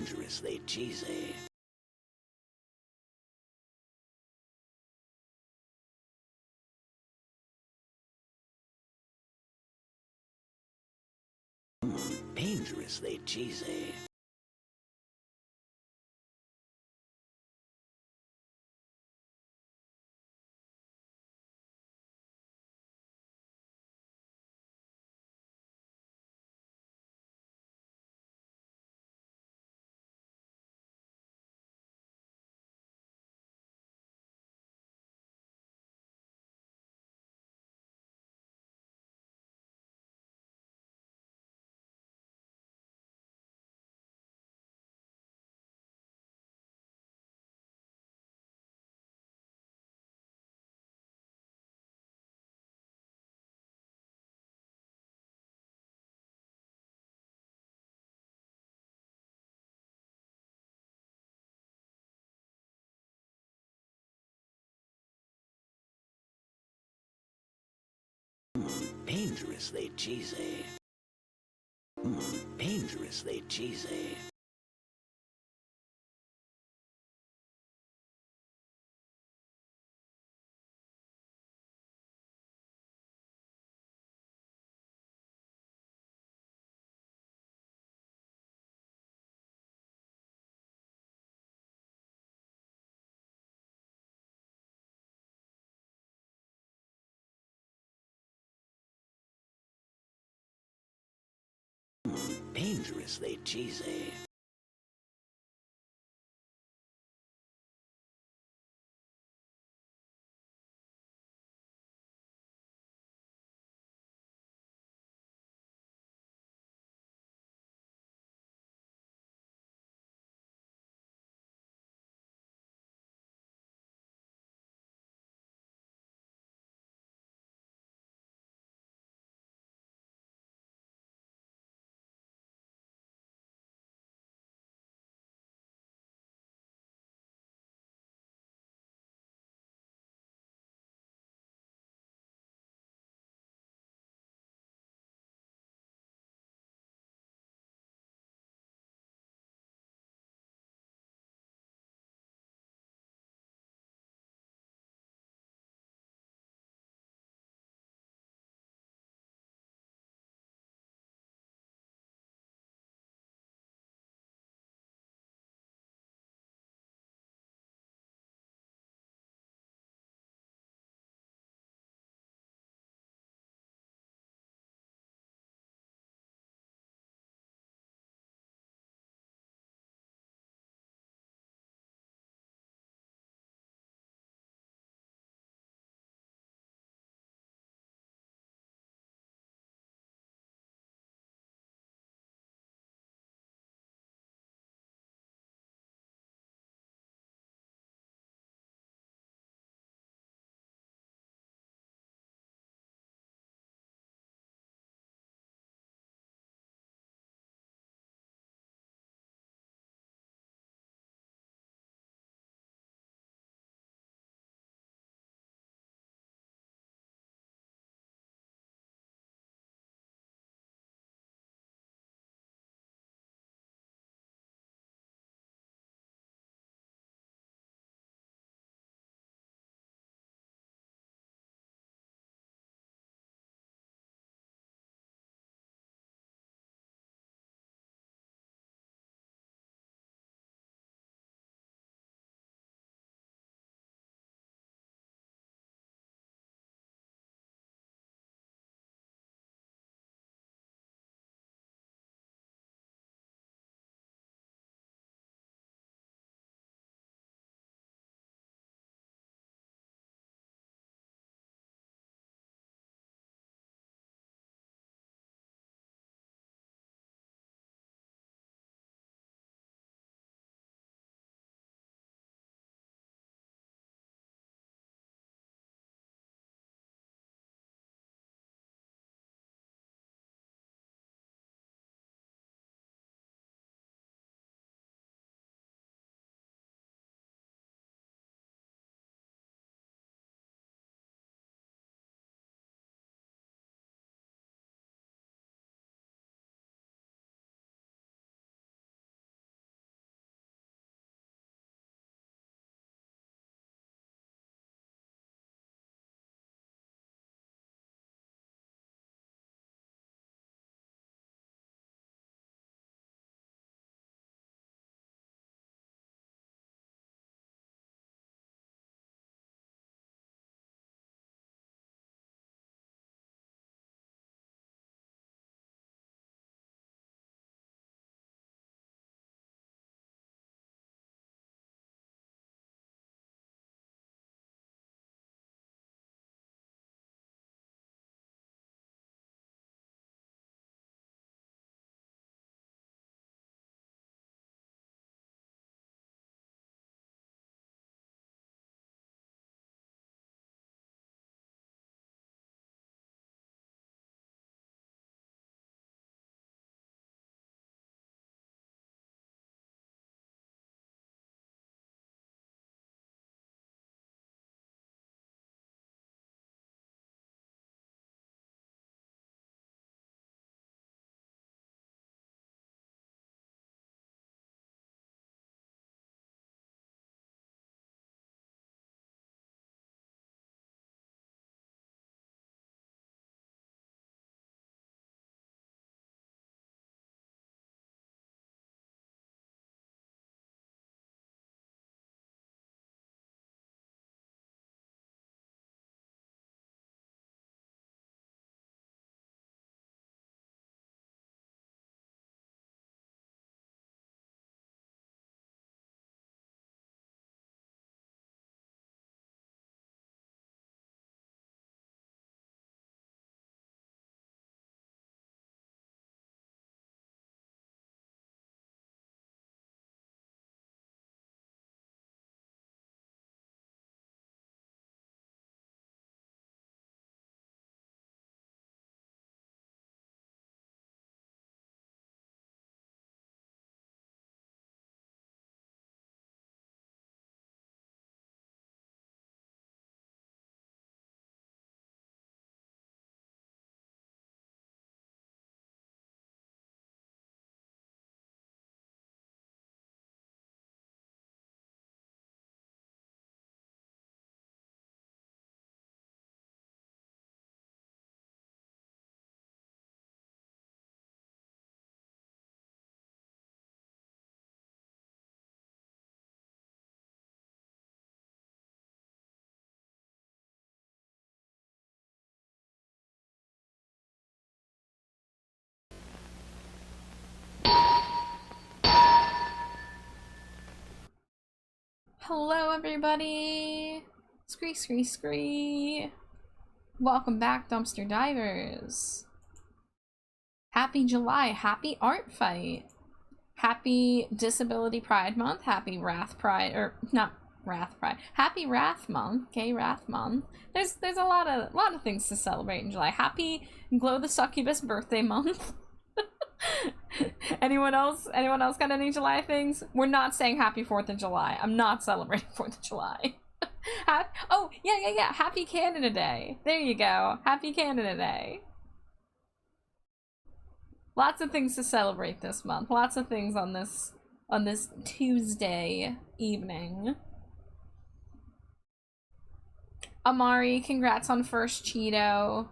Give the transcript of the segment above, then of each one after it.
Dangerously cheesy. Dangerously cheesy. Dangerously cheesy. Dangerously cheesy. Dangerously cheesy. Hello, everybody. Scree, scree, scree. Welcome back, Dumpster Divers. Happy July. Happy Art Fight. Happy Disability Pride Month. Happy Wrath Pride, or not Wrath Pride. Happy Wrath Month. Gay Wrath Month. There's a lot of things to celebrate in July. Happy Glow the Succubus birthday month. Anyone else got any July things? We're not saying happy 4th of July. I'm not celebrating 4th of July. Oh, yeah. Happy Canada Day. There you go. Happy Canada Day. Lots of things to celebrate this month. Lots of things on this Tuesday evening. Amari, congrats on first Cheeto.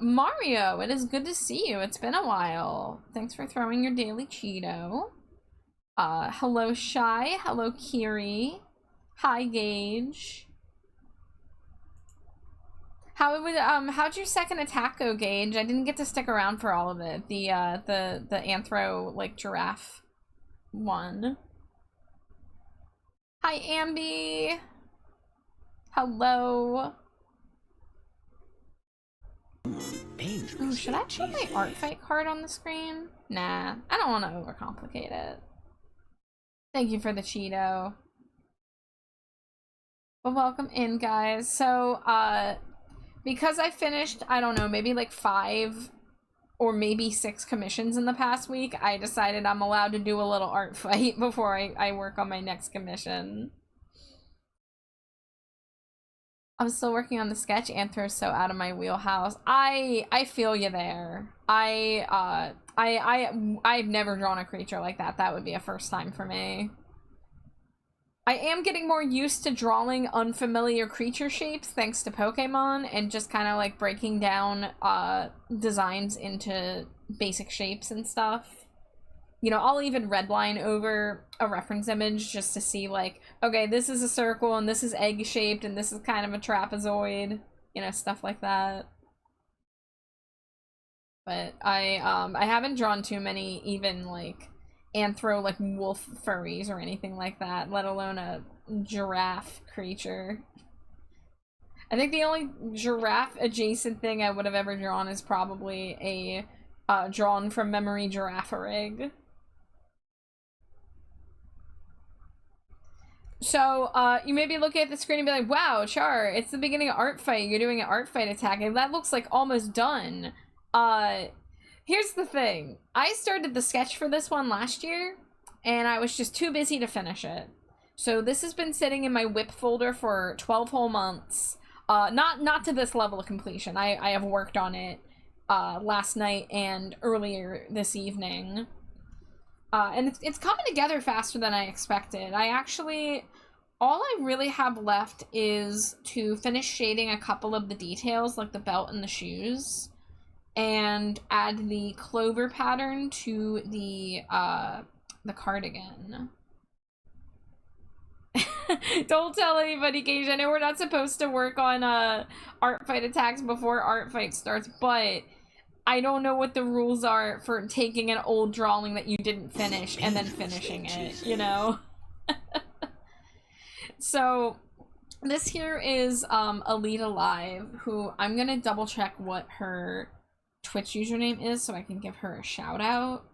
Mario, it is good to see you. It's been a while. Thanks for throwing your daily Cheeto. Hello Shy. Hello Kiri. Hi Gage. How'd your second attack go, Gage? I didn't get to stick around for all of it. The anthro, like, giraffe one. Hi Ambi. Hello. Ooh, should I put my art fight card on the screen? Nah, I don't want to overcomplicate it. Thank you for the Cheeto. Well, welcome in, guys. So, because I finished, I don't know, maybe like 5 or maybe 6 commissions in the past week, I decided I'm allowed to do a little art fight before I work on my next commission. I'm still working on the sketch. Anthro's so out of my wheelhouse. I feel you there. I've never drawn a creature like that. That would be a first time for me. I am getting more used to drawing unfamiliar creature shapes thanks to Pokemon and just kind of like breaking down designs into basic shapes and stuff. You know, I'll even redline over a reference image just to see, like, okay, this is a circle and this is egg-shaped and this is kind of a trapezoid, you know, stuff like that. But I haven't drawn too many even, like, anthro, like, wolf furries or anything like that, let alone a giraffe creature. I think the only giraffe-adjacent thing I would have ever drawn is probably a drawn from memory giraffe-rig. So, you may be looking at the screen and be like, wow, Char, it's the beginning of art fight. You're doing an art fight attack, and that looks like almost done. Here's the thing. I started the sketch for this one last year, and I was just too busy to finish it. So this has been sitting in my whip folder for 12 whole months. Not to this level of completion. I have worked on it last night and earlier this evening. And it's coming together faster than I expected. All I really have left is to finish shading a couple of the details, like the belt and the shoes, and add the clover pattern to the cardigan. Don't tell anybody, Gage. I know we're not supposed to work on art fight attacks before art fight starts, but I don't know what the rules are for taking an old drawing that you didn't finish and then finishing it, you know? So, this here is Alita Live, who I'm gonna double check what her Twitch username is so I can give her a shout out.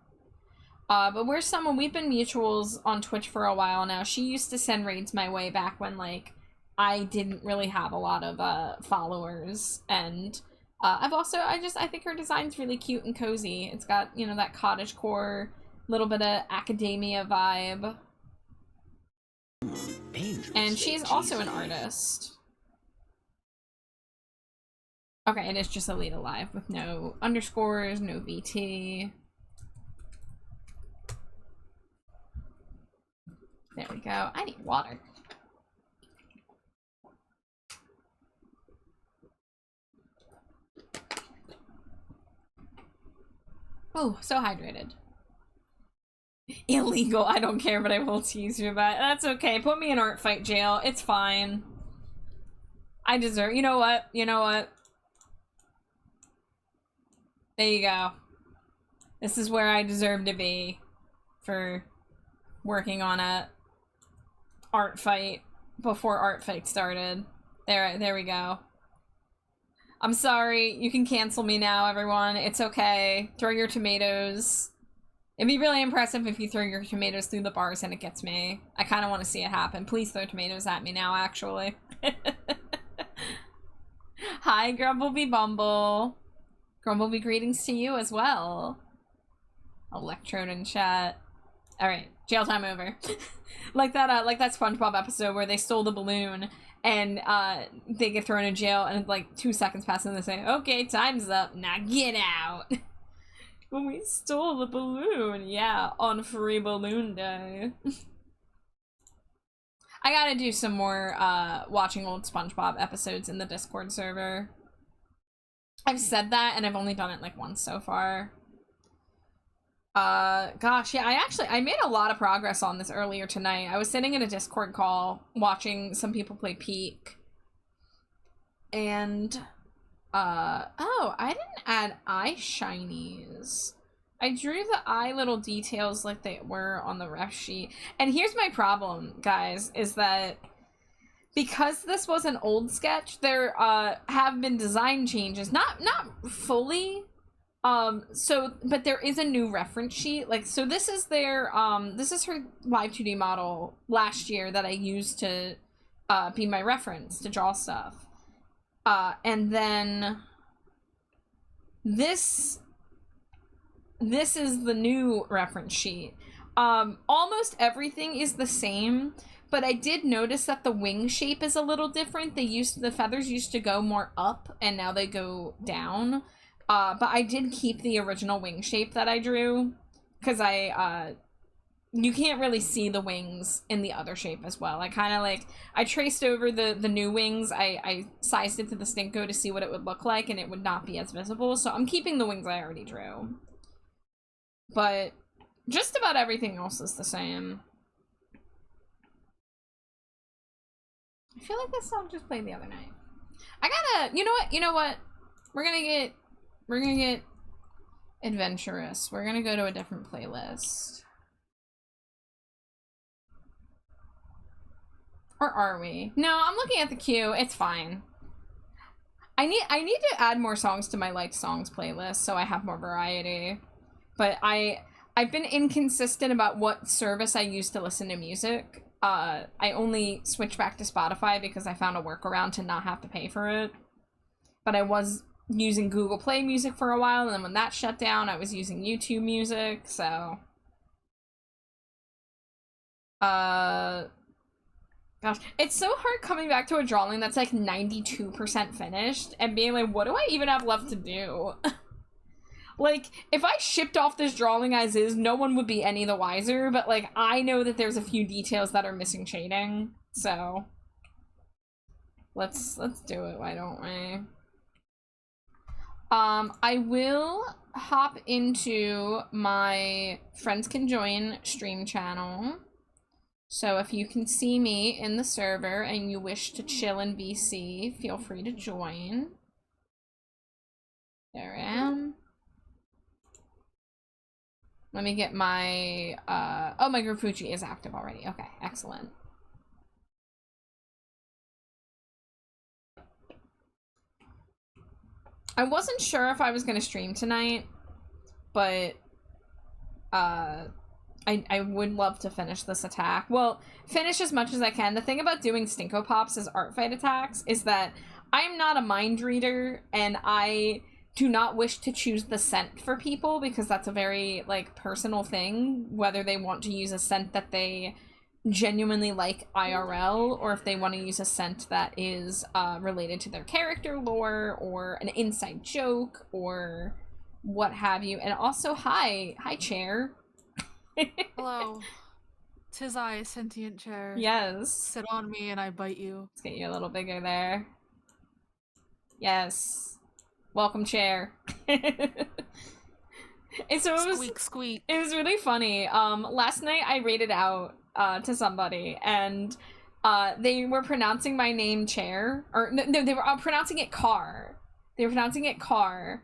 But we've been mutuals on Twitch for a while now. She used to send raids my way back when, like, I didn't really have a lot of followers, and I think her design's really cute and cozy. It's got, you know, that cottagecore, little bit of academia vibe. And she's also an artist. Okay, it is just Alita Live with no underscores, no VT. There we go. I need water. Oh, so hydrated. Illegal. I don't care, but I will tease you about it. That's okay. Put me in art fight jail. It's fine. I deserve... You know what? You know what? There you go. This is where I deserve to be for working on a art fight before art fight started. There we go. I'm sorry, you can cancel me now, everyone. It's okay. Throw your tomatoes. It'd be really impressive if you throw your tomatoes through the bars and it gets me. I kind of want to see it happen. Please throw tomatoes at me now, actually. Hi, Grumblebee Bumble. Grumblebee greetings to you as well. Electrode in chat. Alright, jail time over. like that SpongeBob episode where they stole the balloon and they get thrown in jail and like 2 seconds pass and they say, okay, time's up, now get out. When we stole the balloon, yeah, on Free Balloon Day. I gotta do some more watching old SpongeBob episodes in the Discord server. I've said that and I've only done it like once so far. Gosh, yeah, I made a lot of progress on this earlier tonight. I was sitting in a Discord call watching some people play Peak. And, oh, I didn't add eye shinies. I drew the eye little details like they were on the ref sheet. And here's my problem, guys, is that because this was an old sketch, there, have been design changes. Not fully. But there is a new reference sheet. Like, so this is their, this is her Live 2D model last year that I used to, be my reference to draw stuff. And then this is the new reference sheet. Almost everything is the same, but I did notice that the wing shape is a little different. The feathers used to go more up and now they go down. But I did keep the original wing shape that I drew, because you can't really see the wings in the other shape as well. I kind of I traced over the new wings, I sized it to the Stinko to see what it would look like, and it would not be as visible, so I'm keeping the wings I already drew. But just about everything else is the same. I feel like this song just played the other night. I gotta, you know what? We're gonna get adventurous. We're gonna go to a different playlist. Or are we? No, I'm looking at the queue. It's fine. I need to add more songs to my liked songs playlist so I have more variety. But I've been inconsistent about what service I use to listen to music. I only switched back to Spotify because I found a workaround to not have to pay for it. But I was using Google Play Music for a while, and then when that shut down, I was using YouTube Music, so... Gosh, it's so hard coming back to a drawing that's like 92% finished and being like, what do I even have left to do? Like, if I shipped off this drawing as is, no one would be any the wiser, but like, I know that there's a few details that are missing shading, so... Let's do it, why don't we? I will hop into my Friends Can Join stream channel. So if you can see me in the server and you wish to chill in VC, feel free to join. There I am. Let me get my, oh, my group Fuji is active already. Okay, excellent. I wasn't sure if I was going to stream tonight, but I would love to finish this attack. Well, finish as much as I can. The thing about doing Stinko Pops as art fight attacks is that I'm not a mind reader, and I do not wish to choose the scent for people because that's a very, like, personal thing, whether they want to use a scent that they genuinely like IRL, or if they want to use a scent that is related to their character lore, or an inside joke, or what have you. And also, hi chair. Hello. 'Tis I, sentient chair. Yes. Sit on me and I bite you. Let's get you a little bigger there. Yes. Welcome, chair. And so it was, squeak, squeak. It was really funny. Last night I raided out to somebody, and they were pronouncing my name chair, or no, they were pronouncing it car. They were pronouncing it car.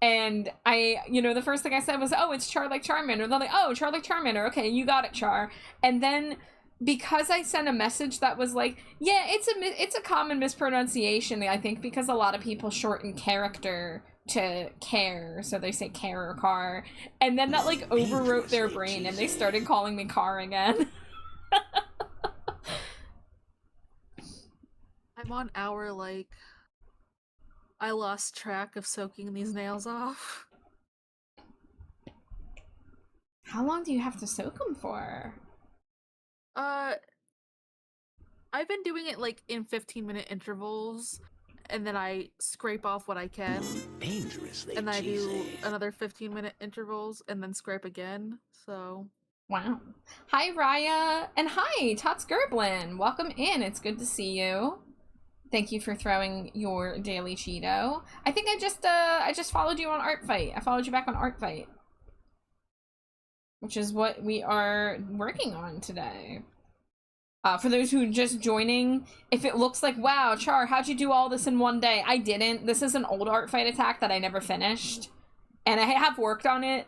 And the first thing I said was, oh, it's Char like Charmander. They're like, oh, Char like Charmander. Okay, you got it, Char. And then because I sent a message that was like, yeah, it's a common mispronunciation, I think, because a lot of people shorten character to care, so they say care or car, and then that like overwrote their brain and they started calling me car again. I'm on hour, like, I lost track of soaking these nails off. How long do you have to soak them for? I've been doing it like in 15-minute intervals, and then I scrape off what I can. Dangerously and then I do cheesy. another 15-minute intervals, and then scrape again, so... Wow. Hi, Raya, and hi, Tots Gerblin. Welcome in, it's good to see you. Thank you for throwing your daily Cheeto. I think I just followed you on Artfight. I followed you back on Artfight, which is what we are working on today. For those who are just joining, if it looks like, wow, Char, how'd you do all this in one day? I didn't. This is an old Artfight attack that I never finished. And I have worked on it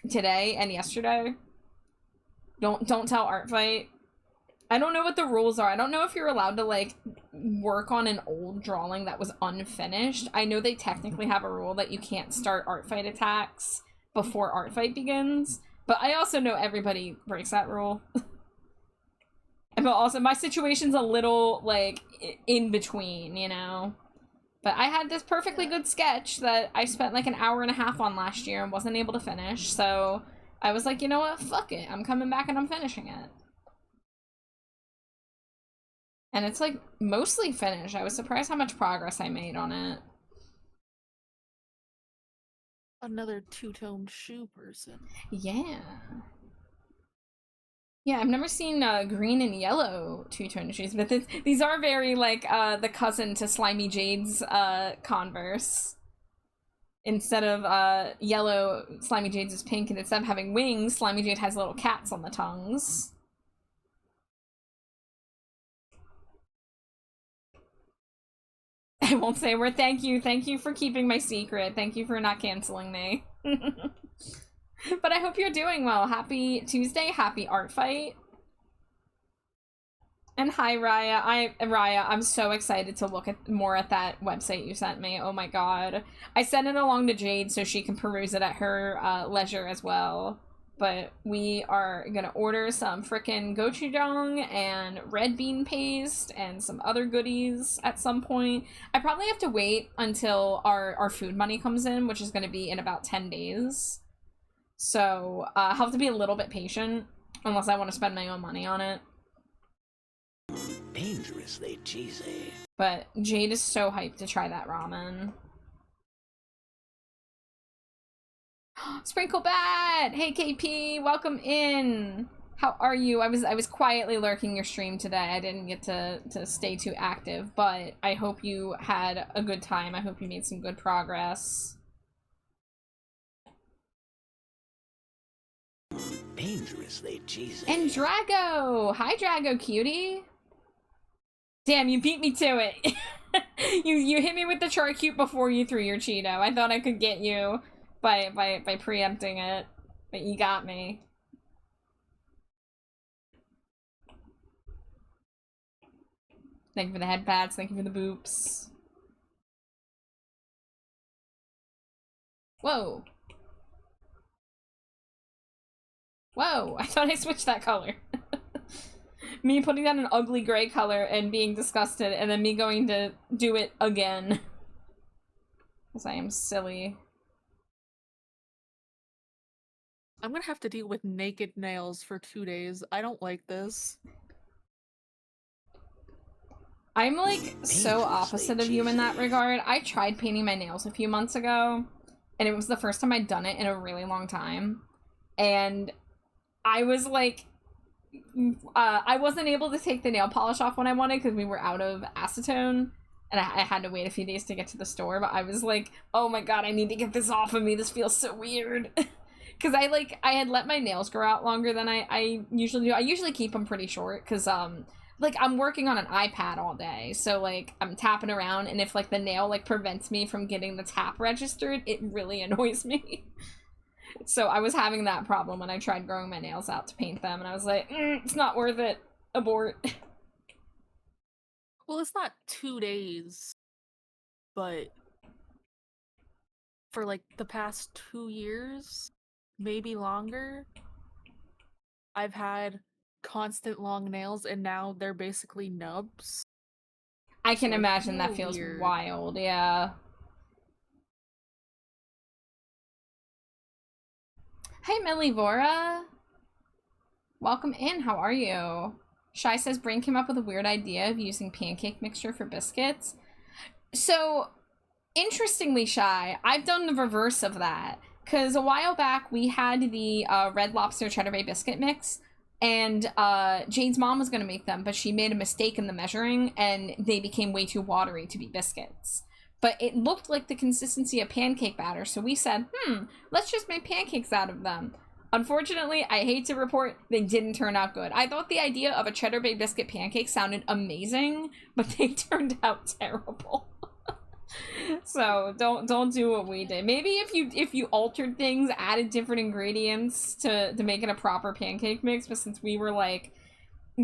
today and yesterday. Don't tell Artfight. I don't know what the rules are. I don't know if you're allowed to, like, work on an old drawing that was unfinished. I know they technically have a rule that you can't start Artfight attacks before Artfight begins, but I also know everybody breaks that rule. But also, my situation's a little, like, in between, you know? But I had this perfectly good sketch that I spent, like, an hour and a half on last year and wasn't able to finish, so I was like, you know what? Fuck it. I'm coming back and I'm finishing it. And it's, like, mostly finished. I was surprised how much progress I made on it. Another two-tone shoe person. Yeah. Yeah, I've never seen green and yellow two-tone shoes, but these are very, like, the cousin to Slimy Jade's Converse. Instead of yellow, Slimy Jade's is pink, and instead of having wings, Slimy Jade has little cats on the tongues. I won't say a word. Thank you for keeping my secret. Thank you for not canceling me. But I hope you're doing well. Happy Tuesday, happy Artfight. And hi, Raya. Raya, I'm so excited to look at more at that website you sent me. Oh my god. I sent it along to Jade so she can peruse it at her leisure as well. But we are gonna order some frickin' gochujang and red bean paste and some other goodies at some point. I probably have to wait until our food money comes in, which is gonna be in about 10 days. So I'll have to be a little bit patient, unless I want to spend my own money on it. Dangerously cheesy. But Jade is so hyped to try that ramen. Sprinkle Bat! Hey KP, welcome in. How are you? I was quietly lurking your stream today. I didn't get to stay too active, but I hope you had a good time. I hope you made some good progress. Dangerously cheesy. And Drago! Hi Drago, cutie! Damn, you beat me to it! you hit me with the Charcute before you threw your Cheeto. I thought I could get you by preempting it, but you got me. Thank you for the head pats, thank you for the boops. Whoa. Whoa, I thought I switched that color. Me putting down an ugly gray color and being disgusted, and then me going to do it again. Because I am silly. I'm gonna have to deal with naked nails for 2 days. I don't like this. I'm like so opposite of you in that regard. I tried painting my nails a few months ago, and it was the first time I'd done it in a really long time. And I was like, I wasn't able to take the nail polish off when I wanted because we were out of acetone, and I had to wait a few days to get to the store, but I was like, oh my god, I need to get this off of me. This feels so weird. Because I had let my nails grow out longer than I usually do. I usually keep them pretty short because, like, I'm working on an iPad all day, so, like, I'm tapping around, and if, like, the nail, like, prevents me from getting the tap registered, it really annoys me. So I was having that problem when I tried growing my nails out to paint them, and I was like, it's not worth it. Abort. Well, it's not 2 days, but for like the past 2 years, maybe longer, I've had constant long nails, and now they're basically nubs. I can So I imagine that feel feels weird. wild, yeah. Hey, Millivora. Welcome in, how are you? Shy says Brain came up with a weird idea of using pancake mixture for biscuits. So, interestingly, Shy, I've done the reverse of that. Because a while back, we had the Red Lobster Cheddar Bay biscuit mix, and Jade's mom was going to make them, but she made a mistake in the measuring, and they became way too watery to be biscuits. But it looked like the consistency of pancake batter, so we said, let's just make pancakes out of them. Unfortunately, I hate to report, they didn't turn out good. I thought the idea of a Cheddar Bay biscuit pancake sounded amazing, but they turned out terrible. So don't do what we did. Maybe if you altered things, added different ingredients to make it a proper pancake mix, but since we were like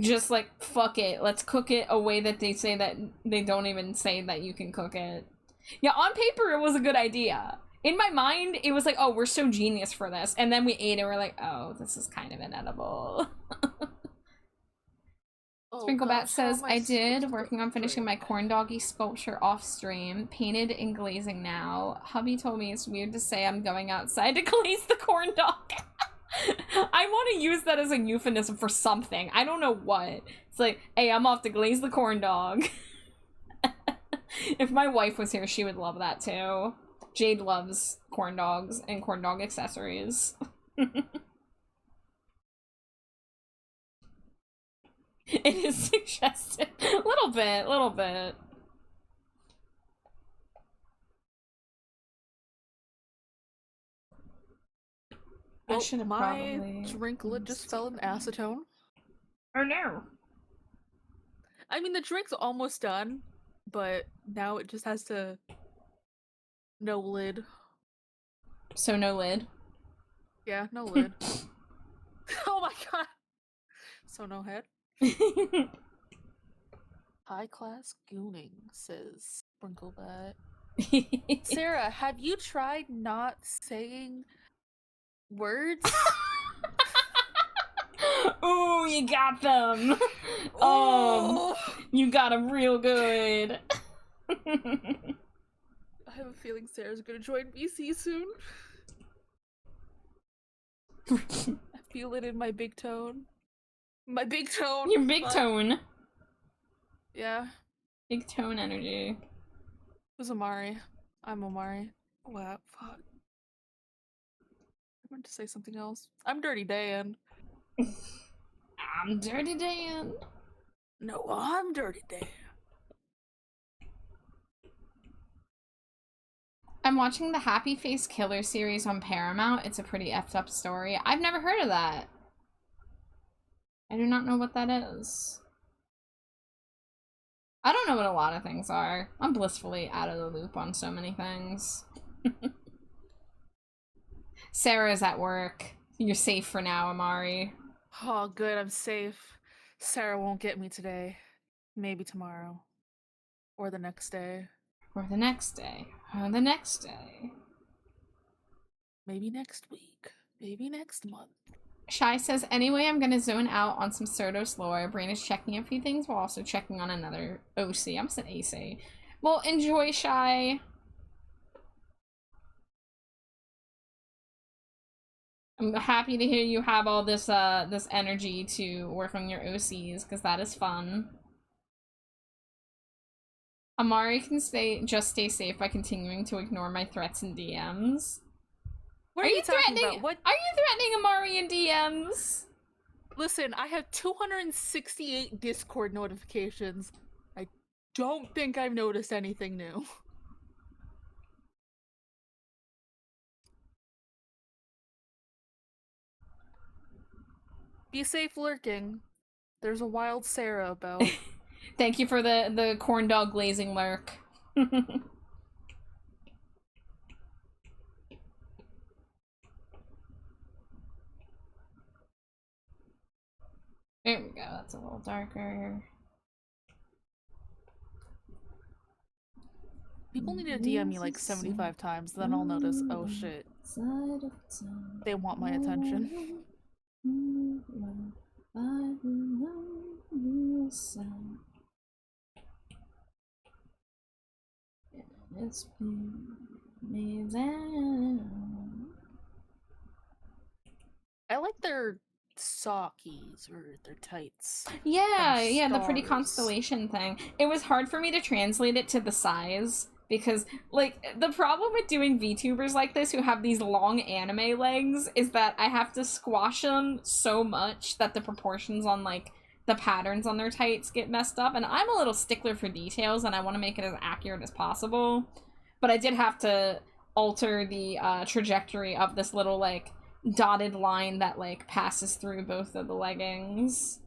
just like fuck it, let's cook it a way that they say that they don't even say that you can cook it. Yeah, on paper it was a good idea. In my mind, it was like, oh, we're so genius for this. And then we ate it, we're like, oh, this is kind of inedible. Sprinklebat says, I did, working on finishing my corn doggy sculpture off stream, painted and glazing now. Hubby told me it's weird to say I'm going outside to glaze the corn dog. I want to use that as a euphemism for something. I don't know what. It's like, hey, I'm off to glaze the corn dog. If my wife was here, she would love that too. Jade loves corn dogs and corn dog accessories. It is suggested. Little bit, little bit. Well, I should have my probably... drinklet just fell in acetone. Oh no. I mean, the drink's almost done, but now it just has to... No lid. So no lid? Yeah, no lid. Oh my god! So no head? High class gooning, says Sprinklebat. Sarah, have you tried not saying words? Ooh, you got them! You got them real good. I have a feeling Sarah's gonna join BC soon. I feel it in my big tone. My big tone! Your big tone. Yeah. Big tone energy. Who's Amari? I'm Amari. Wow, fuck. I meant to say something else. I'm Dirty Dan. I'm Dirty Dan. No, I'm Dirty Dan. I'm watching the Happy Face Killer series on Paramount. It's a pretty effed up story. I've never heard of that. I do not know what that is. I don't know what a lot of things are. I'm blissfully out of the loop on so many things. Sarah's at work. You're safe for now, Amari. Oh, good, I'm safe. Sarah won't get me today. Maybe tomorrow. Or the next day. Or the next day. Or the next day. Maybe next week. Maybe next month. Shy says, anyway, I'm gonna zone out on some Cerdos lore. Brain is checking a few things while also checking on another OC. I'm an AC. Well, enjoy, Shy. I'm happy to hear you have all this this energy to work on your OCs, because that is fun. Amari can just stay safe by continuing to ignore my threats and DMs. What are you talking about? What Are you threatening Amari in DMs? Listen, I have 268 Discord notifications. I don't think I've noticed anything new. Be safe lurking. There's a wild Sarah about. Thank you for the corn dog glazing lurk. There we go, that's a little darker. People need to DM me like 75 times, then I'll notice, oh shit, they want my attention. It's me down. I like their sockies or their tights. Yeah, and yeah, the pretty stars. constellation thing. It was hard for me to translate it to the size because, like, the problem with doing VTubers like this who have these long anime legs is that I have to squash them so much that the proportions on, like, the patterns on their tights get messed up, and I'm a little stickler for details and I want to make it as accurate as possible. But I did have to alter the trajectory of this little, like, dotted line that, like, passes through both of the leggings.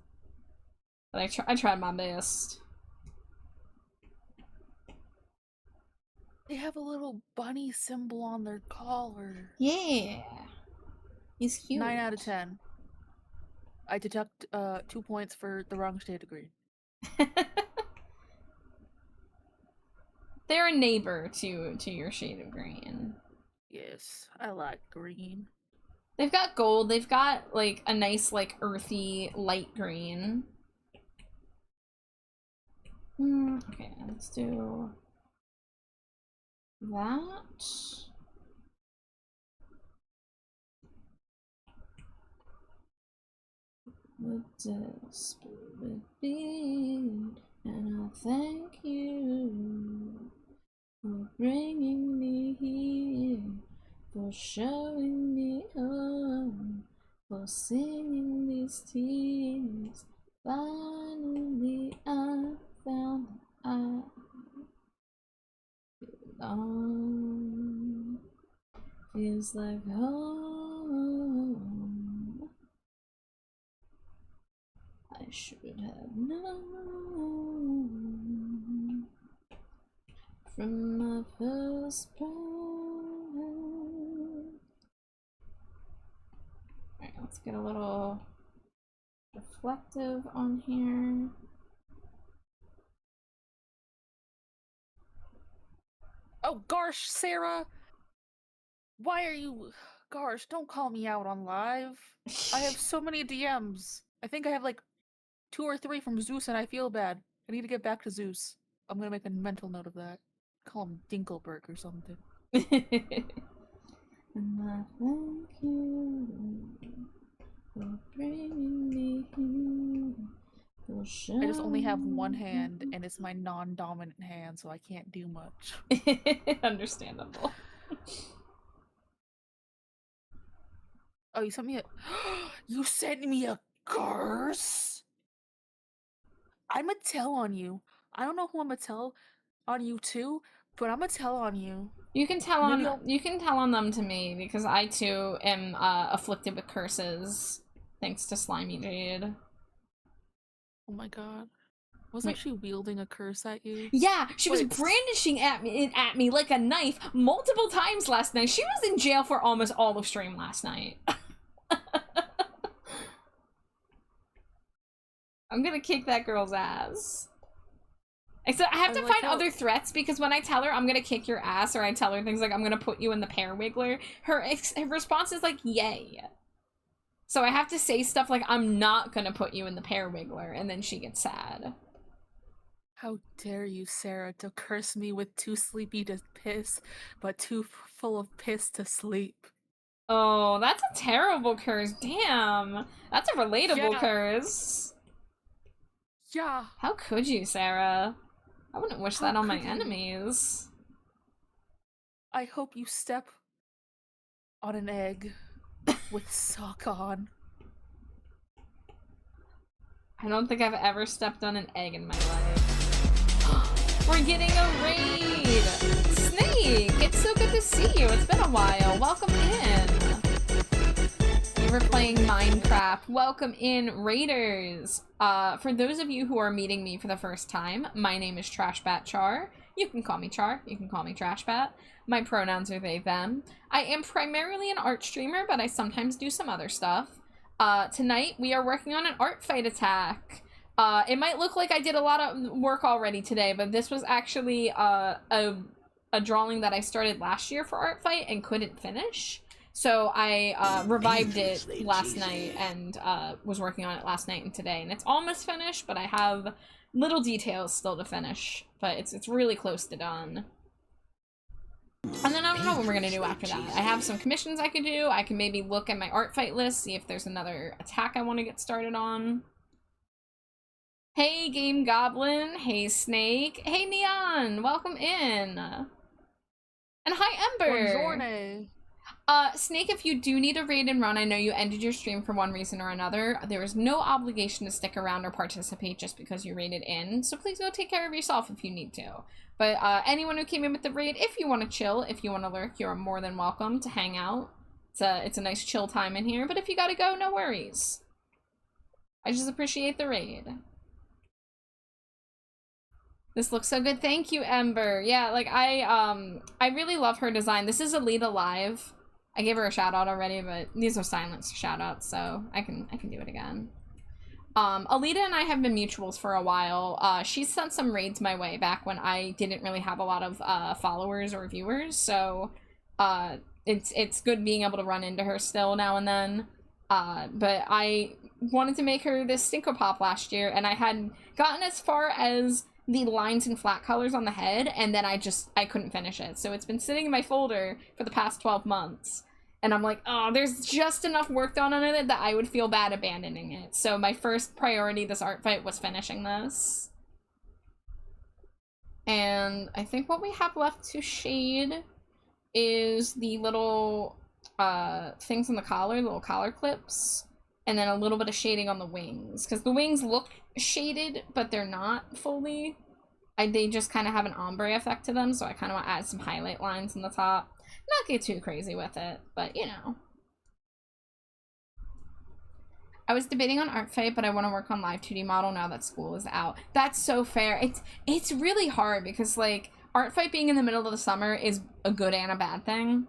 But I tried my best. They have a little bunny symbol on their collar. Yeah. He's cute. 9 out of 10. I deduct 2 points for the wrong shade of green. They're a neighbor to your shade of green. Yes, I like green. They've got gold. They've got, like, a nice, like, earthy light green. Okay, let's do that. With desperate beat, and I thank you for bringing me here, for showing me home, for singing these tears. Finally, I found that I belong. Feels like home. I should have known from my first breath. Alright, let's get a little reflective on here. Oh, gosh, Sarah! Why are you... Gosh, don't call me out on live. I have so many DMs. I think I have like 2 or 3 from Zeus and I feel bad. I need to get back to Zeus. I'm gonna make a mental note of that. Call him Dinkelberg or something. And I thank you for bringing me here. I just only have one hand, and it's my non-dominant hand, so I can't do much. Understandable. Oh, you sent me a... You sent me a curse? I'ma tell on you. I don't know who I'ma tell on you to, but I'ma tell on you. You can tell on them to me because I too am afflicted with curses thanks to Slimy Jade. Oh my god. Wasn't she wielding a curse at you? Yeah, she was brandishing at me like a knife multiple times last night. She was in jail for almost all of stream last night. I'm gonna kick that girl's ass. Except I have to find other threats because when I tell her I'm gonna kick your ass or I tell her things like I'm gonna put you in the pear wiggler, her response is like, yay. So I have to say stuff like I'm not gonna put you in the pear wiggler and then she gets sad. How dare you, Sarah, to curse me with too sleepy to piss, but too full of piss to sleep. Oh, that's a terrible curse. Damn. That's a relatable curse. Yeah. How could you, Sarah? I wouldn't wish that on my enemies. I hope you step on an egg with sock on. I don't think I've ever stepped on an egg in my life. We're getting a raid! Snake! It's so good to see you. It's been a while. Welcome in. We were playing Minecraft. Welcome in, raiders. For those of you who are meeting me for the first time, my name is TrashBatChar. You can call me Char. You can call me TrashBat. My pronouns are they, them. I am primarily an art streamer, but I sometimes do some other stuff. tonight we are working on an art fight attack. It might look like I did a lot of work already today, but this was actually a drawing that I started last year for art fight and couldn't finish. So I revived it last night and was working on it last night and today, and it's almost finished, but I have little details still to finish, but it's really close to done. And then I don't know what we're gonna do after that. I have some commissions I could do. I can maybe look at my art fight list, see if there's another attack I want to get started on. Hey, Game Goblin. Hey, Snake. Hey, Neon. Welcome in. And hi, Ember. Buongiorno. Snake, if you do need a raid and run, I know you ended your stream for one reason or another. There is no obligation to stick around or participate just because you raided in, so please go take care of yourself if you need to. But anyone who came in with the raid, if you want to chill, if you want to lurk, you're more than welcome to hang out. It's a nice chill time in here, but if you gotta go, no worries. I just appreciate the raid. This looks so good. Thank you, Ember. Yeah, like I really love her design. This is Alita Live. I gave her a shout out already, but these are silenced shout outs, so I can do it again. Alita and I have been mutuals for a while. She sent some raids my way back when I didn't really have a lot of followers or viewers, so it's good being able to run into her still now and then. But I wanted to make her this Stinko Pop last year, and I had gotten as far as the lines and flat colors on the head, and then I couldn't finish it. So it's been sitting in my folder for the past 12 months. And I'm like, oh, there's just enough work done on it that I would feel bad abandoning it. So my first priority this art fight was finishing this. And I think what we have left to shade is the little things on the collar, little collar clips. And then a little bit of shading on the wings. Because the wings look shaded, but they're not fully. They just kind of have an ombre effect to them, so I kind of want to add some highlight lines in the top. Not get too crazy with it, but you know. I was debating on art fight, but I want to work on live 2D model now that school is out. That's so fair. It's really hard because like art fight being in the middle of the summer is a good and a bad thing.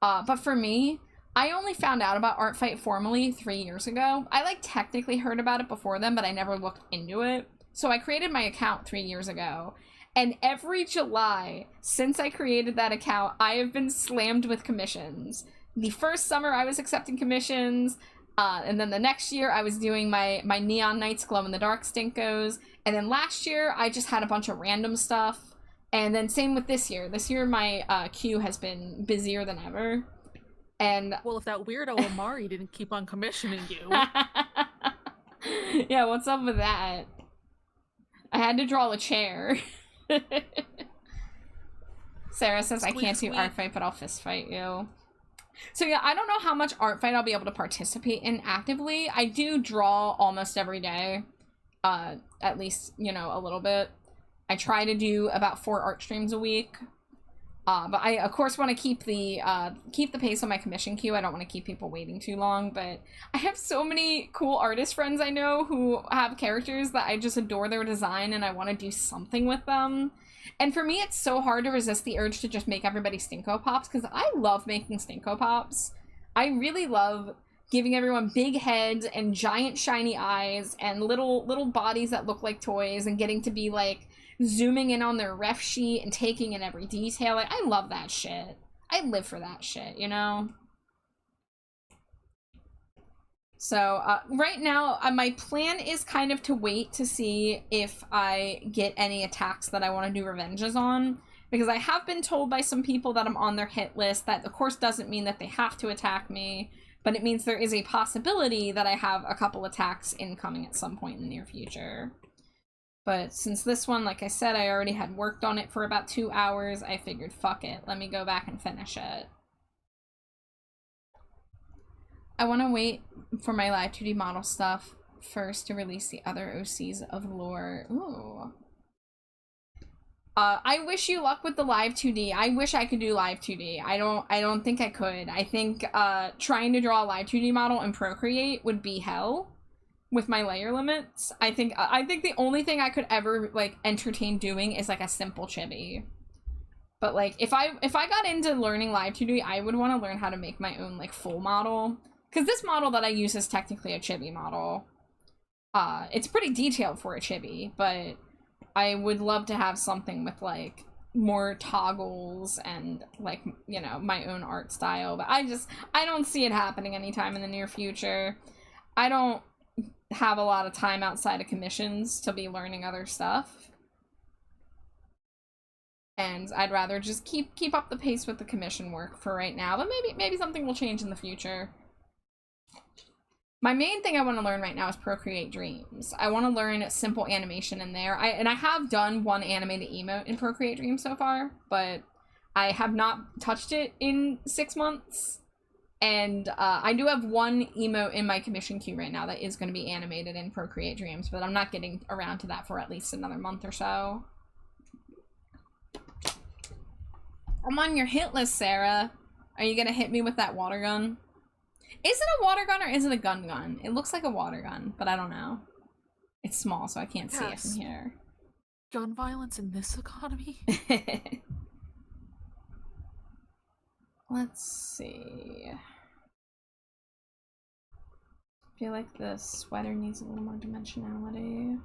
But for me, I only found out about art fight formally 3 years ago. I like technically heard about it before then, but I never looked into it. So I created my account 3 years ago. And every July, since I created that account, I have been slammed with commissions. The first summer, I was accepting commissions. And then the next year, I was doing my Neon Knights glow-in-the-dark Stinkos. And then last year, I just had a bunch of random stuff. And then same with this year. This year, my queue has been busier than ever. And Well, if that weirdo Omari didn't keep on commissioning you. Yeah, what's up with that? I had to draw a chair. Sarah says, I can't do art fight, but I'll fist fight you. So yeah, I don't know how much art fight I'll be able to participate in actively. I do draw almost every day. At least, you know, a little bit. I try to do about 4 art streams a week. But I, of course, want to keep the pace on my commission queue. I don't want to keep people waiting too long, but I have so many cool artist friends I know who have characters that I just adore their design and I want to do something with them. And for me, it's so hard to resist the urge to just make everybody Stinko Pops, because I love making Stinko Pops. I really love giving everyone big heads and giant shiny eyes and little bodies that look like toys and getting to be like zooming in on their ref sheet and taking in every detail. Like, I love that shit. I live for that shit, you know? So, right now, my plan is kind of to wait to see if I get any attacks that I want to do revenges on. Because I have been told by some people that I'm on their hit list. That, of course, doesn't mean that they have to attack me. But it means there is a possibility that I have a couple attacks incoming at some point in the near future. But since this one, like I said, I already had worked on it for about 2 hours, I figured, fuck it, let me go back and finish it. I want to wait for my live 2D model stuff first to release the other OCs of lore. Ooh. I wish you luck with the live 2D. I wish I could do live 2D. I don't think I could. I think trying to draw a live 2D model in Procreate would be hell. With my layer limits, I think the only thing I could ever like entertain doing is like a simple chibi. But like if I got into learning live 2D, I would want to learn how to make my own like full model, because this model that I use is technically a chibi model. It's pretty detailed for a chibi, but I would love to have something with, like, more toggles and, like, you know, my own art style. But I don't see it happening anytime in the near future. I don't have a lot of time outside of commissions to be learning other stuff. And I'd rather just keep up the pace with the commission work for right now. But maybe something will change in the future. My main thing I want to learn right now is Procreate Dreams. I want to learn simple animation in there. I have done one animated emote in Procreate Dreams so far, but I have not touched it in 6 months. And I do have one emote in my commission queue right now that is going to be animated in Procreate Dreams, but I'm not getting around to that for at least another month or so. I'm on your hit list, Sarah. Are you going to hit me with that water gun? Is it a water gun or is it a gun? It looks like a water gun, but I don't know. It's small, so I can't see it from here. Gun violence in this economy? Let's see. I feel like the sweater needs a little more dimensionality.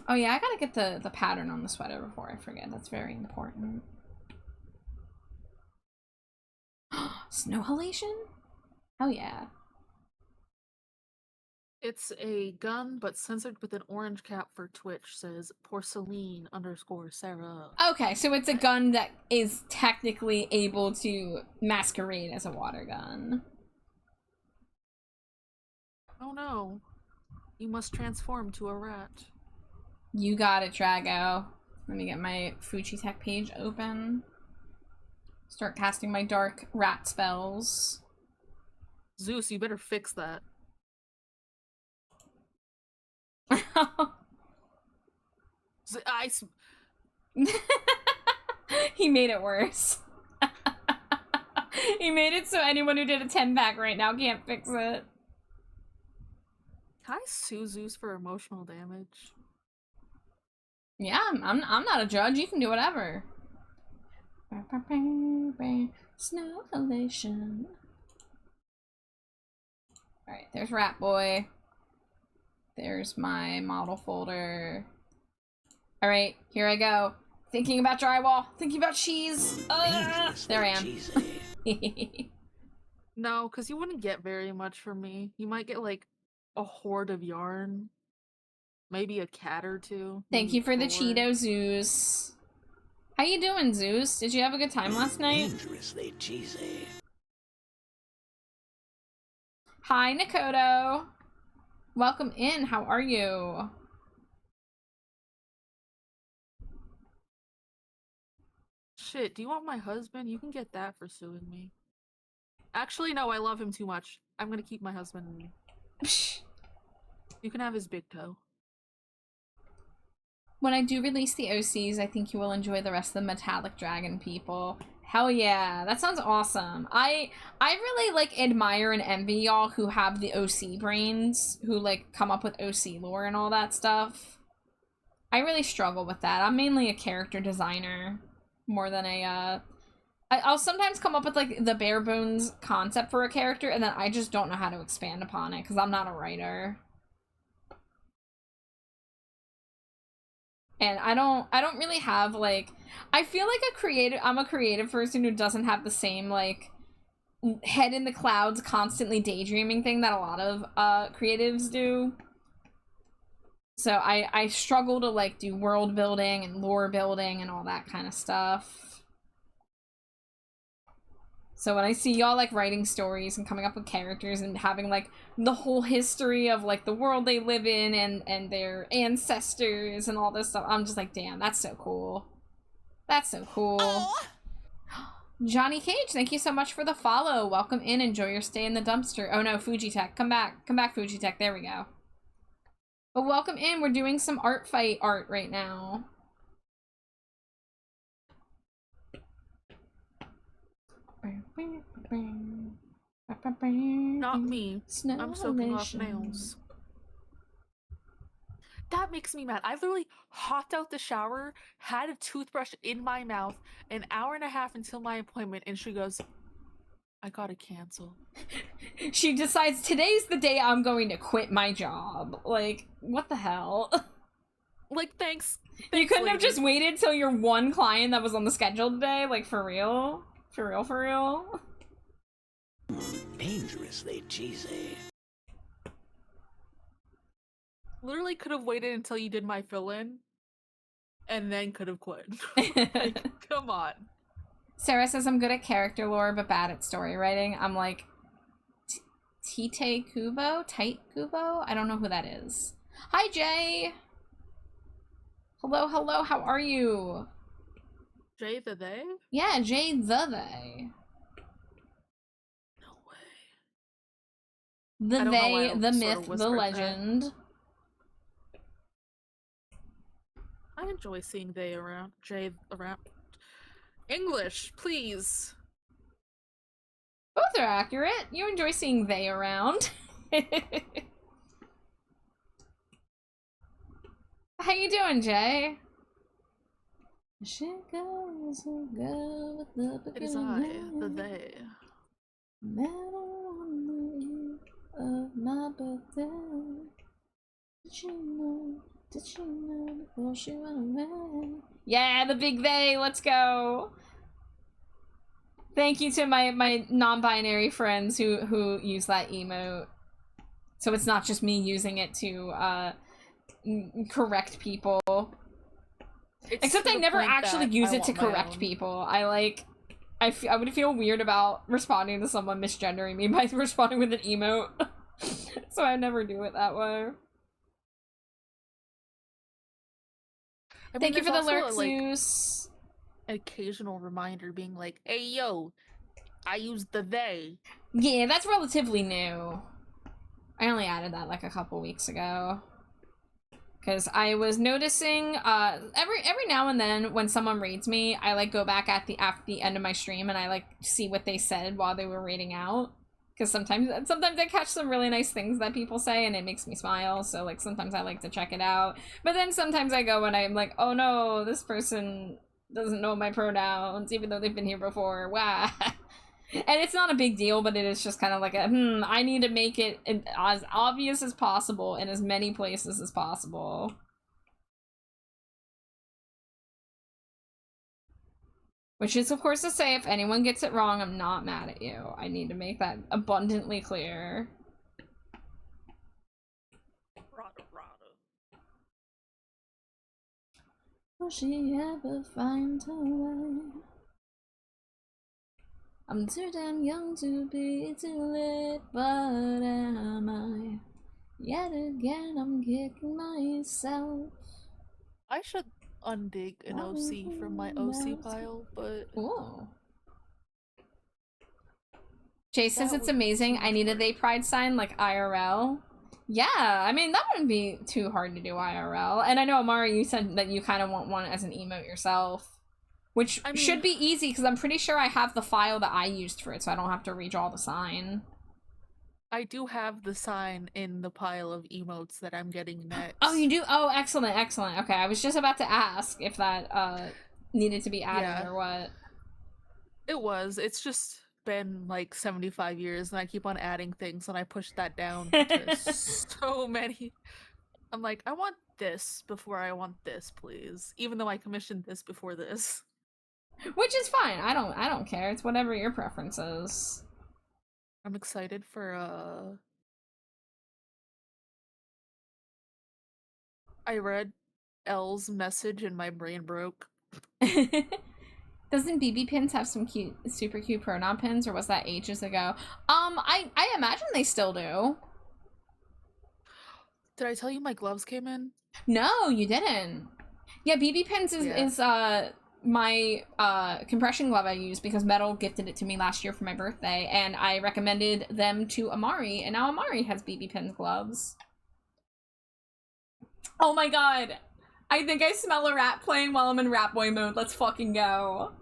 Oh yeah, I gotta get the pattern on the sweater before I forget. That's very important. Snow halation? Oh yeah. It's a gun, but censored with an orange cap for Twitch, says porcelain_Sarah. Okay, so it's a gun that is technically able to masquerade as a water gun. Oh no. You must transform to a rat. You got it, Drago. Let me get my Fujitech page open. Start casting my dark rat spells. Zeus, you better fix that. He made it worse. He made it so anyone who did a 10-pack right now can't fix it. Can I sue Zeus for emotional damage? Yeah, I'm not a judge. You can do whatever. Snow halation. Alright, there's Rat Boy. There's my model folder. Alright, here I go. Thinking about drywall. Thinking about cheese. There I am. No, because you wouldn't get very much from me. You might get, like, a hoard of yarn. Maybe a cat or two. Thank you for the 4. Cheeto, Zeus. How you doing, Zeus? Did you have a good time last night? Dangerously cheesy. Hi, Nakoto. Welcome in. How are you? Shit, do you want my husband? You can get that for suing me. Actually, no, I love him too much. I'm gonna keep my husband. You can have his big toe. When I do release the OCs, I think you will enjoy the rest of the Metallic Dragon people. Hell yeah, that sounds awesome. I really, like, admire and envy y'all who have the OC brains, who, like, come up with OC lore and all that stuff. I really struggle with that. I'm mainly a character designer more than a, I'll sometimes come up with, like, the bare bones concept for a character, and then I just don't know how to expand upon it, because I'm not a writer. And I don't really have, like, I feel like I'm a creative person who doesn't have the same, like, head in the clouds, constantly daydreaming thing that a lot of creatives do. So I struggle to, like, do world building and lore building and all that kind of stuff. So when I see y'all, like, writing stories and coming up with characters and having, like, the whole history of, like, the world they live in and their ancestors and all this stuff, I'm just like, damn, that's so cool. That's so cool. Oh. Johnny Cage, thank you so much for the follow. Welcome in. Enjoy your stay in the dumpster. Oh no, Fujitech. Come back. Come back, Fujitech. There we go. But welcome in. We're doing some art fight art right now. Not me. I'm soaking off nails. That makes me mad. I literally hopped out the shower, had a toothbrush in my mouth, an hour and a half until my appointment, and she goes, I gotta cancel. She decides today's the day I'm going to quit my job. Like, what the hell? Like, thanks. You couldn't have lady. just waited till your one client that was on the schedule today? Like, for real? For real, for real? Dangerously cheesy. Literally could have waited until you did my fill-in, and then could have quit. Like, come on. Sarah says I'm good at character lore, but bad at story writing. I'm like, Tite Kubo? Tite Kubo? I don't know who that is. Hi, Jay! Hello, hello, how are you? Jay the they? Yeah, Jay the they. No way. The I don't know why they, I the sort of myth, the whispered that. legend. I enjoy seeing they around. Jay around. English, please. Both are accurate. You enjoy seeing they around. How you doing, Jay? She goes so good with the It is I, the they. On the eve of my birthday. Did she know? Did she know before she went away? Yeah, the big they. Let's go. Thank you to my non-binary friends who use that emote. So it's not just me using it to correct people. Except I never actually use it to correct people. I would feel weird about responding to someone misgendering me by responding with an emote. So I never do it that way. I mean, Thank you for the lurk, like, Zeus. an occasional reminder being like, hey yo, I use the they. Yeah, that's relatively new. I only added that like a couple weeks ago. Because I was noticing every now and then when someone reads me, I like go back at the end of my stream and I like see what they said while they were reading out. Because sometimes I catch some really nice things that people say and it makes me smile, so like sometimes I like to check it out. But then sometimes I go and I'm like, oh no, this person doesn't know my pronouns even though they've been here before. Wow. And it's not a big deal, but it is just kind of like a, I need to make it as obvious as possible in as many places as possible. Which is, of course, to say, if anyone gets it wrong, I'm not mad at you. I need to make that abundantly clear. Will she ever find her way? I'm too damn young to be too late, but am I? Yet again, I'm kicking myself. I should undig an OC from my OC pile, but... Ooh. Jay says it's amazing. I need a they pride sign like IRL. Yeah, I mean, that wouldn't be too hard to do IRL. And I know, Amari, you said that you kind of want one as an emote yourself. Which should be easy, because I'm pretty sure I have the file that I used for it, so I don't have to redraw the sign. I do have the sign in the pile of emotes that I'm getting next. Oh, you do? Oh, excellent, excellent. Okay, I was just about to ask if that needed to be added or what. It was. It's just been like 75 years, and I keep on adding things, and I push that down to so many. I'm like, I want this before I want this, please. Even though I commissioned this before this. Which is fine. I don't care. It's whatever your preference is. I'm excited for I read L's message and my brain broke. Doesn't BB pins have some cute, super cute pronoun pins, or was that ages ago? I imagine they still do. Did I tell you my gloves came in? No, you didn't. Yeah, BB pins is my compression glove I use because Metal gifted it to me last year for my birthday, and I recommended them to Amari, and now Amari has BB pins gloves. Oh my god! I think I smell a rat playing while I'm in Rat Boy mode. Let's fucking go.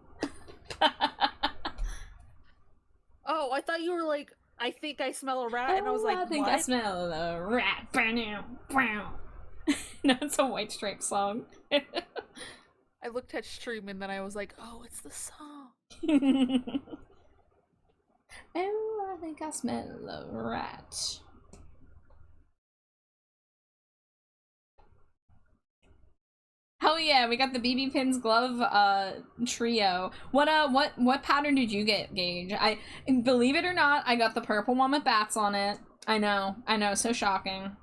Oh, I thought you were like, I think I smell a rat, and I was like, I think what? I smell a rat. No, it's a White Stripes song. I looked at stream and then I was like, oh, it's the song. think I smell a rat. Hell yeah, we got the BB Pins glove trio. What pattern did you get, Gage? I believe it or not, I got the purple one with bats on it. I know, so shocking.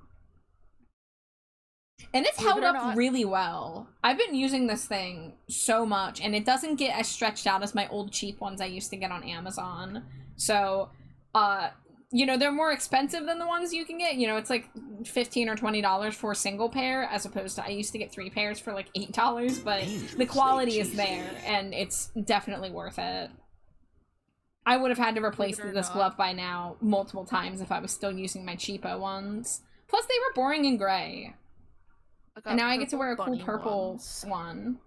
And it's held up really well. I've been using this thing so much, and it doesn't get as stretched out as my old cheap ones I used to get on Amazon. So, you know, they're more expensive than the ones you can get. You know, it's like $15 or $20 for a single pair, as opposed to I used to get 3 pairs for like $8, but the quality is there, and it's definitely worth it. I would have had to replace this glove by now multiple times if I was still using my cheapo ones. Plus, they were boring and gray. And now I get to wear a cool purple one.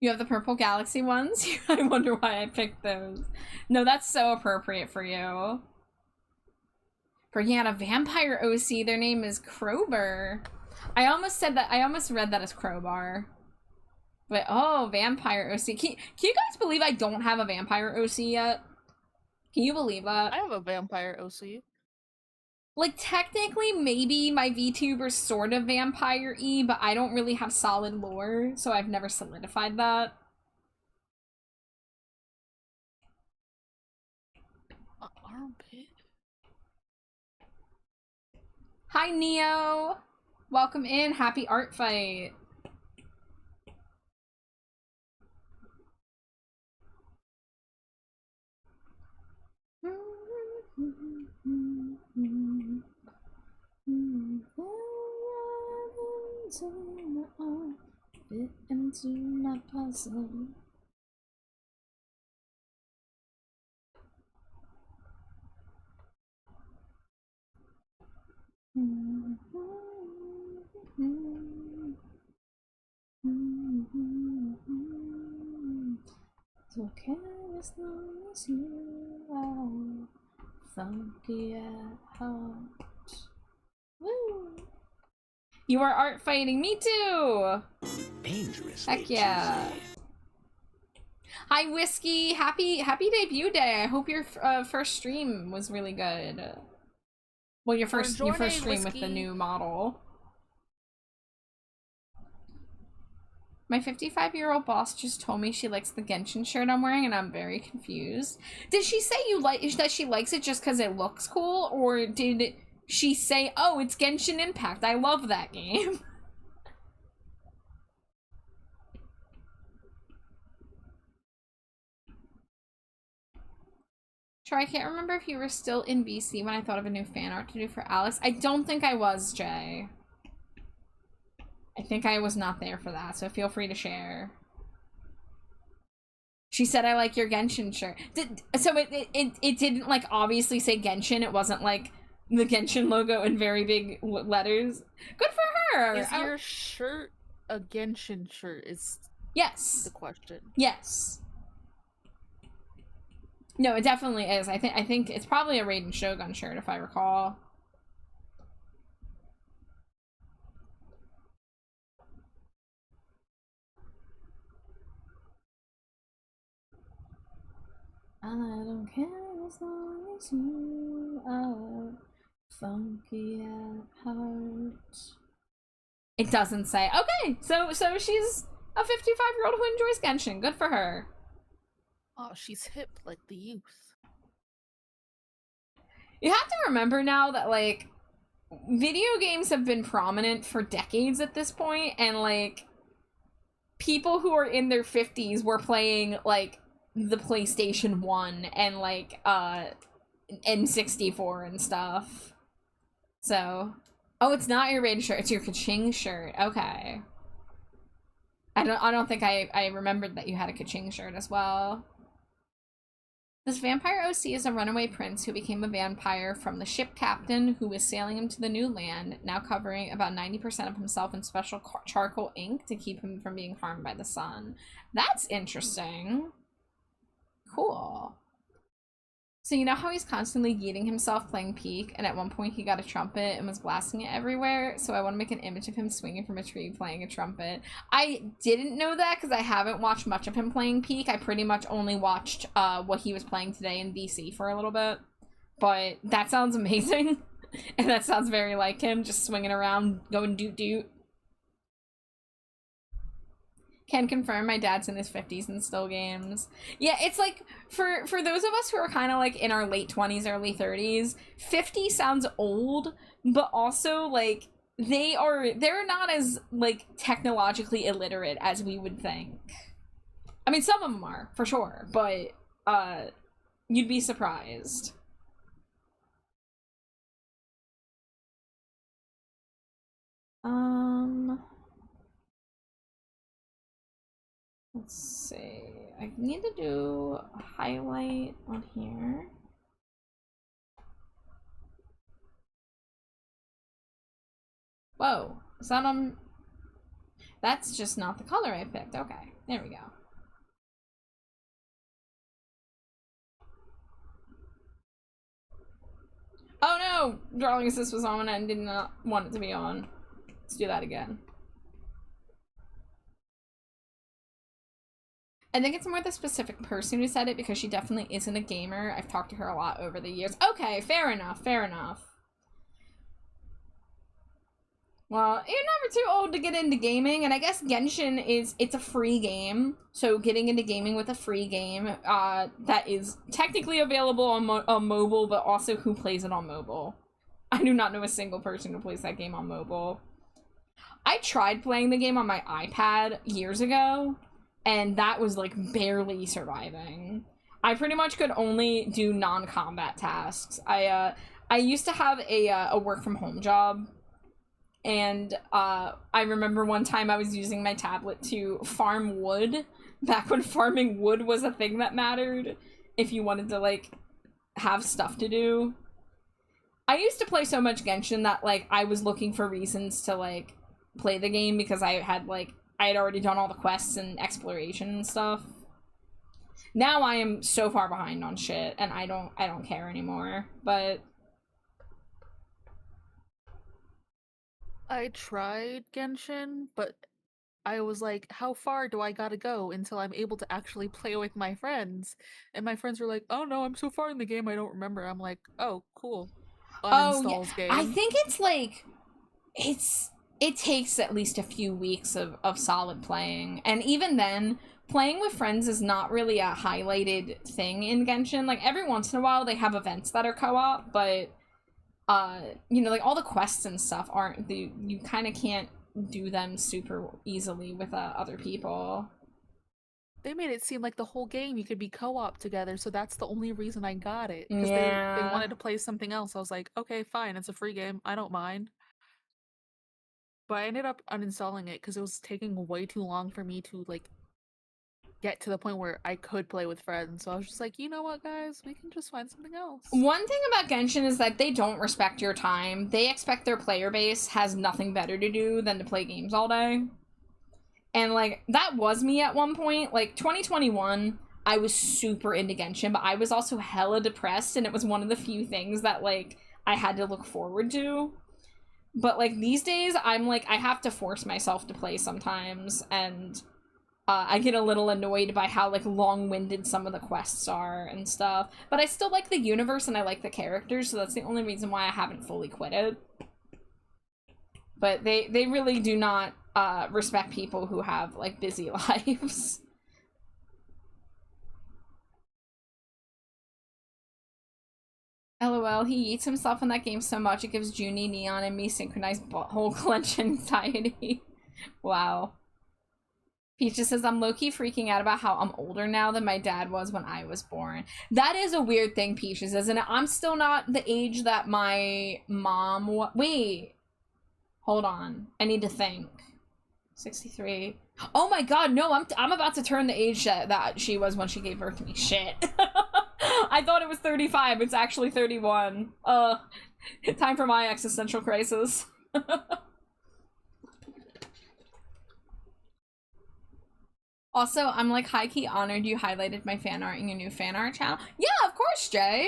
You have the purple galaxy ones? I wonder why I picked those. No, that's so appropriate for you. Bringing out a vampire OC, their name is Crowbar. I almost said that, I almost read that as Crowbar. But, oh, vampire OC. Can you guys believe I don't have a vampire OC yet? Can you believe that? I have a vampire OC. Like, technically, maybe my VTuber's sort of vampire-y, but I don't really have solid lore, so I've never solidified that. Armpit? Hi, Neo! Welcome in. Happy art fight. Fit into my puzzle. It's okay as long as you are funky at heart. Woo! You are art fighting, me too! Dangerously Heck yeah. cheesy. Hi, Whiskey! Happy debut day! I hope your first stream was really good. Well, your first stream Whiskey. with the new model. My 55-year-old boss just told me she likes the Genshin shirt I'm wearing, and I'm very confused. Did she say that she likes it just because it looks cool, or did she say, oh, it's Genshin Impact, I love that game? Sure, I can't remember if you were still in BC when I thought of a new fan art to do for Alex. I don't think I was, Jay. I think I was not there for that, so feel free to share. She said, I like your Genshin shirt. So it didn't, like, obviously say Genshin. It wasn't, like, the Genshin logo in very big letters. Good for her! Is your shirt a Genshin shirt is yes. the question. Yes. No, it definitely is. I think it's probably a Raiden Shogun shirt, if I recall. I don't care as long as you are funky at heart. It doesn't say. Okay, so she's a 55-year-old who enjoys Genshin. Good for her. Oh, she's hip like the youth. You have to remember now that, like, video games have been prominent for decades at this point, and, like, people who are in their 50s were playing, like, the PlayStation 1 and, like, N64 and stuff. So, oh, it's not your Raiden shirt, it's your Kaching shirt. Okay. I don't think I remembered that you had a Kaching shirt as well. This vampire OC is a runaway prince who became a vampire from the ship captain who was sailing him to the new land, now covering about 90% of himself in special charcoal ink to keep him from being harmed by the sun. That's interesting. Cool. So you know how he's constantly yeeting himself playing Peak, and at one point he got a trumpet and was blasting it everywhere, so I want to make an image of him swinging from a tree playing a trumpet. I didn't know that because I haven't watched much of him playing Peak. I pretty much only watched what he was playing today in VC for a little bit. But that sounds amazing. And that sounds very like him, just swinging around, going doot-doot. Can confirm my dad's in his 50s and still games. Yeah, it's like, for those of us who are kind of like in our late 20s, early 30s, 50 sounds old, but also like, they're not as like technologically illiterate as we would think. I mean, some of them are, for sure, but you'd be surprised. Let's see. I need to do a highlight on here. Whoa, is that on? That's just not the color I picked. Okay, there we go. Oh no! Drawing Assist was on and did not want it to be on. Let's do that again. I think it's more the specific person who said it because she definitely isn't a gamer. I've talked to her a lot over the years. Okay, fair enough, fair enough. Well, you're never too old to get into gaming, and I guess Genshin it's a free game, so getting into gaming with a free game that is technically available on mobile, but also who plays it on mobile. I do not know a single person who plays that game on mobile. I tried playing the game on my iPad years ago, and that was like barely surviving. I pretty much could only do non-combat tasks. I used to have a work from home job, and I remember one time I was using my tablet to farm wood, back when farming wood was a thing that mattered, if you wanted to like have stuff to do. I used to play so much Genshin that like I was looking for reasons to like play the game because I had already done all the quests and exploration and stuff. Now I am so far behind on shit, and I don't care anymore, but... I tried Genshin, but I was like, how far do I gotta go until I'm able to actually play with my friends? And my friends were like, oh no, I'm so far in the game I don't remember. I'm like, oh, cool. Uninstalls game. I think it's like... It takes at least a few weeks of solid playing. And even then, playing with friends is not really a highlighted thing in Genshin. Like, every once in a while, they have events that are co-op, but, you know, like, all the quests and stuff aren't... You kind of can't do them super easily with other people. They made it seem like the whole game you could be co-op together, so that's the only reason I got it. Yeah. Because they wanted to play something else. I was like, okay, fine, it's a free game. I don't mind. But I ended up uninstalling it because it was taking way too long for me to, like, get to the point where I could play with friends. So I was just like, you know what, guys? We can just find something else. One thing about Genshin is that they don't respect your time. They expect their player base has nothing better to do than to play games all day. And, like, that was me at one point. Like, 2021, I was super into Genshin, but I was also hella depressed, and it was one of the few things that, like, I had to look forward to. But, like, these days, I'm, like, I have to force myself to play sometimes, and I get a little annoyed by how, like, long-winded some of the quests are and stuff. But I still like the universe, and I like the characters, so that's the only reason why I haven't fully quit it. But they really do not respect people who have, like, busy lives. LOL, he eats himself in that game so much it gives Junie, Neon, and me synchronized butthole clench anxiety. Wow. Peaches says, I'm low-key freaking out about how I'm older now than my dad was when I was born. That is a weird thing, Peaches, isn't it? I'm still not the age that my mom was. Wait. Hold on. I need to think. 63. Oh my god, no, I'm about to turn the age that she was when she gave birth to me. Shit. I thought it was 35. It's actually 31. Time for my existential crisis. Also, I'm like high-key honored you highlighted my fan art in your new fan art channel. Yeah, of course, Jay.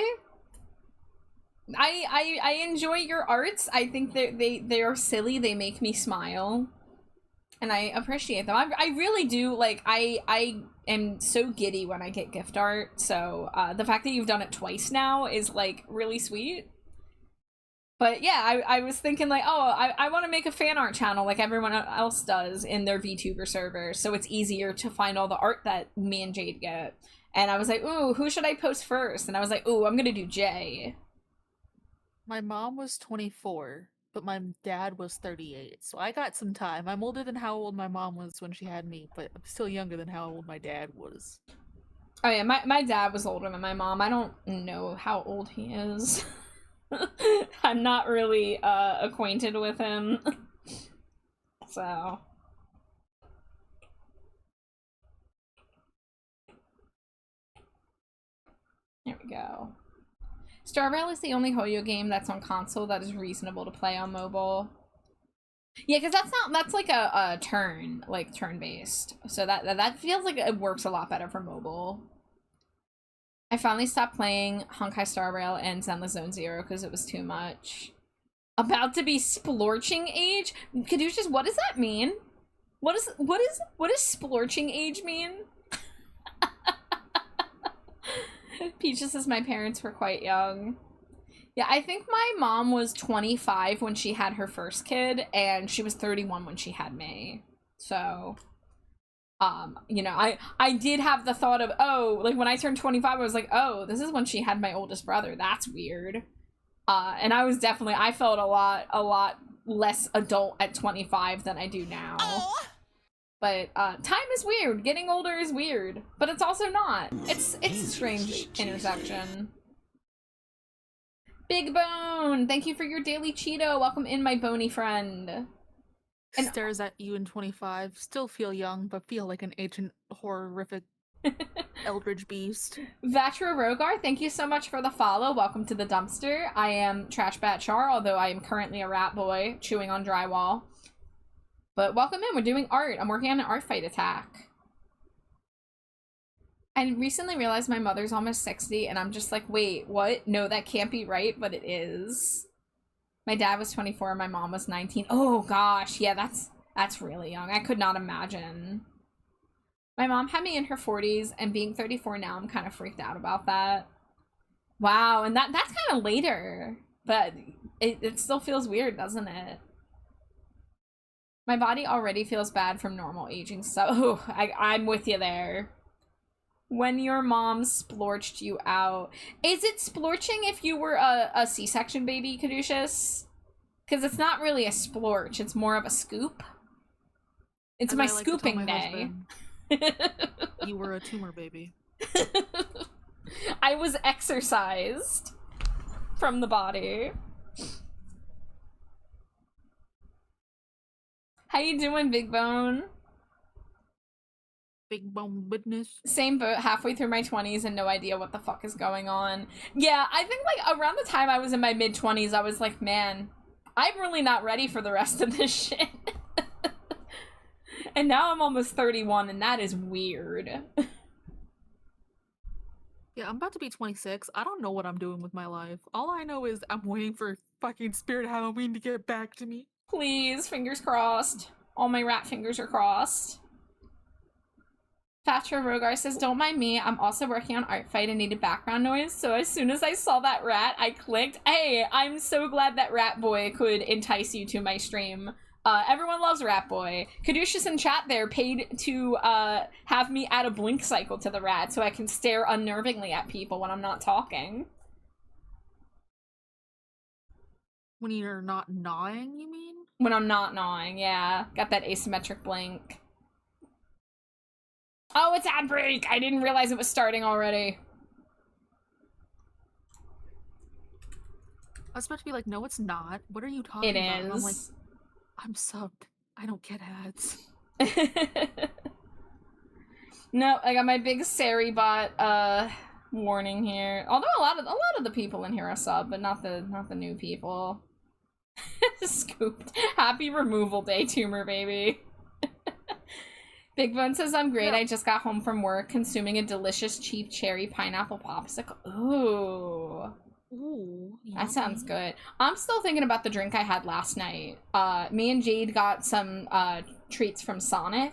I enjoy your arts. I think they are silly. They make me smile, and I appreciate them. I really do. Like I am so giddy when I get gift art. So the fact that you've done it twice now is like really sweet. But yeah, I was thinking like, oh, I want to make a fan art channel like everyone else does in their VTuber server, so it's easier to find all the art that me and Jade get. And I was like, ooh, who should I post first? And I was like, ooh, I'm gonna do Jay. My mom was 24, but my dad was 38, so I got some time. I'm older than how old my mom was when she had me, but I'm still younger than how old my dad was. Oh yeah, my dad was older than my mom. I don't know how old he is. I'm not really acquainted with him. So there we go. Star Rail is the only Hoyo game that's on console that is reasonable to play on mobile. Yeah, because that's like a turn, like turn-based. So that feels like it works a lot better for mobile. I finally stopped playing Honkai Star Rail and Zenless Zone Zero because it was too much. About to be splorching age? Caduceus, what does that mean? What does splorching age mean? Peaches says my parents were quite young. Yeah, I think my mom was 25 when she had her first kid, and she was 31 when she had me. So, you know, I did have the thought of, oh, like when I turned 25, I was like, oh, this is when she had my oldest brother. That's weird. And I was definitely, I felt a lot less adult at 25 than I do now. Oh. But time is weird. Getting older is weird, but it's also not. It's a strange intersection. Big Bone, thank you for your daily Cheeto. Welcome in, my bony friend. And stares at you in 25. Still feel young, but feel like an ancient, horrific eldritch beast. Vatra Rogar, thank you so much for the follow. Welcome to the dumpster. I am Trash Bat Char, although I am currently a rat boy chewing on drywall. But welcome in. We're doing art. I'm working on an art fight attack. I recently realized my mother's almost 60, and I'm just like, wait, what? No, that can't be right, but it is. My dad was 24, and my mom was 19. Oh gosh, yeah, that's really young. I could not imagine. My mom had me in her 40s, and being 34 now, I'm kind of freaked out about that. Wow, and that's kind of later, but it still feels weird, doesn't it? My body already feels bad from normal aging, so I'm with you there. When your mom splorched you out. Is it splorching if you were a C-section baby, Caduceus? Because it's not really a splorch, it's more of a scoop. It's my scooping day. You were a tumor baby. I was exorcised from the body. How you doing, Big Bone? Big bone business. Same boat, halfway through my 20s and no idea what the fuck is going on. Yeah, I think like around the time I was in my mid-20s, I was like, man, I'm really not ready for the rest of this shit. And now I'm almost 31 and that is weird. Yeah, I'm about to be 26. I don't know what I'm doing with my life. All I know is I'm waiting for fucking Spirit Halloween to get back to me. Please, fingers crossed. All my rat fingers are crossed. Fatra Rogar says, don't mind me, I'm also working on art fight and needed background noise, so as soon as I saw that rat, I clicked. Hey, I'm so glad that Rat Boy could entice you to my stream. Everyone loves Rat Boy. Caduceus in chat there paid to have me add a blink cycle to the rat so I can stare unnervingly at people when I'm not talking. When you're not gnawing, you mean? When I'm not gnawing, yeah. Got that asymmetric blink. Oh, it's ad break! I didn't realize it was starting already. I was about to be like, no, it's not. What are you talking about? It is. And I'm like, I'm subbed. I don't get ads. No, I got my big Sari bot warning here. Although a lot of the people in here are sub, but not the new people. Scooped. Happy removal day, tumor baby. Big Bone says, I'm great. Yeah. I just got home from work consuming a delicious cheap cherry pineapple popsicle. Ooh. Ooh, That sounds yummy. good. I'm still thinking about the drink I had last night. Me and Jade got some treats from Sonic,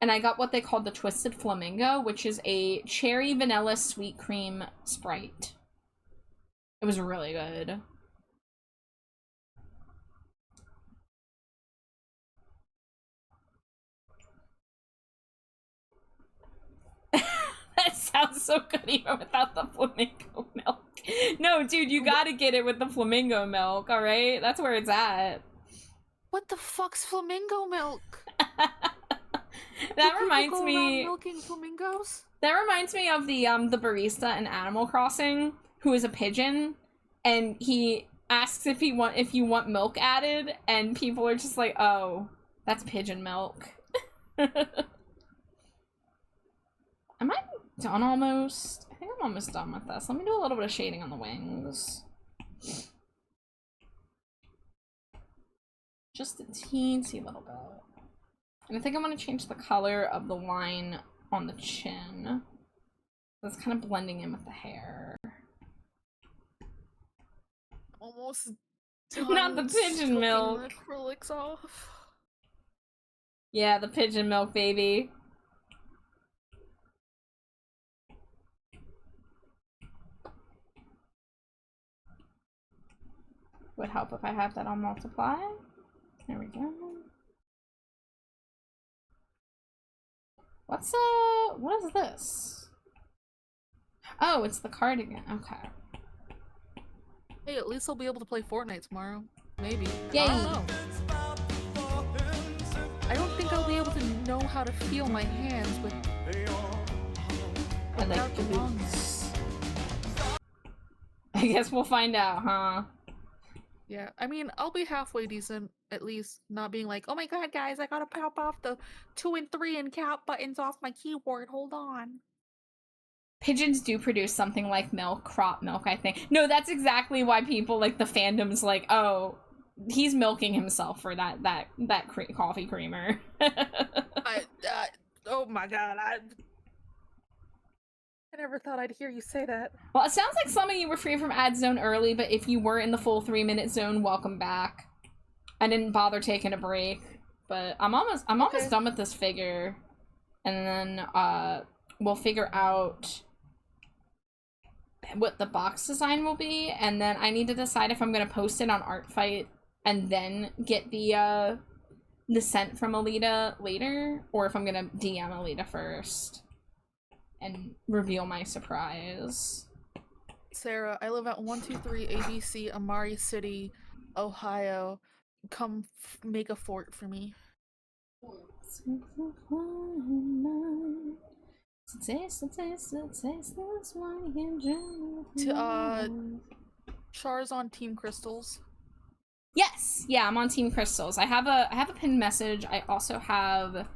and I got what they called the Twisted Flamingo, which is a cherry vanilla sweet cream Sprite. It was really good. That sounds so good even without the flamingo milk. No, dude, you gotta get it with the flamingo milk, alright? That's where it's at. What the fuck's flamingo milk? That reminds go around me milking flamingos? That reminds me of the barista in Animal Crossing who is a pigeon, and he asks if you want milk added, and people are just like, "Oh, that's pigeon milk." Am I done almost? I think I'm almost done with this. Let me do a little bit of shading on the wings. Just a teensy little bit. And I think I'm gonna change the color of the line on the chin. That's kind of blending in with the hair. Almost Not the pigeon milk. The acrylics off. Yeah, the pigeon milk, baby. Would help if I have that on multiply. There we go. What is this? Oh, it's the cardigan. Okay. Hey, at least I'll be able to play Fortnite tomorrow. Maybe. Yay! I don't know. I don't think I'll be able to know how to feel my hands with I like without the the lungs. boots. I guess we'll find out, huh? Yeah, I mean, I'll be halfway decent, at least, not being like, oh my god, guys, I gotta pop off the 2 and 3 and cap buttons off my keyboard, hold on. Pigeons do produce something like milk, crop milk, I think. No, that's exactly why people, like, the fandom's like, oh, he's milking himself for that coffee creamer. Oh my god, I never thought I'd hear you say that. Well, it sounds like some of you were free from ad zone early, but if you were in the full 3-minute zone, welcome back. I didn't bother taking a break, but I'm almost done with this figure, and then we'll figure out what the box design will be, and then I need to decide if I'm gonna post it on Artfight and then get the scent from Alita later, or if I'm gonna DM Alita first and reveal my surprise. Sarah, I live at 123 ABC Amari City, Ohio. Come make a fort for me. Char's on Team Crystals. Yes, yeah, I'm on Team Crystals. I have a pinned message. I also have.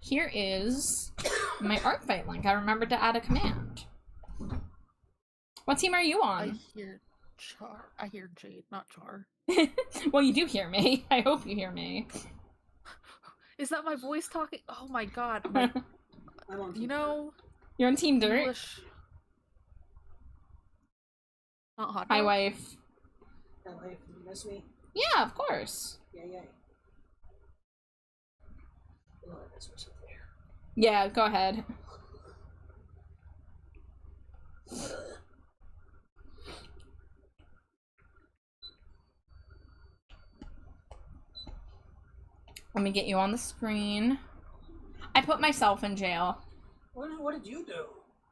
Here is my Artfight link. I remembered to add a command. What team are you on? I hear Char. I hear Jade, not Char. Well, you do hear me. I hope you hear me. Is that my voice talking? Oh my god. You know... You're on Team Dirt? English... Not hot. Hi, dog? wife. Hi, wife. Did you miss me? Yeah, of course. Yeah. Oh, I miss myself there. Yeah, go ahead. Let me get you on the screen. I put myself in jail. What did you do?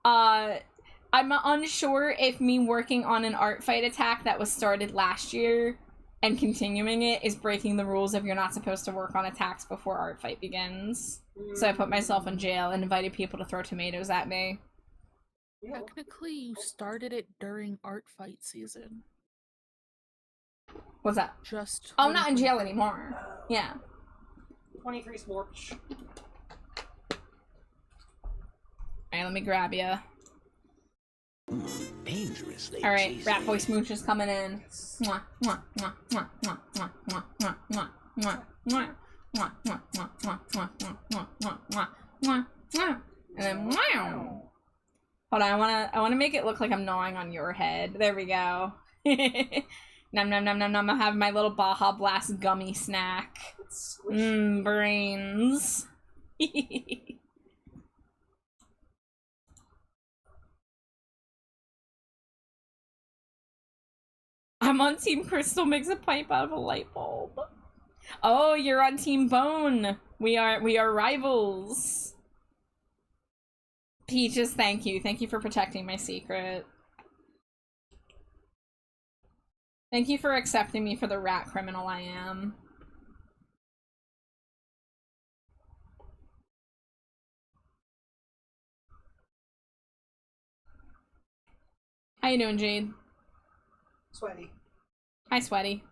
I'm unsure if me working on an art fight attack that was started last year and continuing it is breaking the rules of you're not supposed to work on attacks before art fight begins. So I put myself in jail and invited people to throw tomatoes at me. Yeah. Technically, you started it during art fight season. What's that? Just. Oh, I'm not in jail 2023. anymore. Yeah. 23 more. Alright, let me grab you. Dangerously Alright, cheesy. Rat Boy Smooch is coming in. Mwah, mwah, mwah, mwah, mwah, mwah, mwah, mwah, mwah, mwah, mwah, mwah, mwah, mwah, mwah, mwah, mwah, mwah, mwah, mwah, mwah, mwah. And then wow. Hold on, I wanna make it look like I'm gnawing on your head. There we go. Nom nom nom nom nom. I have my little Baja Blast gummy snack. Mmm, brains. I'm on Team Crystal makes a pipe out of a light bulb. Oh, you're on Team Bone. We are rivals. Peaches, thank you. Thank you for protecting my secret. Thank you for accepting me for the rat criminal I am. How you doing, Jade? Sweaty. Hi, Sweaty.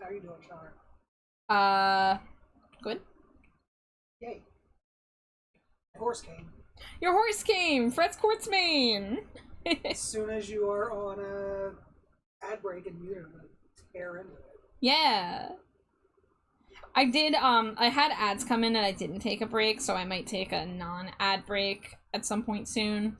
How are you doing, Char? Good. Yay. The horse came. Your horse came! Fred's Quartzmane! As soon as you are on a ad break and you're gonna tear into it. Yeah. I did, I had ads come in and I didn't take a break, so I might take a non-ad break at some point soon.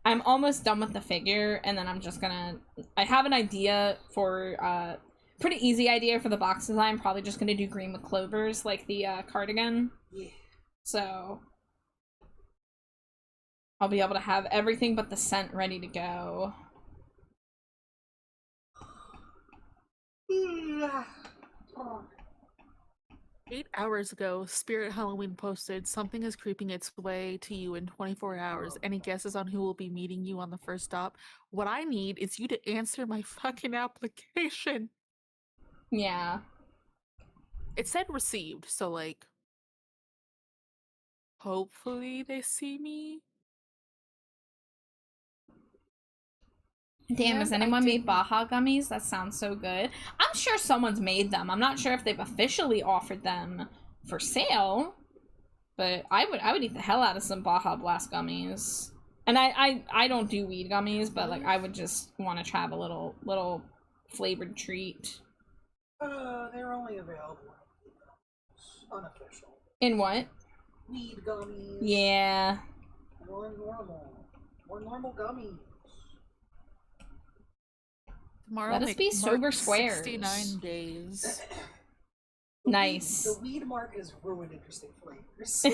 I'm almost done with the figure, and then I'm just gonna... I have an idea for, pretty easy idea for the box design. I'm probably just gonna do green with clovers, like the, cardigan. Yeah. So... I'll be able to have everything but the scent ready to go. 8 hours ago, Spirit Halloween posted, "Something is creeping its way to you in 24 hours. Any guesses on who will be meeting you on the first stop? What I need is you to answer my fucking application." Yeah. It said received, so like, hopefully they see me. Damn, has And I anyone made didn't- Baja gummies? That sounds so good. I'm sure someone's made them. I'm not sure if they've officially offered them for sale, but I would eat the hell out of some Baja Blast gummies. And I don't do weed gummies, but like I would just want to have a little flavored treat. They're only available unofficial. In what? Weed gummies. Yeah. More normal gummies. Tomorrow Let us be sober marks squares. 69 days. Nice. The weed market has ruined interesting flavors.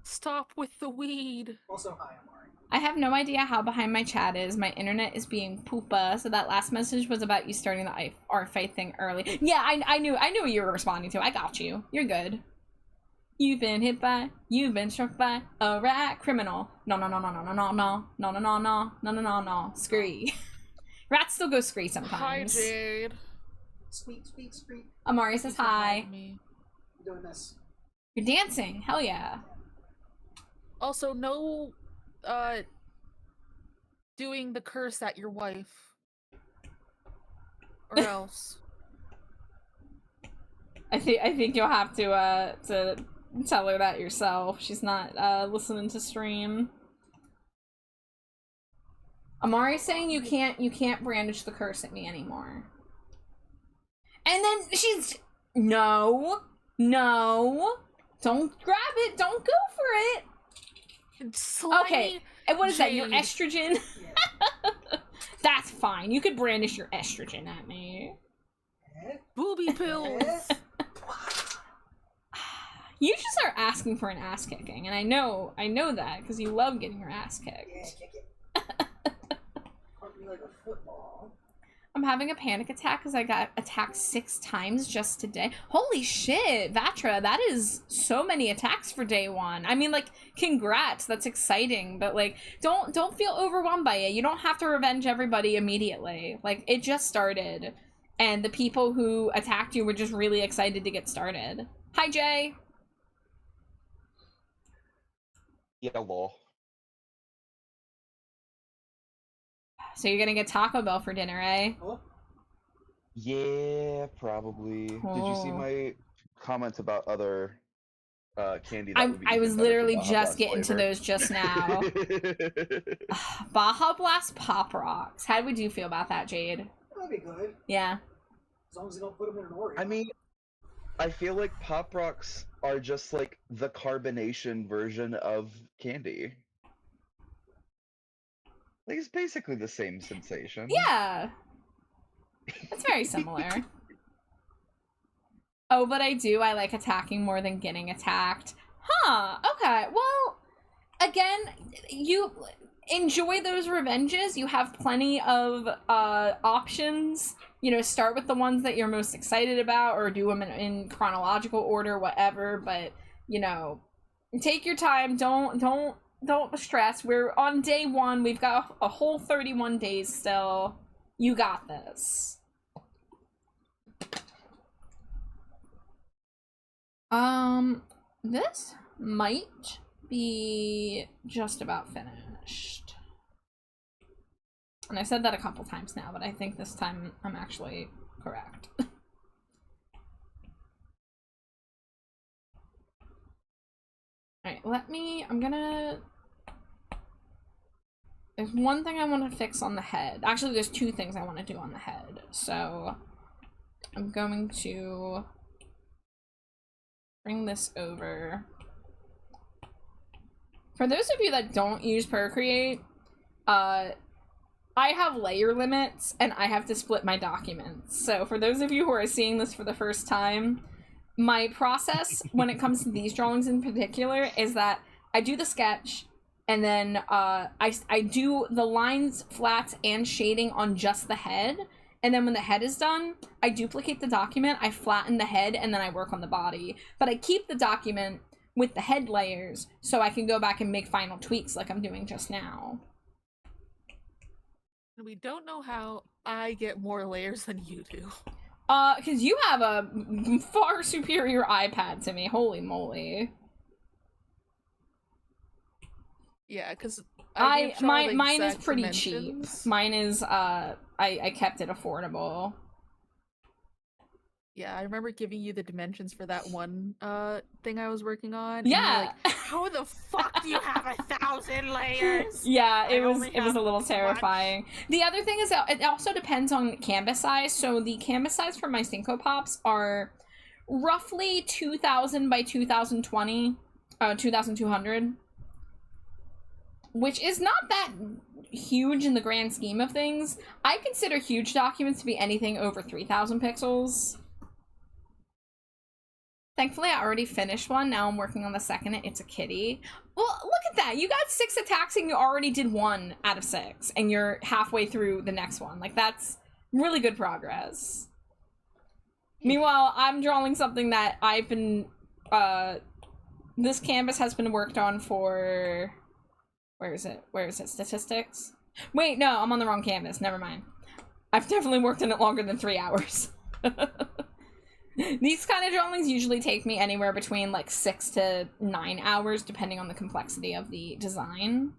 Stop with the weed. Also, hi, Amari. I have no idea how behind my chat is. My internet is being poopa, so that last message was about you starting the art fight thing early. Yeah, I knew what you were responding to. I got you. You're good. You've been struck by a rat criminal. No. Scree. Rats still go scree Hi, sometimes. Jade. Squeak. Amari says hi. Me. I'm doing this. You're dancing. Hell yeah. Also, no, doing the curse at your wife. Or else. I think you'll have to tell her that yourself. She's not listening to stream. Amari's saying you can't brandish the curse at me anymore. And then she's no, don't grab it, don't go for it. Slimy Okay, and what is that? Your Jade. estrogen? Yeah. That's fine. You could brandish your estrogen at me. Booby pills. You just are asking for an ass kicking, and I know that because you love getting your ass Yeah, kicked. kick it. Pump me like a football. I'm having a panic attack because I got attacked 6 times just today. Holy shit, Vatra, that is so many attacks for day 1. I mean, like, congrats, that's exciting, but like, don't feel overwhelmed by it. You don't have to revenge everybody immediately. Like, it just started, and the people who attacked you were just really excited to get started. Hi, Jay. Yellow. So you're gonna get Taco Bell for dinner, eh? Oh, Yeah, probably. Did you see Oh. my comments about other candy that would be I even was better for literally Baja just Blast getting to flavor? those just now. Baja Blast Pop Rocks. How would you feel about that, Jade? that'd be good. Yeah. As long as you don't put them in an Oreo. I mean, I feel like Pop Rocks are just like the carbonation version of candy. Like it's basically the same sensation. Yeah, it's very similar. Oh, but I like attacking more than getting attacked. Huh, okay. Well, again, you enjoy those revenges. You have plenty of options. You know, start with the ones that you're most excited about, or do them in chronological order, whatever. But you know, take your time. Don't stress. We're on day 1. We've got a whole 31 days still. You got this. This might be just about finished. And I said that a couple times now, but I think this time I'm actually correct. Alright, there's one thing I want to fix on the head. Actually, there's 2 things I want to do on the head. So, I'm going to bring this over. For those of you that don't use Procreate, I have layer limits and I have to split my documents. So for those of you who are seeing this for the first time, my process when it comes to these drawings in particular is that I do the sketch and then I do the lines, flats, and shading on just the head. And then when the head is done, I duplicate the document, I flatten the head, and then I work on the body. But I keep the document with the head layers so I can go back and make final tweaks like I'm doing just now. We don't know how I get more layers than you do. Because you have a far superior iPad to me. Holy moly. Yeah, because mine is pretty cheap. Mine is I kept it affordable. Yeah, I remember giving you the dimensions for that one thing I was working on. Yeah. Like, how the fuck do you have 1,000 layers? Yeah, it was a little terrifying. The other thing is that it also depends on canvas size. So the canvas size for my Cinco Pops are roughly 2,000 by 2,020, 2,200. Which is not that huge in the grand scheme of things. I consider huge documents to be anything over 3,000 pixels. Thankfully, I already finished one. Now I'm working on the second. It's a kitty. Well, look at that. You got 6 attacks and you already did 1 out of 6. And you're halfway through the next one. Like, that's really good progress. Meanwhile, I'm drawing something that I've been... this canvas has been worked on for... Where is it? Statistics? Wait, no, I'm on the wrong canvas. Never mind. I've definitely worked on it longer than 3 hours. These kind of drawings usually take me anywhere between like 6 to 9 hours, depending on the complexity of the design.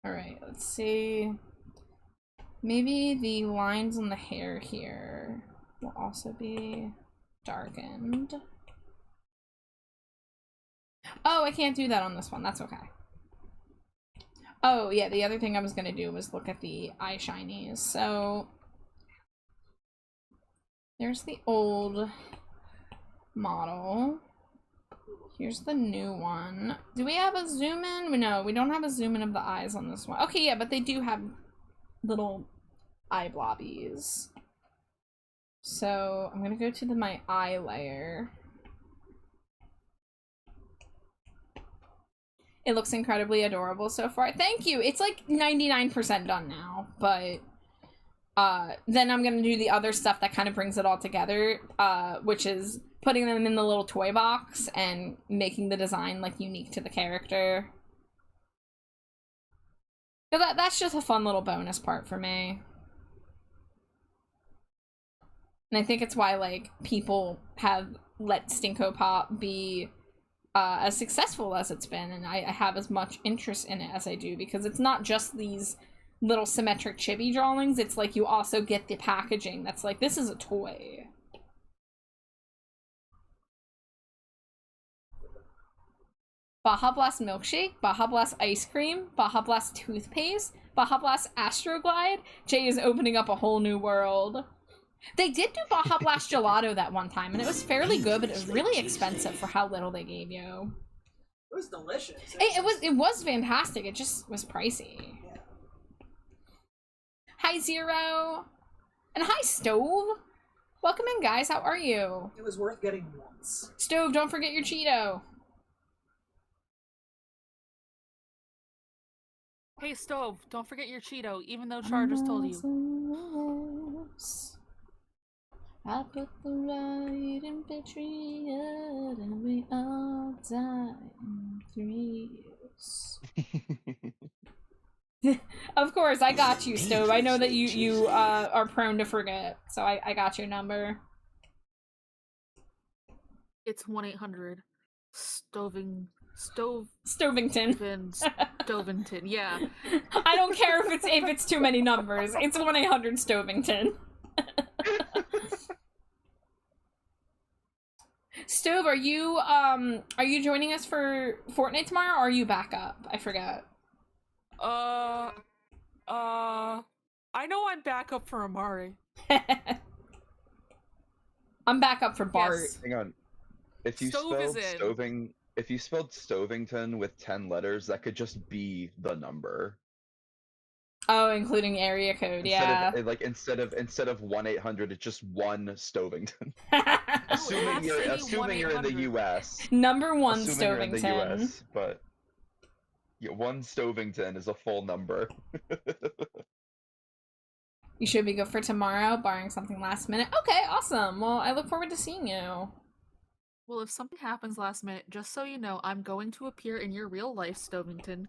Alright, let's see. Maybe the lines on the hair here will also be darkened. Oh, I can't do that on this one. That's okay. Oh, yeah, the other thing I was gonna do was look at the eye shinies. So, there's the old model. Here's the new one. Do we have a zoom in? No, we don't have a zoom in of the eyes on this one. Okay, yeah, but they do have little eye blobbies. So, I'm gonna go to my eye layer. It looks incredibly adorable so far. Thank you! It's like 99% done now, but then I'm gonna do the other stuff that kind of brings it all together, which is putting them in the little toy box and making the design like unique to the character. So that's just a fun little bonus part for me. And I think it's why, like, people have let Stinko Pop be as successful as it's been, and I have as much interest in it as I do, because it's not just these little symmetric chibi drawings, it's like you also get the packaging that's like, this is a toy. Baja Blast milkshake, Baja Blast ice cream, Baja Blast toothpaste, Baja Blast Astroglide. Jay is opening up a whole new world. They did do Baja Blast Gelato that one time, and it was fairly good, but it was really expensive for how little they gave you. It was delicious. It was fantastic. It just was pricey. Yeah. Hi, Zero. And hi, Stove. Welcome in, guys. How are you? It was worth getting once. Stove, don't forget your Cheeto. Hey, Stove, don't forget your Cheeto, even though Char just told you. I put the right in Patriot and we all die in 3 years. Of course, I got you, Stove. I know that you are prone to forget, so I got your number. It's 1-800 Stovington. Stovington, yeah. I don't care if it's too many numbers. It's 1-800 Stovington. Stove, are you joining us for Fortnite tomorrow, or are you back up? I forgot. I know I'm back up for Amari. I'm back up for Bart. Yes. Hang on. If you Stove is spelled in. if you spelled Stovington with 10 letters, that could just be the number. Oh, including area code, yeah. Instead of 1-800, it's just one Stovington. It assuming has you're to be in the 1-800. US. Number one Assuming you're in the Stovington. US, but yeah, one Stovington is a full number. You should be good for tomorrow, barring something last minute. Okay, awesome. Well, I look forward to seeing you. Well, if something happens last minute, just so you know, I'm going to appear in your real life Stovington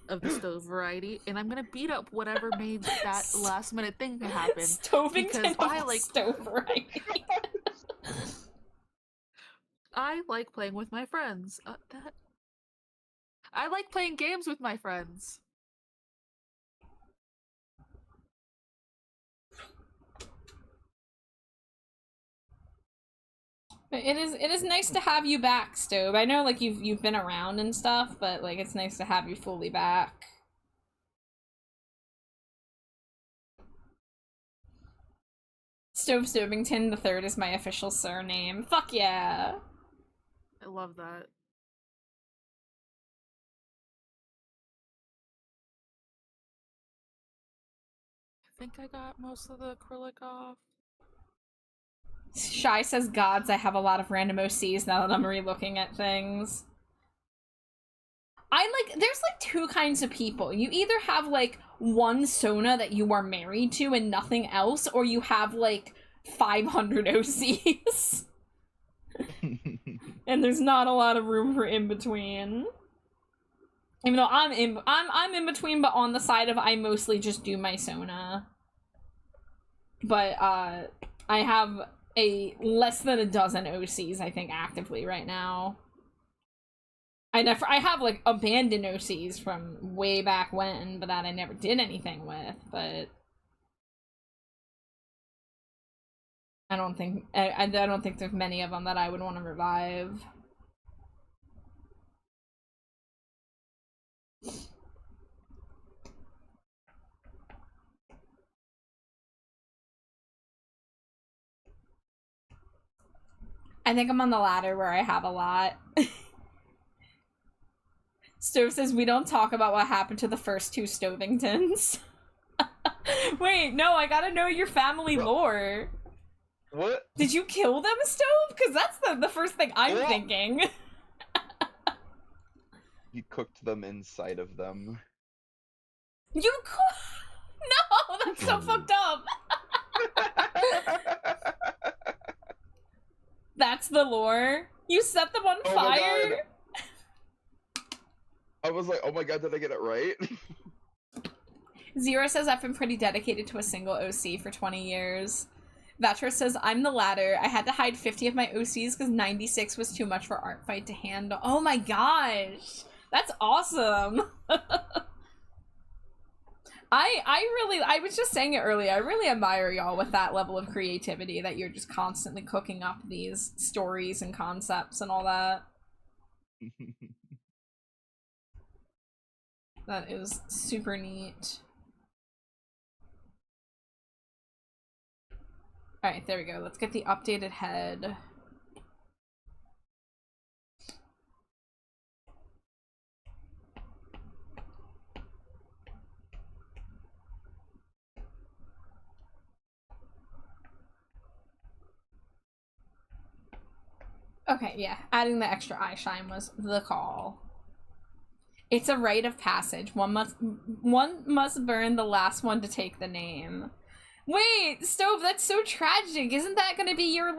of the stove variety, and I'm gonna beat up whatever made that last minute thing happen. Stovington because I of like stove variety. I like playing with my friends. I like playing games with my friends. It is nice to have you back, Stove. I know like you've been around and stuff, but like it's nice to have you fully back. Stovington the third is my official surname. Fuck yeah. I love that. I think I got most of the acrylic off. Shy says, gods, I have a lot of random OCs now that I'm re-looking at things. There's like two kinds of people. You either have like one Sona that you are married to and nothing else, or you have like 500 OCs. And there's not a lot of room for in between. Even though I'm in between, but on the side of I mostly just do my Sona. But I have less than a dozen OCs, I think, actively right now. I have like abandoned OCs from way back when, but that I never did anything with. But I don't think there's many of them that I would want to revive. I think I'm on the ladder where I have a lot. Stove says, we don't talk about what happened to the first two Stovingtons. Wait, no, I gotta know your family lore. What? Did you kill them, Stove? Because that's the first thing I'm thinking. You cooked them inside of them. You No, that's so fucked up. That's the lore? You set them on fire? I was like, oh my god, did I get it right? Zero says, I've been pretty dedicated to a single OC for 20 years. Vatra says, I'm the latter. I had to hide 50 of my OCs because 96 was too much for Art Fight to handle. Oh my gosh! That's awesome! I was just saying it earlier, I really admire y'all with that level of creativity, that you're just constantly cooking up these stories and concepts and all that. That is super neat. Alright, there we go. Let's get the updated head. Okay, yeah. Adding the extra eye shine was the call. It's a rite of passage. One must burn the last one to take the name. Wait, Stove, that's so tragic. Isn't that gonna be your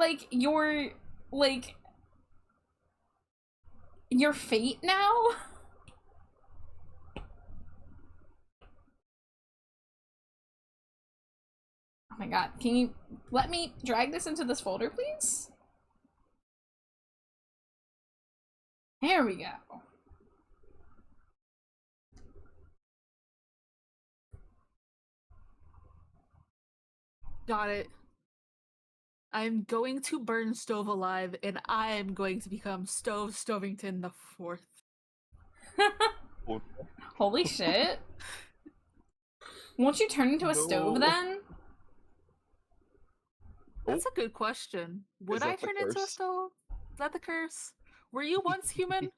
fate now? Oh my god, can you let me drag this into this folder, please? There we go. Got it. I'm going to burn Stove alive, and I am going to become Stove Stovington the Fourth. Holy shit. Won't you turn into a stove then? That's a good question. Would I that the turn into a curse? stove? Is that the curse? Were you once human?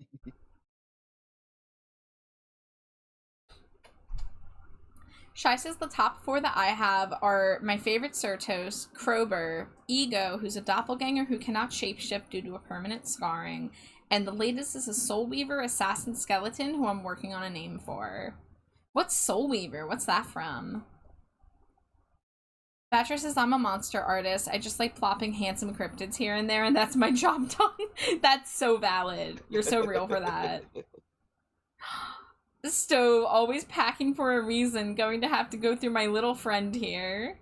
Shai says the top 4 that I have are my favorite Certos, Krober, Ego, who's a doppelganger who cannot shapeshift due to a permanent scarring, and the latest is a Soul Weaver assassin skeleton who I'm working on a name for. What's Soul Weaver? What's that from? Thatcher says I'm a monster artist. I just like plopping handsome cryptids here and there, and that's my job done. That's so valid. You're so real for that. Stove, always packing for a reason, going to have to go through my little friend here.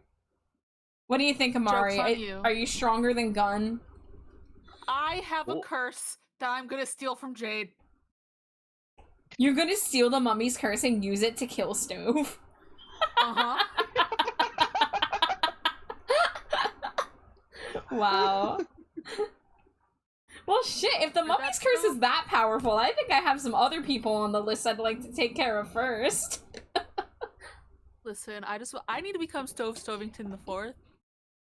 What do you think, Amari? Joke's on you. Are you stronger than Gun? I have a Oh. curse that I'm gonna steal from Jade. You're gonna steal the mummy's curse and use it to kill Stove? Uh-huh. Wow. Well, shit, if the mummy's That's curse true. is that powerful, I think I have some other people on the list I'd like to take care of first. Listen, I need to become Stove Stovington the Fourth.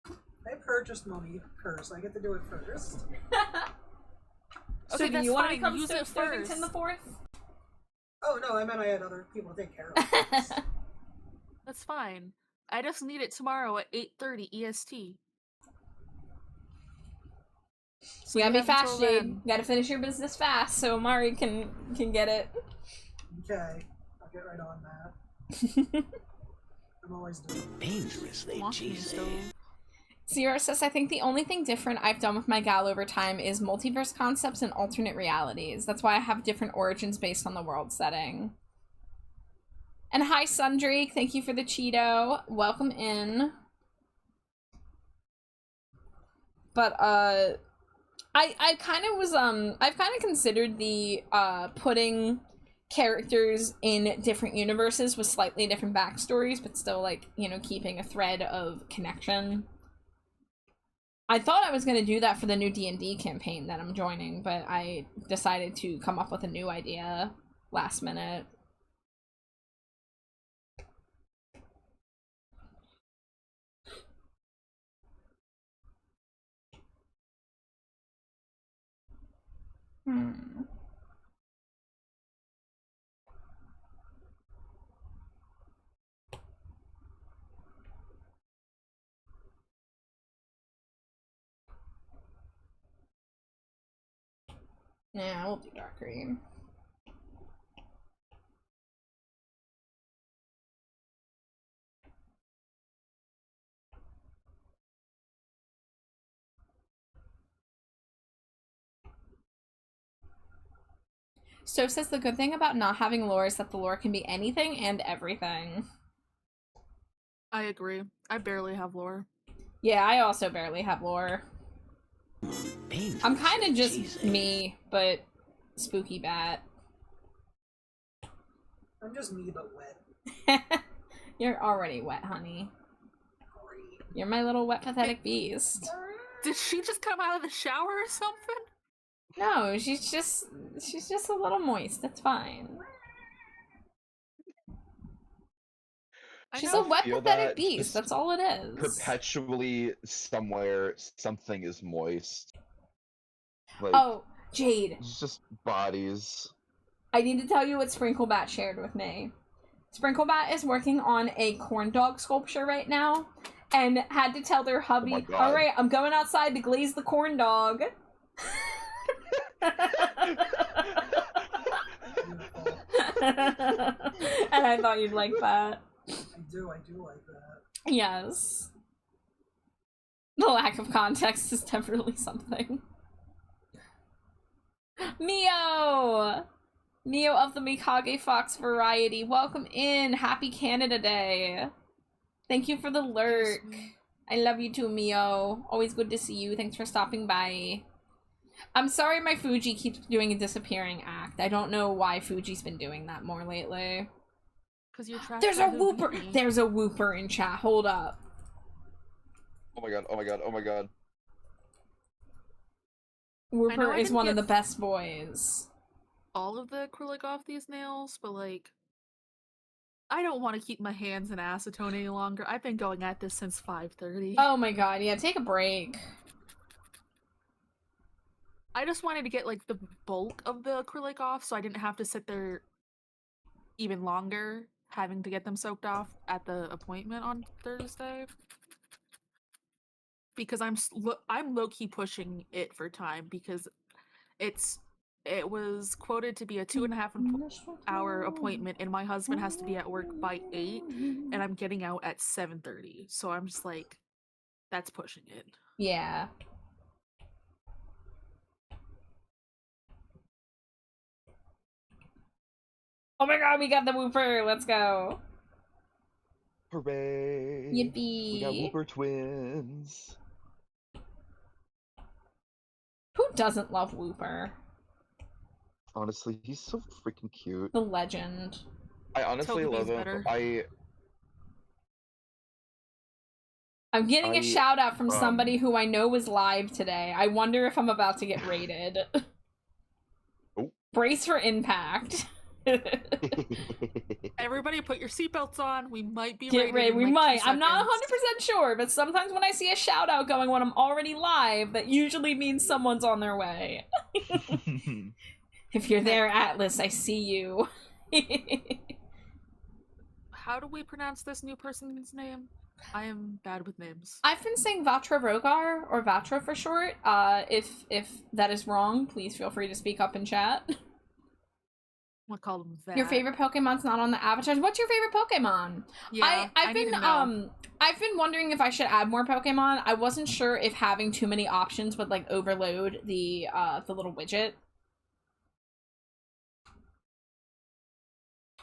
I purchased Mummy Curse. I get to do it first. So Okay, do that's you want to fine. become Use it Stove first. Stovington the Fourth? Oh no, I meant I had other people to take care of it first. That's fine. I just need it tomorrow at 8:30 EST. So You gotta be have until fast, Jade. then. You gotta finish your business fast so Amari can get it. Okay, I'll get right on that. I'm always doing it. Dangerously Walking cheesy. stove. Sierra says, I think the only thing different I've done with my gal over time is multiverse concepts and alternate realities. That's why I have different origins based on the world setting. And hi, Sundrake. Thank you for the Cheeto. Welcome in. But, I kind of was, I've kind of considered the, putting characters in different universes with slightly different backstories, but still, like, you know, keeping a thread of connection. I thought I was going to do that for the new D&D campaign that I'm joining, but I decided to come up with a new idea last minute. Yeah, we'll do dark green. Stove says the good thing about not having lore is that the lore can be anything and everything. I agree. I barely have lore. Yeah, I also barely have lore. I'm kind of just cheesy. me, but spooky bat. I'm just me, but wet. You're already wet, honey. Great. You're my little wet, pathetic beast. Did she just come out of the shower or something? No, she's just a little moist. That's fine. I She's know. a wet, feel pathetic that beast. just That's all it is. perpetually somewhere something is moist. Like Oh, Jade, it's just bodies. I need to tell you what Sprinklebat shared with me. Sprinklebat is working on a corn dog sculpture right now and had to tell their Oh my hubby, God. all right, I'm going outside to glaze the corn dog. Beautiful. And I thought you'd like that. I do like that. Yes. The lack of context is definitely something. Mio! Mio of the Mikage Fox variety, welcome in! Happy Canada Day! Thank you for the lurk. I love you too, Mio. Always good to see you. Thanks for stopping by. I'm sorry my Fuji keeps doing a disappearing act. I don't know why Fuji's been doing that more lately. Because you're trash. There's a whooper! There's a whooper in chat. Hold up. Oh my God, oh my God, oh my God. Whooper I is didn't one of get the best boys. all of the acrylic off these nails, but like, I don't want to keep my hands in acetone any longer. I've been going at this since 5:30. Oh my god, yeah, take a break. I just wanted to get like the bulk of the acrylic off so I didn't have to sit there even longer having to get them soaked off at the appointment on Thursday. Because I'm low-key pushing it for time because it was quoted to be a 2.5 hour appointment and my husband has to be at work by 8 and I'm getting out at 7:30. So I'm just like, that's pushing it. Yeah. Oh my god, we got the whooper! Let's go! Hooray! Yippee! We got Whooper twins. Who doesn't love Whooper? Honestly, he's so freaking cute. The legend. I honestly love Togepi's him. better. I'm getting a I, shout out from somebody who I know was live today. I wonder if I'm about to get raided. Oh. Brace for impact. Everybody put your seatbelts on. We might be Get ready. raided in, We like, might. 2 I'm not 100% seconds. sure, but sometimes when I see a shout out going when I'm already live, that usually means someone's on their way. If you're there, Atlas, I see you. How do we pronounce this new person's name? I am bad with names. I've been saying Vatra Rogar, or Vatra for short. If that is wrong, please feel free to speak up in chat. We'll call them that. Your favorite Pokemon's not on the avatars. What's your favorite Pokemon? Yeah, I've need been to know. I've been wondering if I should add more Pokemon. I wasn't sure if having too many options would like overload the little widget.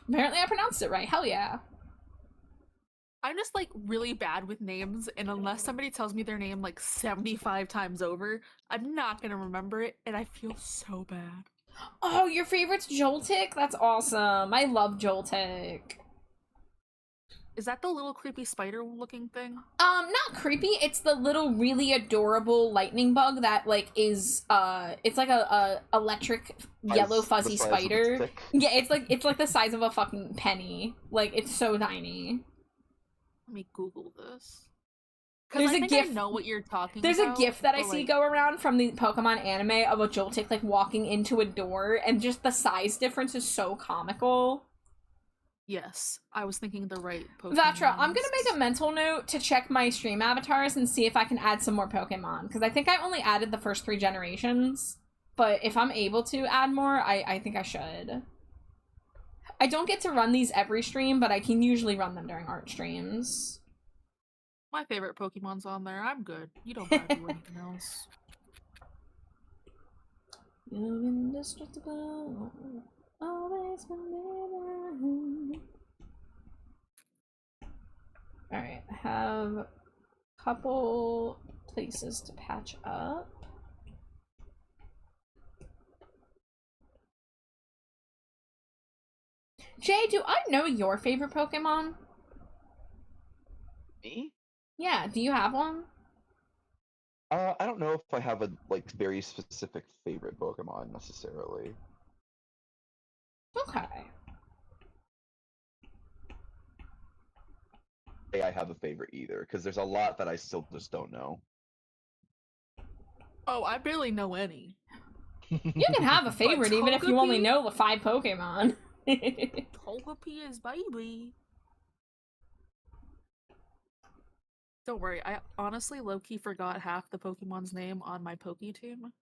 Apparently I pronounced it right. Hell yeah. I'm just like really bad with names, and unless somebody tells me their name like 75 times over, I'm not gonna remember it, and I feel so bad. Oh, your favorite's Joltik? That's awesome. I love Joltik. Is that the little creepy spider looking thing? Not creepy. It's the little really adorable lightning bug that like is it's like a electric yellow fuzzy The size of its spider. dick. Yeah, it's like the size of a fucking penny. Like it's so tiny. Let me Google this. There's I a think gif- I know what you're talking There's about. a gif that I but, see like, go around from the Pokemon anime of a Joltik like walking into a door, and just the size difference is so comical. Yes, I was thinking the right Pokemon. Vatra, I'm gonna make a mental note to check my stream avatars and see if I can add some more Pokemon, because I think I only added the first 3 generations, but if I'm able to add more, I think I should. I don't get to run these every stream, but I can usually run them during art streams. My favorite Pokemon's on there. I'm good. You don't gotta do anything else. You're indestructible, always remember. Alright, I have a couple places to patch up. Jay, do I know your favorite Pokemon? Me? Yeah, do you have one? I don't know if I have a like very specific favorite Pokemon necessarily. Okay. say I have a favorite either, because there's a lot that I still just don't know. Oh, I barely know any. You can have a favorite even if you only Togepi? know the 5 Pokemon. Togepi is baby. Don't worry, I honestly low-key forgot half the Pokemon's name on my Poke team.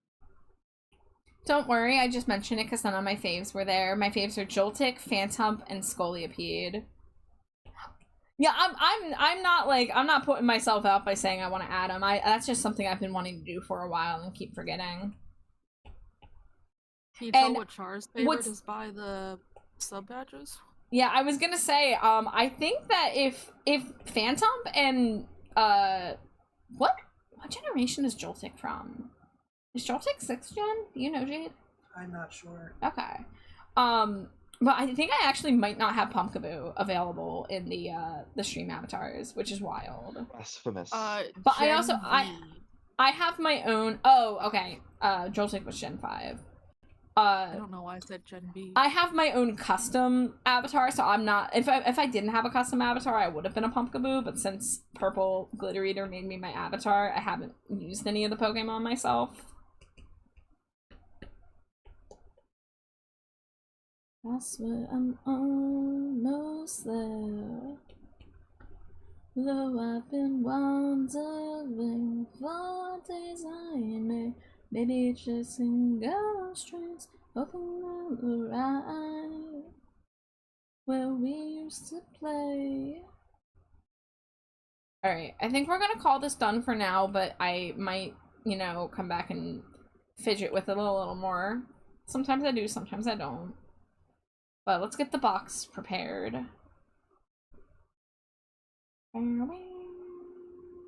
Don't worry, I just mentioned it because none of my faves were there. My faves are Joltik, Phantump, and Scolipede. Yeah, I'm not putting myself out by saying I want to add them. That's just something I've been wanting to do for a while and keep forgetting. Can you tell what Char's favorite is by the sub badges? Yeah, I was gonna say, I think that if Phantump and what generation is Joltik from? Is Joltik 6th gen? Do you know, Jade? I'm not sure. Okay. But I think I actually might not have Pumpkaboo available in the stream avatars, which is wild. Blasphemous. But I also I have my own. Oh, okay. Joltik was Gen 5. I don't know why I said Gen B. I have my own custom avatar, so I'm not. If I didn't have a custom avatar, I would have been a Pumpkaboo. But since Purple Glitter Eater made me my avatar, I haven't used any of the Pokemon myself. I swear I'm almost there. Though I've been wandering for days, I may maybe chasing ghost trains, hoping they'll arrive where we used to play. Alright, I think we're gonna call this done for now, but I might, you know, come back and fidget with it a little more. Sometimes I do, sometimes I don't. But let's get the box prepared.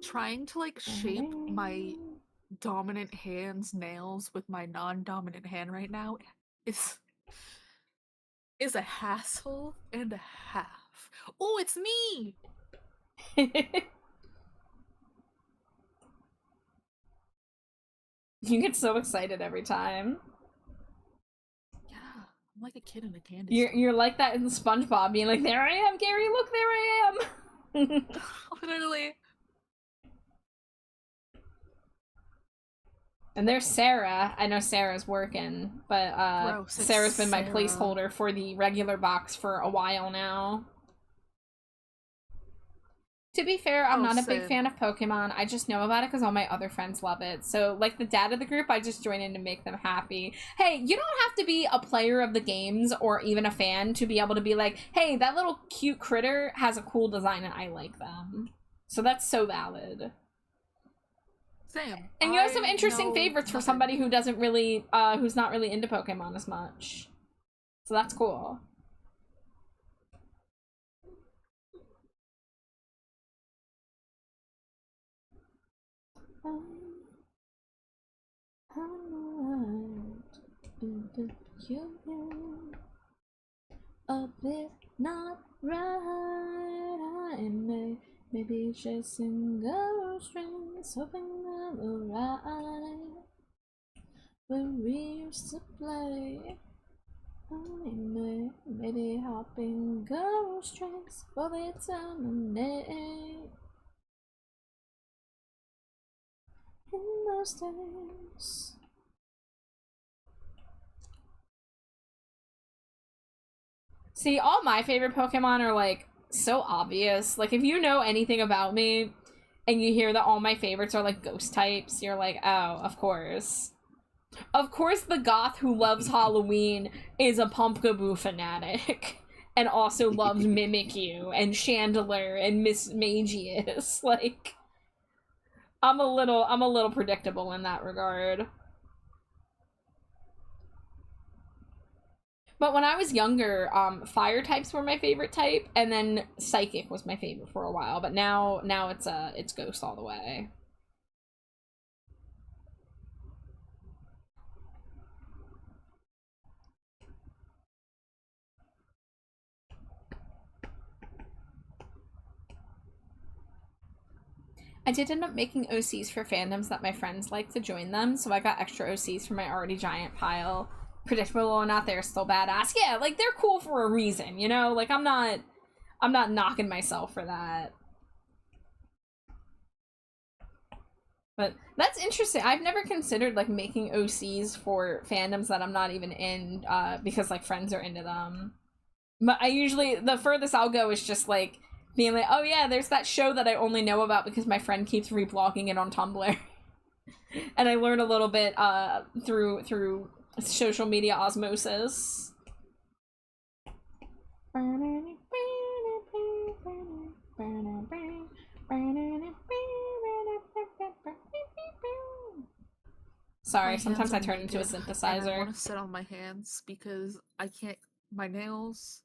Trying to like shape my dominant hand's nails with my non-dominant hand right now is a hassle and a half. Oh, it's me! You get so excited every time. I'm like a kid in a candy store. You're like that in SpongeBob, being like, "There I am, Gary! Look, there I am!" Literally. And there's Sarah. I know Sarah's working, but Gross, Sarah's been my Sarah. placeholder for the regular box for a while now. To be fair, I'm not a big fan of Pokemon. I just know about it because all my other friends love it. So, like the dad of the group, I just join in to make them happy. Hey, you don't have to be a player of the games or even a fan to be able to be like, hey, that little cute critter has a cool design and I like them. So that's so valid. Same. And you have some interesting favorites for somebody who doesn't really, who's not really into Pokemon as much. So that's cool. A bit not right. I may be chasing ghost strings, hoping they'll arrive where we used to play. I may be hopping ghost strings for the eternity. In those days. See, all my favorite Pokemon are like so obvious. Like if you know anything about me and you hear that all my favorites are like ghost types, you're like, oh, of course. Of course the goth who loves Halloween is a Pumpkaboo fanatic and also loves Mimikyu and Chandelure and Miss Magius. Like I'm a little predictable in that regard. But when I was younger, fire types were my favorite type, and then psychic was my favorite for a while. But now it's ghost all the way. I did end up making OCs for fandoms that my friends like to join them, so I got extra OCs for my already giant pile. Predictable or not, they're still badass. Yeah, like they're cool for a reason, you know? Like I'm not knocking myself for that. But that's interesting. I've never considered like making OCs for fandoms that I'm not even in, because like friends are into them. But I usually, the furthest I'll go is just like being like, oh yeah, there's that show that I only know about because my friend keeps reblogging it on Tumblr. And I learn a little bit through social media osmosis. Sorry, sometimes I turn into a synthesizer. I want to sit on my hands because I can't. My nails.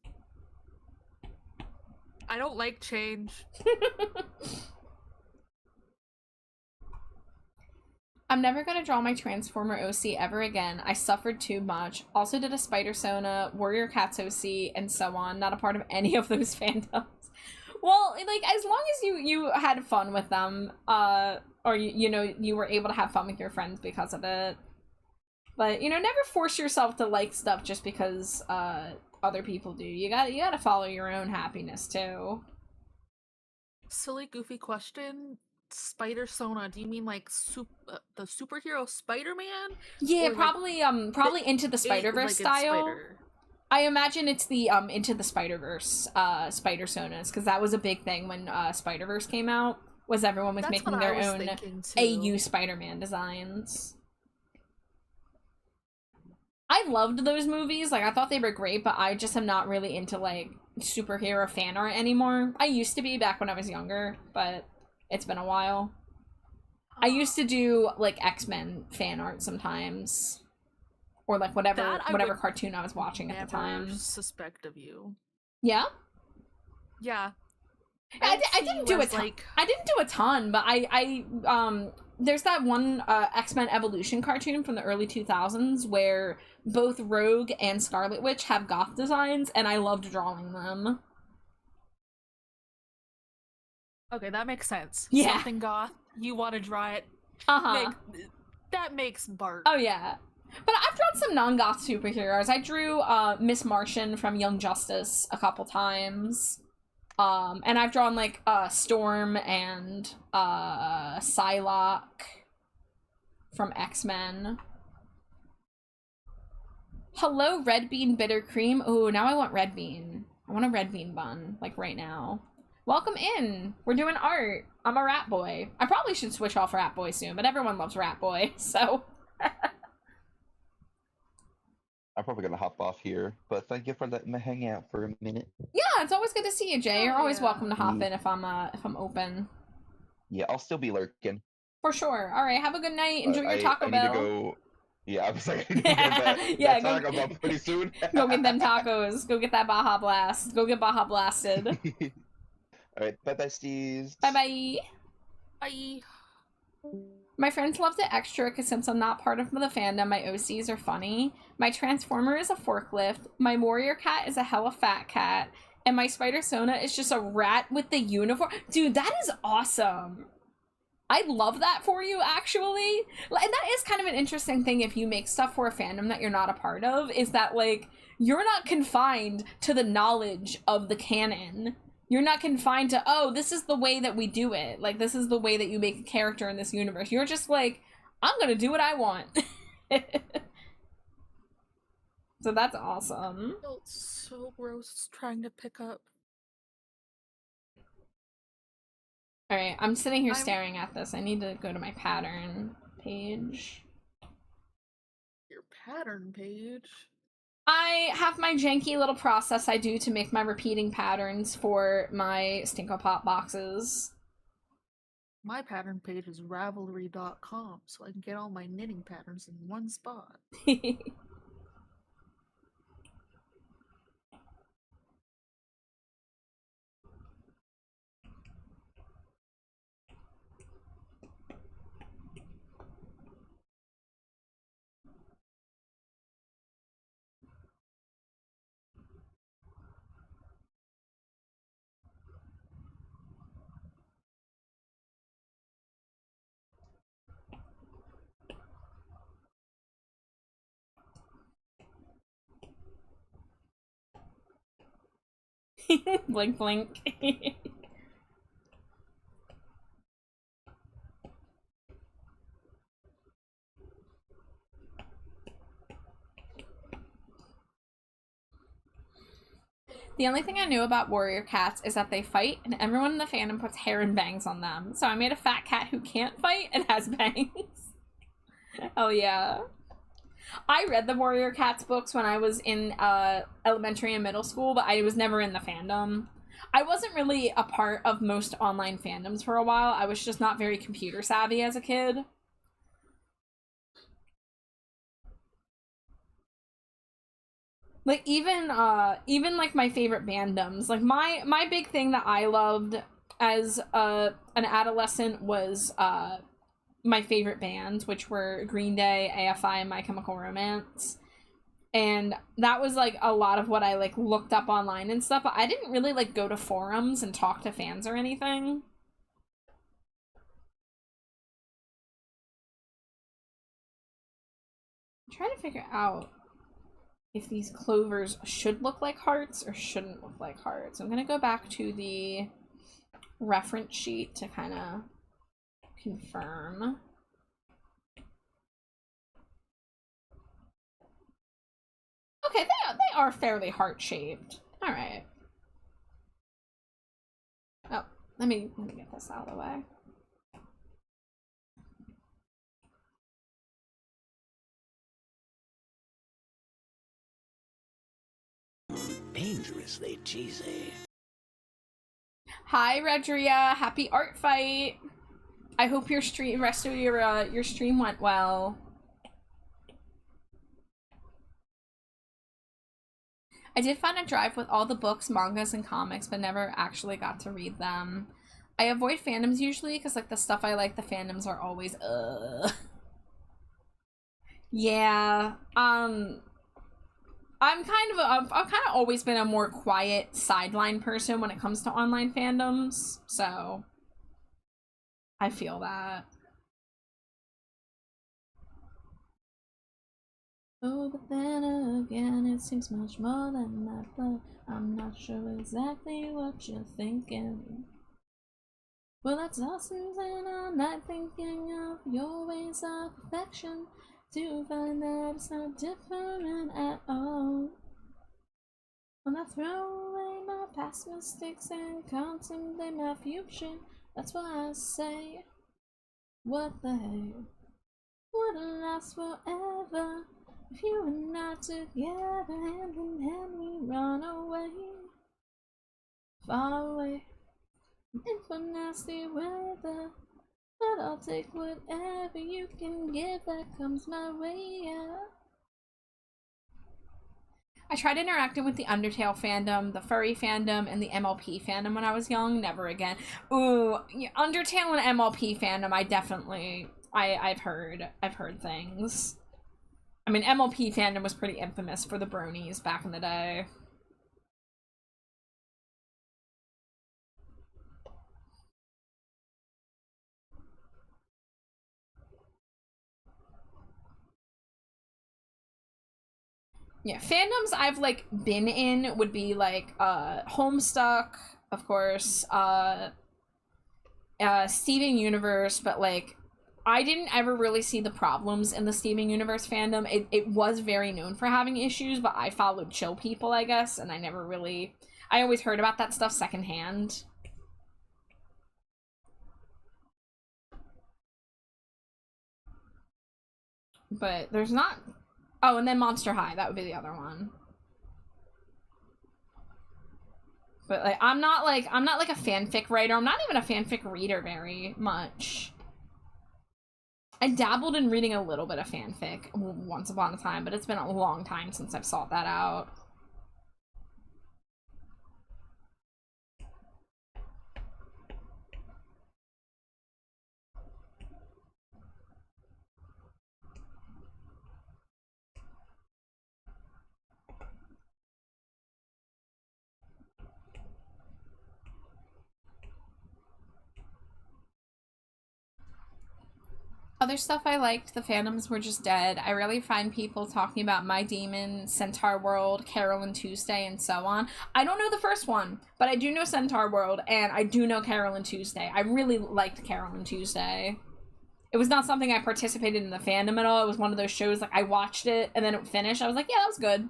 I don't like change. I'm never gonna draw my Transformer OC ever again. I suffered too much. Also did a Spider-Sona, Warrior Cats OC, and so on. Not a part of any of those fandoms. Well, like, as long as you had fun with them, or you know, you were able to have fun with your friends because of it. But, you know, never force yourself to like stuff just because, other people do. You gotta follow your own happiness, too. Silly, goofy question. Spider-Sona, do you mean like the superhero Spider-Man? Yeah, Or, like, probably Into the Spider-Verse like, style. Spider. I imagine it's the Into the Spider-Verse Spider-Sonas, because that was a big thing when Spider-Verse came out, was everyone was That's making what their I was own thinking, too. AU Spider-Man designs. I loved those movies, like I thought they were great, but I just am not really into like superhero fan art anymore. I used to be back when I was younger, but it's been a while. I used to do like X-Men fan art sometimes. Or like whatever cartoon I was watching at the time. Suspect of you. Yeah? Yeah. I didn't do a ton. Like... I didn't do a ton, but I there's that one X-Men Evolution cartoon from the early 2000s where both Rogue and Scarlet Witch have goth designs, and I loved drawing them. Okay, that makes sense. Yeah. Something goth, you want to draw it. That makes Bart. Oh, yeah. But I've drawn some non-goth superheroes. I drew Miss Martian from Young Justice a couple times. And I've drawn, like, Storm and Psylocke from X-Men. Hello, Red Bean Bitter Cream. Ooh, now I want Red Bean. I want a Red Bean bun, like, right now. Welcome in. We're doing art. I'm a Rat Boy. I probably should switch off Rat Boy soon, but everyone loves Rat Boy, so... I'm probably gonna hop off here, but thank you for letting me hang out for a minute. Yeah, it's always good to see you, Jay. You're always welcome to hop in if I'm open. Yeah, I'll still be lurking. For sure. All right, have a good night. Enjoy your Taco Bell. I need to go. Yeah, I was like, I need to get yeah, that Taco Bell pretty soon. Go get them tacos. Go get that Baja Blast. Go get Baja Blasted. All right, bye, besties. Bye, bye. Bye. My friends loved it extra because since I'm not part of the fandom, my OCs are funny. My Transformer is a forklift. My Warrior Cat is a hella fat cat. And my Spider-Sona is just a rat with the uniform. Dude, that is awesome. I love that for you, actually. And that is kind of an interesting thing if you make stuff for a fandom that you're not a part of, is that, like, you're not confined to the knowledge of the canon. You're not confined to, oh, this is the way that we do it. Like, this is the way that you make a character in this universe. You're just like, I'm gonna do what I want. So that's awesome. It felt so gross trying to pick up. Alright, I'm sitting here staring at this. I need to go to my pattern page. Your pattern page? I have my janky little process I do to make my repeating patterns for my Stinko Pop boxes. My pattern page is Ravelry.com, so I can get all my knitting patterns in one spot. Blink, blink. The only thing I knew about warrior cats is that they fight, and everyone in the fandom puts hair and bangs on them. So I made a fat cat who can't fight and has bangs. Oh yeah. I read the Warrior Cats books when I was in elementary and middle school, but I was never in the fandom. I wasn't really a part of most online fandoms for a while. I was just not very computer savvy as a kid. Like, even like my favorite bandoms. Like, my big thing that I loved as an adolescent was my favorite bands, which were Green Day, AFI, and My Chemical Romance. And that was, like, a lot of what I, like, looked up online and stuff, but I didn't really, like, go to forums and talk to fans or anything. I'm trying to figure out if these clovers should look like hearts or shouldn't look like hearts. I'm gonna go back to the reference sheet to kind of confirm. Okay, they are fairly heart-shaped. All right. Oh, let me get this out of the way. Dangerously cheesy. Hi, Redria. Happy art fight. I hope your rest of your stream went well. I did find a drive with all the books, mangas, and comics, but never actually got to read them. I avoid fandoms usually because, like, the stuff I like, the fandoms are always Yeah. I've kind of always been a more quiet sideline person when it comes to online fandoms, so I feel that. Oh, but then again, it seems much more than that, but I'm not sure exactly what you're thinking. Well, that's awesome, and I'm not thinking of your ways of affection to find that it's not different at all. When I throw away my past mistakes and contemplate my future, that's why I say, what the heck wouldn't last forever if you and I together, hand in hand, we run away, far away, in for nasty weather. But I'll take whatever you can give that comes my way, yeah. I tried interacting with the Undertale fandom, the furry fandom, and the MLP fandom when I was young. Never again. Ooh, Undertale and MLP fandom, I definitely, I've heard things. I mean, MLP fandom was pretty infamous for the bronies back in the day. Yeah, fandoms I've, like, been in would be, like, Homestuck, of course, Steven Universe, but, like, I didn't ever really see the problems in the Steven Universe fandom. It was very known for having issues, but I followed chill people, I guess, and I always heard about that stuff secondhand. But there's not... Oh, and then Monster High, that would be the other one. But, like, I'm not like a fanfic writer. I'm not even a fanfic reader very much. I dabbled in reading a little bit of fanfic once upon a time, but it's been a long time since I've sought that out. Other stuff I liked, the fandoms were just dead. I rarely find people talking about My Demon, Centaur World, Carol and Tuesday, and so on. I don't know the first one, but I do know Centaur World, and I do know Carol and Tuesday. I really liked Carol and Tuesday. It was not something I participated in the fandom at all. It was one of those shows, like, I watched it, and then it finished. I was like, yeah, that was good.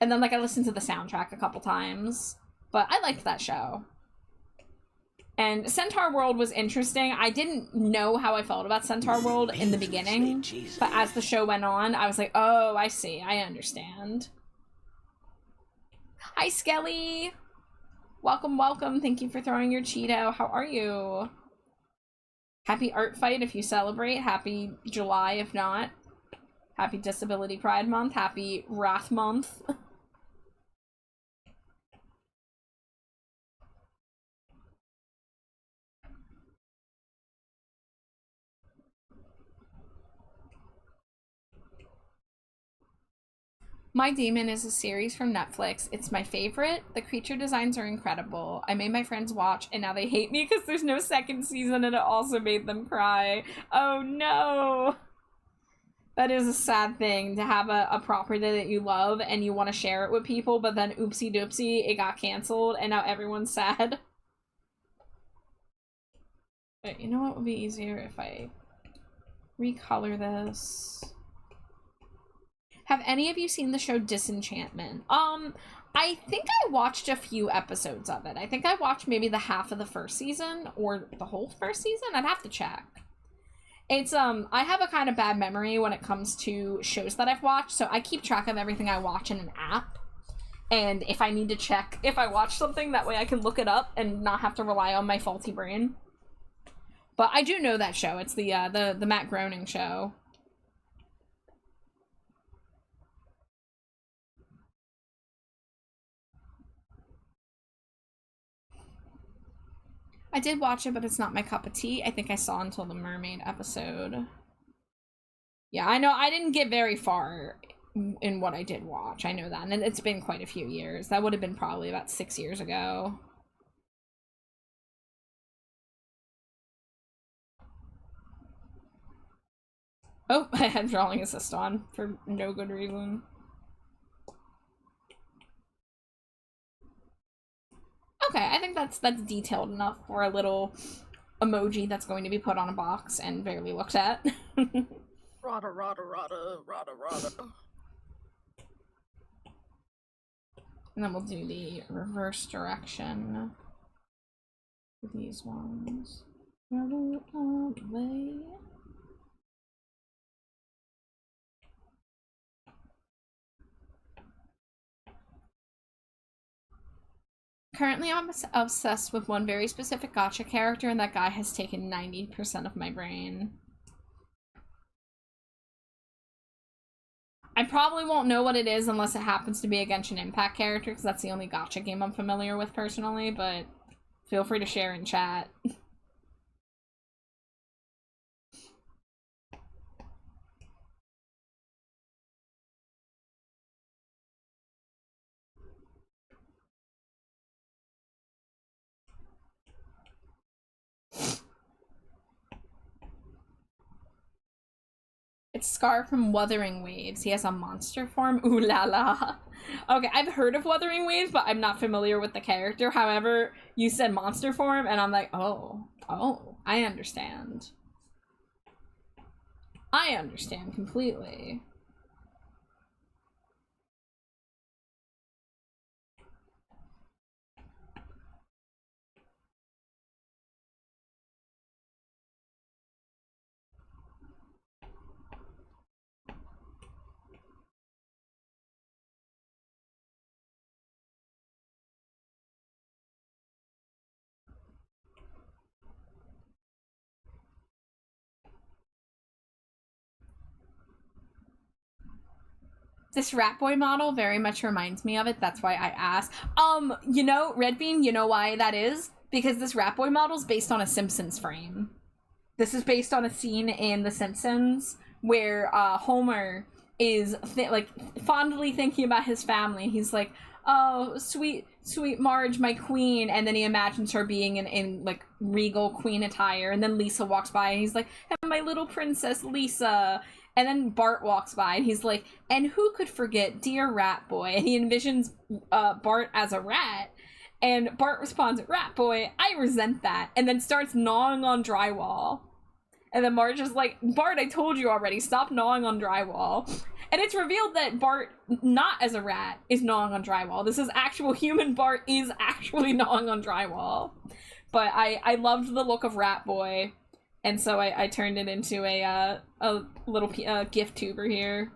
And then, like, I listened to the soundtrack a couple times. But I liked that show. And Centaur World was interesting. I didn't know how I felt about Centaur World in the beginning. But as the show went on, I was like, oh, I see. I understand. Hi, Skelly! Welcome, welcome. Thank you for throwing your Cheeto. How are you? Happy Art Fight if you celebrate. Happy July if not. Happy Disability Pride Month. Happy Wrath Month. My Demon is a series from Netflix. It's my favorite. The creature designs are incredible. I made my friends watch, and now they hate me because there's no second season, and it also made them cry. Oh no! That is a sad thing, to have a property that you love, and you want to share it with people, but then oopsie doopsie, it got canceled, and now everyone's sad. But you know what would be easier if I recolor this? Have any of you seen the show Disenchantment? I think I watched a few episodes of it. I think I watched maybe the half of the first season, or the whole first season? I'd have to check. It's, I have a kind of bad memory when it comes to shows that I've watched, so I keep track of everything I watch in an app. And if I need to check if I watch something, that way I can look it up and not have to rely on my faulty brain. But I do know that show. It's the Matt Groening show. I did watch it, but it's not my cup of tea. I think I saw until the mermaid episode. Yeah, I know I didn't get very far in what I did watch. I know that. And it's been quite a few years. That would have been probably about 6 years ago. Oh, I had drawing assist on for no good reason. Okay, I think that's detailed enough for a little emoji that's going to be put on a box and barely looked at. Rada, rada, rada, rada, rada. And then we'll do the reverse direction for these ones. Run away. Currently, I'm obsessed with one very specific gacha character, and that guy has taken 90% of my brain. I probably won't know what it is unless it happens to be a Genshin Impact character, because that's the only gacha game I'm familiar with personally, but feel free to share in chat. It's Scar from Wuthering Waves. He has a monster form. Ooh la la. Okay, I've heard of Wuthering Waves, but I'm not familiar with the character. However, you said monster form, and I'm like, oh, I understand. I understand completely. This Rat Boy model very much reminds me of it. That's why I asked. You know, Red Bean, you know why that is? Because this Rat Boy model is based on a Simpsons frame. This is based on a scene in The Simpsons where Homer is like fondly thinking about his family. He's like, oh, sweet Marge, my queen. And then he imagines her being in like regal queen attire. And then Lisa walks by and he's like, and my little princess Lisa. And then Bart walks by and he's like, and who could forget dear Rat Boy? And he envisions Bart as a rat. And Bart responds, Rat Boy, I resent that. And then starts gnawing on drywall. And then Marge is like, Bart, I told you already, stop gnawing on drywall. And it's revealed that Bart, not as a rat, is gnawing on drywall. This is actual human Bart is actually gnawing on drywall. But I loved the look of Rat Boy, and so I turned it into a little gift tuber here.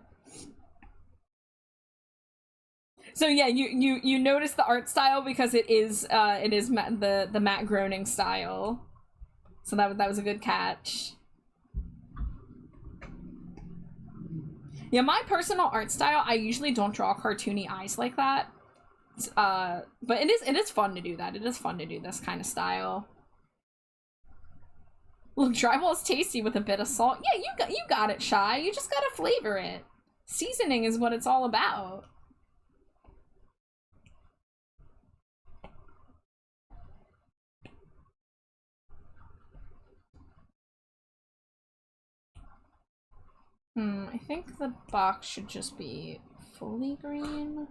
So yeah, you notice the art style because it is the Matt Groening style. So that was a good catch. Yeah, my personal art style, I usually don't draw cartoony eyes like that. But it is fun to do that. It is fun to do this kind of style. Look, drywall is tasty with a bit of salt. Yeah, you got it, Shy. You just gotta flavor it. Seasoning is what it's all about. I think the box should just be fully green.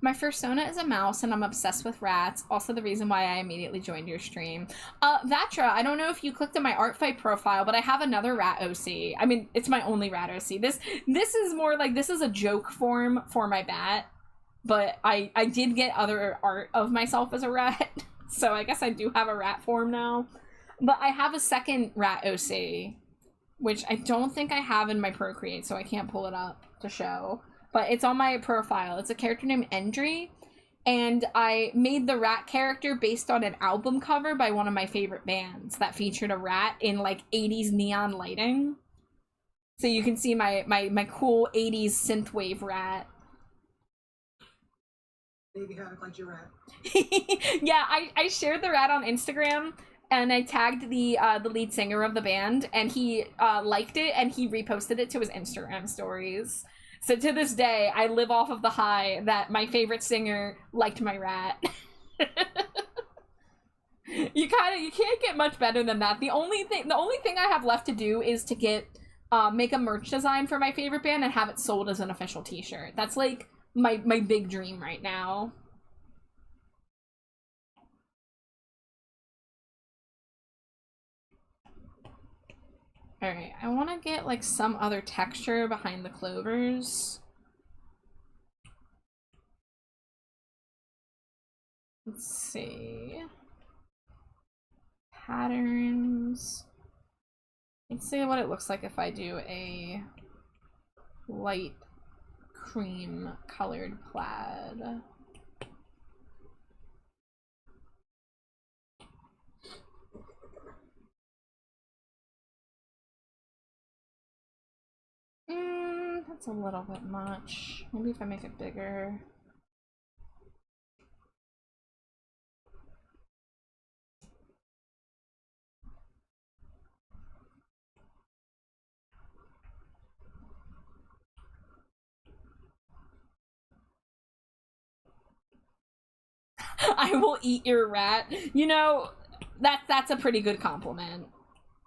My fursona is a mouse, and I'm obsessed with rats. Also the reason why I immediately joined your stream. Vatra, I don't know if you clicked on my art fight profile, but I have another rat OC. I mean, it's my only rat OC. This is more like, this is a joke form for my bat, but I did get other art of myself as a rat. So I guess I do have a rat form now. But I have a second rat OC, which I don't think I have in my Procreate, so I can't pull it up to show. But it's on my profile. It's a character named Endry, and I made the rat character based on an album cover by one of my favorite bands that featured a rat in like 80s neon lighting. So you can see my cool 80s synthwave rat. Maybe how to find your rat. Yeah, I shared the rat on Instagram, and I tagged the lead singer of the band, and he liked it, and he reposted it to his Instagram stories. So to this day, I live off of the high that my favorite singer liked my rat. You can't get much better than that. The only thing I have left to do is to get make a merch design for my favorite band and have it sold as an official t-shirt. That's like my big dream right now. Alright, I want to get like some other texture behind the clovers. Let's see. Patterns. Let's see what it looks like if I do a light cream colored plaid. That's a little bit much. Maybe if I make it bigger. I will eat your rat. You know, that's a pretty good compliment.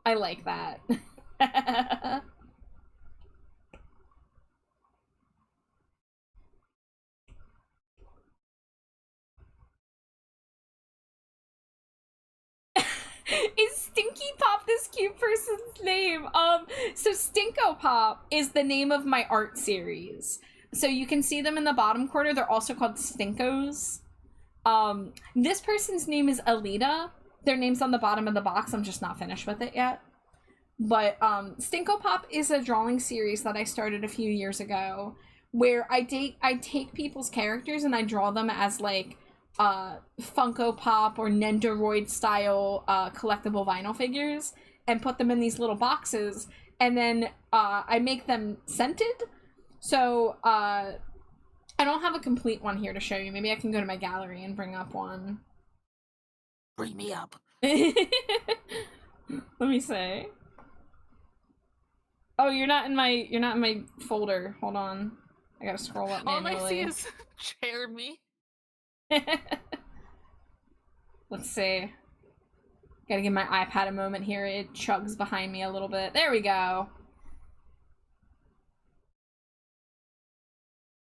I like that. Is Stinky Pop this cute person's name? So Stinko Pop is the name of my art series. So you can see them in the bottom corner. They're also called Stinkos. This person's name is Alita. Their name's on the bottom of the box. I'm just not finished with it yet. But Stinko Pop is a drawing series that I started a few years ago, where I take people's characters and I draw them as like Funko Pop or Nendoroid style collectible vinyl figures and put them in these little boxes, and then I make them scented. So I don't have a complete one here to show you. Maybe I can go to my gallery and bring up one. Bring me up. Let me see. Oh, you're not in my folder. Hold on. I gotta scroll up manually. All I see is Jeremy. Let's see. Gotta give my iPad a moment here. It chugs behind me a little bit. There we go.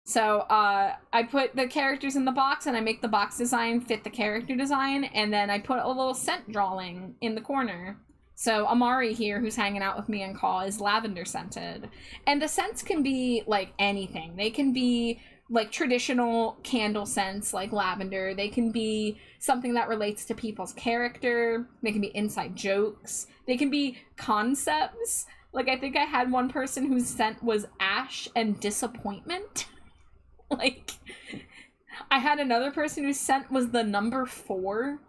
So, I put the characters in the box, and I make the box design fit the character design, and then I put a little scent drawing in the corner. So Amari here, who's hanging out with me on call, is lavender scented. And the scents can be like anything. They can be like traditional candle scents like lavender. They can be something that relates to people's character. They can be inside jokes. They can be concepts. Like, I think I had one person whose scent was ash and disappointment. Like, I had another person whose scent was the number 4.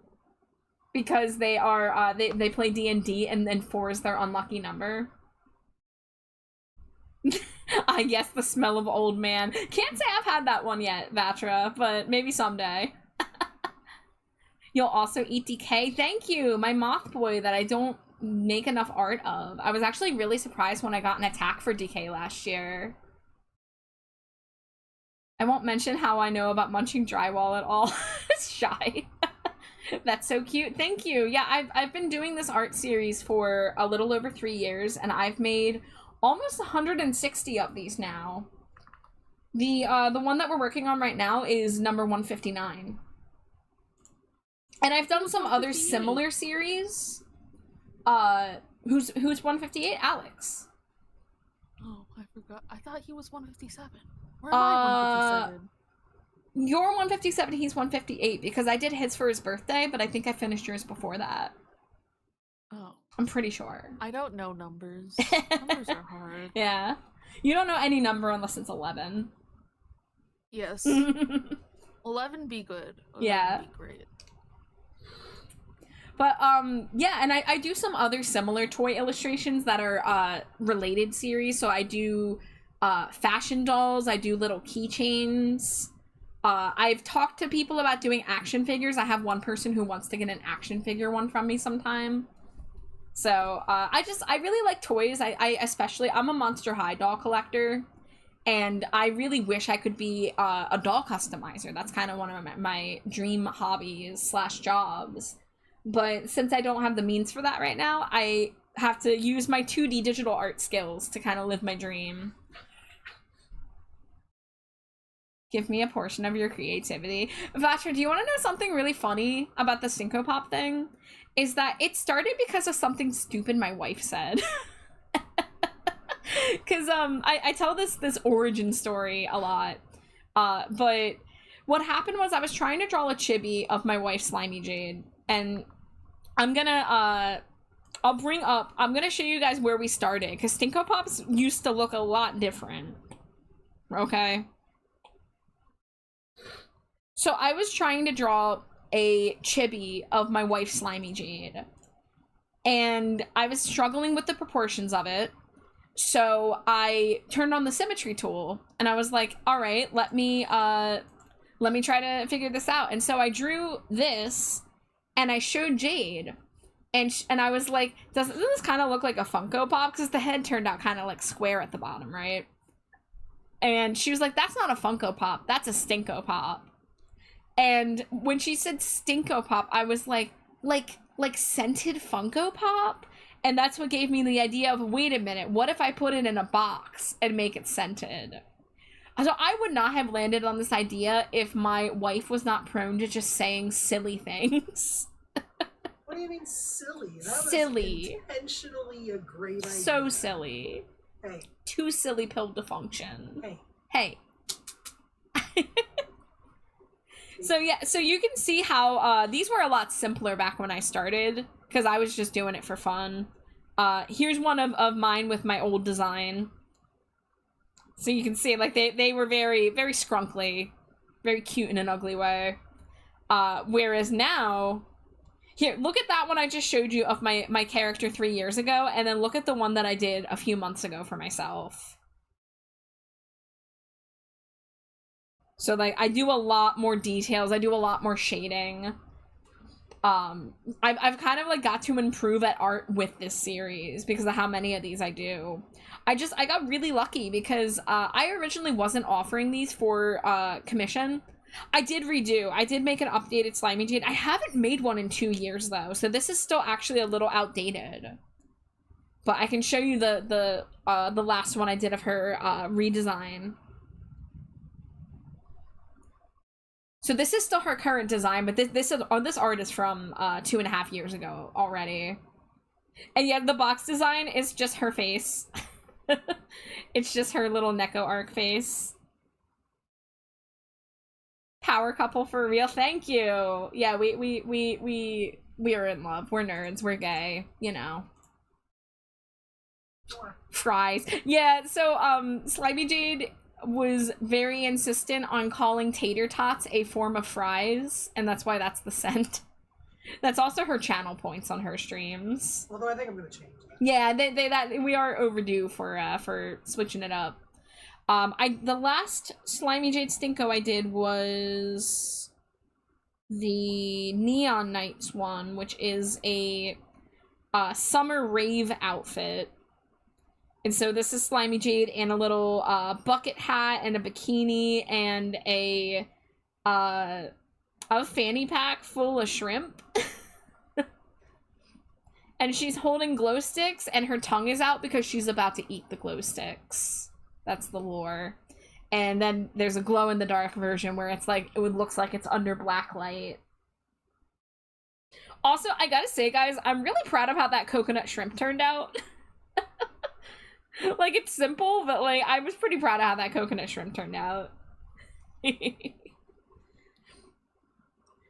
Because they are, they play D&D, and then 4 is their unlucky number. I guess the smell of old man. Can't say I've had that one yet, Vatra, but maybe someday. You'll also eat decay. Thank you, my moth boy that I don't make enough art of. I was actually really surprised when I got an attack for decay last year. I won't mention how I know about munching drywall at all. It's shy. That's so cute. Thank you. Yeah, I've been doing this art series for a little over 3 years, and I've made almost 160 of these now. The one that we're working on right now is number 159. And I've done some other similar series. Who's 158? Alex. Oh, I forgot. I thought he was 157. Where am I 157? You're 157, he's 158, because I did his for his birthday, but I think I finished yours before that. Oh. I'm pretty sure. I don't know numbers. Numbers are hard. Yeah. You don't know any number unless it's 11. Yes. 11 be good. 11 Yeah. be great. But, yeah, and I do some other similar toy illustrations that are, related series, so I do, fashion dolls, I do little keychains. I've talked to people about doing action figures. I have one person who wants to get an action figure one from me sometime. So, I really like toys. I'm a Monster High doll collector, and I really wish I could be a doll customizer. That's kind of one of my dream hobbies / jobs. But since I don't have the means for that right now, I have to use my 2D digital art skills to kind of live my dream. Give me a portion of your creativity. Vatra, do you want to know something really funny about the Stinko Pop thing? Is that it started because of something stupid my wife said. Because I tell this origin story a lot. But what happened was I was trying to draw a chibi of my wife, Slimy Jade. And I'm gonna show you guys where we started. Because Stinko Pops used to look a lot different. Okay? So I was trying to draw a chibi of my wife, Slimy Jade. And I was struggling with the proportions of it. So I turned on the symmetry tool and I was like, all right, let me try to figure this out. And so I drew this and I showed Jade and I was like, doesn't this kind of look like a Funko Pop? Because the head turned out kind of like square at the bottom, right? And she was like, that's not a Funko Pop, that's a Stinko Pop. And when she said Stinko Pop, I was like scented Funko Pop? And that's what gave me the idea of, wait a minute, what if I put it in a box and make it scented? So I would not have landed on this idea if my wife was not prone to just saying silly things. What do you mean silly? That Silly. was intentionally a great idea. So silly. Hey. Too silly pill to function. Hey. So yeah, so you can see how these were a lot simpler back when I started, because I was just doing it for fun. Here's one of mine with my old design. So you can see, like, they were very, very scrunkly. Very cute in an ugly way. Whereas now... Here, look at that one I just showed you of my character 3 years ago, and then look at the one that I did a few months ago for myself. So, like, I do a lot more details. I do a lot more shading. I've kind of, like, got to improve at art with this series because of how many of these I do. I got really lucky because I originally wasn't offering these for commission. I did make an updated Slimy Jade. I haven't made one in 2 years, though, so this is still actually a little outdated. But I can show you the last one I did of her redesign. So this is still her current design, but this art is from 2.5 years ago already. And yeah, the box design is just her face. It's just her little Neko arc face. Power couple for real. Thank you. Yeah, we are in love. We're nerds. We're gay. You know. Fries. Yeah, so Slimy Jade was very insistent on calling tater tots a form of fries, and that's why that's the scent. That's also her channel points on her streams. Although I think I'm gonna change that. Yeah, that we are overdue for switching it up. The last Slimy Jade Stinko I did was the Neon Nights one, which is a summer rave outfit. And so this is Slimy Jade in a little bucket hat and a bikini and a fanny pack full of shrimp. And she's holding glow sticks and her tongue is out because she's about to eat the glow sticks. That's the lore. And then there's a glow in the dark version where it's like, it looks like it's under black light. Also, I gotta say, guys, I'm really proud of how that coconut shrimp turned out. Like, it's simple, but like, I was pretty proud of how that coconut shrimp turned out.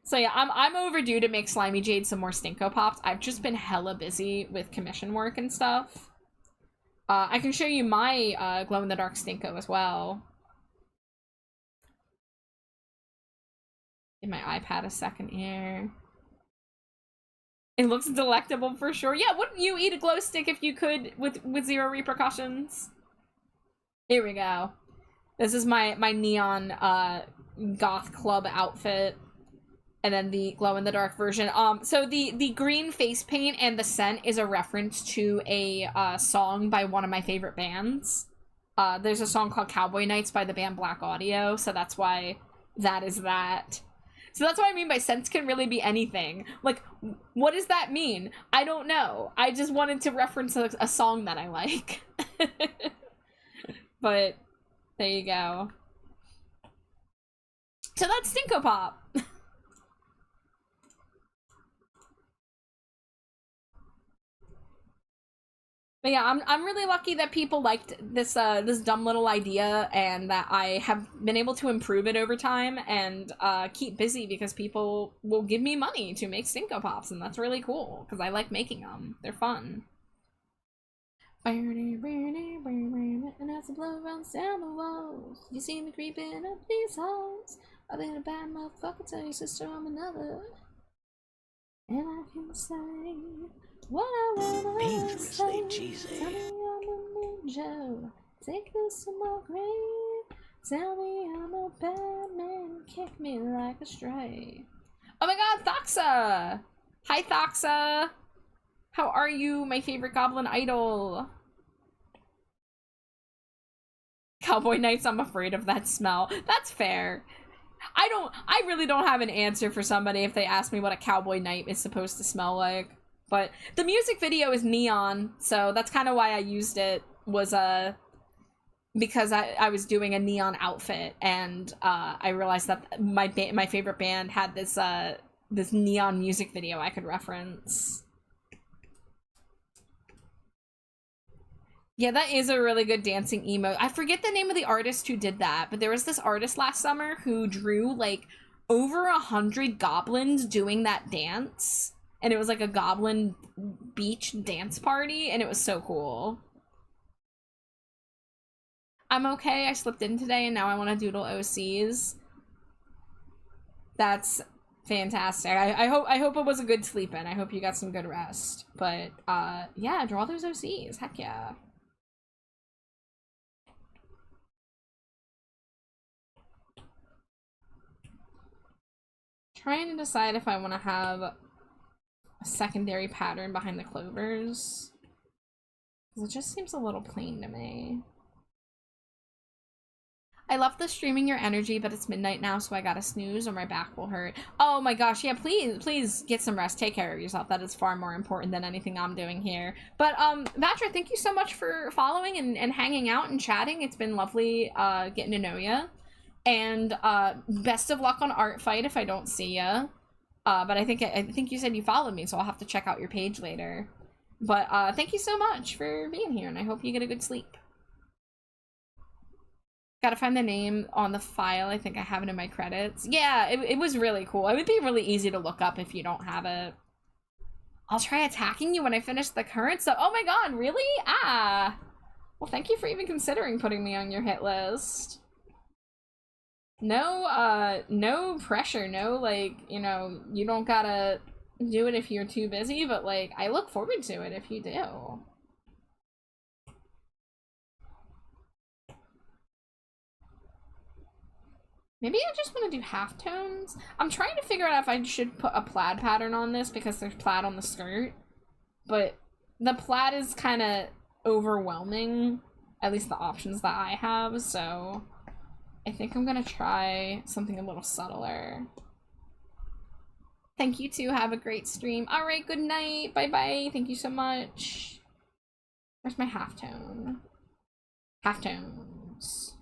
So yeah, I'm overdue to make Slimy Jade some more Stinko Pops. I've just been hella busy with commission work and stuff. I can show you my glow-in-the-dark Stinko as well. Give my iPad a second here. It looks delectable for sure. Yeah, wouldn't you eat a glow stick if you could with zero repercussions? Here we go. This is my neon goth club outfit. And then the glow-in-the-dark version. So the green face paint and the scent is a reference to a song by one of my favorite bands. There's a song called Cowboy Nights by the band Black Audio, so that's why that is that. So that's what I mean by scents can really be anything. Like, what does that mean? I don't know. I just wanted to reference a song that I like. But, there you go. So that's Stinko Pop. But yeah, I'm really lucky that people liked this this dumb little idea and that I have been able to improve it over time and keep busy because people will give me money to make Stinko Pops, and that's really cool because I like making them. They're fun. And as the blood runs down the walls, you see me creeping up these halls. I've been a bad motherfucker, tell your sister I'm another. And I can say what I wanna Dangerously say. cheesy. Tell me I'm a ninja. Take this to my grave. Tell me I'm a bad man. Kick me like a stray. Oh my god, Thoxa! Hi, Thoxa! How are you, my favorite goblin idol? Cowboy Nights, I'm afraid of that smell. That's fair. I really don't have an answer for somebody if they ask me what a cowboy night is supposed to smell like. But the music video is neon, so that's kind of why I used it, was because I was doing a neon outfit, and I realized that my favorite band had this this neon music video I could reference. Yeah, that is a really good dancing emote. I forget the name of the artist who did that, but there was this artist last summer who drew like over 100 goblins doing that dance. And it was like a goblin beach dance party, and it was so cool. I'm okay. I slipped in today, and now I want to doodle OCs. That's fantastic. I hope it was a good sleep in. I hope you got some good rest. But yeah, draw those OCs. Heck yeah. Trying to decide if I want to have a secondary pattern behind the clovers. It just seems a little plain to me. I love the streaming your energy, but it's midnight now, so I gotta snooze or my back will hurt. Oh my gosh, yeah, please get some rest. Take care of yourself. That is far more important than anything I'm doing here. But, Vatra, thank you so much for following and hanging out and chatting. It's been lovely, getting to know you. And, best of luck on Art Fight if I don't see ya. But I think you said you followed me, so I'll have to check out your page later. But thank you so much for being here, and I hope you get a good sleep. Gotta find the name on the file. I think I have it in my credits. Yeah, it was really cool. It would be really easy to look up if you don't have it. I'll try attacking you when I finish the current stuff. Oh my god, really? Ah. Well, thank you for even considering putting me on your hit list. No, no pressure. No, like, you know, you don't gotta do it if you're too busy, but, like, I look forward to it if you do. Maybe I just want to do halftones. I'm trying to figure out if I should put a plaid pattern on this because there's plaid on the skirt. But the plaid is kind of overwhelming, at least the options that I have, so I think I'm gonna try something a little subtler. Thank you too. Have a great stream. All right, good night. Bye-bye. Thank you so much. Where's my halftone? Halftones.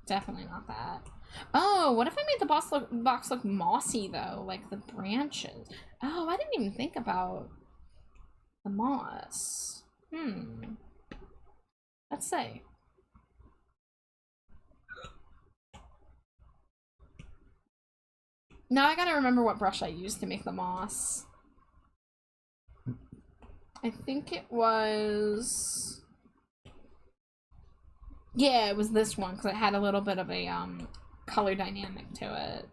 Definitely not that. Oh, what if I made the box look mossy though? Like the branches. Oh, I didn't even think about the moss. Let's see. Now I gotta remember what brush I used to make the moss. I think it was... Yeah, it was this one, because it had a little bit of a, color dynamic to it.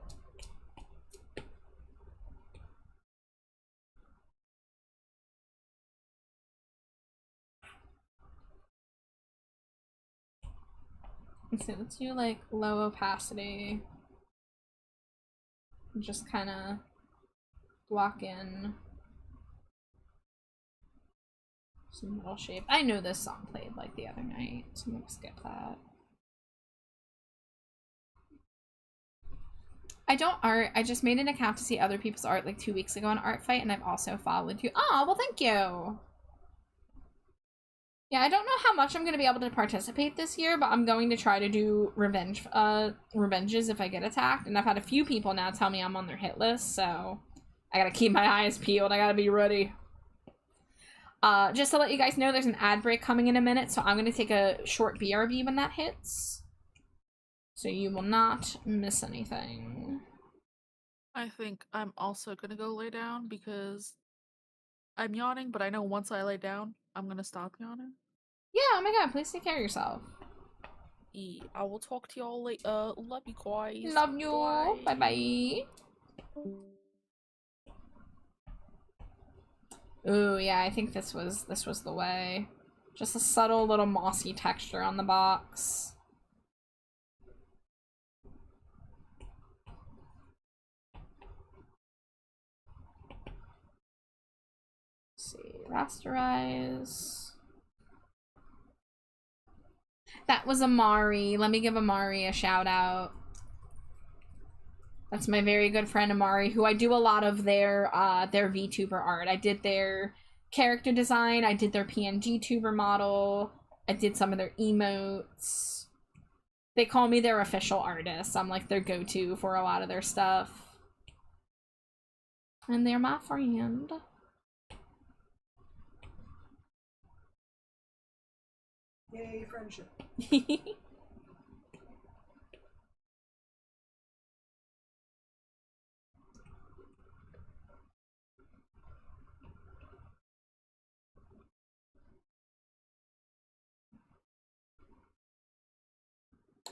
Let's do, like, low opacity. Just kind of block in some little shape. I know this song played, like, the other night, so I'm gonna skip that. I don't art. I just made an account to see other people's art like 2 weeks ago on Artfight, and I've also followed you. Oh, well, thank you. Yeah, I don't know how much I'm going to be able to participate this year, but I'm going to try to do revenges if I get attacked. And I've had a few people now tell me I'm on their hit list, so I gotta keep my eyes peeled. I gotta be ready. Just to let you guys know, there's an ad break coming in a minute, so I'm going to take a short BRB when that hits. So you will not miss anything. I think I'm also gonna go lay down because I'm yawning, but I know once I lay down, I'm gonna stop yawning. Yeah, oh my god, please take care of yourself. I will talk to y'all later. Love you guys. Love you. Bye-bye. Ooh, yeah, I think this was the way. Just a subtle little mossy texture on the box. Let's see, rasterize. That was Amari. Let me give Amari a shout out. That's my very good friend Amari, who I do a lot of their VTuber art. I did their character design, I did their PNG tuber model, I did some of their emotes. They call me their official artist. I'm like their go-to for a lot of their stuff. And they're my friend. Yay, friendship.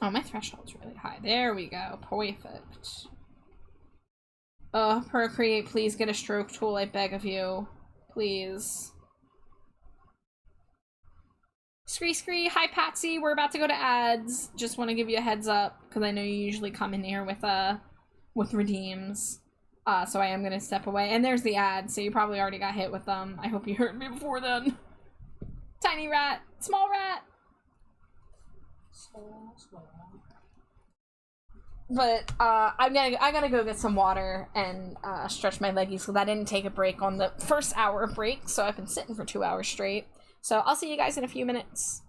Oh, my threshold's really high. There we go. Perfect. Procreate, please get a stroke tool, I beg of you. Please. Scree Scree, hi Patsy, we're about to go to ads. Just want to give you a heads up, because I know you usually come in here with redeems. So I am going to step away. And there's the ad, so you probably already got hit with them. I hope you heard me before then. Tiny rat, small rat. Small. But I gotta go get some water and stretch my leggies because I didn't take a break on the first hour break, so I've been sitting for 2 hours straight. So I'll see you guys in a few minutes.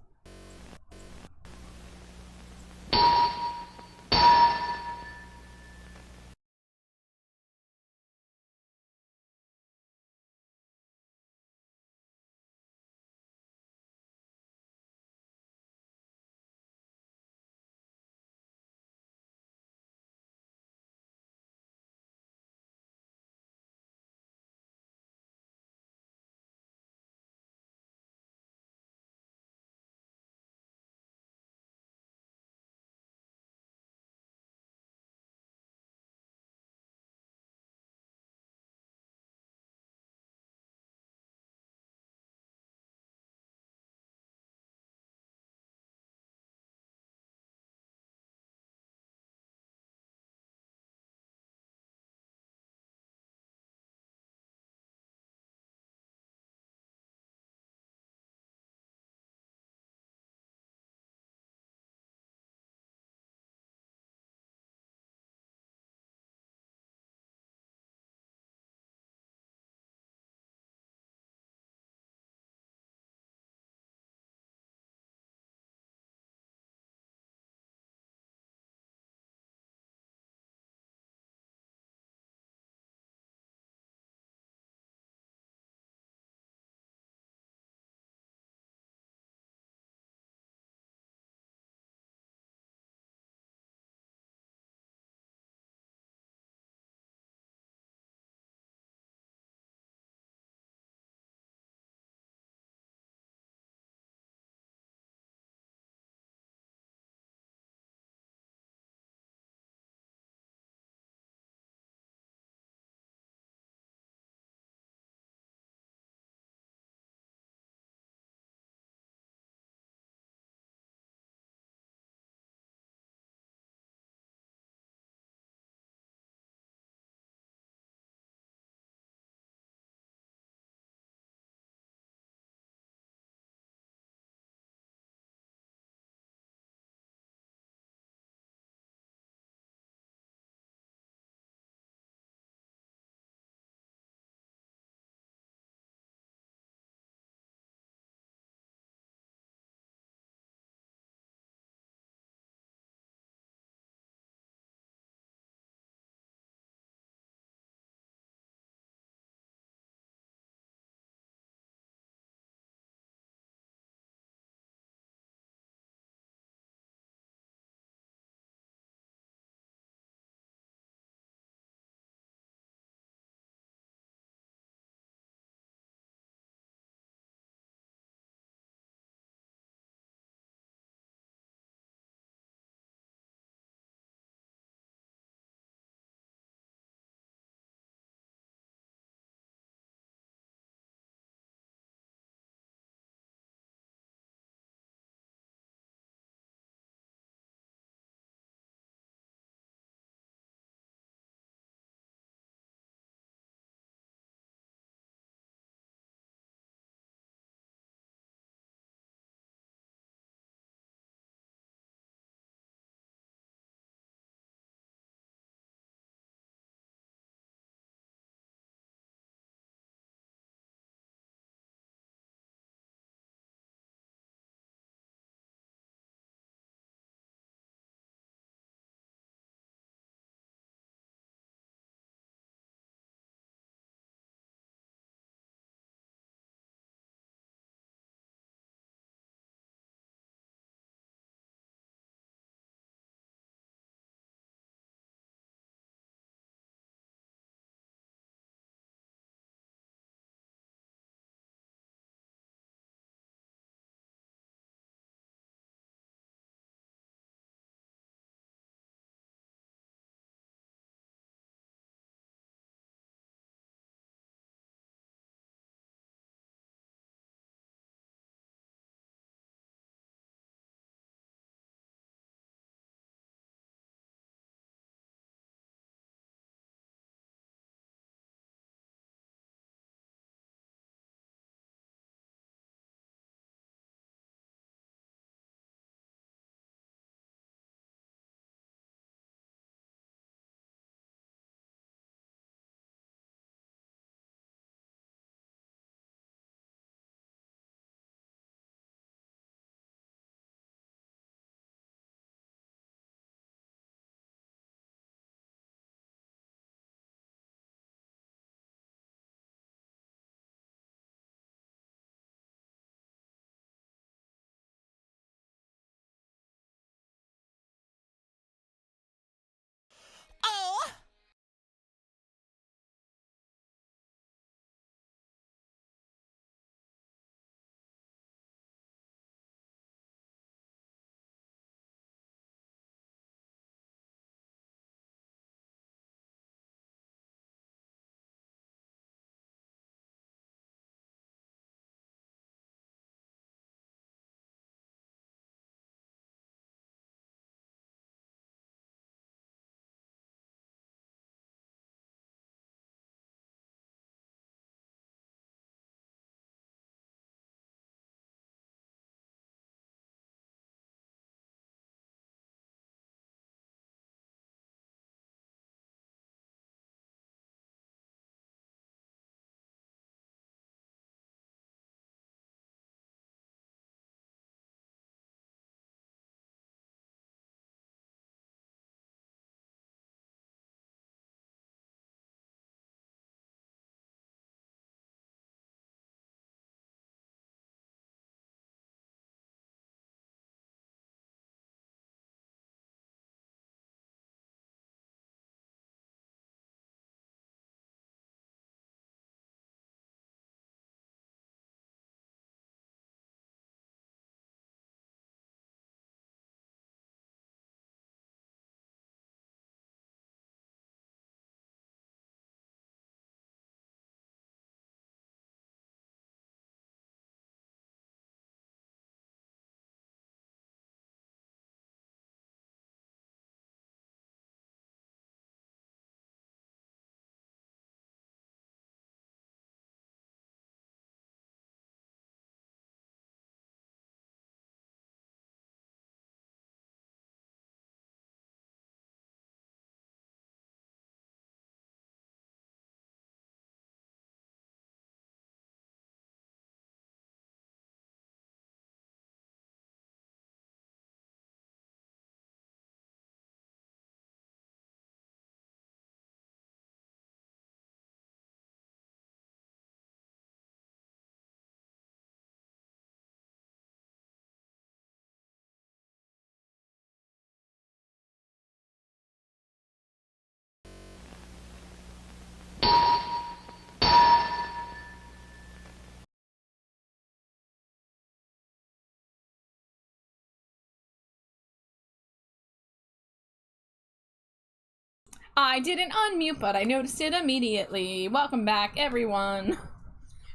I didn't unmute, but I noticed it immediately. Welcome back, everyone.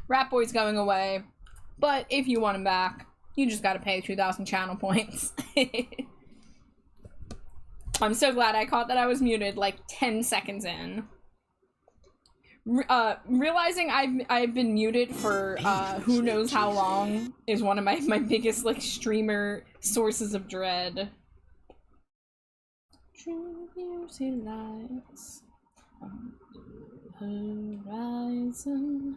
Rat Boy's going away, but if you want him back, you just gotta pay 2,000 channel points. I'm so glad I caught that I was muted like 10 seconds in. Realizing I've been muted for who knows how long is one of my biggest like streamer sources of dread. True lights on the horizon.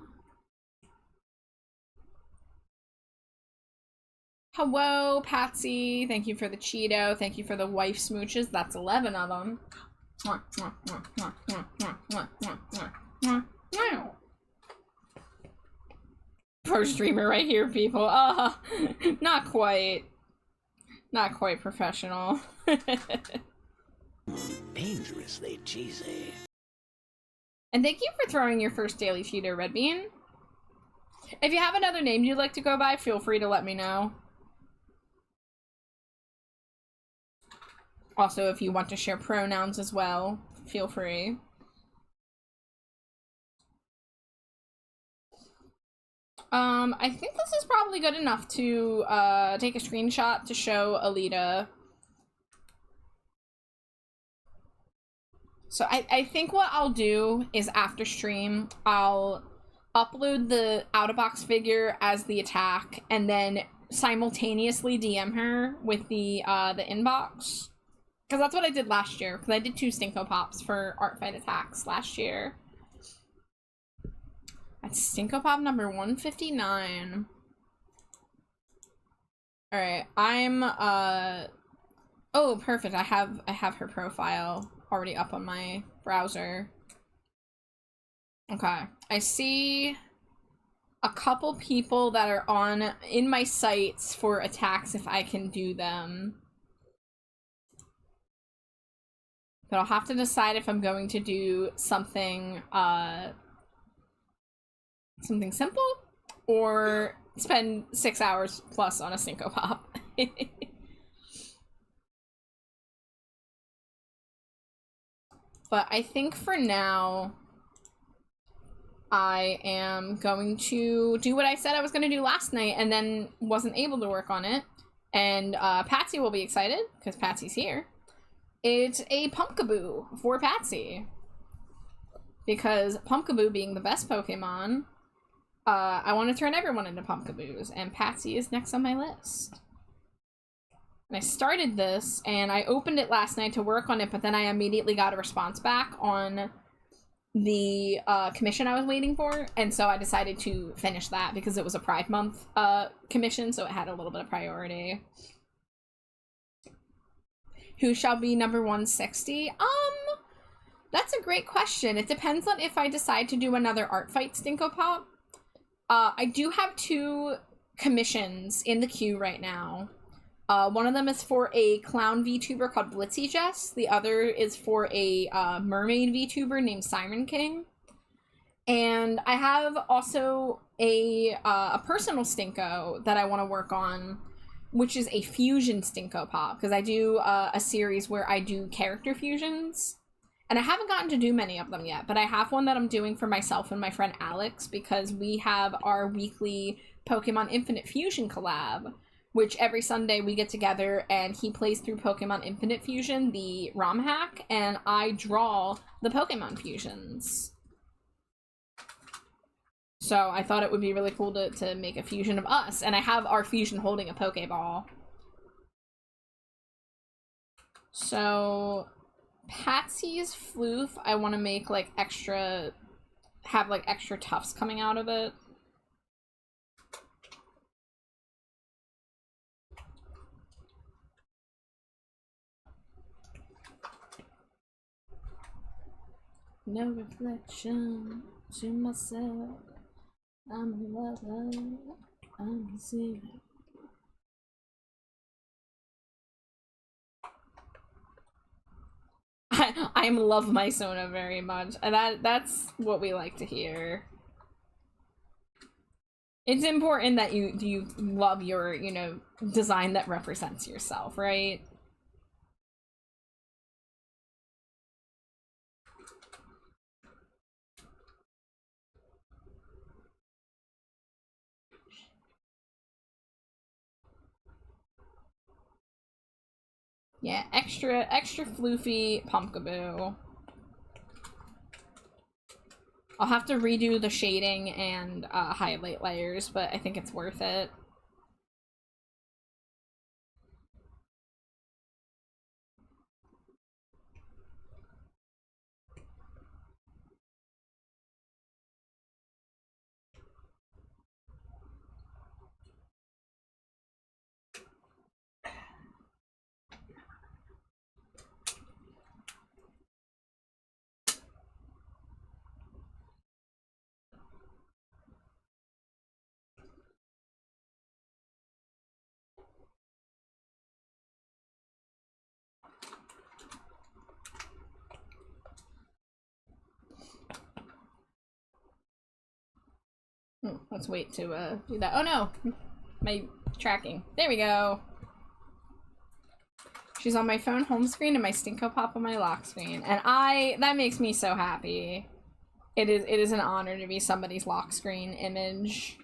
Hello, Patsy. Thank you for the Cheeto. Thank you for the wife smooches. That's 11 of them. Pro streamer right here, people. Not quite. Not quite professional. Dangerously cheesy. And thank you for throwing your first daily Cheeto, Red Bean. If you have another name you'd like to go by, feel free to let me know. Also, if you want to share pronouns as well, feel free. I think this is probably good enough to take a screenshot to show Alita. So I think what I'll do is after stream, I'll upload the out-of-box figure as the attack, and then simultaneously DM her with the inbox. Because that's what I did last year, because I did 2 Stinko Pops for Art Fight attacks last year. That's Stinko Pop number 159. Alright, I'm, oh, perfect, I have her profile already up on my browser. Okay, I see a couple people that are in my sights for attacks if I can do them. But I'll have to decide if I'm going to do something, something simple, or spend 6 hours plus on a Stinko Pop. But I think for now, I am going to do what I said I was going to do last night and then wasn't able to work on it. And Patsy will be excited, because Patsy's here. It's a Pumpkaboo for Patsy. Because Pumpkaboo being the best Pokemon, I want to turn everyone into Pumpkaboos, and Patsy is next on my list. And I started this, and I opened it last night to work on it, but then I immediately got a response back on the commission I was waiting for, and so I decided to finish that because it was a Pride Month commission, so it had a little bit of priority. Who shall be number 160? That's a great question. It depends on if I decide to do another Art Fight Stinko Pop. I do have 2 commissions in the queue right now. One of them is for a clown VTuber called Blitzy Jess. The other is for a mermaid VTuber named Siren King. And I have also a personal Stinko that I want to work on, which is a fusion Stinko Pop, because I do a series where I do character fusions. And I haven't gotten to do many of them yet, but I have one that I'm doing for myself and my friend Alex, because we have our weekly Pokemon Infinite Fusion collab, which every Sunday we get together and he plays through Pokemon Infinite Fusion, the ROM hack, and I draw the Pokemon fusions. So I thought it would be really cool to make a fusion of us, and I have our fusion holding a Pokeball. So Patsy's Floof, I want to make like extra, have like extra tufts coming out of it. No reflection to myself. I'm a lover. I'm a zero. I love my Sona very much, and that's what we like to hear. It's important that you love your, you know, design that represents yourself, right? Yeah, extra floofy Pumpkaboo. I'll have to redo the shading and highlight layers, but I think it's worth it. Let's wait to do that. Oh no! My tracking. There we go. She's on my phone home screen and my Stinko Pop on my lock screen. And that makes me so happy. It is an honor to be somebody's lock screen image.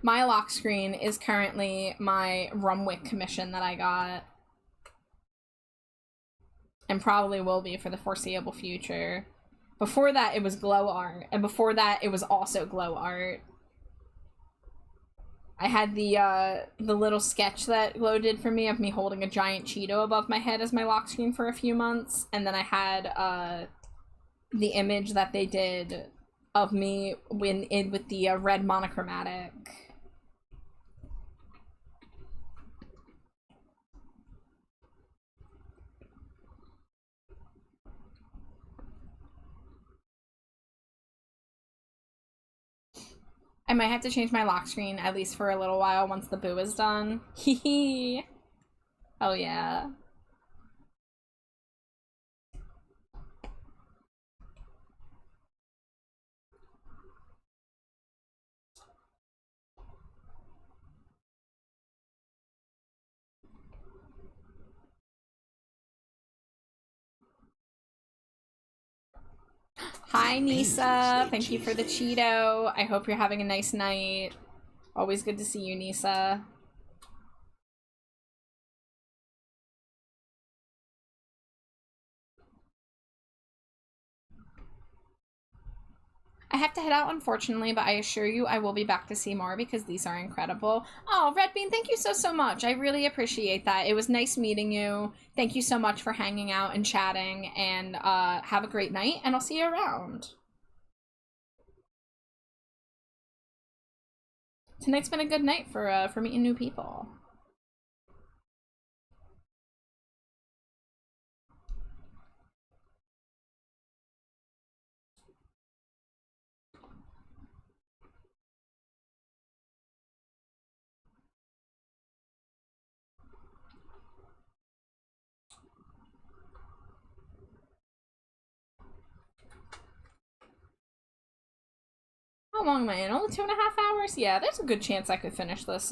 My lock screen is currently my Rumwick commission that I got. And probably will be for the foreseeable future. Before that, it was glow art. And before that, it was also glow art. I had the little sketch that Glow did for me of me holding a giant Cheeto above my head as my lock screen for a few months. And then I had the image that they did of me with the red monochromatic. I might have to change my lock screen, at least for a little while, once the boo is done. Hee Oh yeah. Hi, Nisa. Thank you for the Cheeto. I hope you're having a nice night. Always good to see you, Nisa. I have to head out, unfortunately, but I assure you I will be back to see more because these are incredible. Oh, Red Bean, thank you so much. I really appreciate that. It was nice meeting you. Thank you so much for hanging out and chatting, and have a great night, and I'll see you around. Tonight's been a good night for meeting new people. How long am I in? Only 2.5 hours? Yeah, there's a good chance I could finish this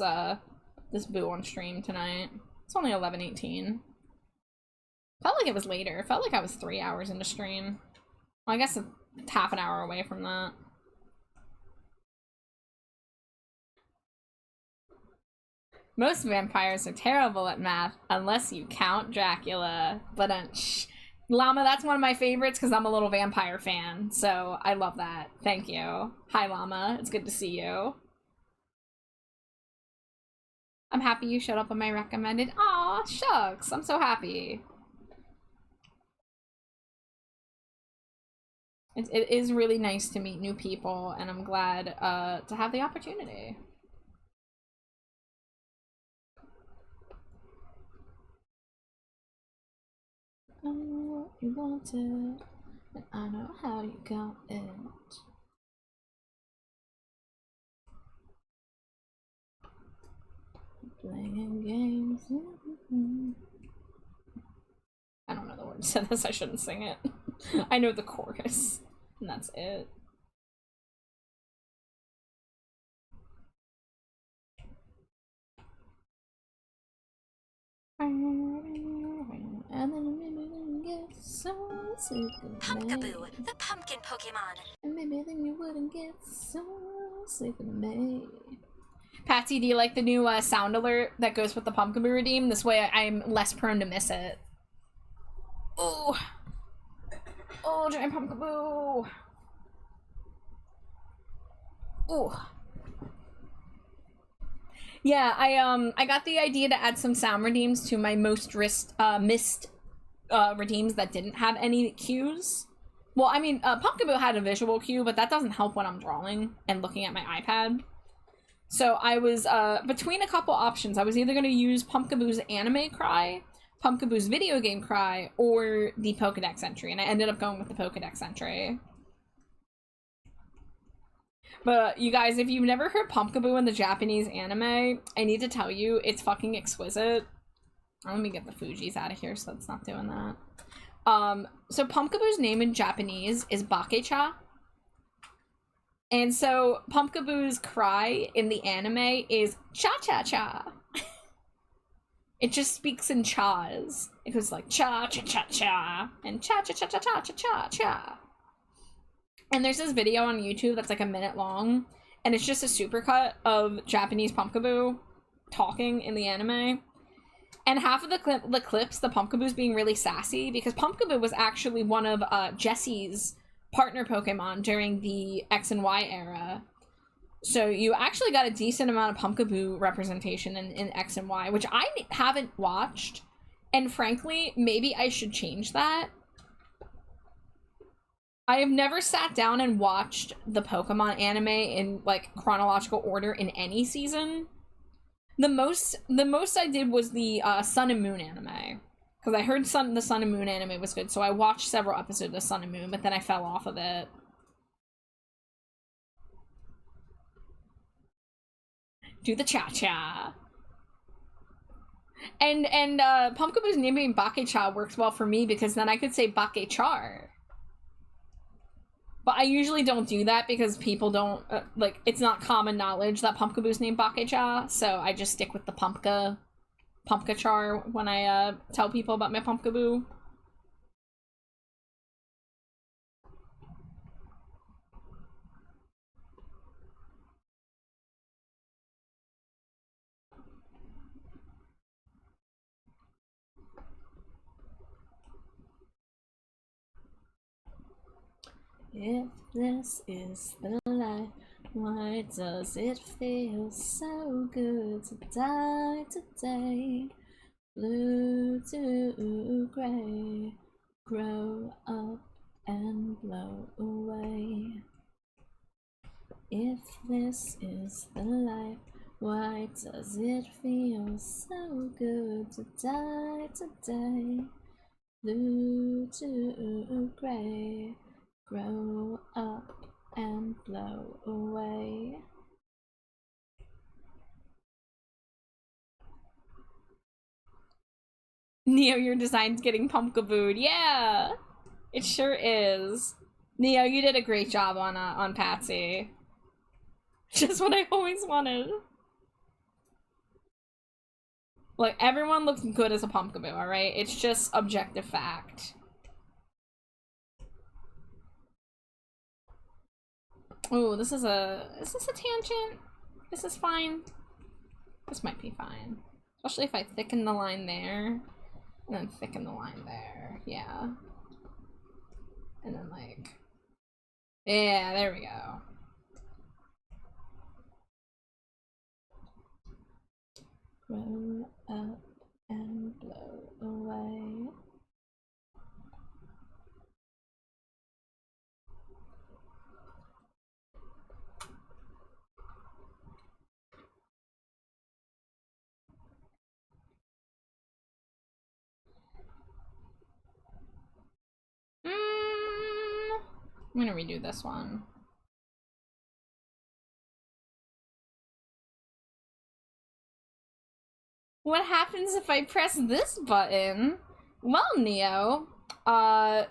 this boo on stream tonight. It's only 11:18. Felt like it was later. It felt like I was 3 hours into stream. Well, I guess it's half an hour away from that. Most vampires are terrible at math, unless you count Dracula. But Llama, that's one of my favorites because I'm a little vampire fan. So I love that. Thank you. Hi, Llama. It's good to see you. I'm happy you showed up on my recommended. Aw, shucks. I'm so happy. It is really nice to meet new people, and I'm glad to have the opportunity. I know what you wanted, and I know how you got it. Playing games. I don't know the words to this, I shouldn't sing it. I know the chorus, and that's it. I Pumpkaboo, the pumpkin Pokemon. And maybe then you wouldn't get so sick of me. Patsy, do you like the new sound alert that goes with the Pumpkaboo redeem? This way I'm less prone to miss it. Oh. Oh, giant Pumpkaboo. Oh. Yeah, I got the idea to add some sound redeems to my most missed redeems that didn't have any cues. Well, I mean, Pumpkaboo had a visual cue, but that doesn't help when I'm drawing and looking at my iPad. So I was between a couple options. I was either going to use Pumpkaboo's anime cry, Pumpkaboo's video game cry, or the Pokedex entry, and I ended up going with the Pokedex entry. But you guys, if you've never heard Pumpkaboo in the Japanese anime, I need to tell you, it's fucking exquisite. Let me get the Fujis out of here so it's not doing that. So Pumpkaboo's name in Japanese is Bakecha. And so Pumpkaboo's cry in the anime is cha-cha-cha. It just speaks in chas. It goes like cha-cha-cha-cha and cha-cha-cha-cha-cha-cha-cha. And there's this video on YouTube that's like a minute long, and it's just a supercut of Japanese Pumpkaboo talking in the anime. And half of the clips, the Pumpkaboo's being really sassy, because Pumpkaboo was actually one of Jessie's partner Pokemon during the X and Y era. So you actually got a decent amount of Pumpkaboo representation in X and Y, which I haven't watched. And frankly, maybe I should change that. I have never sat down and watched the Pokemon anime in like chronological order in any season. The most I did was the Sun and Moon anime, because I heard the Sun and Moon anime was good, so I watched several episodes of Sun and Moon, but then I fell off of it. Do the cha-cha. And Pumpkaboo's name being Bakecha works well for me, because then I could say Bakechar. But I usually don't do that because people don't, like, it's not common knowledge that Pumpkaboo's named Bakecha, so I just stick with the Pumpkachar when I tell people about my Pumpkaboo. If this is the life, why does it feel so good to die today? Blue to gray, grow up and blow away. If this is the life, why does it feel so good to die today? Blue to gray, grow up and blow away. Neo, your design's getting Pumpkabooed. Yeah, it sure is. Neo, you did a great job on Patsy. Just what I always wanted. Like, everyone looks good as a Pumpkaboo, alright? It's just objective fact. Oh, is this a tangent? This is fine. This might be fine. Especially if I thicken the line there. And then thicken the line there. Yeah. And then like... Yeah, there we go. Grow up and blow away. I'm gonna redo this one. What happens if I press this button? Well, Neo,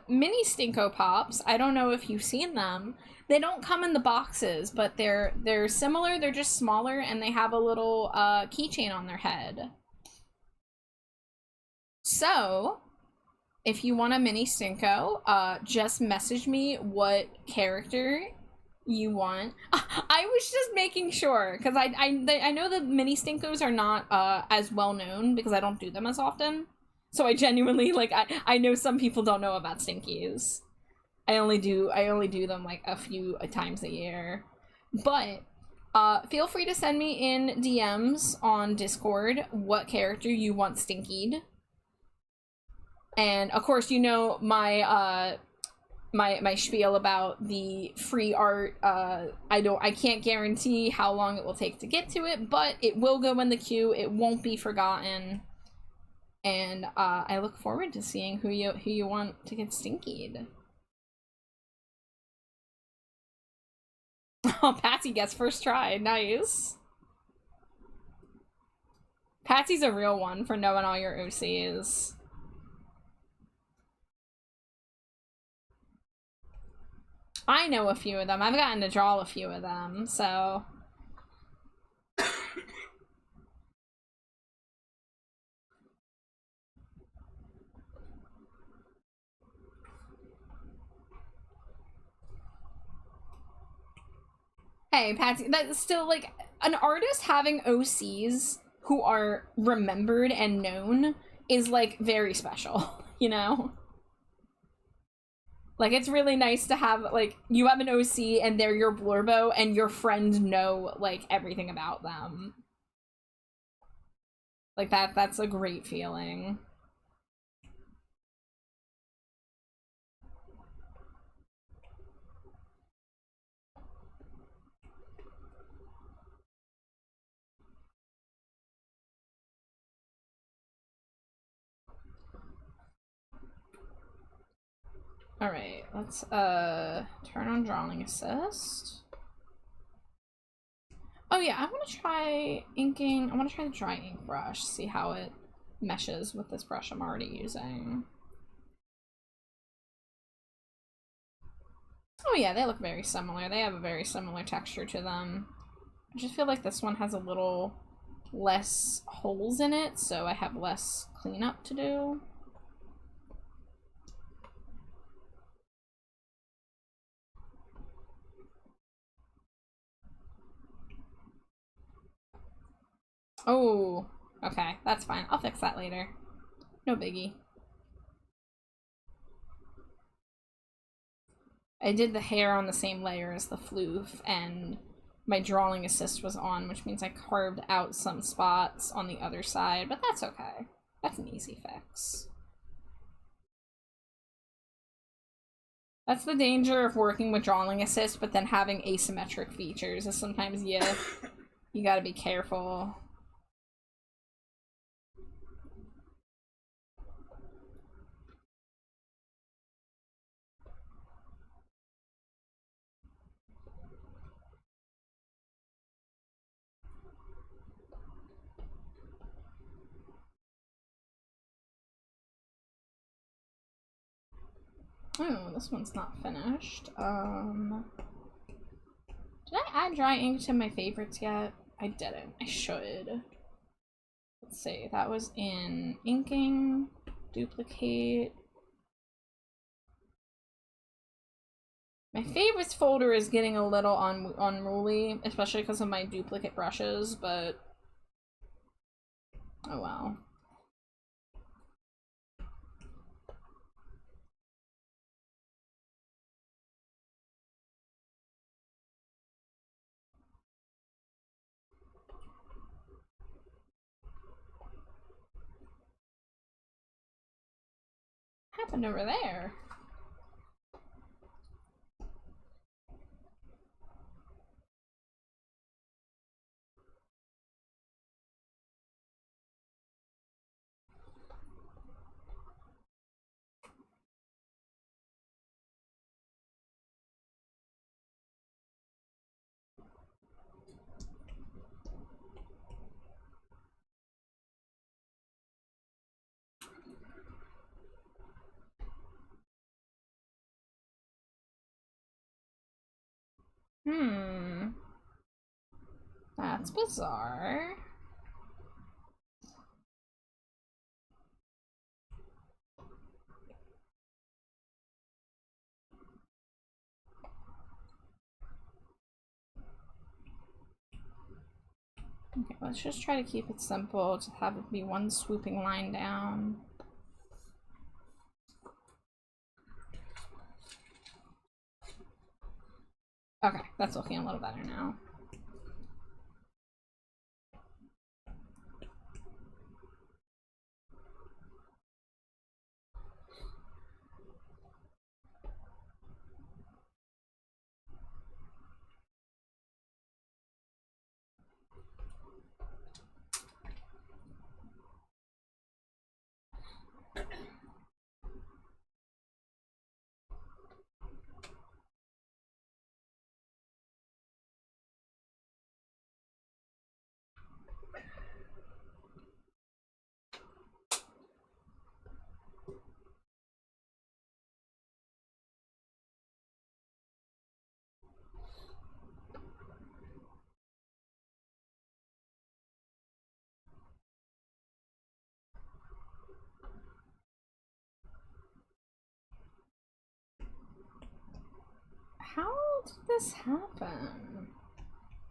mini Stinko Pops, I don't know if you've seen them. They don't come in the boxes, but they're similar, they're just smaller, and they have a little keychain on their head. So, if you want a mini Stinko, just message me what character you want. I was just making sure, because I know the mini Stinkos are not as well known because I don't do them as often. So I genuinely, like, I know some people don't know about Stinkies. I only do them like a few times a year. But feel free to send me in DMs on Discord what character you want stinkied. And of course, you know my my spiel about the free art. I can't guarantee how long it will take to get to it, but it will go in the queue. It won't be forgotten. And I look forward to seeing who you want to get stinkied. Oh, Patsy gets first try. Nice. Patsy's a real one for knowing all your OCs. I know a few of them. I've gotten to draw a few of them, so... Hey, Patsy, that's still, like, an artist having OCs who are remembered and known is, like, very special, you know? Like, it's really nice to have, like, you have an OC and they're your blurbo and your friends know, like, everything about them. Like, that's a great feeling. Alright, let's, turn on Drawing Assist. Oh yeah, I want to try inking. I want to try the dry ink brush, see how it meshes with this brush I'm already using. Oh yeah, they look very similar. They have a very similar texture to them. I just feel like this one has a little less holes in it, so I have less cleanup to do. Oh, okay, that's fine. I'll fix that later. No biggie. I did the hair on the same layer as the floof, and my drawing assist was on, which means I carved out some spots on the other side, but that's okay. That's an easy fix. That's the danger of working with drawing assist, but then having asymmetric features is sometimes you gotta be careful. Oh, this one's not finished. Did I add dry ink to my favorites yet? I didn't. I should. Let's see. That was in inking, duplicate. My favorites folder is getting a little unruly, especially because of my duplicate brushes, but oh well. What happened over there? That's bizarre. Okay, let's just try to keep it simple to have it be one swooping line down. Okay, that's looking a little better now. How did this happen?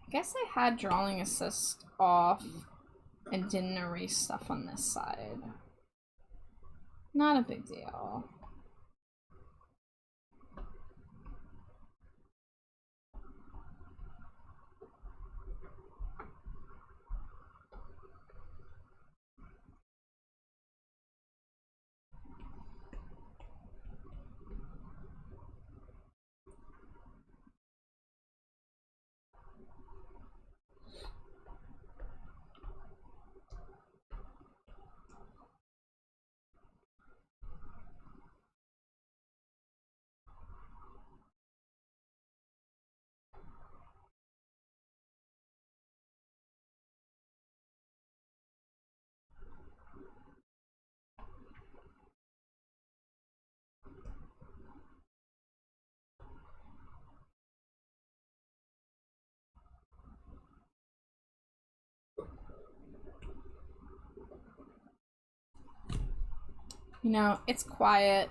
I guess I had drawing assist off and didn't erase stuff on this side. Not a big deal. You know, it's quiet.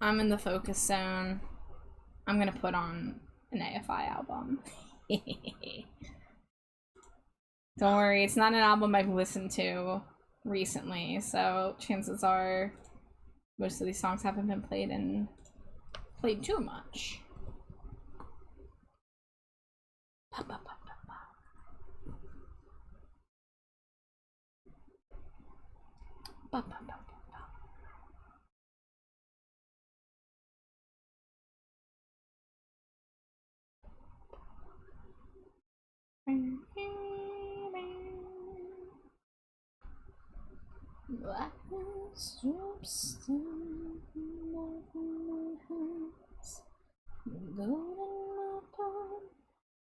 I'm in the focus zone. I'm gonna put on an AFI album. Don't worry, it's not an album I've listened to recently, so chances are most of these songs haven't been played too much. Blackness drips down my hands. The golden apple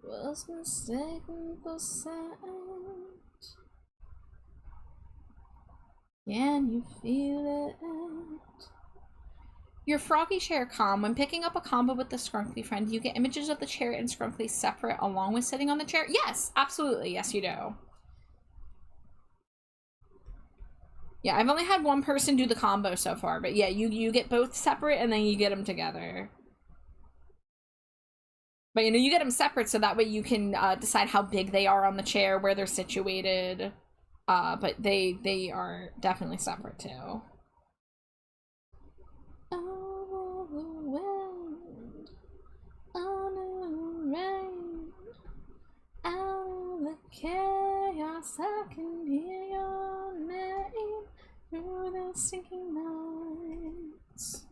was mistaken for sand. Can you feel it? Your froggy chair comm. When picking up a combo with the Scrunkly friend, you get images of the chair and Scrunkly separate along with sitting on the chair? Yes, absolutely. Yes, you do. Yeah, I've only had one person do the combo so far, but yeah, you get both separate and then you get them together. But you know, you get them separate so that way you can decide how big they are on the chair, where they're situated. But they are definitely separate too. Oh, the wind, on the rain, out of the chaos, I can hear your name through the sinking nights.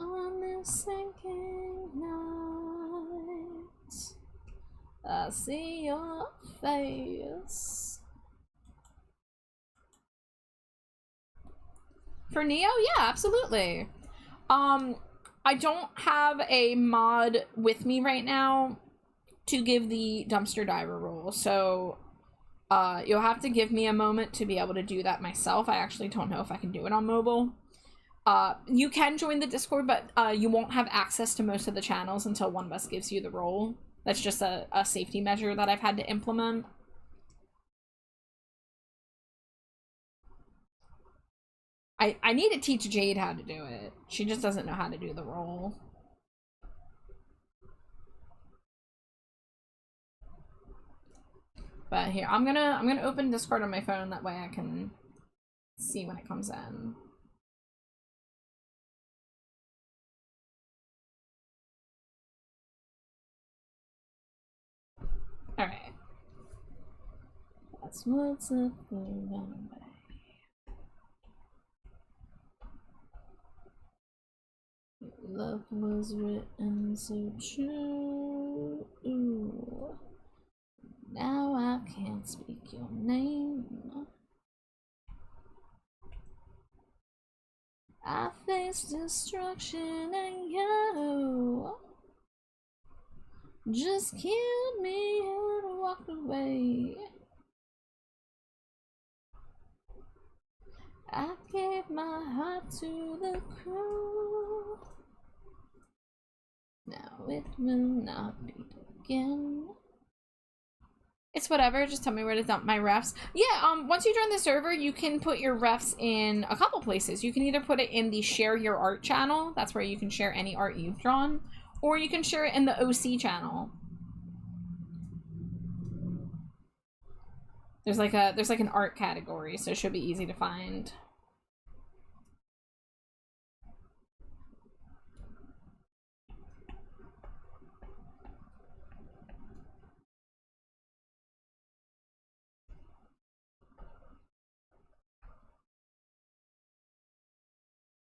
On the sinking nights, I see your face. For Neo, yeah, absolutely. I don't have a mod with me right now to give the dumpster diver role, so you'll have to give me a moment to be able to do that myself. I actually don't know if I can do it on mobile. You can join the Discord, but you won't have access to most of the channels until One Bus gives you the role. That's just a safety measure that I've had to implement. I need to teach Jade how to do it. She just doesn't know how to do the role. But here, I'm gonna open Discord on my phone, that way I can see when it comes in. Alright. That's what's up the runway. Love was written so true. Ooh. Now I can't speak your name. I face destruction and you just killed me and walked away. I gave my heart to the crew. Now it will not beat again. It's whatever, just tell me where to dump my refs. Yeah, once you join the server, you can put your refs in a couple places. You can either put it in the share your art channel, that's where you can share any art you've drawn, or you can share it in the OC channel. There's like an art category, so it should be easy to find.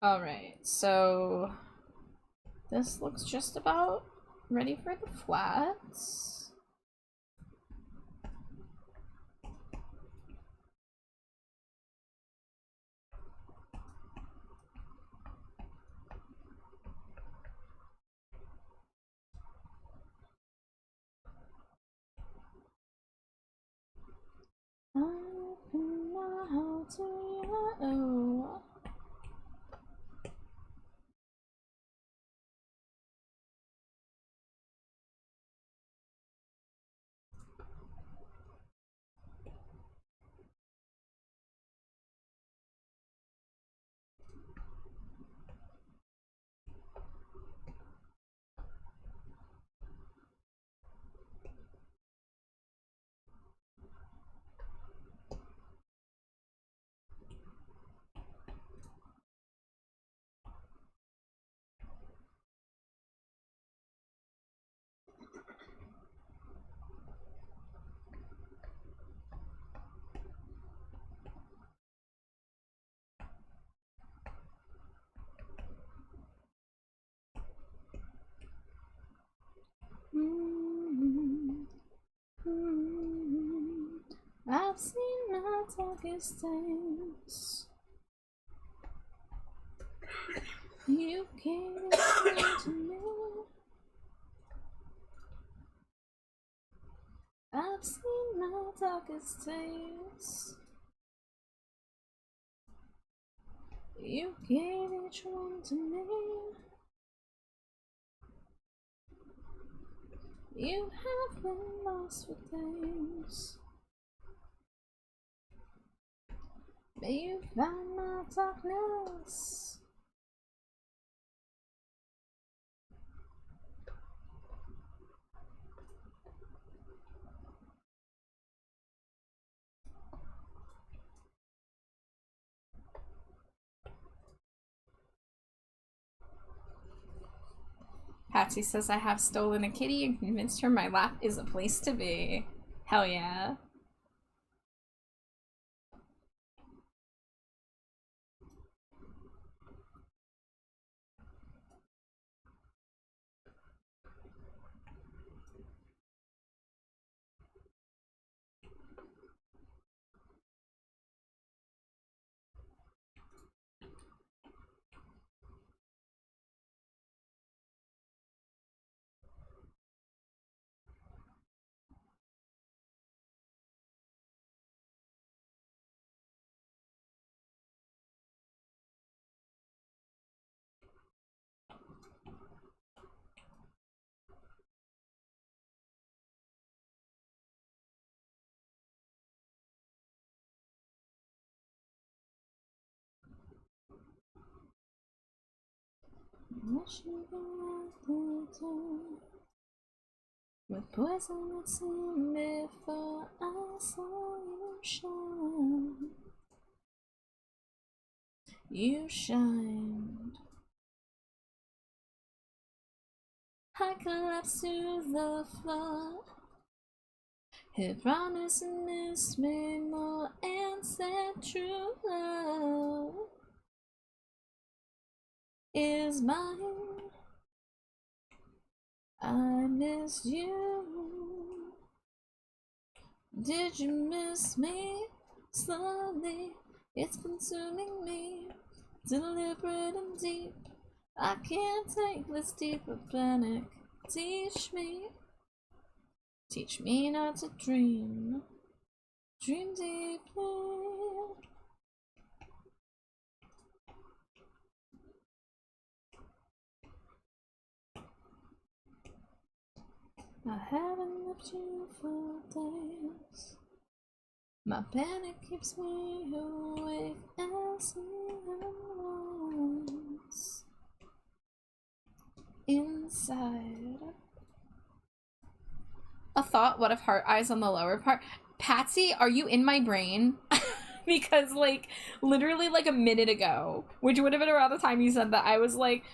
Alright, so this looks just about ready for the flats. Open my heart to you. I've seen my darkest days. You came to me. I've seen my darkest days. You gave each one to me. You have been lost for days. May you find my darkness. Patsy says I have stolen a kitty and convinced her my lap is a place to be. Hell yeah. with poisonous in before I saw you shine. You shined. I collapsed to the floor. He promised and missed me more and said true love is mine. I miss you. Did you miss me? Slowly, it's consuming me, deliberate and deep. I can't take this deeper panic. Teach me not to dream. Dream deeply. I haven't left you for days. My panic keeps me awake as once inside. A thought, what if heart eyes on the lower part? Patsy, are you in my brain? Because like literally like a minute ago, which would have been around the time you said that, I was like,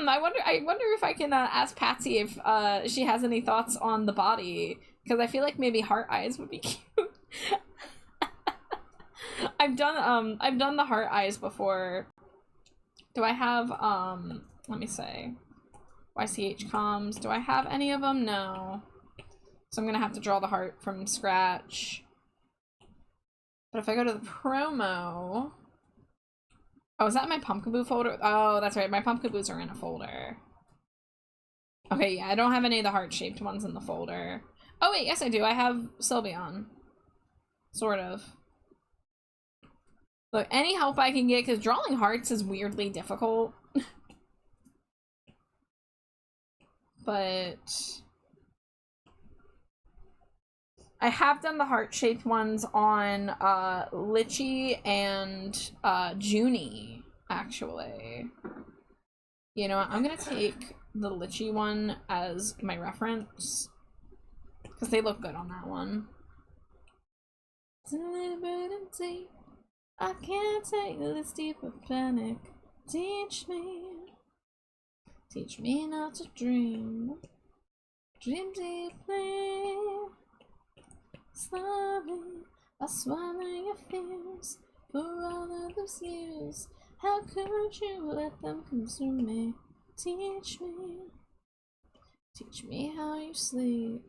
I wonder if I can ask Patsy if she has any thoughts on the body, because I feel like maybe heart eyes would be cute. I've done the heart eyes before. Do I have let me say YCH comms, do I have any of them? No. So I'm gonna have to draw the heart from scratch. But if I go to the promo... Oh, is that my Pumpkaboo folder? Oh, that's right. My Pumpkaboos are in a folder. Okay, yeah, I don't have any of the heart-shaped ones in the folder. Oh, wait, yes, I do. I have Sylveon. Sort of. Look, any help I can get, because drawing hearts is weirdly difficult. But... I have done the heart-shaped ones on Litchi and Junie, actually. You know what? I'm gonna take the Litchi one as my reference, because they look good on that one. Deliberate and deep, I can't take this deeper panic. Teach me not to dream. Dream deeply. Slowly, I swallow your fears for all of those years. How could you let them consume me? Teach me how you sleep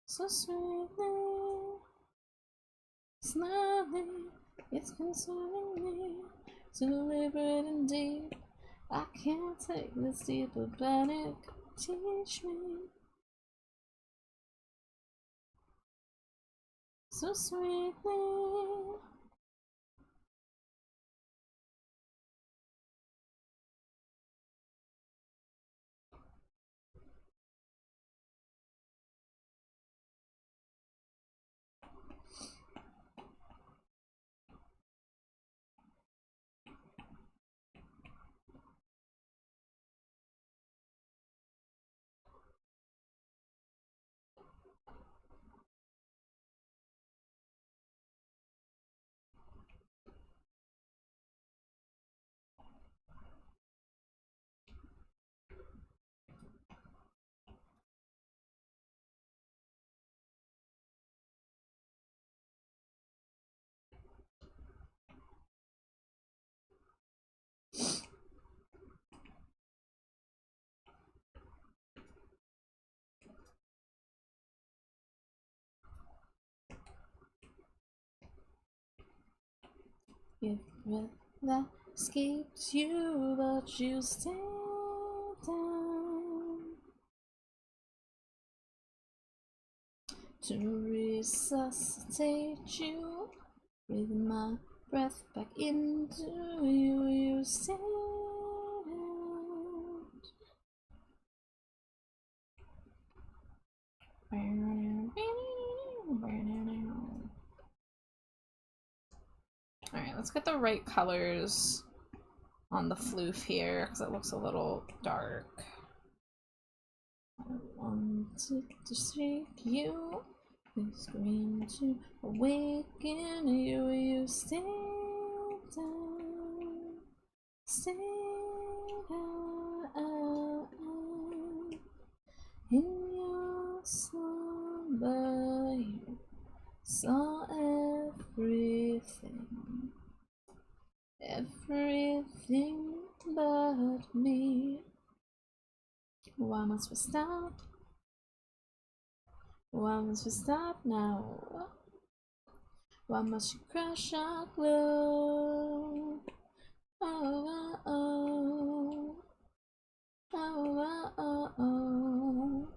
so sweetly. Slowly, it's consuming me, deliberate and deep. I can't take this deeper panic. Teach me. So sweetly. If breath escapes you, but you stay down to resuscitate you, breathe my breath back into you, you stay down. Alright, let's get the right colors on the floof here, because it looks a little dark. wanted to seek you, this green to awaken you. You stay down, stay down in your slumber. You saw everything, everything but me. Why must we stop? Why must we stop now? Why must you crush our glow? Oh, oh, oh. Oh, oh, oh.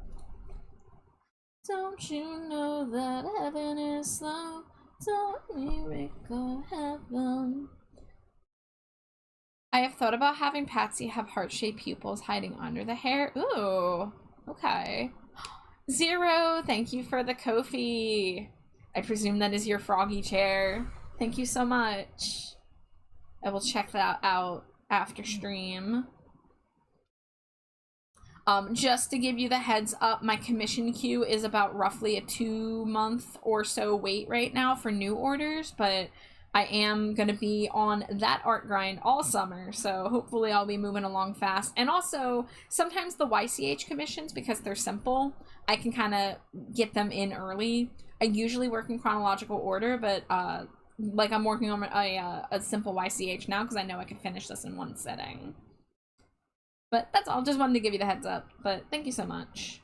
Don't you know that heaven is slow? Don't we recall heaven? I have thought about having Patsy have heart-shaped pupils hiding under the hair. Ooh, okay. Zero, thank you for the Ko-fi. I presume that is your froggy chair. Thank you so much. I will check that out after stream. Just to give you the heads up, my commission queue is about roughly a 2-month or so wait right now for new orders, but I am going to be on that art grind all summer, so hopefully I'll be moving along fast. And also, sometimes the YCH commissions, because they're simple, I can kind of get them in early. I usually work in chronological order, but like I'm working on a simple YCH now because I know I can finish this in one sitting. But that's all, just wanted to give you the heads up, but thank you so much.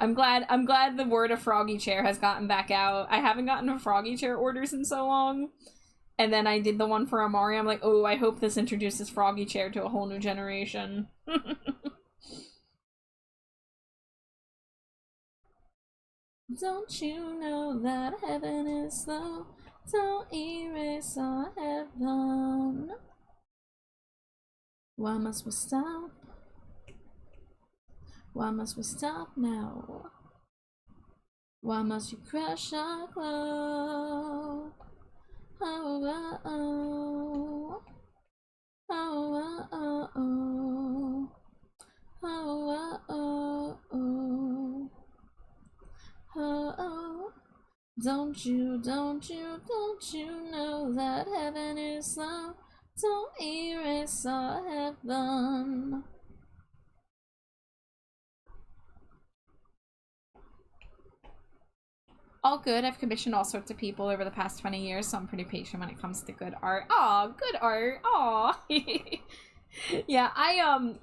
I'm glad the word of froggy chair has gotten back out. I haven't gotten a froggy chair orders in so long. And then I did the one for Amari. I'm like, oh, I hope this introduces froggy chair to a whole new generation. Don't you know that heaven is slow? Don't erase our heaven. Why must we stop? Why must we stop now? Why must you crush our glow? Oh, oh, oh. Oh, oh, oh. Oh, oh, oh. Oh, oh. Don't you know that heaven is slow? Don't erase our heaven. All good. I've commissioned all sorts of people over the past 20 years, so I'm pretty patient when it comes to good art. Aw, good art. Aw. Yeah, I'm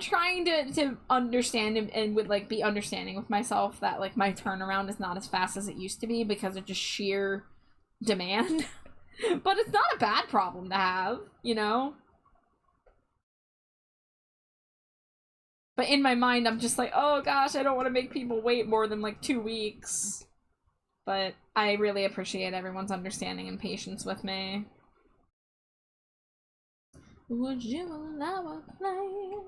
trying to understand and would like be understanding with myself that like my turnaround is not as fast as it used to be because of just sheer demand. But it's not a bad problem to have, you know? But in my mind, I'm just like, oh gosh, I don't want to make people wait more than like 2 weeks. But I really appreciate everyone's understanding and patience with me. Would you allow a flame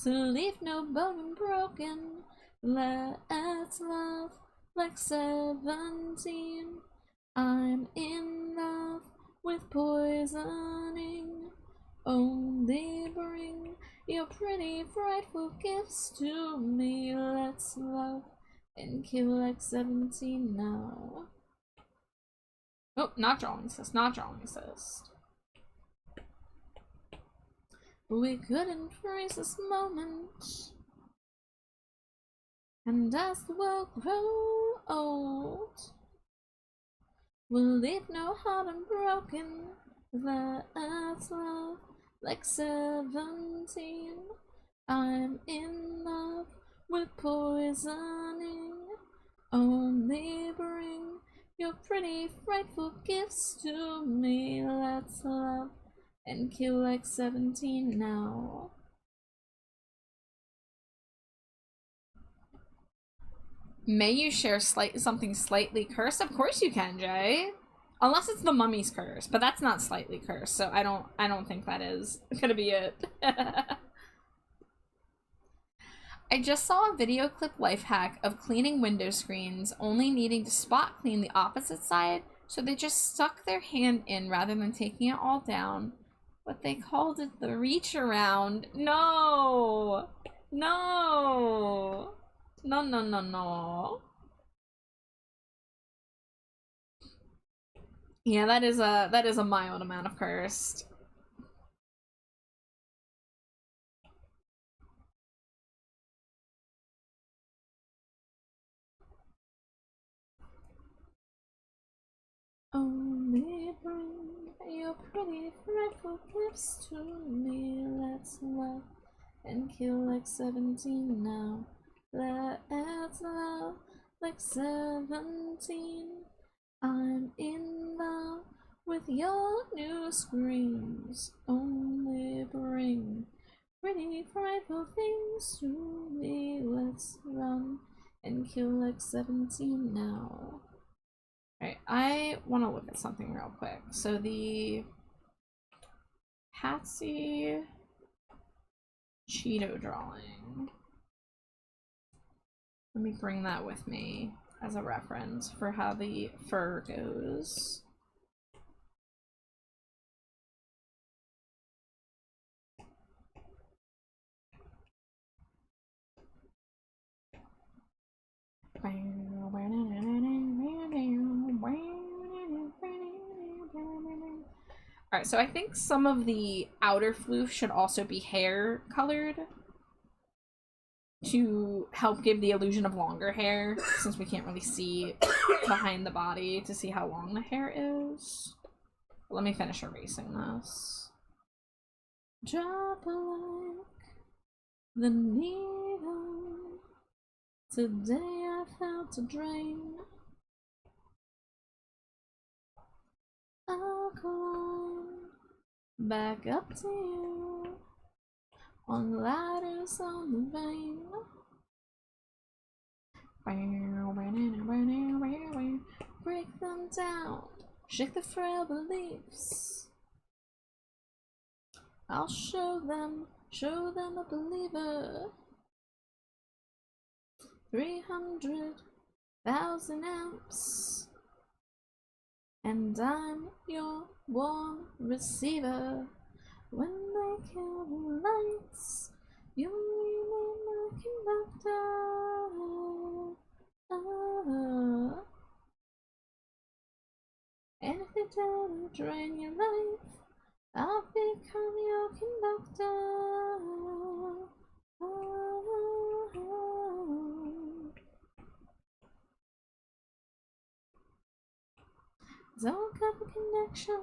to leave no bone broken? Let's love like 17. I'm in love with poisoning. Only bring your pretty frightful gifts to me. Let's love and kill like 17 now. Oh, not drawing assist, not drawing assist. We couldn't freeze this moment. And as the world grows old, we'll leave no heart unbroken. Let's love like 17. I'm in love with poisoning. Only bring your pretty frightful gifts to me. Let's love and kill like 17 now. May you share something slightly cursed? Of course you can, Jay. Unless it's the mummy's curse, but that's not slightly cursed, so I don't think that is gonna be it. I just saw a video clip life hack of cleaning window screens, only needing to spot clean the opposite side, so they just stuck their hand in rather than taking it all down. But they called it the reach around. No! No! No, no, no, no. Yeah, that is a mild amount of cursed. Only bring your pretty frightful gifts to me. Let's love and kill like 17 now. Let's love like 17. I'm in love with your new screams. Only bring pretty frightful things to me. Let's run and kill like 17 now. Alright, I want to look at something real quick. So the Patsy Cheeto drawing. Let me bring that with me as a reference for how the fur goes. Alright, so I think some of the outer floof should also be hair colored to help give the illusion of longer hair, since we can't really see behind the body to see how long the hair is. Let me finish erasing this. Drop like the needle. Today I felt a drain. I'll climb back up to you on ladders on the vein. Break them down, shake the frail beliefs. I'll show them a believer. 300,000 amps, and I'm your warm receiver. When they kill the lights, you'll remain my conductor. Oh. And if they try to drain your life, I'll become your conductor. Don't have a connection.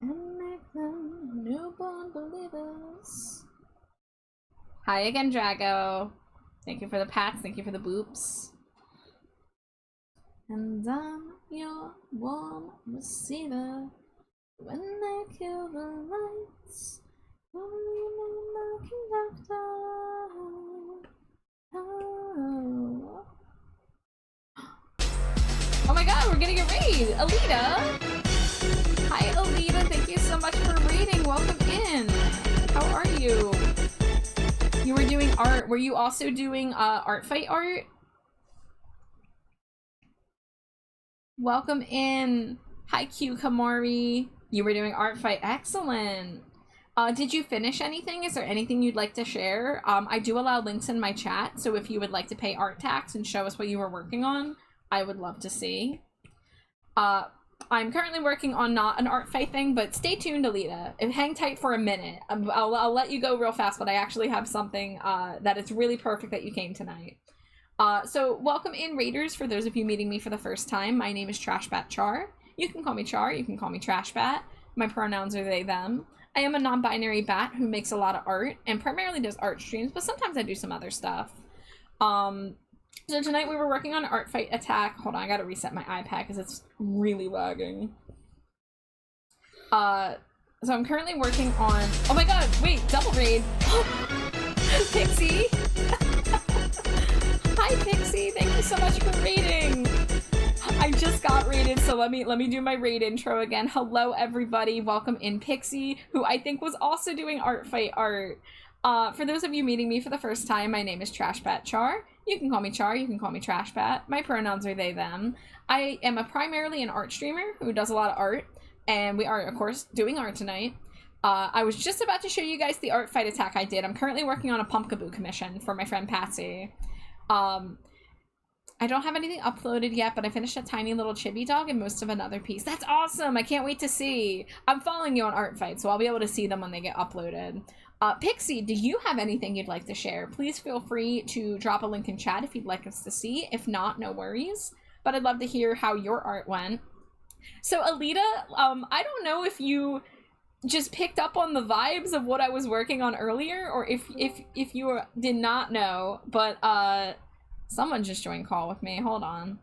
And make them newborn believers. Hi again, Drago. Thank you for the pats, thank you for the boops. And I'm your warm receiver. When they kill the lights, you'll remain my conductor. Oh my god, we're getting a raid! Alita! Hi Alita, thank you so much for raiding. Welcome in. How are you? You were doing art. Were you also doing art fight art? Welcome in. Hi Q Kamari. You were doing art fight. Excellent. Did you finish anything? Is there anything you'd like to share? I do allow links in my chat, so if you would like to pay art tax and show us what you were working on, I would love to see. I'm currently working on not an art fight thing, but stay tuned, Alita. Hang tight for a minute. I'll let you go real fast, but I actually have something that is really perfect that you came tonight. So welcome in, Raiders, for those of you meeting me for the first time. My name is Trashbat Char. You can call me Char, you can call me Trashbat. My pronouns are they, them. I am a non-binary bat who makes a lot of art and primarily does art streams, but sometimes I do some other stuff. So tonight we were working on Art Fight Attack. Hold on, I gotta reset my iPad because it's really lagging. So I'm currently working on... Oh my god, wait, double raid. Pixie! Hi Pixie, thank you so much for raiding. I just got raided, so let me do my raid intro again. Hello everybody, welcome in Pixie, who I think was also doing Art Fight art. For those of you meeting me for the first time, my name is Trashbat Char. You can call me Char, you can call me Trashbat. My pronouns are they, them. I am primarily an art streamer who does a lot of art, and we are, of course, doing art tonight. I was just about to show you guys the Art Fight Attack I did. I'm currently working on a Pumpkaboo commission for my friend Patsy. I don't have anything uploaded yet, but I finished a tiny little chibi dog and most of another piece. That's awesome! I can't wait to see. I'm following you on Art Fight, so I'll be able to see them when they get uploaded. Pixie, do you have anything you'd like to share? Please feel free to drop a link in chat if you'd like us to see. If not, no worries. But I'd love to hear how your art went. So, Alita, I don't know if you just picked up on the vibes of what I was working on earlier, or if you did not know, but, someone just joined call with me. Hold on.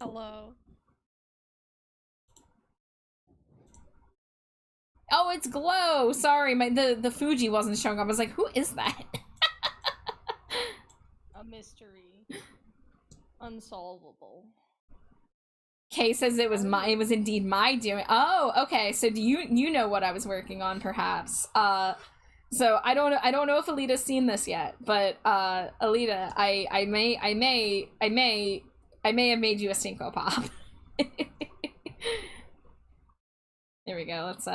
Hello. Oh, it's Glow! Sorry, the Fuji wasn't showing up. I was like, who is that? A mystery. Unsolvable. Kay says it was indeed my doing. Oh, okay. So do you know what I was working on, perhaps? So I don't know if Alita's seen this yet, but Alita, I may have made you a Stinko Pop. There we go. Let's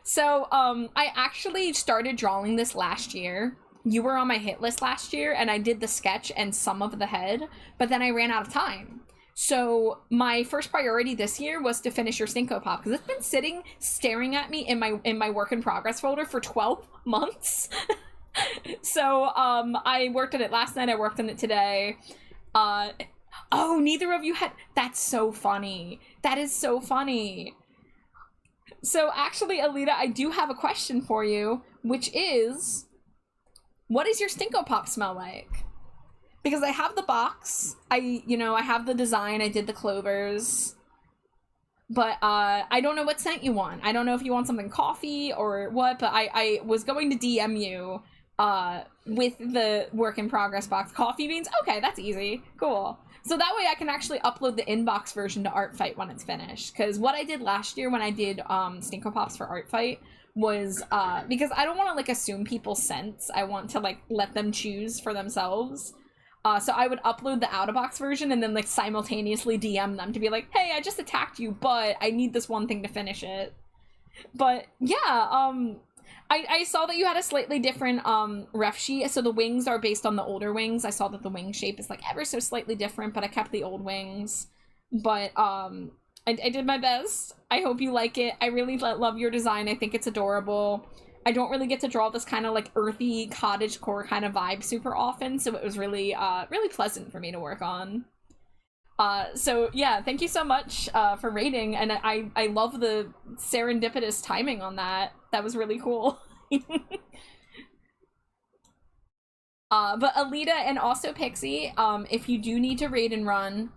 So I actually started drawing this last year. You were on my hit list last year, and I did the sketch and some of the head, but then I ran out of time. So my first priority this year was to finish your Stinko Pop, because it's been sitting staring at me in my work in progress folder for 12 months. So I worked on it last night, I worked on it today. Oh, neither of you had... That's so funny. That is so funny. So actually, Alita, I do have a question for you, which is... What does your Stinko Pop smell like? Because I have the box, I have the design, I did the clovers, but I don't know what scent you want. I don't know if you want something coffee or what, but I was going to DM you with the work in progress box. Coffee beans? Okay, that's easy. Cool. So that way I can actually upload the inbox version to Art Fight when it's finished. Because what I did last year when I did Stinko Pops for Art Fight was because I don't want to like assume people's scents. I want to like let them choose for themselves. So I would upload the out-of-box version and then like simultaneously DM them to be like, hey, I just attacked you, but I need this one thing to finish it. But yeah, I saw that you had a slightly different ref sheet. So the wings are based on the older wings. I saw that the wing shape is like ever so slightly different, but I kept the old wings. But I did my best. I hope you like it. I really love your design. I think it's adorable. I don't really get to draw this kind of like earthy cottagecore kind of vibe super often, so it was really really pleasant for me to work on. So yeah, thank you so much for rating, and I love the serendipitous timing on that. That was really cool. But Alita and also Pixie, if you do need to raid and run,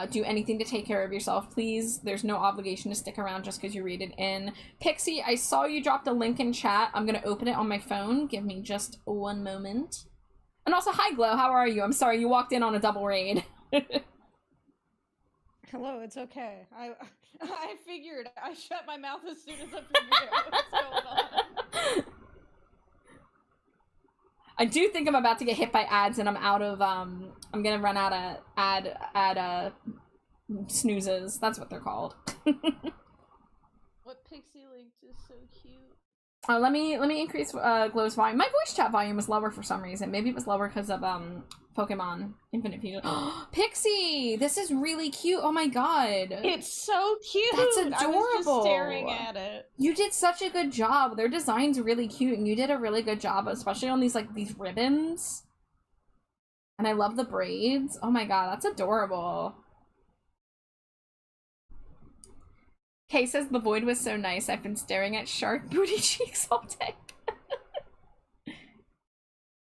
do anything to take care of yourself, please. There's no obligation to stick around just because you raided in. Pixie, I saw you dropped a link in chat. I'm gonna open it on my phone. Give me just one moment. And also, hi Glow, how are you? I'm sorry, you walked in on a double raid. Hello, it's okay. I figured. I shut my mouth as soon as I figured out what's going on. I do think I'm about to get hit by ads, and I'm out of, I'm gonna run out of ad snoozes. That's what they're called. What Pixie linked is so cute. Let me increase Glow's volume. My voice chat volume was lower for some reason. Maybe it was lower because of Pokemon Infinite Fusion. Pixie, this is really cute. Oh my god, It's so cute. That's adorable. I was just staring at it. you did such a good job. Their design's really cute, and you did a really good job, especially on these ribbons. And I love the braids. Oh my god, that's adorable. Kay says the void was so nice. I've been staring at shark booty cheeks all day.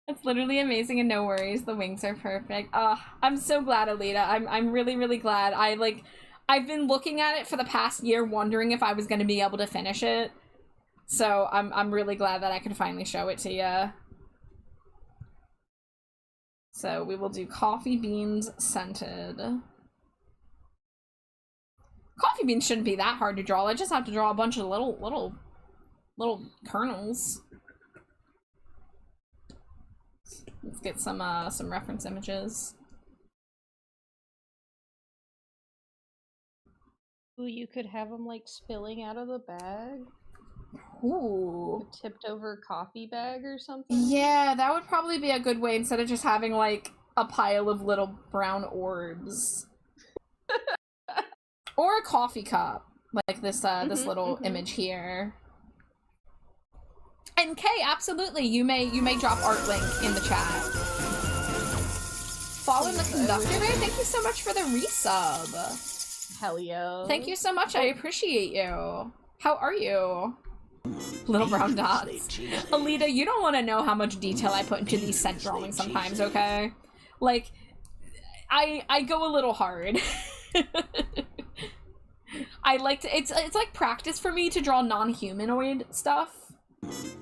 That's literally amazing and no worries. The wings are perfect. Oh, I'm so glad, Alita. I'm really, really glad. I've been looking at it for the past year, wondering if I was going to be able to finish it. So I'm really glad that I could finally show it to you. So we will do coffee beans scented. Coffee beans shouldn't be that hard to draw. I just have to draw a bunch of little kernels. Let's get some reference images. Ooh, you could have them like spilling out of the bag. Ooh. A tipped over coffee bag or something. Yeah, that would probably be a good way instead of just having like a pile of little brown orbs. Or a coffee cup, like this this little image here. And Kay, absolutely, you may drop art link in the chat. Follow the conductor Ray, thank you so much for the resub. Hell yeah. Thank you so much, I appreciate you. How are you? Little brown dots. Dangerously cheesy. Alita, you don't want to know how much detail I put into these scent drawings sometimes, okay? Like, I go a little hard. I like to, it's like practice for me to draw non-humanoid stuff.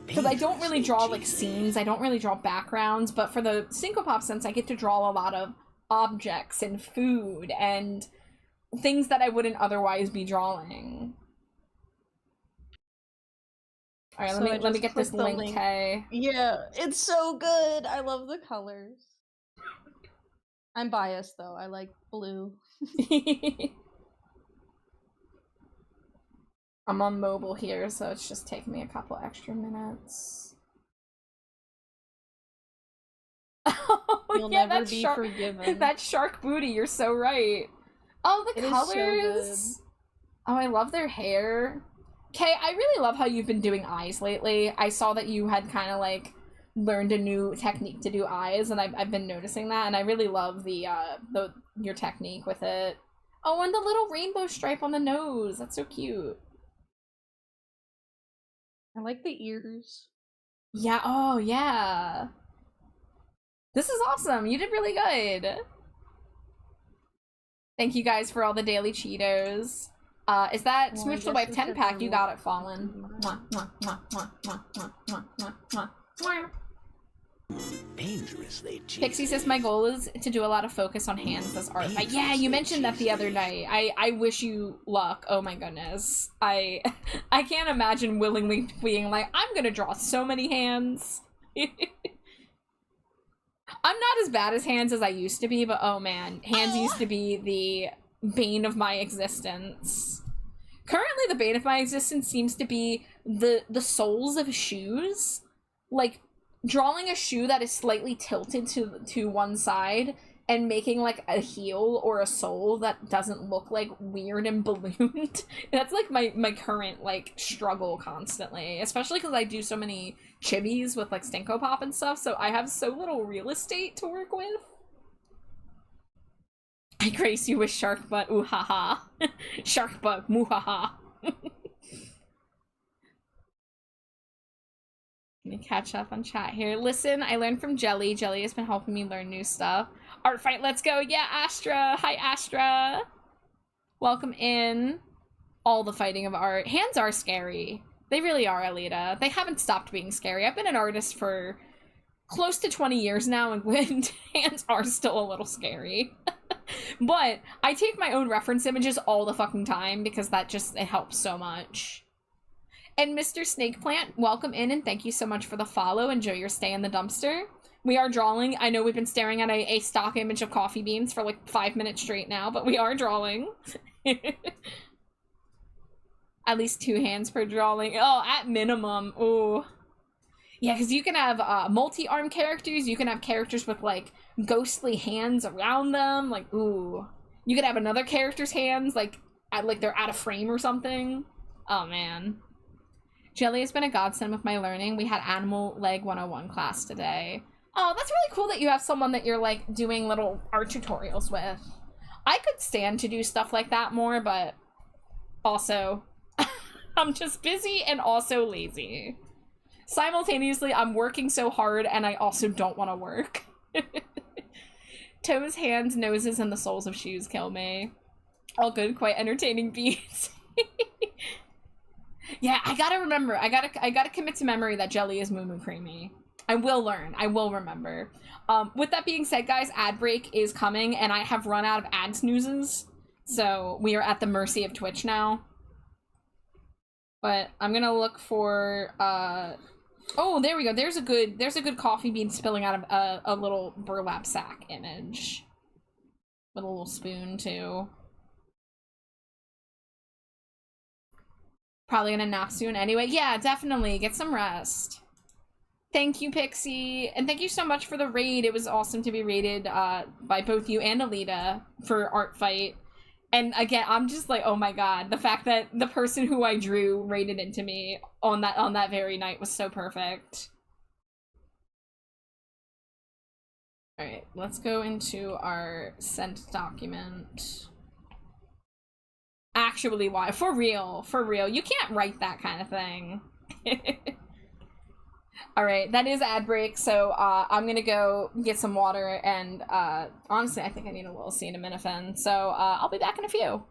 Because I don't really draw like scenes, I don't really draw backgrounds, but for the Syncopop sense, I get to draw a lot of objects and food and things that I wouldn't otherwise be drawing. All right, So let me get this clicked the link, Kay. Yeah, it's so good. I love the colors. I'm biased though. I like blue. I'm on mobile here, so it's just taking me a couple extra minutes. Oh, You'll yeah, never that be shark, forgiven. that shark booty, you're so right. Oh, the It is so colors! Oh, I love their hair. Kay, I really love how you've been doing eyes lately. I saw that you had kind of like learned a new technique to do eyes, and I've been noticing that, and I really love your technique with it. Oh, and the little rainbow stripe on the nose. That's so cute. I like the ears. Yeah, oh yeah. This is awesome. You did really good. Thank you guys for all the daily Cheetos. Is that Well, I Smooch the guess Wife we 10 should pack? You reward- got it, Fallen. Mwah, mwah, mwah, mwah, mwah, mwah, mwah, mwah, mwah, mwah. Dangerously cheesy. Pixie says my goal is to do a lot of focus on hands as art. Yeah, you mentioned that the other night. I wish you luck. Oh my goodness. I can't imagine willingly being like, I'm gonna draw so many hands. I'm not as bad as hands as I used to be, but oh man, hands used to be the bane of my existence. Currently, the bane of my existence seems to be the soles of shoes. Like, drawing a shoe that is slightly tilted to one side and making like a heel or a sole that doesn't look like weird and ballooned. That's like my current like struggle constantly, especially because I do so many chibis with like Stinkopop and stuff, so I have so little real estate to work with. I grace you with shark butt, ooh ha ha. Shark butt, moo ha ha. Let me catch up on chat here. Listen, I learned from Jelly. Jelly has been helping me learn new stuff. Art fight, let's go. Yeah, Astra. Hi, Astra. Welcome in. All the fighting of art. Hands are scary. They really are, Alita. They haven't stopped being scary. I've been an artist for close to 20 years now, and hands are still a little scary. But I take my own reference images all the fucking time because it helps so much. And Mr. Snake Plant, welcome in and thank you so much for the follow. Enjoy your stay in the dumpster. We are drawing. I know we've been staring at a stock image of coffee beans for like 5 minutes straight now, but we are drawing. At least 2 hands per drawing. Oh, at minimum. Ooh. Yeah, because you can have multi-arm characters. You can have characters with like ghostly hands around them. Like, ooh. You could have another character's hands like they're out of frame or something. Oh, man. Jelly has been a godsend with my learning. We had Animal Leg 101 class today. Oh, that's really cool that you have someone that you're, like, doing little art tutorials with. I could stand to do stuff like that more, but Also, I'm just busy and also lazy. Simultaneously, I'm working so hard and I also don't want to work. Toes, hands, noses, and the soles of shoes kill me. All good, quite entertaining beats. Yeah, I gotta remember. I gotta commit to memory that jelly is moo moo creamy. I will learn. I will remember. With that being said, guys, ad break is coming, and I have run out of ad snoozes, so we are at the mercy of Twitch now. But I'm gonna look for. Oh, there we go. There's a good coffee bean spilling out of a little burlap sack image with a little spoon too. Probably gonna nap soon anyway. Yeah, definitely. Get some rest. Thank you, Pixie. And thank you so much for the raid. It was awesome to be raided by both you and Alita for Art Fight. And again, I'm just like, oh my god. The fact that the person who I drew raided into me on that very night was so perfect. Alright, let's go into our sent document. Actually, why? For real. For real. You can't write that kind of thing. Alright, that is ad break, so I'm gonna go get some water, and honestly, I think I need a little acetaminophen, so I'll be back in a few.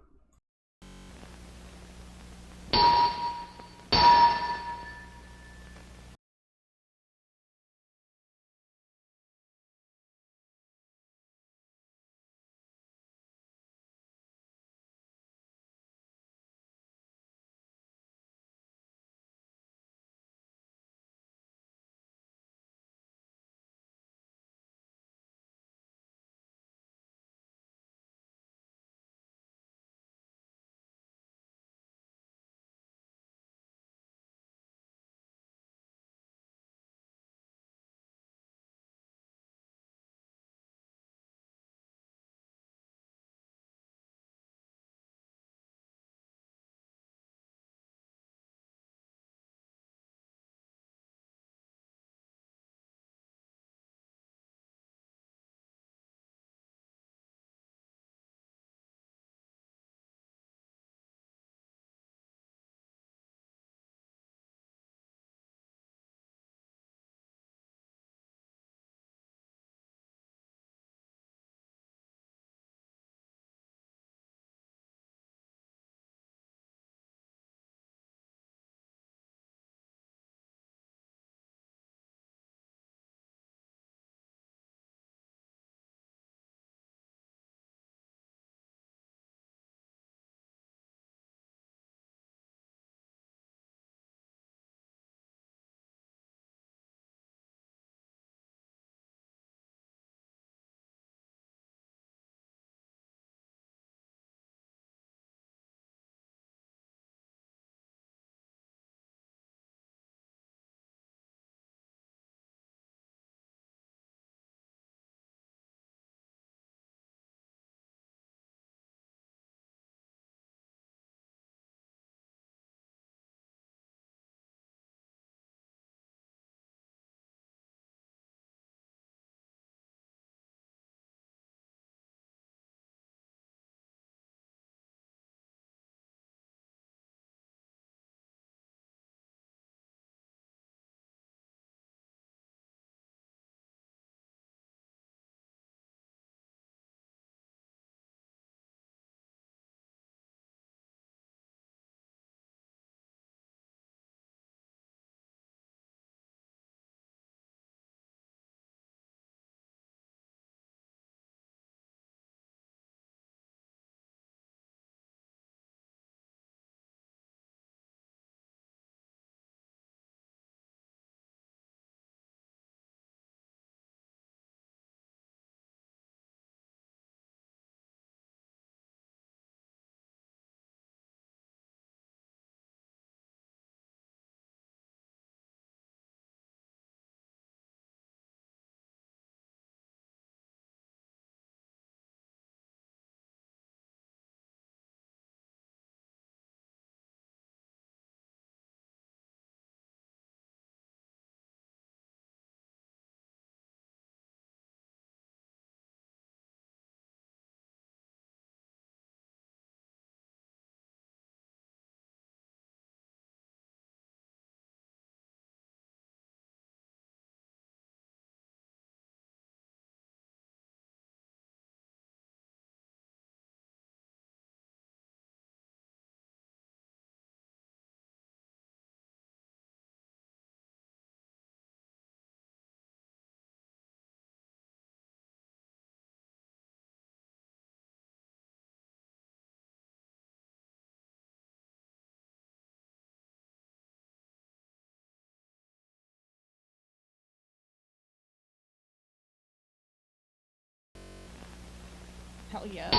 Hell yeah.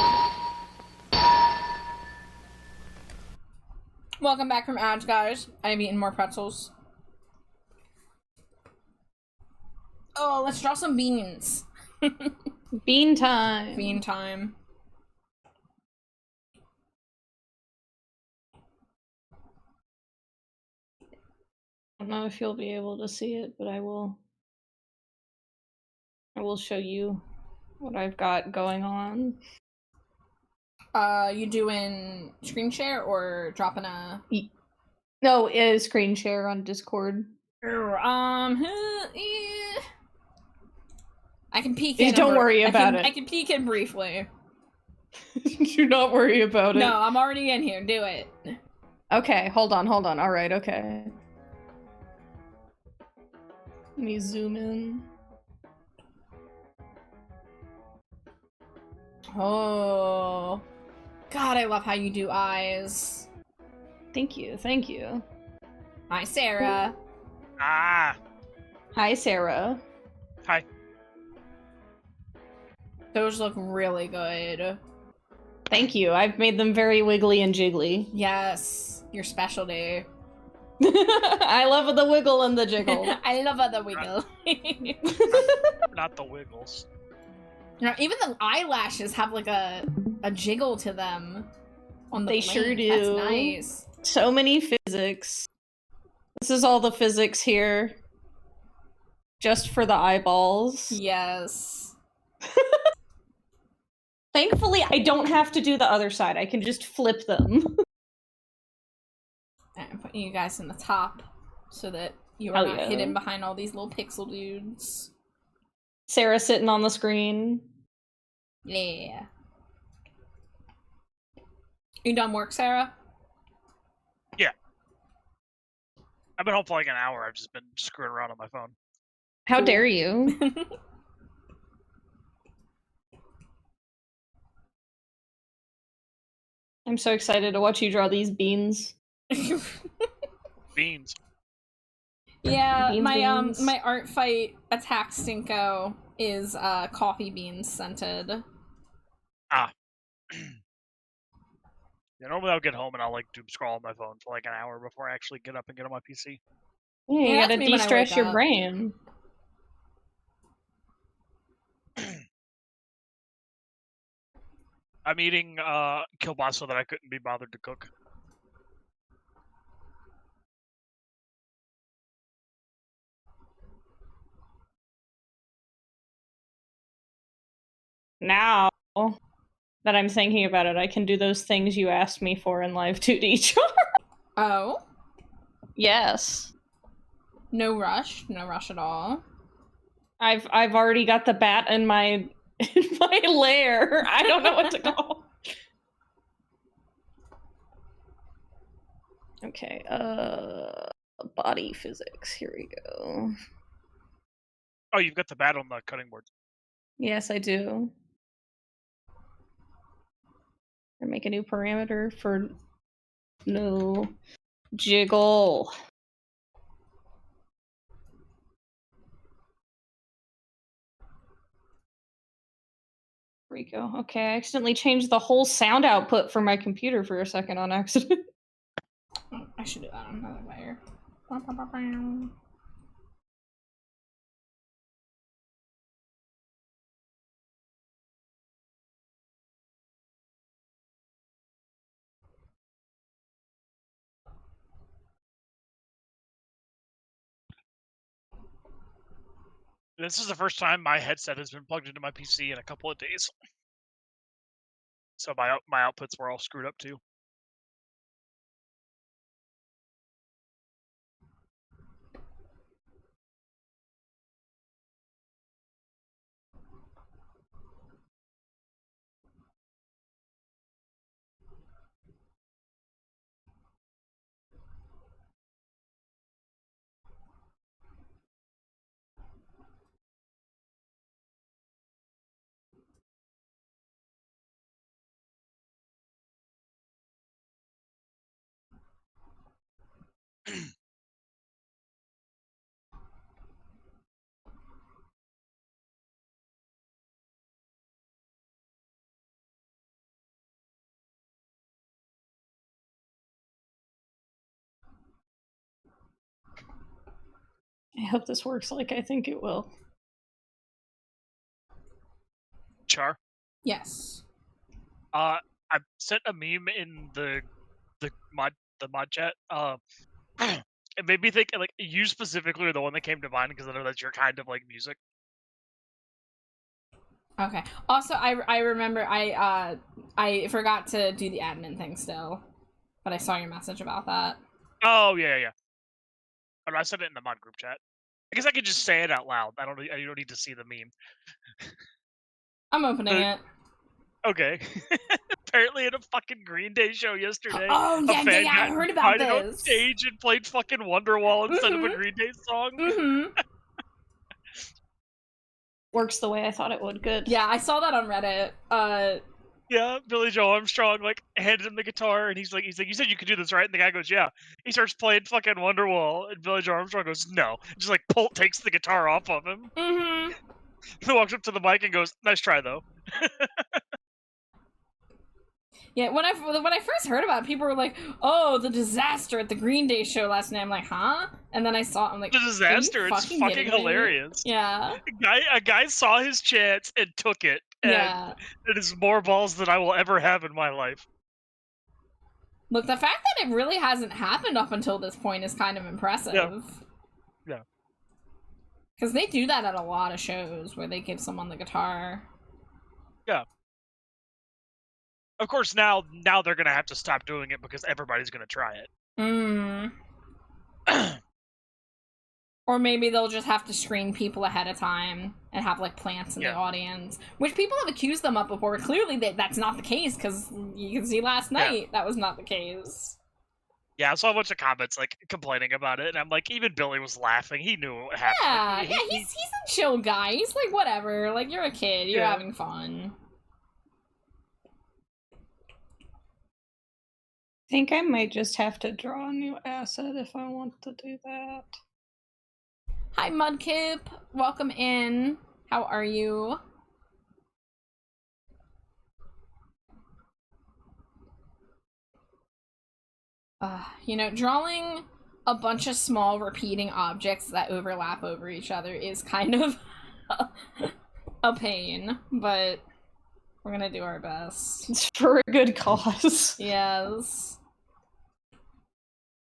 Welcome back from ads, guys. I've eaten more pretzels. Oh, let's draw some beans. Bean time. Bean time. I don't know if you'll be able to see it, but I will show you what I've got going on. You doing screen share or dropping a... No, screen share on Discord. I can peek Please in. don't worry about it. I can peek in briefly. Do not worry about it. No, I'm already in here. Do it. Okay, hold on. Alright, okay. Let me zoom in. Oh. God, I love how you do eyes. Thank you. Hi, Sarah. Ah. Hi, Sarah. Hi. Those look really good. Thank you. I've made them very wiggly and jiggly. Yes, your specialty. I love the wiggle and the jiggle. I love the wiggle. Not the wiggles. Now, even the eyelashes have like a jiggle to them. On the They blink. sure do. That's nice. So many physics. This is all the physics here. Just for the eyeballs. Yes. Thankfully, I don't have to do the other side. I can just flip them. I'm putting you guys in the top so that you are Hell not yeah. hidden behind all these little pixel dudes. Sarah sitting on the screen. Yeah. You done work, Sarah? I've been home for like an hour. I've just been screwing around on my phone. How Cool. dare you? I'm so excited to watch you draw these beans. Beans. Yeah, Beans, beans. my art fight attack stinko is coffee beans scented. Ah. Yeah, normally I'll get home and I'll like doom scroll on my phone for like an hour before I actually get up and get on my PC. Yeah, you Yeah, gotta that's me when I de-stress wake your up. brain. I'm eating kielbasa that I couldn't be bothered to cook. Now that I'm thinking about it, I can do those things you asked me for in live 2D char. Oh? Yes. No rush at all. I've already got the bat in my lair. I don't know what to call. Okay, body physics. Here we go. Oh, you've got the bat on the cutting board. Yes, I do. I make a new parameter for no jiggle. There we go. Okay, I accidentally changed the whole sound output for my computer for a second on accident. Oh, I should do that on another layer. This is the first time my headset has been plugged into my PC in a couple of days. So my outputs were all screwed up too. I hope this works like I think it will. Char. Yes. I sent a meme in the mod chat. It made me think like you specifically are the one that came to mind because I know that's your kind of like music. Okay. Also, I remember I forgot to do the admin thing still, but I saw your message about that. Oh yeah. I sent it in the mod group chat. I guess I could just say it out loud. I don't need to see the meme. I'm opening it. Okay. Apparently at a fucking Green Day show yesterday, Oh a yeah, fan I got heard about invited on this. stage and played fucking Wonderwall instead of a Mhm. Green Day song. Mm-hmm. Works the way I thought it would. Good. Yeah, I saw that on Reddit. Yeah, Billy Joe Armstrong like handed him the guitar and he's like, you said you could do this, right? And the guy goes, yeah. He starts playing fucking Wonderwall and Billy Joe Armstrong goes, no. Just like takes the guitar off of him. Mm-hmm. He walks up to the mic and goes, nice try though. Yeah, when I first heard about it, people were like, "Oh, the disaster at the Green Day show last night." I'm like, "Huh?" And then I saw it, I'm like, The disaster, it's fucking kidding me? hilarious. Yeah. A guy saw his chance and took it. And Yeah. it is more balls than I will ever have in my life. Look, the fact that it really hasn't happened up until this point is kind of impressive. Yeah. Because they do that at a lot of shows where they give someone the guitar. Yeah. Of course, now they're gonna have to stop doing it because everybody's gonna try it. Mm. Or maybe they'll just have to screen people ahead of time and have like plants in the audience, which people have accused them of before. Clearly, that's not the case because you can see last night that was not the case. Yeah, I saw a bunch of comments like complaining about it, and I'm like, even Billy was laughing. He knew what happened. Yeah, he's a chill guy. He's like, whatever. Like, you're a kid. You're having fun. I think I might just have to draw a new asset if I want to do that. Hi, Mudkip. Welcome in. How are you? You know, drawing a bunch of small repeating objects that overlap over each other is kind of a pain, but we're gonna do our best. It's for a good cause. Yes.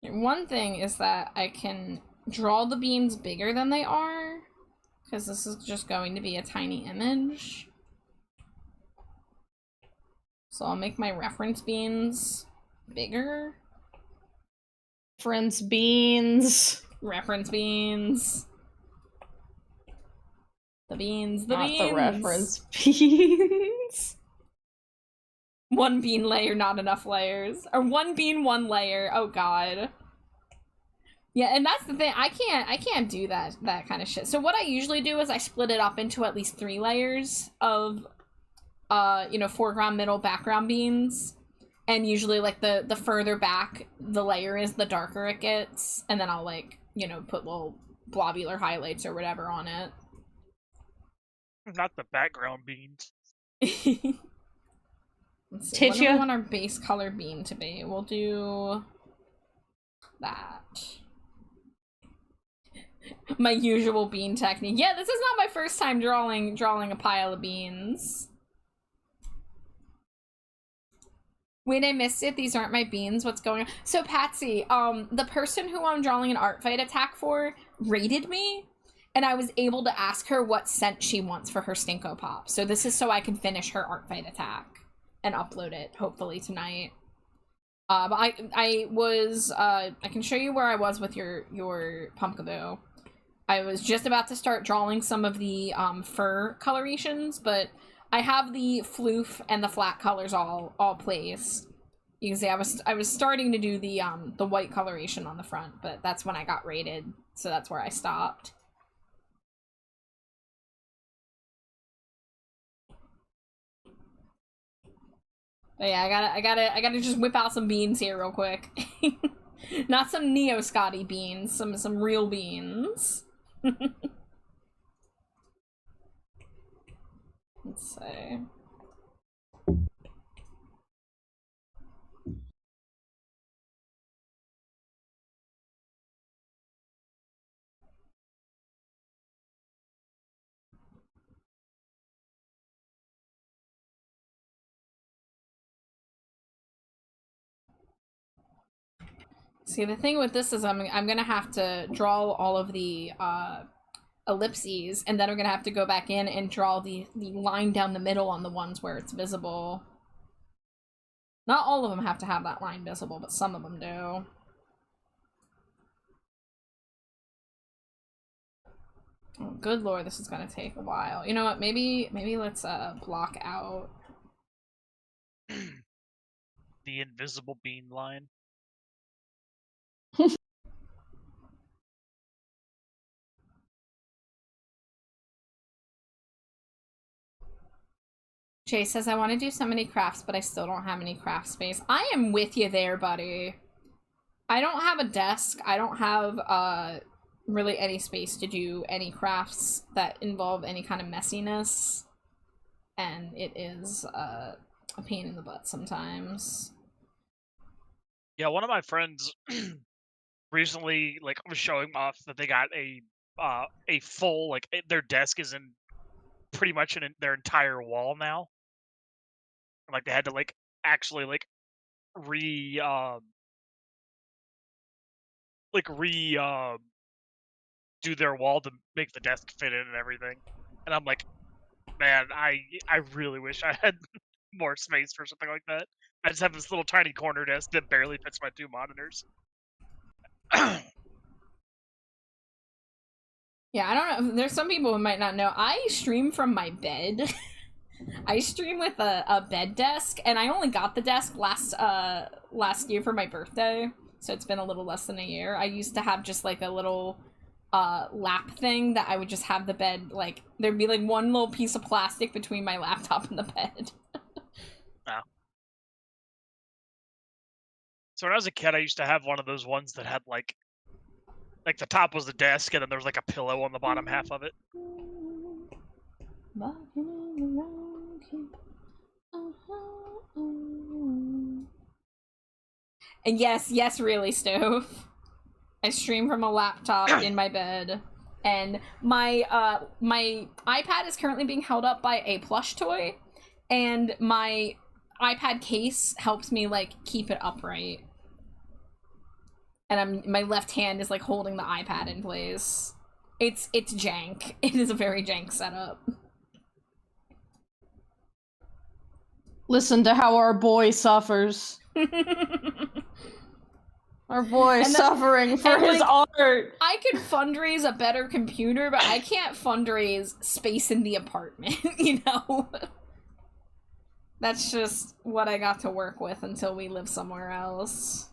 One thing is that I can draw the beans bigger than they are, because this is just going to be a tiny image. So I'll make my reference beans bigger. Reference beans. Reference beans. The beans, the Not beans. the reference beans. One bean layer, not enough layers. Or one bean, one layer. Oh god. Yeah, and that's the thing. I can't do that kind of shit. So what I usually do is I split it up into at least 3 layers of you know, foreground, middle, background beans. And usually, like, the further back the layer is, the darker it gets. And then I'll, like, you know, put little blobular highlights or whatever on it. Not the background beans. Let's see, what do we want our base color bean to be? We'll do that. My usual bean technique. Yeah, this is not my first time drawing a pile of beans. Wait, I missed it. These aren't my beans. What's going on? So, Patsy, the person who I'm drawing an art fight attack for rated me, and I was able to ask her what scent she wants for her Stinko Pop. So this is so I can finish her art fight attack and upload it, hopefully, tonight. But I was, I can show you where I was with your Pumpkaboo. I was just about to start drawing some of the, fur colorations, but I have the floof and the flat colors all placed. You can see I was starting to do the white coloration on the front, but that's when I got rated, so that's where I stopped. But yeah, I gotta just whip out some beans here real quick. Not some Neo Scotty beans, some real beans. Let's see. See, the thing with this is I'm gonna have to draw all of the ellipses, and then I'm gonna have to go back in and draw the line down the middle on the ones where it's visible. Not all of them have to have that line visible, but some of them do. Oh, good lord, this is gonna take a while. You know what? Maybe let's block out The invisible bean line. Jay says, I want to do so many crafts, but I still don't have any craft space. I am with you there, buddy. I don't have a desk. I don't have, really any space to do any crafts that involve any kind of messiness. And it is, a pain in the butt sometimes. Yeah, one of my friends recently, like, was showing off that they got a full, like, their desk is in pretty much in their entire wall now. Like, they had to, like, actually, like, re do their wall to make the desk fit in and everything. And I'm like, man, I really wish I had more space for something like that. I just have this little tiny corner desk that barely fits my 2 monitors. Yeah, I don't know. There's some people who might not know. I stream from my bed. I stream with a bed desk, and I only got the desk last year for my birthday, so it's been a little less than a year. I used to have just like a little lap thing that I would just have the bed, like, there'd be like one little piece of plastic between my laptop and the bed. Oh. So when I was a kid, I used to have one of those ones that had like the top was the desk, and then there was like a pillow on the bottom half of it. And yes, really, Stove. I stream from a laptop in my bed, and my my iPad is currently being held up by a plush toy, and my iPad case helps me like keep it upright. And my left hand is like holding the iPad in place. It's jank. It is a very jank setup. Listen to how our boy suffers. Our boy suffering for his art. I could fundraise a better computer, but I can't fundraise space in the apartment, you know? That's just what I got to work with until we live somewhere else.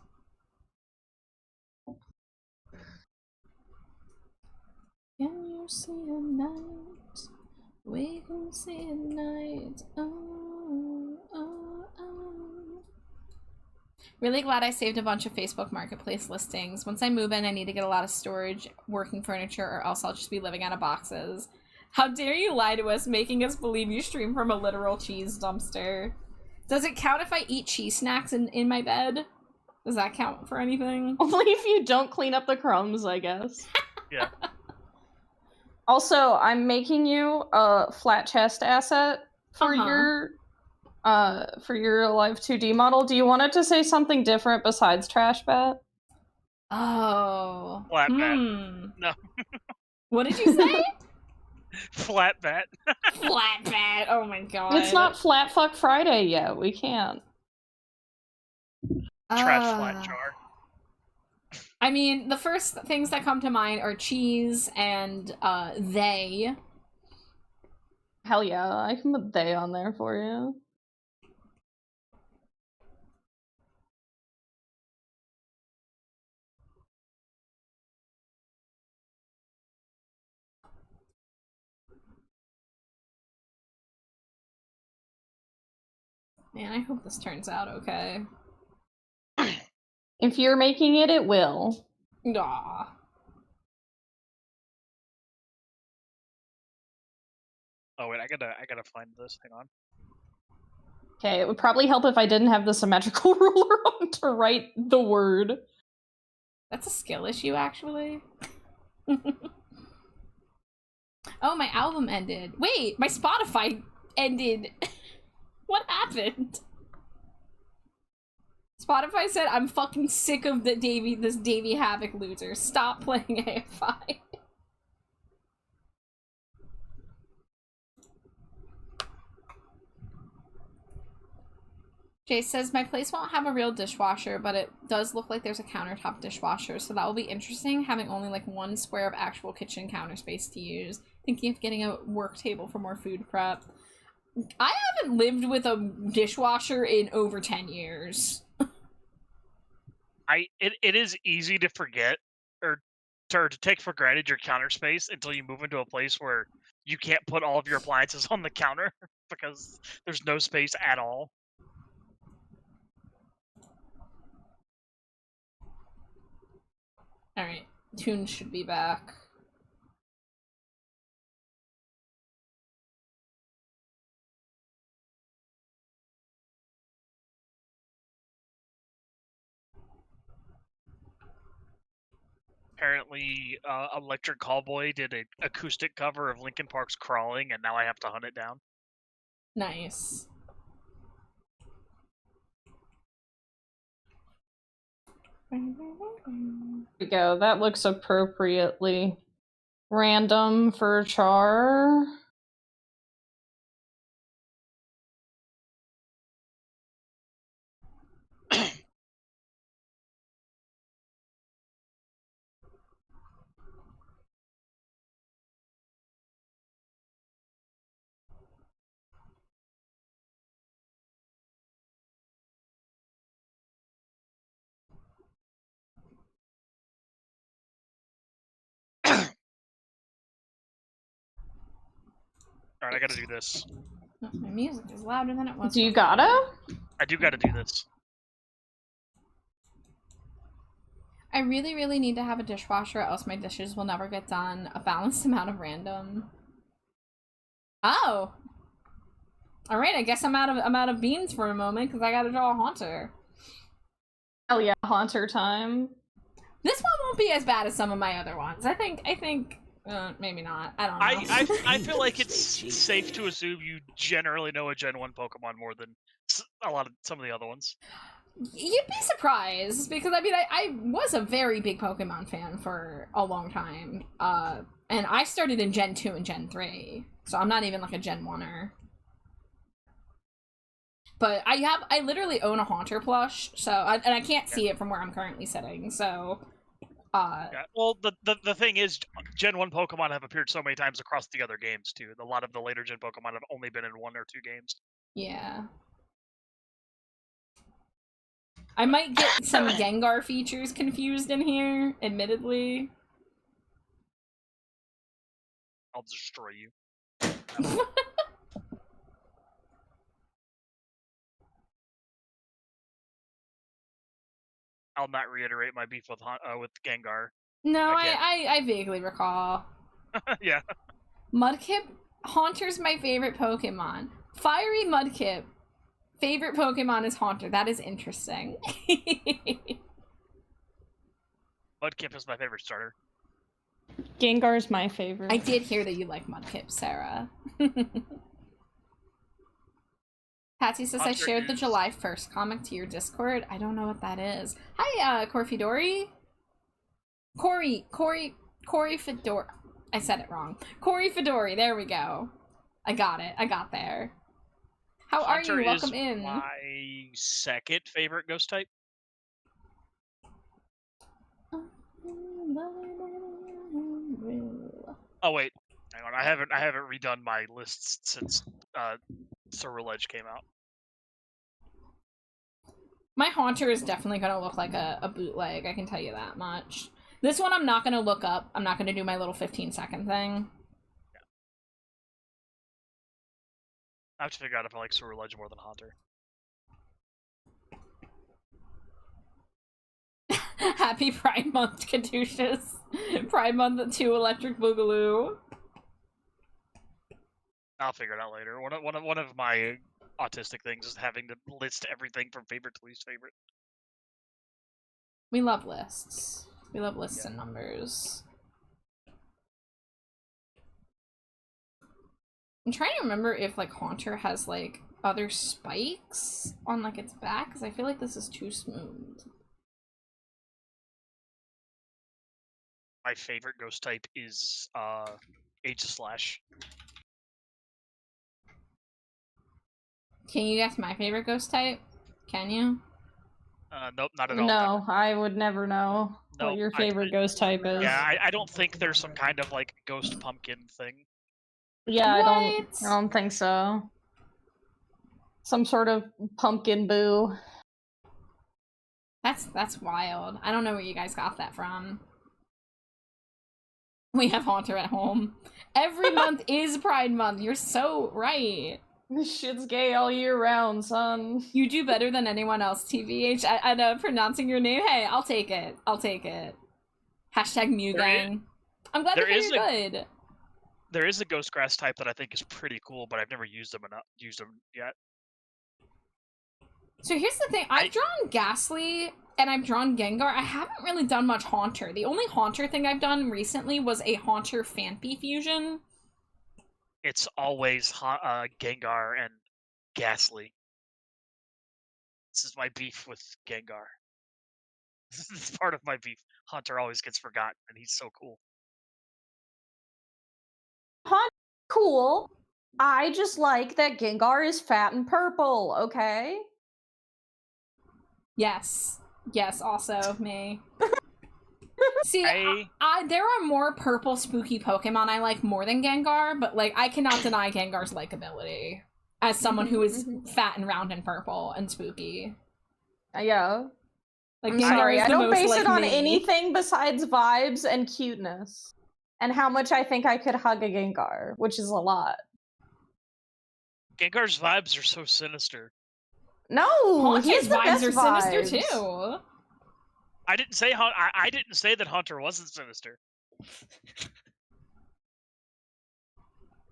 Can you see a night? We can see a night. Oh, oh, oh. Really glad I saved a bunch of Facebook Marketplace listings. Once I move in, I need to get a lot of storage, working furniture, or else I'll just be living out of boxes. How dare you lie to us, making us believe you stream from a literal cheese dumpster. Does it count if I eat cheese snacks in my bed? Does that count for anything? Only if you don't clean up the crumbs, I guess. Yeah. Also, I'm making you a flat chest asset for your Live 2D model. Do you want it to say something different besides Trash Bat? Oh. Flat bat. No. What did you say? Flat bat. Flat bat. Oh my god. It's not Flat Fuck Friday yet. We can't. Trash flat jar. I mean, the first things that come to mind are cheese and they. Hell yeah, I can put they on there for you. Man, I hope this turns out okay. If you're making it, it will. Aw. Oh wait, I gotta find this. Hang on. Okay, it would probably help if I didn't have the symmetrical ruler on to write the word. That's a skill issue, actually. Oh, my album ended. Wait, my Spotify ended. What happened? Spotify said, I'm fucking sick of this Davy Havoc loser. Stop playing AFI. Jay says, my place won't have a real dishwasher, but it does look like there's a countertop dishwasher, so that will be interesting, having only like 1 square of actual kitchen counter space to use. Thinking of getting a work table for more food prep. I haven't lived with a dishwasher in over 10 years. It is easy to forget or to take for granted your counter space until you move into a place where you can't put all of your appliances on the counter because there's no space at all. Alright, Toon should be back. Apparently, Electric Callboy did an acoustic cover of Linkin Park's Crawling, and now I have to hunt it down. Nice. There we go. That looks appropriately random for Char. Alright, I gotta do this. Oh, my music is louder than it was. Do you before. gotta? I do gotta do this. I really, really need to have a dishwasher, or else my dishes will never get done. A balanced amount of random. Oh. All right, I guess I'm out of beans for a moment because I gotta draw a haunter. Hell yeah, Haunter time. This one won't be as bad as some of my other ones. I think maybe not. I don't know. I feel like it's safe to assume you generally know a Gen 1 Pokemon more than some of the other ones. You'd be surprised because I was a very big Pokemon fan for a long time. And I started in Gen 2 and Gen 3, so I'm not even like a Gen 1er. But I literally own a Haunter plush, so I can't see it from where I'm currently sitting. So, Yeah. Well, the thing is, Gen 1 Pokemon have appeared so many times across the other games too. A lot of the later Gen Pokemon have only been in 1 or 2 games. yeah. I might get some Gengar features confused in here, admittedly. I'll destroy you. I'll not reiterate my beef with Gengar. No, Again. I vaguely recall. Yeah. Mudkip, Haunter's my favorite Pokemon. Fiery Mudkip, favorite Pokemon is Haunter. That is interesting. Mudkip is my favorite starter. Gengar's my favorite. I did hear that you like Mudkip, Sarah. Patsy says, I shared the July 1st comic to your Discord. I don't know what that is. Hi, Corfidori. Corey Fedori. I said it wrong. Corey Fedori, there we go. I got it. I got there. How are you? Welcome in. My second favorite ghost type. Oh wait, hang on. I haven't redone my lists since Ceruledge came out. My Haunter is definitely gonna look like a bootleg, I can tell you that much. This one I'm not gonna look up. I'm not gonna do my little 15-second thing. Yeah. I have to figure out if I like Ceruledge more than Haunter. Happy Pride Month, Caduceus. Pride Month 2 Electric Boogaloo. I'll figure it out later. One of my autistic things is having to list everything from favorite to least favorite. We love lists. We love lists and numbers. I'm trying to remember if, like, Haunter has, like, other spikes on, like, its back, because I feel like this is too smooth. My favorite ghost type is Age of Slash. Can you guess my favorite ghost type? Can you? Nope, not at all. No, I would never know No, what your favorite ghost type is. Yeah, I don't think there's some kind of like ghost pumpkin thing. Yeah, What? I don't think so. Some sort of pumpkin boo. That's wild. I don't know where you guys got that from. We have Haunter at home. Every month is Pride Month. You're so right. This shit's gay all year round, son. You do better than anyone else, TVH, at pronouncing your name. Hey, I'll take it. I'll take it. Hashtag Mewgang. I'm glad to hear you're good. There is a ghost grass type that I think is pretty cool, but I've never used them yet. So here's the thing. I've drawn Ghastly and I've drawn Gengar. I haven't really done much Haunter. The only Haunter thing I've done recently was a Haunter Phanpy fusion. It's always Gengar and Ghastly. This is my beef with Gengar. This is part of my beef. Haunter always gets forgotten, and he's so cool. Cool. I just like that Gengar is fat and purple, okay? Yes. Yes, also me. See, there are more purple spooky Pokemon I like more than Gengar, but like I cannot deny Gengar's likability as someone who is fat and round and purple and spooky. Yeah. Like I'm Gengar sorry, is I the don't most base like it on me. anything besides vibes and cuteness. And how much I think I could hug a Gengar, which is a lot. Gengar's vibes are so sinister. No, Haunter's he has the vibes best are vibes. sinister too. I didn't say I didn't say that Haunter wasn't sinister.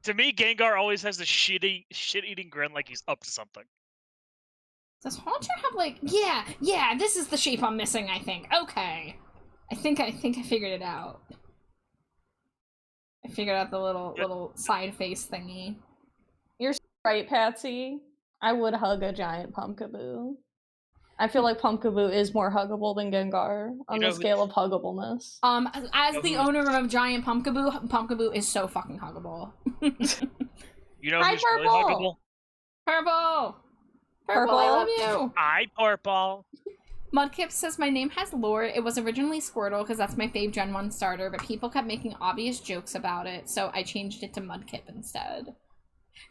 To me, Gengar always has a shit-eating grin like he's up to something. Does Haunter have like yeah, this is the shape I'm missing, I think. Okay. I think I figured it out. I figured out the little side face thingy. You're right, Patsy. I would hug a giant Pumpkaboo. I feel like Pumpkaboo is more huggable than Gengar on the scale of huggableness. As the owner of Giant Pumpkaboo is so fucking huggable. You know who's really huggable? Purple, I love you. Hi, Purple. Mudkip says, my name has lore. It was originally Squirtle because that's my fave Gen 1 starter, but people kept making obvious jokes about it, so I changed it to Mudkip instead.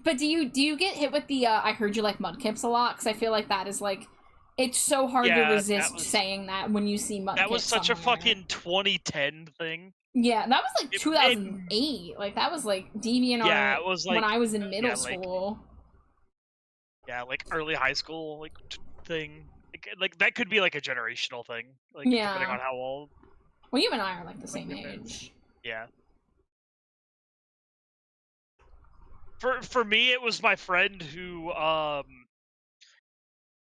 But do you get hit with the, I heard you like Mudkips a lot? Because I feel like that is, like, it's so hard to resist saying that when you see Mudkip. That was such a fucking 2010 thing. Yeah, that was, like, 2008. Like, that was, like, DeviantArt it was, like, when I was in middle school. Like, early high school, like, thing. Like, that could be, like, a generational thing. Like, depending on how old. Well, you and I are, like, the same age. Yeah. For me, it was my friend who,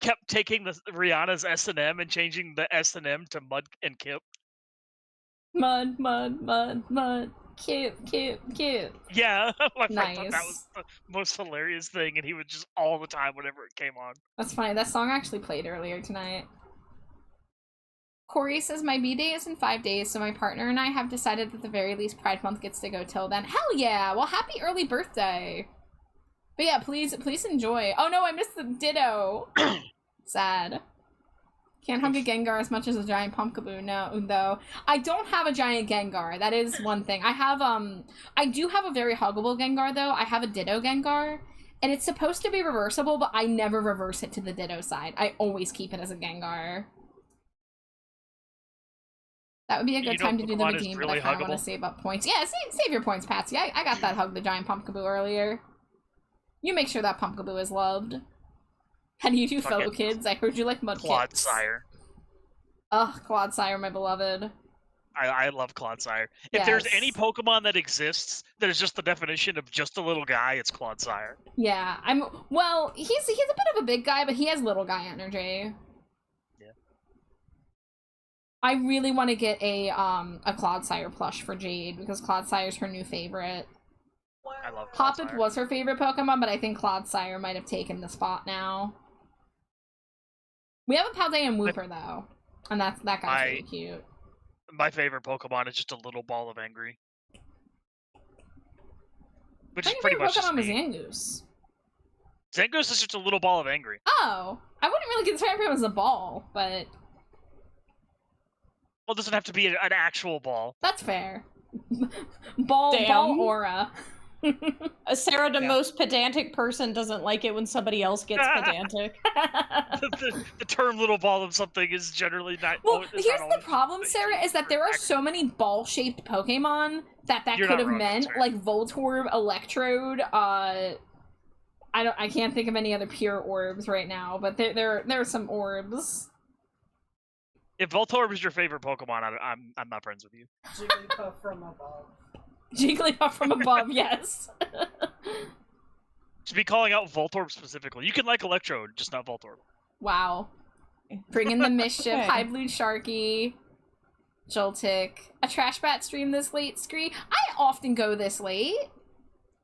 kept taking Rihanna's S&M and changing the S&M to Mud and Kip. Mud. Cute. Yeah, my friend nice. thought that was the most hilarious thing, and he would just all the time whenever it came on. That's funny. That song actually played earlier tonight. Corey says, my B-Day is in 5 days, so my partner and I have decided that the very least Pride Month gets to go till then. Hell yeah! Well, happy early birthday! But yeah, please enjoy. Oh no, I missed the Ditto! Sad. Can't hug a Gengar as much as a giant Pumpkaboo, no, though. I don't have a giant Gengar. That is one thing. I do have a very huggable Gengar, though. I have a Ditto Gengar, and it's supposed to be reversible, but I never reverse it to the Ditto side. I always keep it as a Gengar. That would be a good time to do the redeem, really, but I kind of want to save up points. Yeah, save your points, Patsy. I got that hug the giant Pumpkaboo earlier. You make sure that Pumpkaboo is loved. How do you do, fellow kids? I heard you like Mudkips. Clodsire. Ugh, Clodsire, my beloved. I love Clodsire. If there's any Pokemon that exists that is just the definition of just a little guy, it's Clodsire. Yeah, well, he's a bit of a big guy, but he has little guy energy. Yeah. I really want to get a Clodsire plush for Jade because Clodsire's her new favorite. I love Hoppip Clodsire. was her favorite Pokemon, but I think Clodsire might have taken the spot now. We have a Paldean Wooper though, and that guy's really cute. My favorite Pokemon is just a little ball of angry. Which is My pretty favorite much just Pokemon was me. Zangoose. Zangoose is just a little ball of angry. Oh, I wouldn't really consider him as a ball, but Well, it doesn't have to be an actual ball. that's fair. Ball Damn. aura. Sarah, the Yeah. most pedantic person, doesn't like it when somebody else gets pedantic. the term "little ball of something" is generally not. Well, is here's not the always problem, used Sarah, is that there are accurate. so many ball-shaped Pokemon that You're could not have wrong, meant, that's fair. like Voltorb, Electrode. I can't think of any other pure orbs right now, but there are some orbs. If Voltorb is your favorite Pokemon, I'm not friends with you. Jigglypuff from above. Jigglypuff from above, yes. Should be calling out Voltorb specifically. You can like Electrode, just not Voltorb. Wow. Bring in the mischief. Okay. Hi, Blue Sharky. Joltik. A Trash Bat stream this late, Scree? I often go this late.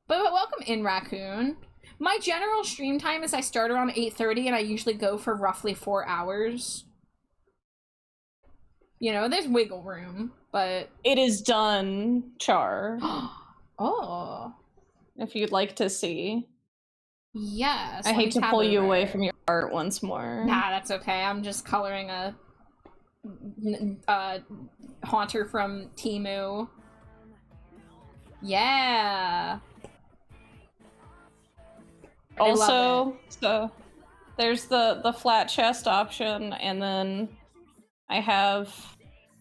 But welcome in, Raccoon. My general stream time is I start around 8:30 and I usually go for roughly 4 hours. You know, there's wiggle room, but... It is done, Char, Oh. if you'd like to see. Yes. I let me hate to tab pull you over. away from your art once more. Nah, that's okay. I'm just coloring a Haunter from Temu. Yeah. I love Also, so there's the flat chest option, and then I have,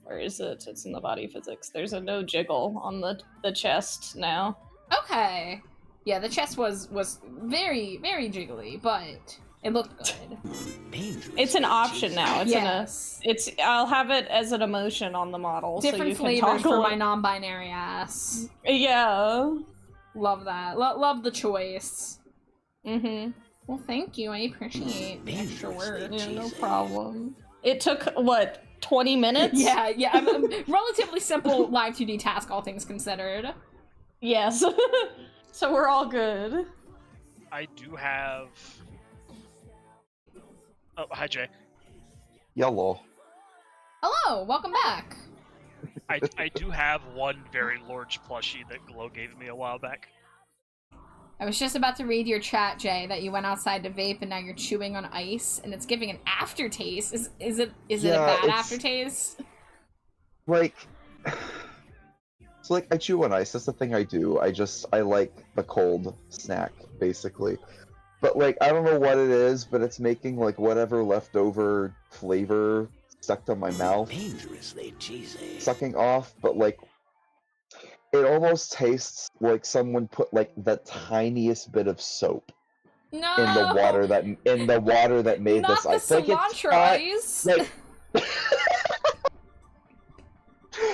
where is it? It's in the body physics. There's a no jiggle on the chest now. Okay. Yeah, the chest was very, very jiggly, but it looked good. It's an option now. It's Yes. I'll have it as an emotion on the model, Different so you can flavors for toggle my it. non-binary ass. Yeah. Love that. Love the choice. Mm-hmm. Well, thank you. I appreciate the extra work. Yeah, no problem. It took, what, 20 minutes? Yeah, I'm relatively simple live 2D task, all things considered. Yes. So we're all good. I do have. Oh, hi Jay. Yellow. Hello, welcome back. I do have one very large plushie that Glow gave me a while back. I was just about to read your chat, Jay, that you went outside to vape and now you're chewing on ice and it's giving an aftertaste. Is it a Yeah, bad it's- aftertaste? Like, so like I chew on ice. That's the thing I do. I like the cold snack, basically. But like I don't know what it is, but it's making like whatever leftover flavor stuck to my mouth, Dangerously cheesy. sucking off. But like, it almost tastes like someone put like the tiniest bit of soap No. in the water that made Not this the ice. Like it's cilantro ice. like,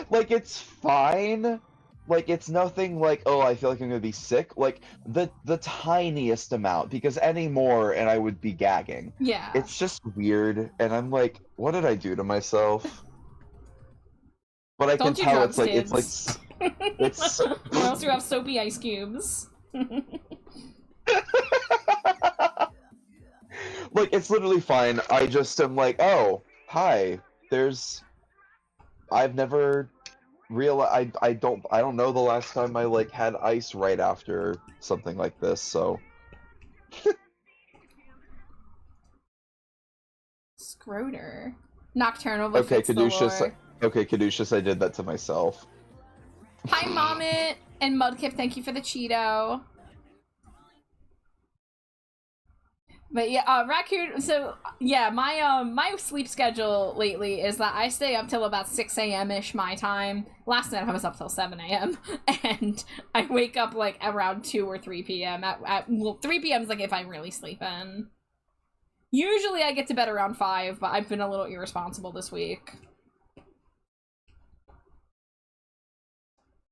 like it's fine. Like it's nothing like, oh, I feel like I'm gonna be sick. Like the tiniest amount, because any more and I would be gagging. Yeah. It's just weird, and I'm like, what did I do to myself? But I Don't can do tell drugs, it's like it's Or else you have soapy ice cubes. like it's literally fine. I just am like, oh, hi. I've never realized I don't know the last time I like had ice right after something like this. So Scroter. Nocturnal okay, befits the Caduceus. lore. Okay, Caduceus. I did that to myself. Hi, Momit and Mudkip. Thank you for the Cheeto. But yeah, Raccoon. So yeah, my sleep schedule lately is that I stay up till about 6 a.m. ish my time. Last night I was up till 7 a.m. and I wake up like around 2 or 3 p.m. Well, 3 p.m. is like if I really sleep in. Usually I get to bed around 5, but I've been a little irresponsible this week.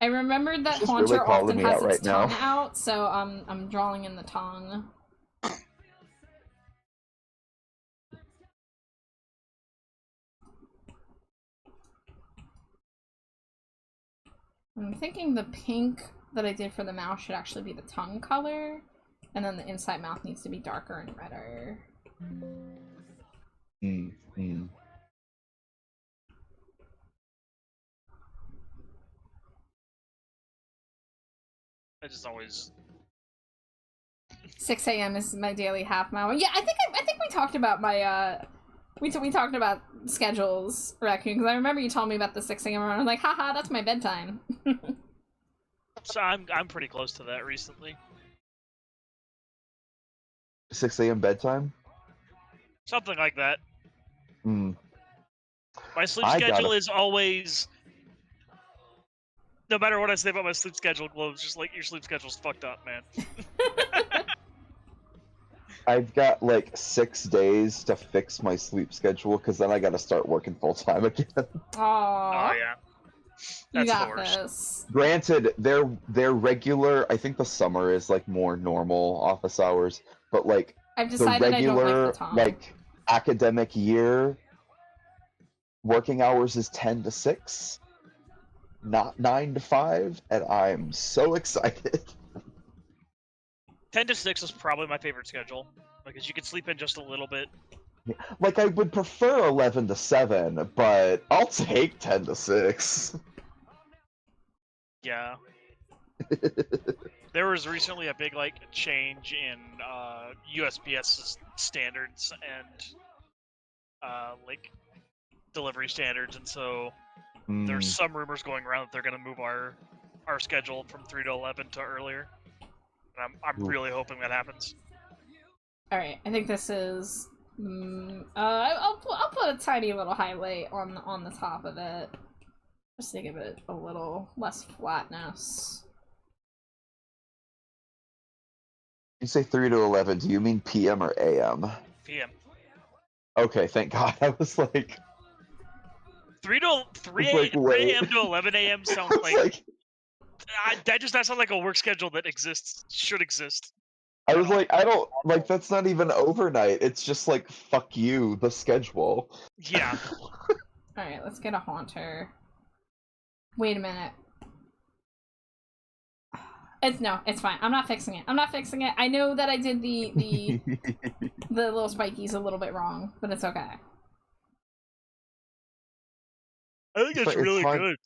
I remembered that She's Haunter really calling often me has out its right now. tongue out, so I'm drawing in the tongue. I'm thinking the pink that I did for the mouth should actually be the tongue color, and then the inside mouth needs to be darker and redder. I just always 6 a.m. is my daily half mile. Yeah, I think we talked about my we talked about schedules, Raccoon, because I remember you told me about the 6 a.m. run. I was like, haha, that's my bedtime. so I'm pretty close to that recently. 6 a.m. bedtime? Something like that. Mm. My sleep schedule is always, no matter what I say about my sleep schedule, Globe's just like, your sleep schedule's fucked up, man. I've got like 6 days to fix my sleep schedule because then I gotta start working full time again. Aww. Oh yeah. You That's got the worst. this. Granted, their regular, I think the summer is like more normal office hours, but like I've the decided I don't regular like the Tom. like academic year working hours is 10 to 6, not 9 to 5, and I'm so excited. 10 to 6 is probably my favorite schedule, because you can sleep in just a little bit. Like, I would prefer 11 to 7, but I'll take 10 to 6. Yeah. There was recently a big like change in USPS standards and like delivery standards, and so there's some rumors going around that they're going to move our schedule from 3 to 11 to earlier. And I'm really hoping that happens. All right, I think this is. I'll put a tiny little highlight on the top of it, just to give it a little less flatness. You say 3 to 11, do you mean PM or AM? PM. Okay, thank God. I was like... 3 wait. a.m. to 11 a.m. sounds like... that does not sound like a work schedule that should exist. I was like, I don't... Like, that's not even overnight. It's just like, fuck you, the schedule. Yeah. Alright, let's get a Haunter. Wait a minute. It's fine. I'm not fixing it. I know that I did the little spikies a little bit wrong, but it's okay. I think it's really good.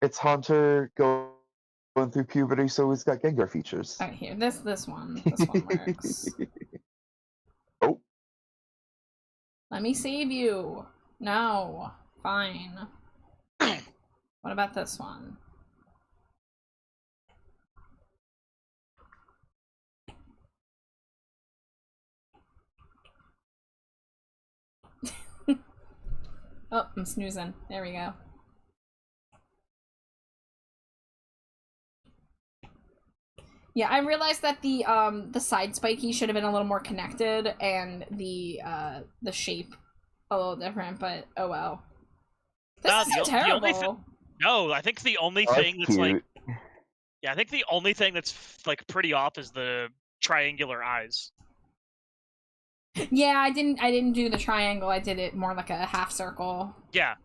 It's Haunter going through puberty, so he's got Gengar features. Alright, here. This one works. Oh. Let me save you. No. Fine. What about this one? Oh, I'm snoozing. There we go. Yeah, I realized that the side spiky should have been a little more connected, and the shape a little different. But oh well. This isn't terrible. No, I think the only thing that's like, yeah, I think the only thing that's like pretty off is the triangular eyes. Yeah, I didn't do the triangle. I did it more like a half circle. Yeah.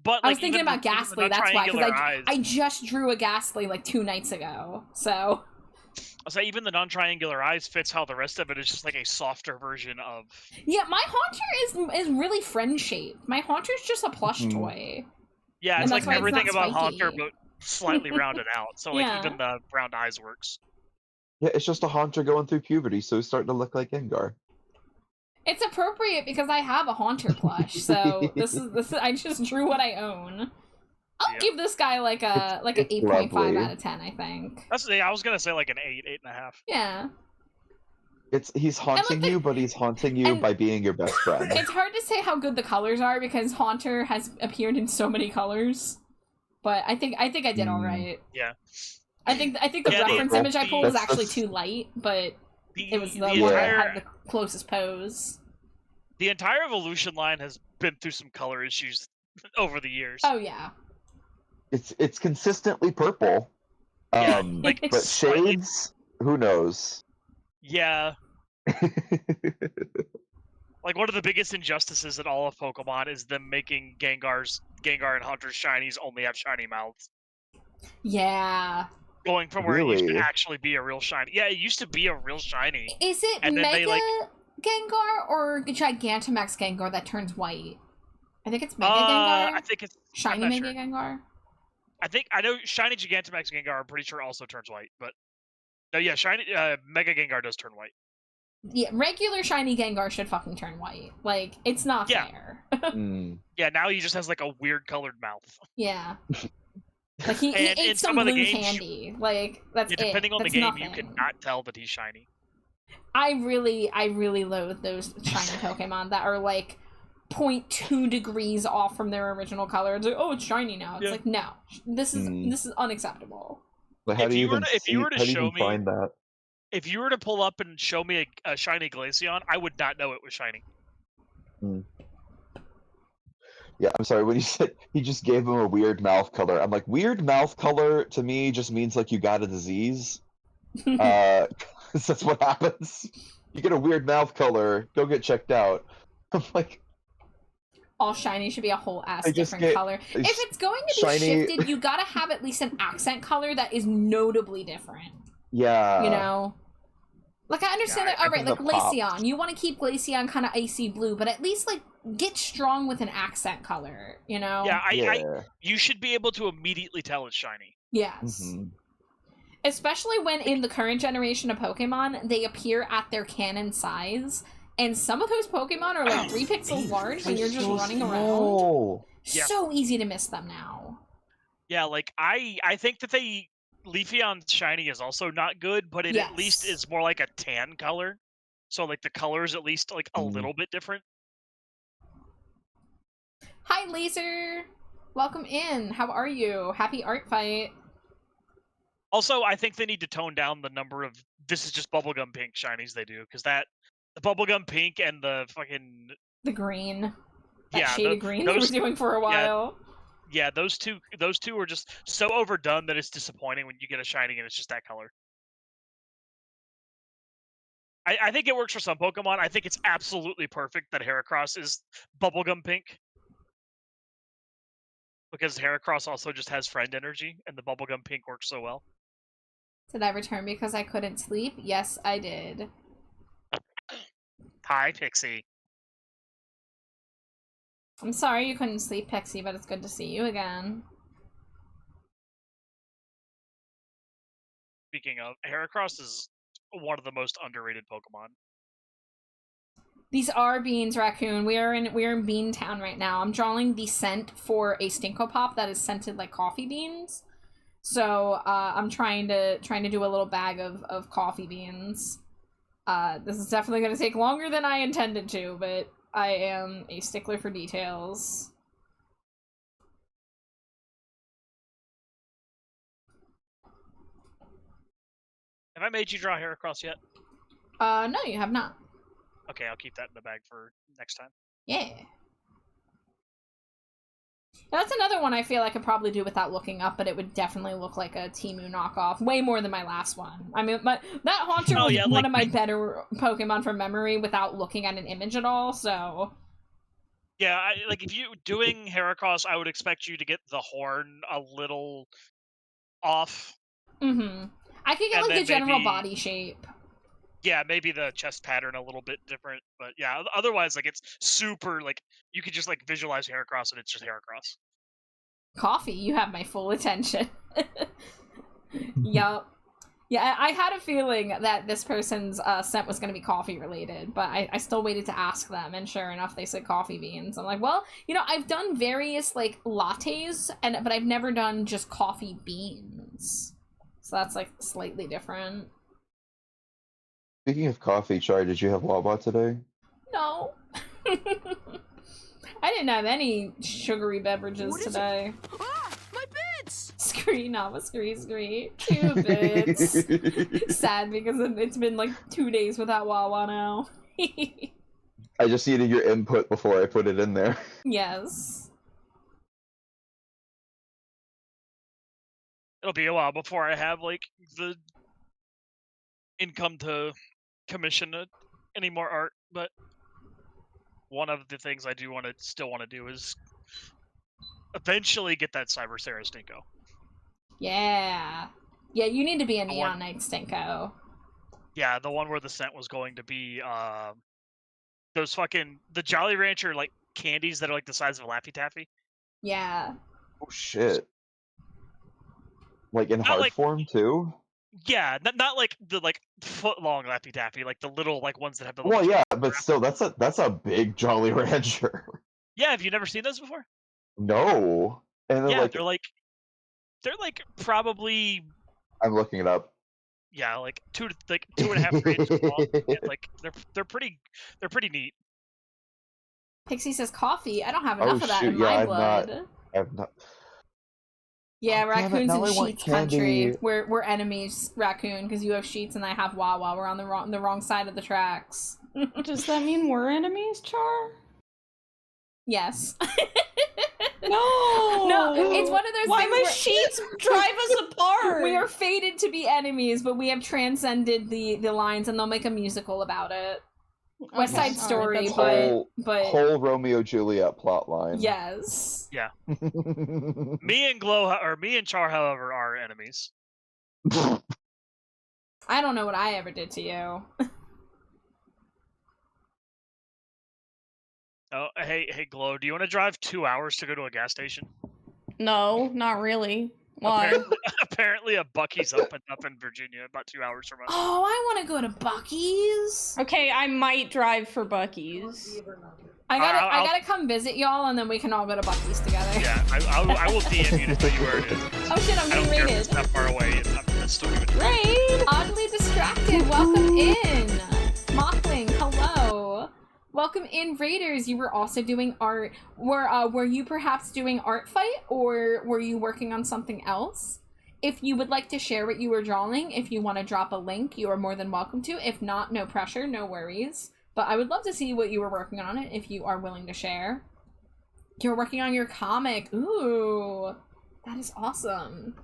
But I was thinking about Ghastly, that's why, because I just drew a Ghastly like 2 nights ago, so... I'll say even the non-triangular eyes fits how the rest of it is just like a softer version of... Yeah, my Haunter is really friend-shaped. My Haunter's just a plush toy. Yeah, it's like everything about Haunter, but slightly rounded out, so like even the round eyes works. Yeah, it's just a Haunter going through puberty, so he's starting to look like Gengar. It's appropriate because I have a Haunter plush, so this is I just drew what I own. I'll give this guy like an 8.5 out of 10, I think. I was gonna say like an 8, 8.5. Yeah. He's haunting you, but he's haunting you by being your best friend. It's hard to say how good the colors are because Haunter has appeared in so many colors. But I think I did all right. Yeah. I think the reference image I pulled was actually too light, but it was the one that had the closest pose. The entire Evolution line has been through some color issues over the years. Oh yeah. It's consistently purple. But shades, who knows? Yeah. Like one of the biggest injustices in all of Pokemon is them making Gengar and Hunter's shinies only have shiny mouths. Yeah. Going from where it used to Really? actually be a real shiny. Yeah, it used to be a real shiny. Is it And then Mega they, like- Gengar or Gigantamax Gengar that turns white? I think it's Mega I Gengar. think it's Shiny not Mega sure. Gengar. I know shiny Gigantamax Gengar. I'm pretty sure also turns white, but no, yeah, shiny Mega Gengar does turn white. Yeah, regular shiny Gengar should fucking turn white. Like, it's not Yeah. fair. Mm. Yeah, now he just has like a weird colored mouth. Yeah. Like he And in ate some some of the blue games, candy. Like that's Yeah, depending it. on the That's game, nothing. you cannot tell that he's shiny. I really loathe those shiny Pokemon that are like 0.2 degrees off from their original color. It's like, oh, it's shiny now. It's Yeah. like, no, this is Mm. this is unacceptable. But how If do you you were even to- if see? you were to How do you show even me- find that? If you were to pull up and show me a shiny Glaceon, I would not know it was shiny. Yeah, I'm sorry. When you said he just gave him a weird mouth color, I'm like, weird mouth color to me just means like you got a disease. 'Cause that's what happens. You get a weird mouth color, go get checked out. I'm like, All shiny should be a whole ass I just different get- color. If it's going to be shiny- shifted, you gotta have at least an accent color that is notably different. yeah. You know? Like, I understand Yeah, that, alright, like think the pop- Glaceon. You want to keep Glaceon kind of icy blue, but at least, like, get strong with an accent color, you know? Yeah, Yeah. you should be able to immediately tell it's shiny. Yes. Mhm. Especially when in the current generation of Pokemon, they appear at their canon size, and some of those Pokemon are like 3 pixels large when you're just running around. Oh. Yeah. So easy to miss them now. Yeah, like I think that Leafeon's shiny is also not good, but it at least Yes. is more like a tan color. So like the color is at least like a little bit different. Hi, Laser! Welcome in. How are you? Happy art fight. Also, I think they need to tone down the number of this is just bubblegum pink shinies they do, because the bubblegum pink and the fucking The green. That Yeah, shade of green they were those- doing for a while. yeah, those two are just so overdone that it's disappointing when you get a shiny and it's just that color. I think it works for some Pokemon. I think it's absolutely perfect that Heracross is bubblegum pink. Because Heracross also just has friend energy, and the bubblegum pink works so well. Did I return because I couldn't sleep? Yes, I did. Hi, Pixie. I'm sorry you couldn't sleep, Pixie, but it's good to see you again. Speaking of, Heracross is one of the most underrated Pokemon. These are beans, Raccoon. We're in Bean Town right now. I'm drawing the scent for a Stinko Pop that is scented like coffee beans. So I'm trying to do a little bag of coffee beans. This is definitely going to take longer than I intended to, but I am a stickler for details. Have I made you draw Heracross yet? No, you have not. Okay, I'll keep that in the bag for next time. Yeah. That's another one I feel I could probably do without looking up, but it would definitely look like a Temu knockoff. Way more than my last one. I mean, that Haunter was one like- of my better Pokemon from memory without looking at an image at all, so... Yeah, like if you doing Heracross, I would expect you to get the horn a little off. Mm-hmm. I could get, And like, the then general maybe- body shape. Yeah, maybe the chest pattern a little bit different, but yeah, otherwise, like, it's super, like, you could just, like, visualize Heracross and it's just Heracross. Coffee, you have my full attention. Yup. Yeah, I had a feeling that this person's scent was going to be coffee related, but I still waited to ask them, and sure enough, they said coffee beans. I'm like, well, you know, I've done various, like, lattes, but I've never done just coffee beans. So that's, like, slightly different. Speaking of coffee, Char, did you have Wawa today? No. I didn't have any sugary beverages What is it? today. Ah, my bits! Scree, not a scree. 2 bits. Sad because it's been like 2 days without Wawa now. I just needed your input before I put it in there. Yes. It'll be a while before I have, like, the income to commission any more art, but one of the things I do still want to do is eventually get that Cyber Sarah Stinko. Yeah. Yeah, you need to be a The Neon one- Knight, Stinko. Yeah, the one where the scent was going to be those fucking the Jolly Rancher like candies that are like the size of a Laffy Taffy. Yeah. Oh shit! Like in Not hard like- form too. Yeah, not like the like foot long Laffy Taffy, like the little like ones that have the little. Well, yeah, chocolate but wrap. still, that's a big Jolly Rancher. Yeah, have you never seen those before? No, and then, Yeah, like they're like probably I'm looking it up. yeah, like 2.5 3 inches long. And, like they're pretty neat. Pixie says coffee. I don't have Oh, enough of that shoot, in yeah, my I've not- blood. I've not. Yeah, Oh, damn it, raccoons now in I want Sheets country. candy. We're enemies, raccoon, because you have Sheets and I have Wawa. We're on the wrong side of the tracks. Does that mean we're enemies, Char? Yes. No! No, it's one of those Why things my where- sheets drive us apart? We are fated to be enemies, but we have transcended the lines, and they'll make a musical about it. West Side Okay, Story, alright, that's but Whole Romeo Juliet plotline. yes. Me and Char, however, are enemies. I don't know what I ever did to you. Oh, hey, Glow, do you want to drive 2 hours to go to a gas station? No, not really. Why? Apparently a Bucky's opened up in Virginia about 2 hours from us. Oh, I want to go to Bucky's. Okay, I might drive for Bucky's. I I'll- gotta come visit y'all, and then we can all go to Bucky's together. Yeah, I will DM you to tell you where it is. Oh shit, I'm I don't getting care if raided. it's that far away. I'm still giving it. Raid! Oddly distracted. Welcome in, Mockling. Hello. Welcome in, Raiders. You were also doing art. Were you perhaps doing art fight, or were you working on something else? If you would like to share what you were drawing, if you want to drop a link, you are more than welcome to. If not, no pressure, no worries. But I would love to see what you were working on it if you are willing to share. You're working on your comic. Ooh, that is awesome.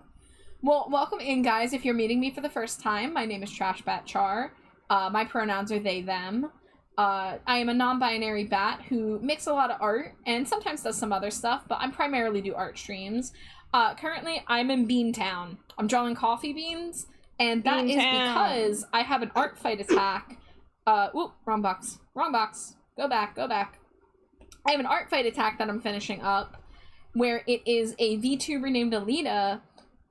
Well, welcome in, guys. If you're meeting me for the first time, my name is Trashbat Char. My pronouns are they, them. I am a non-binary bat who makes a lot of art and sometimes does some other stuff, but I primarily do art streams. Currently, I'm in Beantown. I'm drawing coffee beans, and that is because I have an art fight attack. Oop, wrong box. Wrong box. Go back, go back. I have an art fight attack that I'm finishing up, where it is a VTuber named Alita,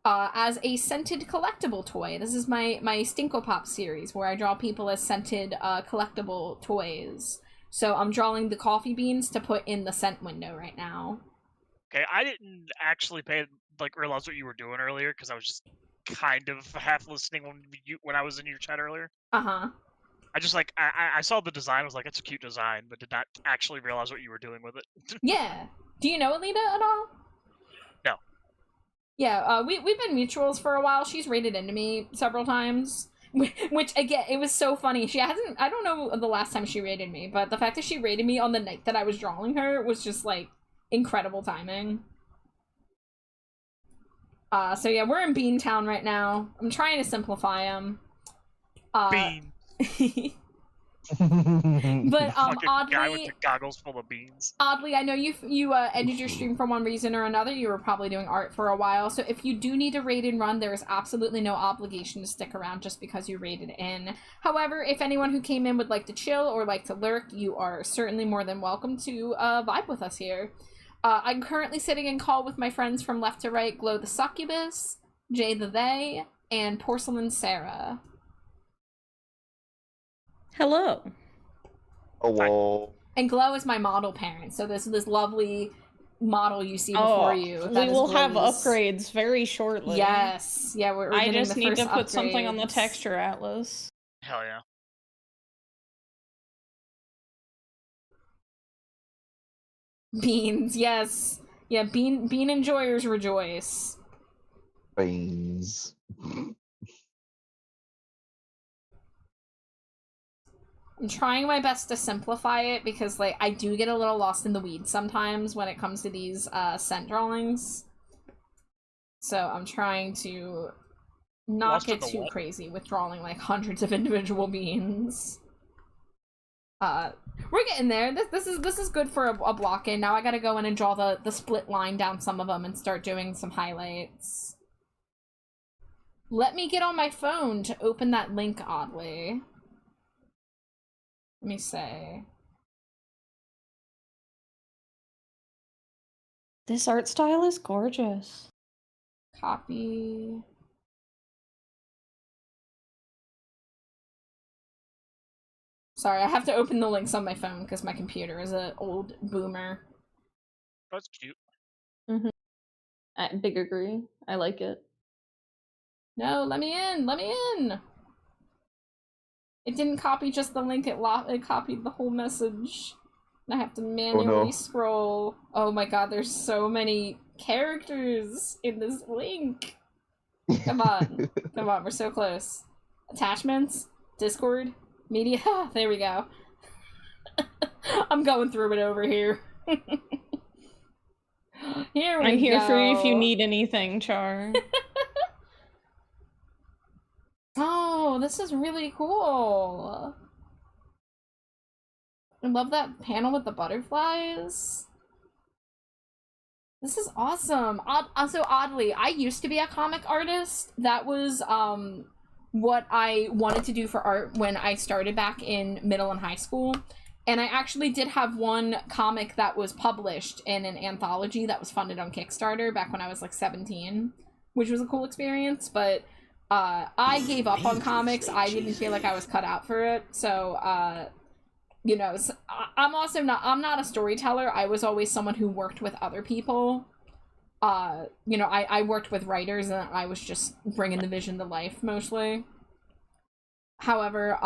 as a scented collectible toy. This is my Stinko Pop series, where I draw people as scented collectible toys. So I'm drawing the coffee beans to put in the scent window right now. Okay, I didn't actually realize what you were doing earlier because I was just kind of half listening when I was in your chat earlier. Uh-huh. I just I saw the design. I was like, it's a cute design, but did not actually realize what you were doing with it. Yeah. Do you know Alita at all? No. Yeah, we've been mutuals for a while. She's raided into me several times. Which, again, it was so funny. She hasn't... I don't know the last time she raided me, but the fact that she raided me on the night that I was drawing her was just, like, incredible timing. So yeah, we're in Beantown right now. I'm trying to simplify them. Bean. But Fucking oddly, guy with the goggles full of beans. Oddly, I know you ended your stream for one reason or another. You were probably doing art for a while, so if you do need to raid and run, there is absolutely no obligation to stick around just because you raided in. However, if anyone who came in would like to chill or like to lurk, you are certainly more than welcome to vibe with us here. I'm currently sitting in call with my friends from left to right, Glow the Succubus, Jay the They, and Porcelain Sarah. Hello. Hello. And Glow is my model parent, so this lovely model you see before you. We will have Glow's. upgrades very shortly. Yes. Yeah, we're I getting just the need first to put something on the upgrades. texture atlas. Hell yeah. Beans, yes. Yeah, bean enjoyers rejoice. Beans. I'm trying my best to simplify it because, like, I do get a little lost in the weeds sometimes when it comes to these scent drawings. So I'm trying to not Lost in get the too what? crazy with drawing, like, hundreds of individual beans. We're getting there. This is good for a block in. Now I gotta go in and draw the split line down some of them and start doing some highlights. Let me get on my phone to open that link, oddly. Let me say. This art style is gorgeous. Copy. Sorry, I have to open the links on my phone because my computer is an old boomer. That's cute. I big agree. I like it. No, let me in! Let me in! It didn't copy just the link, it copied the whole message. And I have to manually scroll. Oh my god, there's so many characters in this link! Come on. Come on, we're so close. Attachments? Discord? Media? There we go. I'm going through it over here. Here we I'm here go. for you if you need anything, Char. Oh, this is really cool. I love that panel with the butterflies. This is awesome. Also, oddly, I used to be a comic artist. That was what I wanted to do for art when I started back in middle and high school. And I actually did have one comic that was published in an anthology that was funded on Kickstarter back when I was like 17, which was a cool experience, but I gave up on comics. I didn't feel like I was cut out for it. So, you know, I'm not a storyteller. I was always someone who worked with other people. You know, I worked with writers and I was just bringing the vision to life mostly. However,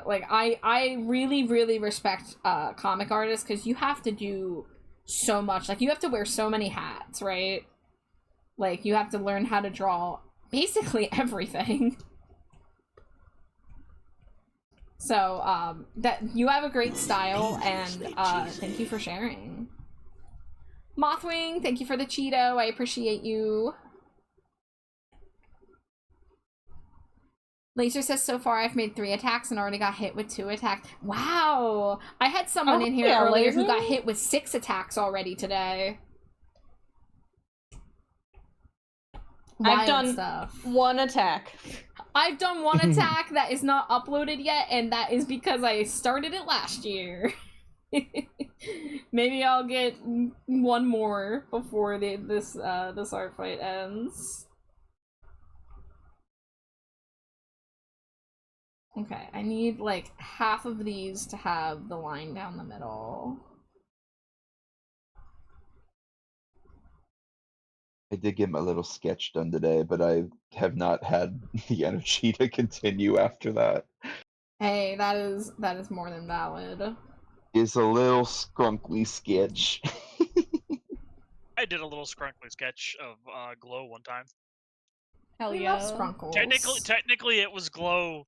like, I really, really respect comic artists because you have to do so much. Like, you have to wear so many hats, right? Like, you have to learn how to draw basically everything. So, that you have a great style, and thank you for sharing. Mothwing, thank you for the Cheeto. I appreciate you. Laser says, so far I've made 3 attacks and already got hit with 2 attacks. Wow! I had someone in here earlier who got hit with 6 attacks already today. I've done 1 attack. I've done 1 attack that is not uploaded yet, and that is because I started it last year. Maybe I'll get 1 more before this art fight ends. Okay, I need like half of these to have the line down the middle. I did get my little sketch done today, but I have not had the energy to continue after that. Hey, that is more than valid. It's a little scrunkly sketch. I did a little scrunkly sketch of Glow one time. Hell We yeah. love scrunkles. Technically, it was Glow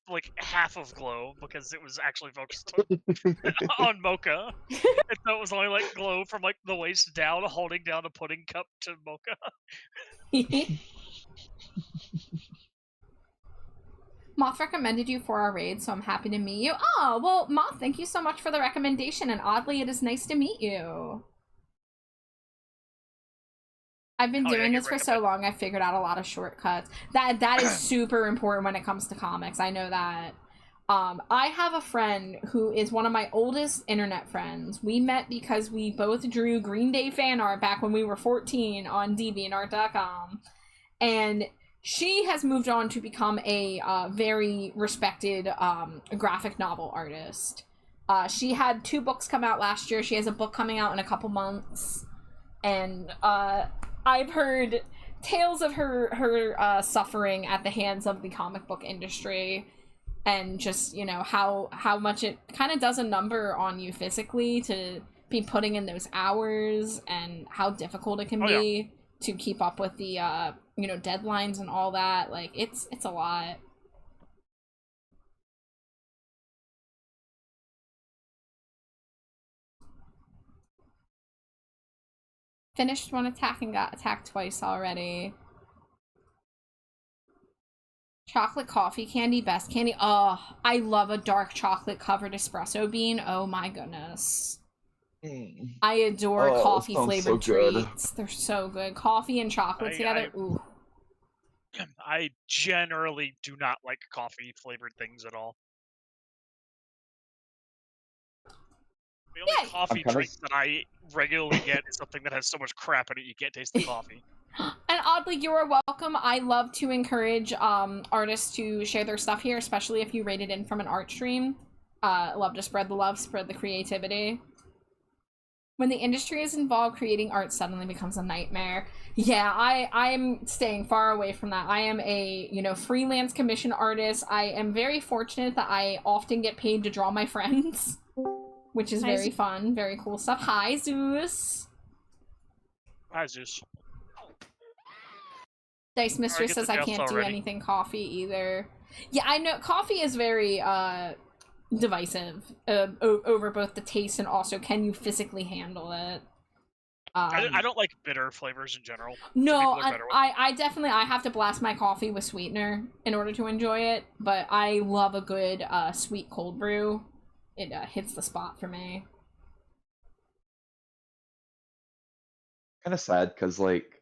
like half of Glow because it was actually focused on Mocha, and so it was only like Glow from like the waist down, holding down a pudding cup to Mocha. Moth recommended you for our raid, so I'm happy to meet you. Oh, well, Moth, thank you so much for the recommendation, and oddly, it is nice to meet you. I've been doing this for so long, I've figured out a lot of shortcuts. That is super important when it comes to comics, I know that. I have a friend who is one of my oldest internet friends. We met because we both drew Green Day fan art back when we were 14 on DeviantArt.com. And she has moved on to become a very respected graphic novel artist. She had 2 books come out last year. She has a book coming out in a couple months. And I've heard tales of her suffering at the hands of the comic book industry, and just, you know, how much it kind of does a number on you physically to be putting in those hours, and how difficult it can be to keep up with the you know, deadlines and all that. Like, it's a lot. Finished 1 attack and got attacked twice already. Chocolate coffee candy, best candy. Oh, I love a dark chocolate covered espresso bean. Oh my goodness. I adore coffee flavored treats. They're so good. Coffee and chocolate together. Ooh. I generally do not like coffee flavored things at all. The only Yeah. coffee kinda drink that I regularly get is something that has so much crap in it you can't taste the coffee. And oddly, you are welcome. I love to encourage artists to share their stuff here, especially if you rate it in from an art stream. Love to spread the love, spread the creativity. When the industry is involved, creating art suddenly becomes a nightmare. Yeah, I'm staying far away from that. I am a, freelance commission artist. I am very fortunate that I often get paid to draw my friends, which is very fun, very cool stuff. Hi, Zeus. Hi, Zeus. Dice Mistress says I can't do anything coffee either. Yeah, I know coffee is very divisive over both the taste and also can you physically handle it. I don't like bitter flavors in general. No, I definitely I have to blast my coffee with sweetener in order to enjoy it, but I love a good sweet cold brew. It hits the spot for me. kind of sad because like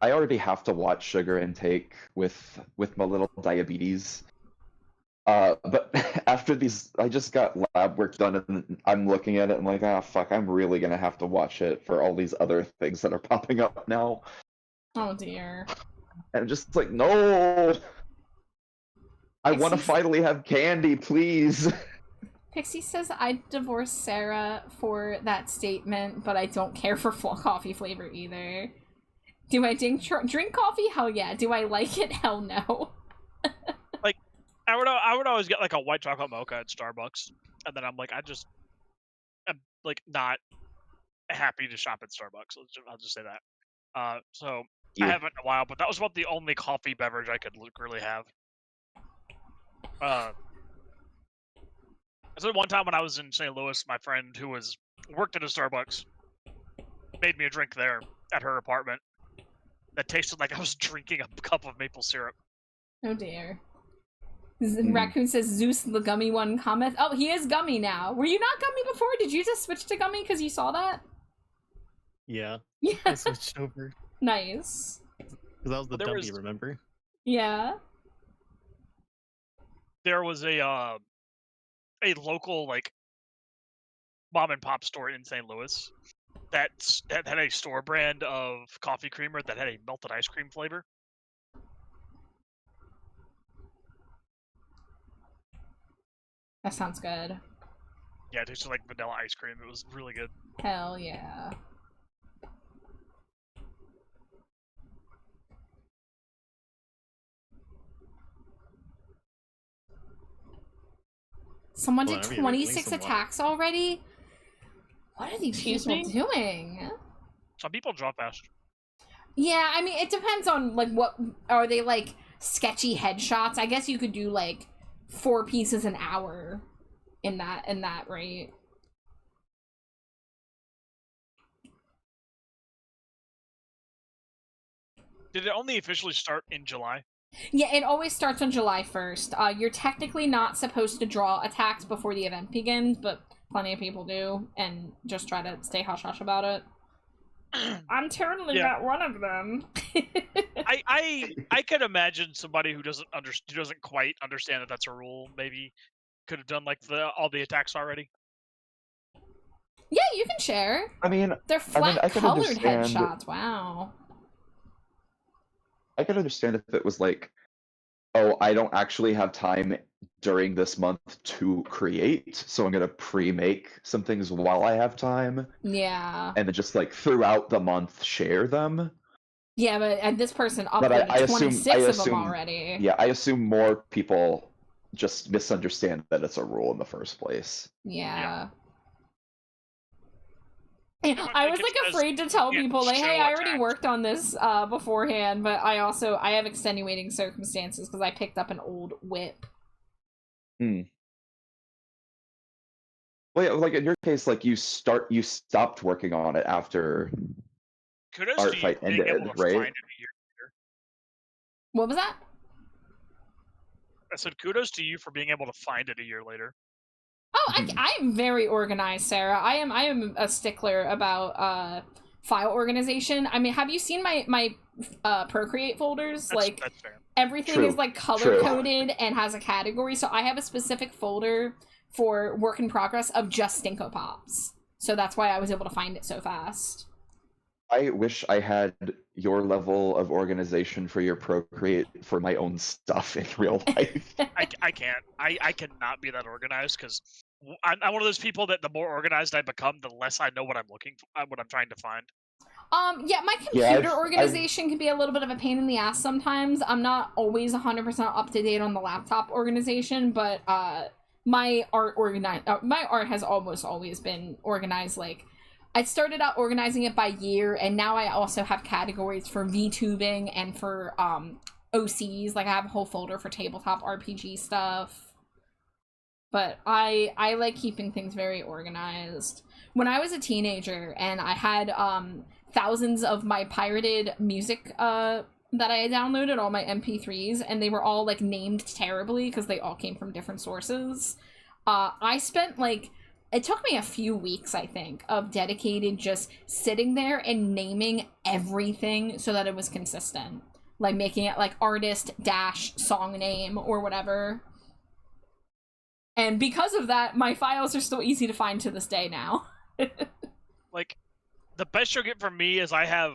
I already have to watch sugar intake with my little diabetes. But after these, I just got lab work done, and I'm looking at it and like, ah, fuck, I'm really gonna have to watch it for all these other things that are popping up now. Oh dear. And I'm just like, no, I want to finally have candy, please. Pixie says I'd divorce Sarah for that statement, but I don't care for coffee flavor either. Do I drink coffee? Hell yeah. Do I like it? Hell no. Like, I would always get like a white chocolate mocha at Starbucks, and then I'm like, I'm like not happy to shop at Starbucks. I'll just say that. So I haven't in a while, but that was about the only coffee beverage I could really have. So one time when I was in St. Louis, my friend who worked at a Starbucks made me a drink there at her apartment that tasted like I was drinking a cup of maple syrup. Oh dear. Raccoon says Zeus the gummy one cometh. Oh, he is gummy now. Were you not gummy before? Did you just switch to gummy because you saw that? Yeah. Yeah. I switched over. Nice. Because that was the dummy, remember? Yeah. There was a local like mom and pop store in St. Louis that had a store brand of coffee creamer that had a melted ice cream flavor. That sounds good. Yeah, it tasted like vanilla ice cream. It was really good. Hell yeah. Someone did 26 attacks already? What are these people doing? Some people draw fast. Yeah, I mean, it depends on, like, what... Are they, like, sketchy headshots? I guess you could do, like, 4 pieces an hour in that rate. Did it only officially start in July? Yeah, it always starts on July 1st. You're technically not supposed to draw attacks before the event begins, but plenty of people do, and just try to stay hush-hush about it. I'm totally not one of them. I could imagine somebody who doesn't quite understand that that's a rule maybe could have done like all the attacks already. Yeah, you can share. I mean, they're flat colored understand... headshots. Wow. I could understand if it was like, oh, I don't actually have time during this month to create, so I'm gonna pre-make some things while I have time. Yeah. And then just like throughout the month share them. Yeah, but this person uploaded 26 of them already. Yeah, I assume more people just misunderstand that it's a rule in the first place. Yeah. I was like afraid to tell people like, hey, I already worked on this beforehand, but I have extenuating circumstances because I picked up an old whip. Well, yeah, like in your case, like you stopped working on it after Art Fight ended, right? What was that? I said kudos to you for being able to find it a year later. Oh, I am very organized, Sarah. I am a stickler about file organization. I mean, have you seen my Procreate folders? Like, that's fair. everything True. is like color coded and has a category. So I have a specific folder for work in progress of just Stinko Pops. So that's why I was able to find it so fast. I wish I had your level of organization for your Procreate for my own stuff in real life. I can't. I cannot be that organized because I'm one of those people that the more organized I become, the less I know what I'm looking for, what I'm trying to find. Yeah, my computer organization can be a little bit of a pain in the ass sometimes. I'm not always 100% up to date on the laptop organization, but my art has almost always been organized. Like, I started out organizing it by year, and now I also have categories for VTubing and for OCs. Like, I have a whole folder for tabletop RPG stuff. But I like keeping things very organized. When I was a teenager and I had thousands of my pirated music that I had downloaded, all my MP3s, and they were all like named terribly because they all came from different sources. I spent like, it took me a few weeks, I think, of dedicated just sitting there and naming everything so that it was consistent. Like making it like artist dash song name or whatever. And because of that, my files are still easy to find to this day now. Like, the best you'll get from me is I have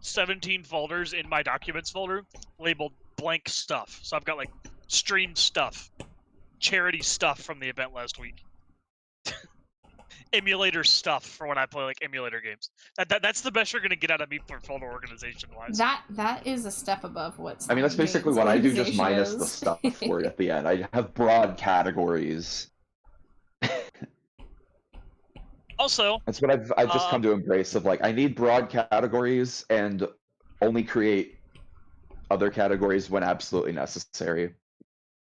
17 folders in my documents folder labeled blank stuff. So I've got like streamed stuff, charity stuff from the event last week, emulator stuff for when I play like emulator games. That's the best you're gonna get out of me for folder organization wise. That is a step above what's. I mean, that's basically what I do, just minus the stuff for it at the end. I have broad categories. Also, that's what I've just come to embrace of like, I need broad categories and only create other categories when absolutely necessary.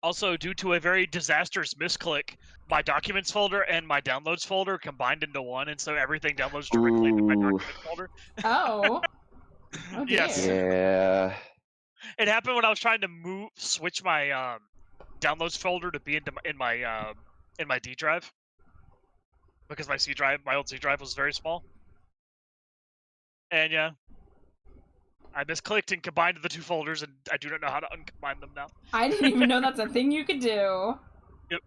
Also, due to a very disastrous misclick, my documents folder and my downloads folder combined into one, and so everything downloads directly into my documents folder. Oh. Oh dear. Yes. Yeah. It happened when I was trying to switch my downloads folder to be in my D drive, because my old C drive was very small. And yeah, I misclicked and combined the two folders, and I do not know how to uncombine them now. I didn't even know that's a thing you could do. Yep.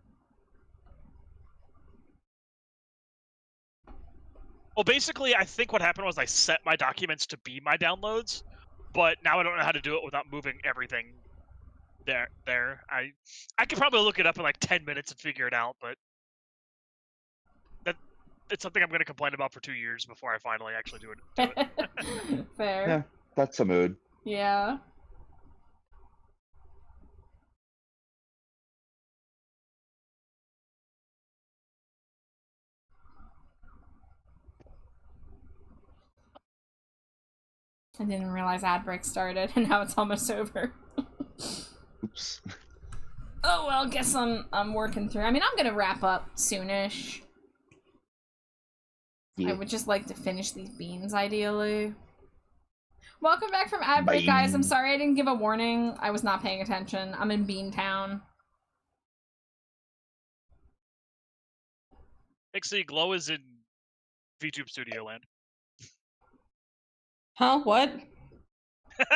Well, basically, I think what happened was I set my documents to be my downloads, but now I don't know how to do it without moving everything there. I could probably look it up in like 10 minutes and figure it out, but it's something I'm going to complain about for 2 years before I finally actually do it. Fair. Yeah, that's a mood. Yeah. I didn't realize ad break started, and now it's almost over. Oops. Oh well, guess I'm working through. I mean, I'm gonna wrap up soonish. Yeah. I would just like to finish these beans, ideally. Welcome back from ad break, guys. I'm sorry I didn't give a warning. I was not paying attention. I'm in Bean Town. Pixie Glow is in VTube Studio Land. Huh? What?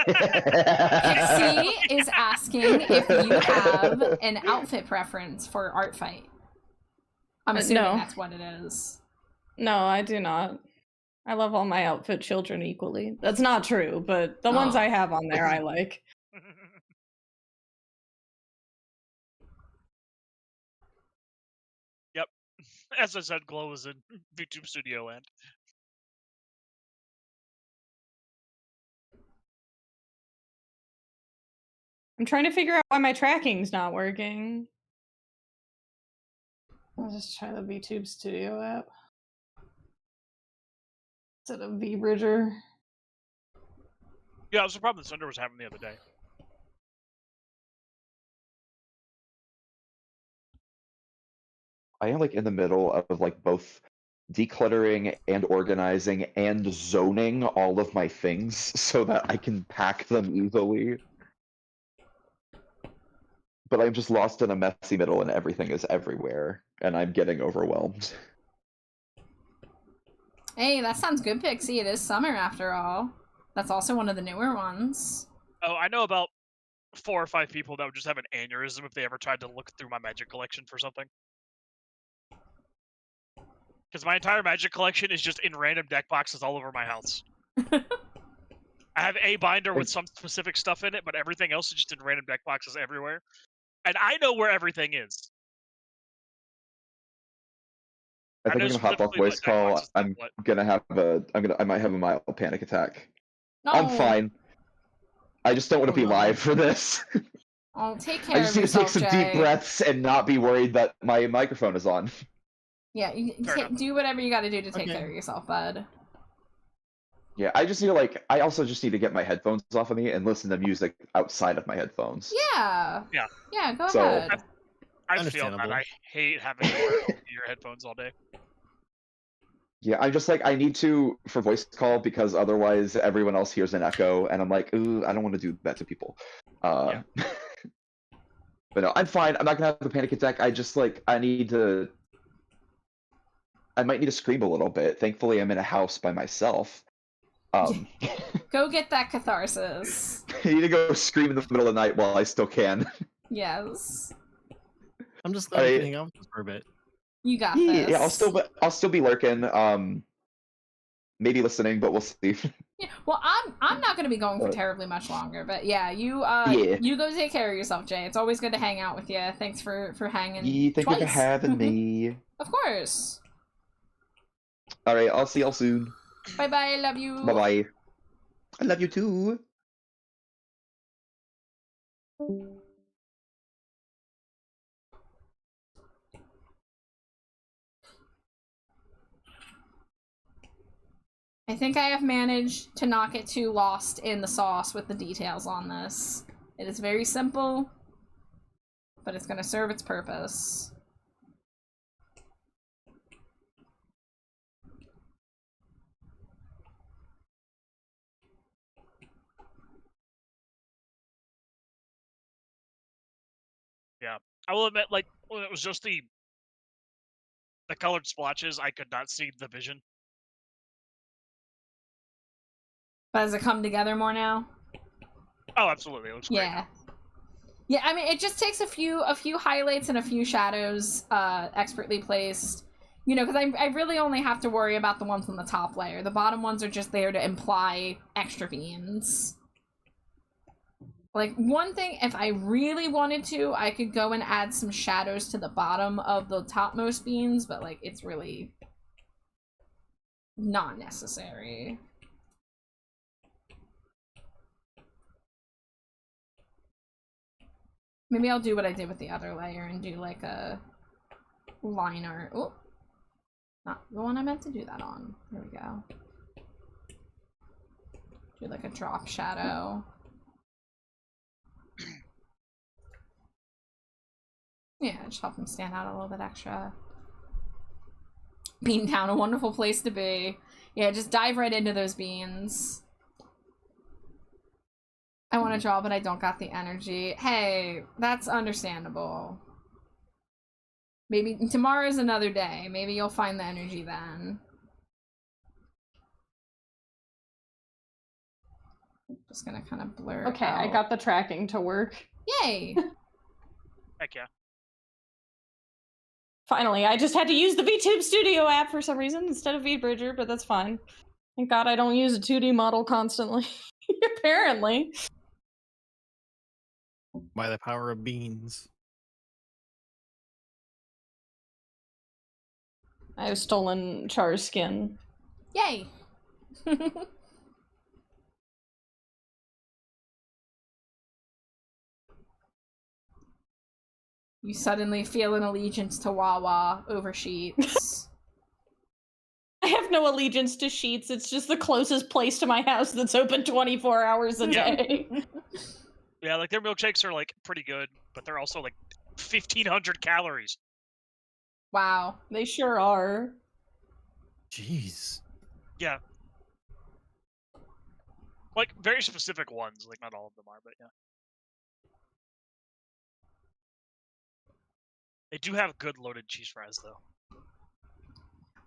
Pixie is asking if you have an outfit preference for Art Fight. I'm assuming No. that's what it is. No, I do not. I love all my outfit children equally. That's not true, but the ones I have on there I like. Yep. As I said, Glow is in VTube Studio Land. I'm trying to figure out why my tracking's not working. I'll just try the VTube Studio app. Instead of VBridger. Yeah, it was the problem that Cinder was having the other day. I am like in the middle of like both decluttering and organizing and zoning all of my things so that I can pack them easily. But I'm just lost in a messy middle and everything is everywhere, and I'm getting overwhelmed. Hey, that sounds good, Pixie. It is summer after all. That's also one of the newer ones. Oh, I know about 4 or 5 people that would just have an aneurysm if they ever tried to look through my magic collection for something. Because my entire magic collection is just in random deck boxes all over my house. I have a binder with some specific stuff in it, but everything else is just in random deck boxes everywhere. And I know where everything is. I think we're gonna hop off voice call. I might have a mild panic attack. No. I'm fine. I just don't want to be live for this. Oh, take care I just of need to take yourself, some Jay. deep breaths and not be worried that my microphone is on. Yeah, you do whatever you gotta do to take care of yourself, bud. Yeah, I just need to I also just need to get my headphones off of me and listen to music outside of my headphones. Yeah. Yeah. Yeah, go So- ahead. I feel that. I hate having to wear your headphones all day. Yeah, I'm just I need to for voice call because otherwise everyone else hears an echo, and I'm like, ooh, I don't want to do that to people. But no, I'm fine. I'm not gonna have a panic attack. I just I might need to scream a little bit. Thankfully, I'm in a house by myself. Go get that catharsis. I need to go scream in the middle of the night while I still can. Yes. I'm just glad you can hang out with us for a bit. You got this. Yeah, I'll still be lurking. Maybe listening, but we'll see. Yeah, well, I'm not gonna be going for terribly much longer, but yeah, you you go take care of yourself, Jay. It's always good to hang out with you. Thanks for hanging. Yeah, thank you for twice. having me. Of course. All right, I'll see y'all soon. Bye bye. Love you. Bye bye. I love you too. I think I have managed to not get too lost in the sauce with the details on this. It is very simple, but it's going to serve its purpose. Yeah, I will admit, when it was just the colored splotches, I could not see the vision. But does it come together more now? Oh, absolutely, it looks great. Yeah. Yeah, I mean, it just takes a few highlights and a few shadows expertly placed. You know, because I really only have to worry about the ones on the top layer. The bottom ones are just there to imply extra beams. Like, one thing, if I really wanted to, I could go and add some shadows to the bottom of the topmost beams, but, it's really not necessary. Maybe I'll do what I did with the other layer and do, a line art. Oh, not the one I meant to do that on. There we go. Do, a drop shadow. Yeah, just help them stand out a little bit extra. Beantown, a wonderful place to be. Yeah, just dive right into those beans. I want to draw, but I don't got the energy. Hey, that's understandable. Maybe tomorrow's another day. Maybe you'll find the energy then. Just gonna kind of blur Okay, out. I got the tracking to work. Yay! Heck yeah. Finally, I just had to use the VTube Studio app for some reason instead of VBridger, but that's fine. Thank God I don't use a 2D model constantly. Apparently. By the power of beans. I have stolen Char's skin. Yay! You suddenly feel an allegiance to Wawa over Sheets. I have no allegiance to Sheets. It's just the closest place to my house that's open 24 hours a day. Yeah, their milkshakes are pretty good, but they're also 1,500 calories. Wow. They sure are. Jeez. Yeah. Very specific ones. Not all of them are, but yeah. They do have good loaded cheese fries, though.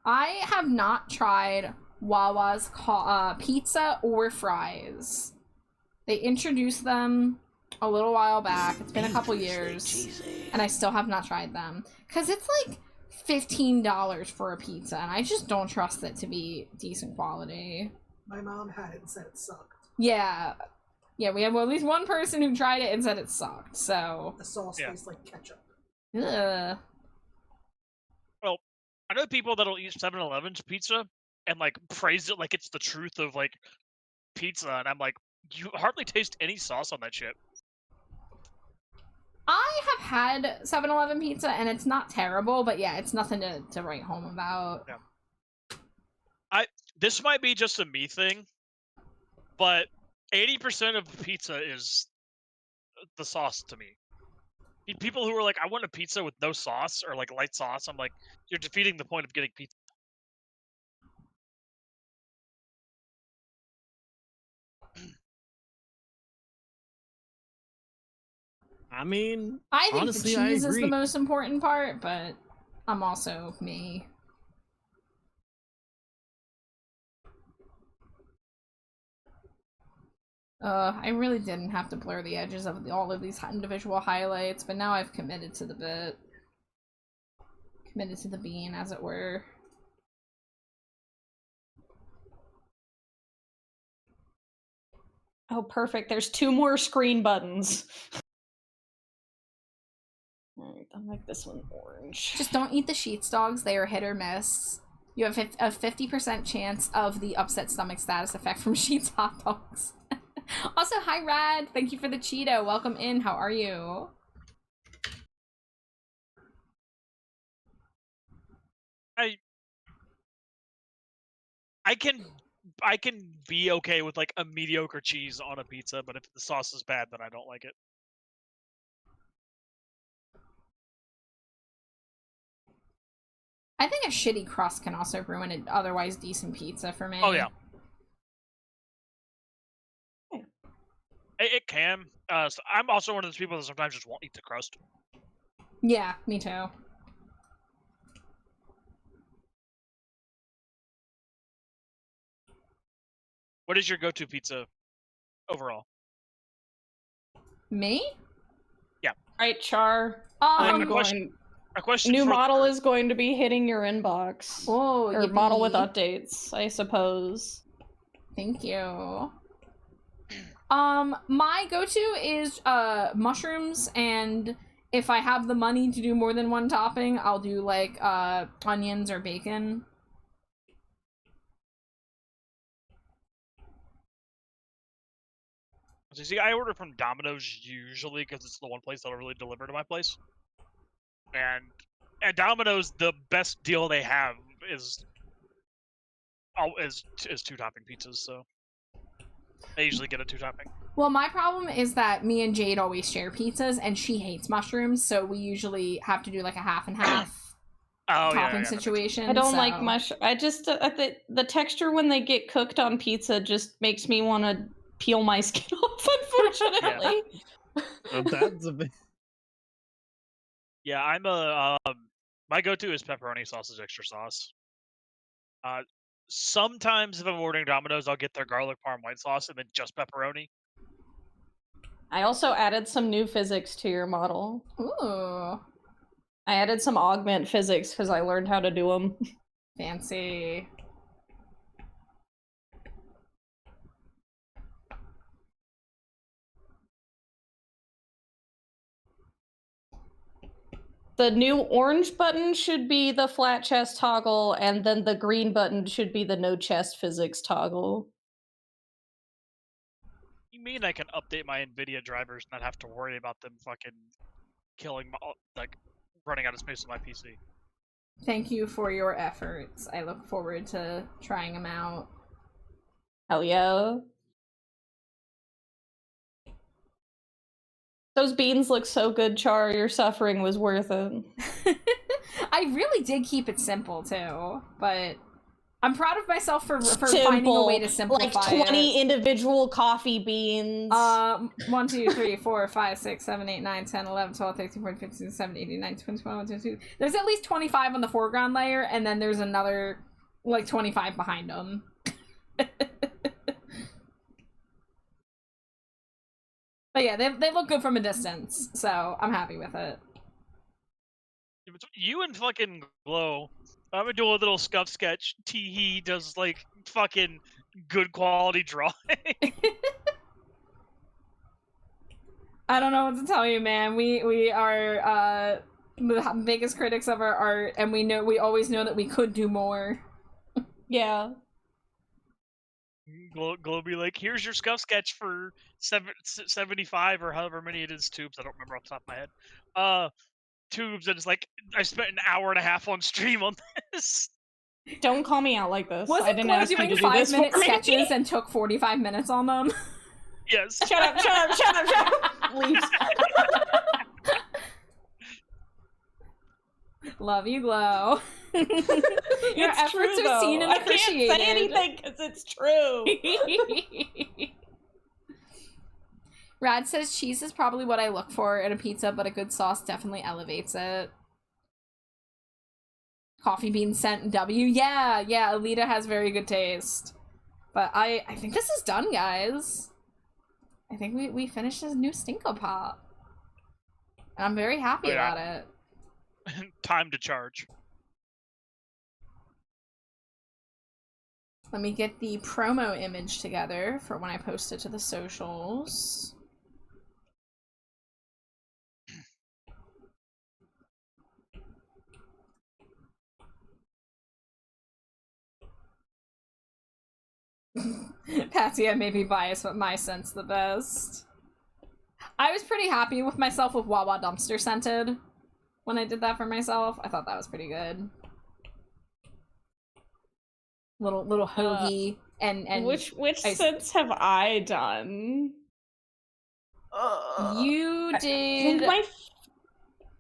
I have not tried Wawa's pizza or fries. They introduced them a little while back. It's been a couple years, and I still have not tried them. Because it's like $15 for a pizza, and I just don't trust it to be decent quality. My mom had it and said it sucked. Yeah. Yeah, we have at least one person who tried it and said it sucked, so... The sauce tastes like ketchup. Ugh. Well, I know people that'll eat 7-Eleven's pizza and, like, praise it like it's the truth of, like, pizza, and I'm like, you hardly taste any sauce on that shit. I have had 7-Eleven pizza, and it's not terrible, but yeah, it's nothing to write home about. Yeah. This might be just a me thing, but 80% of pizza is the sauce to me. People who are like, I want a pizza with no sauce or like light sauce, I'm like, you're defeating the point of getting pizza. I mean, I think honestly, the I cheese is agree. the most important part, but I'm also me. I really didn't have to blur the edges of all of these individual highlights, but now I've committed to the bit. Committed to the bean, as it were. Oh, perfect. There's 2 more screen buttons. Alright, I'll make this one orange. Just don't eat the sheets dogs, they are hit or miss. You have a 50% chance of the upset stomach status effect from Sheets hot dogs. Also, hi Rad, thank you for the Cheeto. Welcome in, how are you? I can be okay with like a mediocre cheese on a pizza, but if the sauce is bad, then I don't like it. I think a shitty crust can also ruin an otherwise decent pizza for me. Oh yeah. It can. So I'm also one of those people that sometimes just won't eat the crust. Yeah, me too. What is your go-to pizza overall? Me? Yeah. Right, Char. A question New for model is going to be hitting your inbox. Oh, or model with yippee. updates, I suppose. Thank you. My go-to is mushrooms, and if I have the money to do more than one topping, I'll do like onions or bacon. So see, I order from Domino's usually because it's the one place that'll really deliver to my place. And at Domino's, the best deal they have is 2-topping pizzas. So I usually get a 2-topping. Well, my problem is that me and Jade always share pizzas, and she hates mushrooms, so we usually have to do like a half and half topping situation. I don't so... like mush. I just the texture when they get cooked on pizza just makes me want to peel my skin off. Unfortunately, That's a bit. Yeah, I'm my go-to is pepperoni sausage extra sauce. Sometimes if I'm ordering Domino's, I'll get their garlic parm white sauce and then just pepperoni. I also added some new physics to your model. Ooh. I added some augment physics because I learned how to do them. Fancy. The new orange button should be the flat chest toggle, and then the green button should be the no chest physics toggle. You mean I can update my NVIDIA drivers and not have to worry about them fucking killing my, like, running out of space on my PC? Thank you for your efforts. I look forward to trying them out. Hell yeah. Those beans look so good, Char. Your suffering was worth it. I really did keep it simple, too. But I'm proud of myself for finding a way to simplify like 20 it. individual coffee beans. 1, 2, 3, 4, 5, 6, 7, 8, 9, 10, 11, 12, 13, 14, 15, 16, 17, 18, 19, 20, 21, 22. There's at least 25 on the foreground layer, and then there's another, like, 25 behind them. But yeah, they look good from a distance, so I'm happy with it. You and fucking Glow. I'm gonna do a little scuff sketch. He does like fucking good quality drawing. I don't know what to tell you, man. We are the biggest critics of our art, and we always know that we could do more. Yeah. Glow be like, here's your scuff sketch for 75 or however many it is tubes. I don't remember off the top of my head. Tubes, and it's like I spent an hour and a half on stream on this. Don't call me out like this. Wasn't I didn't Glow ask you doing to do this 5-minute for me. sketches and took 45 minutes on them? Yes. Shut up. Leaves. Love you, Glow. Your It's efforts true, are though. seen and I appreciated. can't say anything because it's true. Rad says cheese is probably what I look for in a pizza, but a good sauce definitely elevates it. Coffee bean scent W. Yeah, Alita has very good taste. But I think this is done, guys. I think we finished this new Stinko Pop. And I'm very happy about it. Time to charge. Let me get the promo image together for when I post it to the socials. Patsy, I may be biased, but my scent's the best. I was pretty happy with myself with Wawa Dumpster Scented when I did that for myself. I thought that was pretty good. Little hoagie and which scents have I done? You did.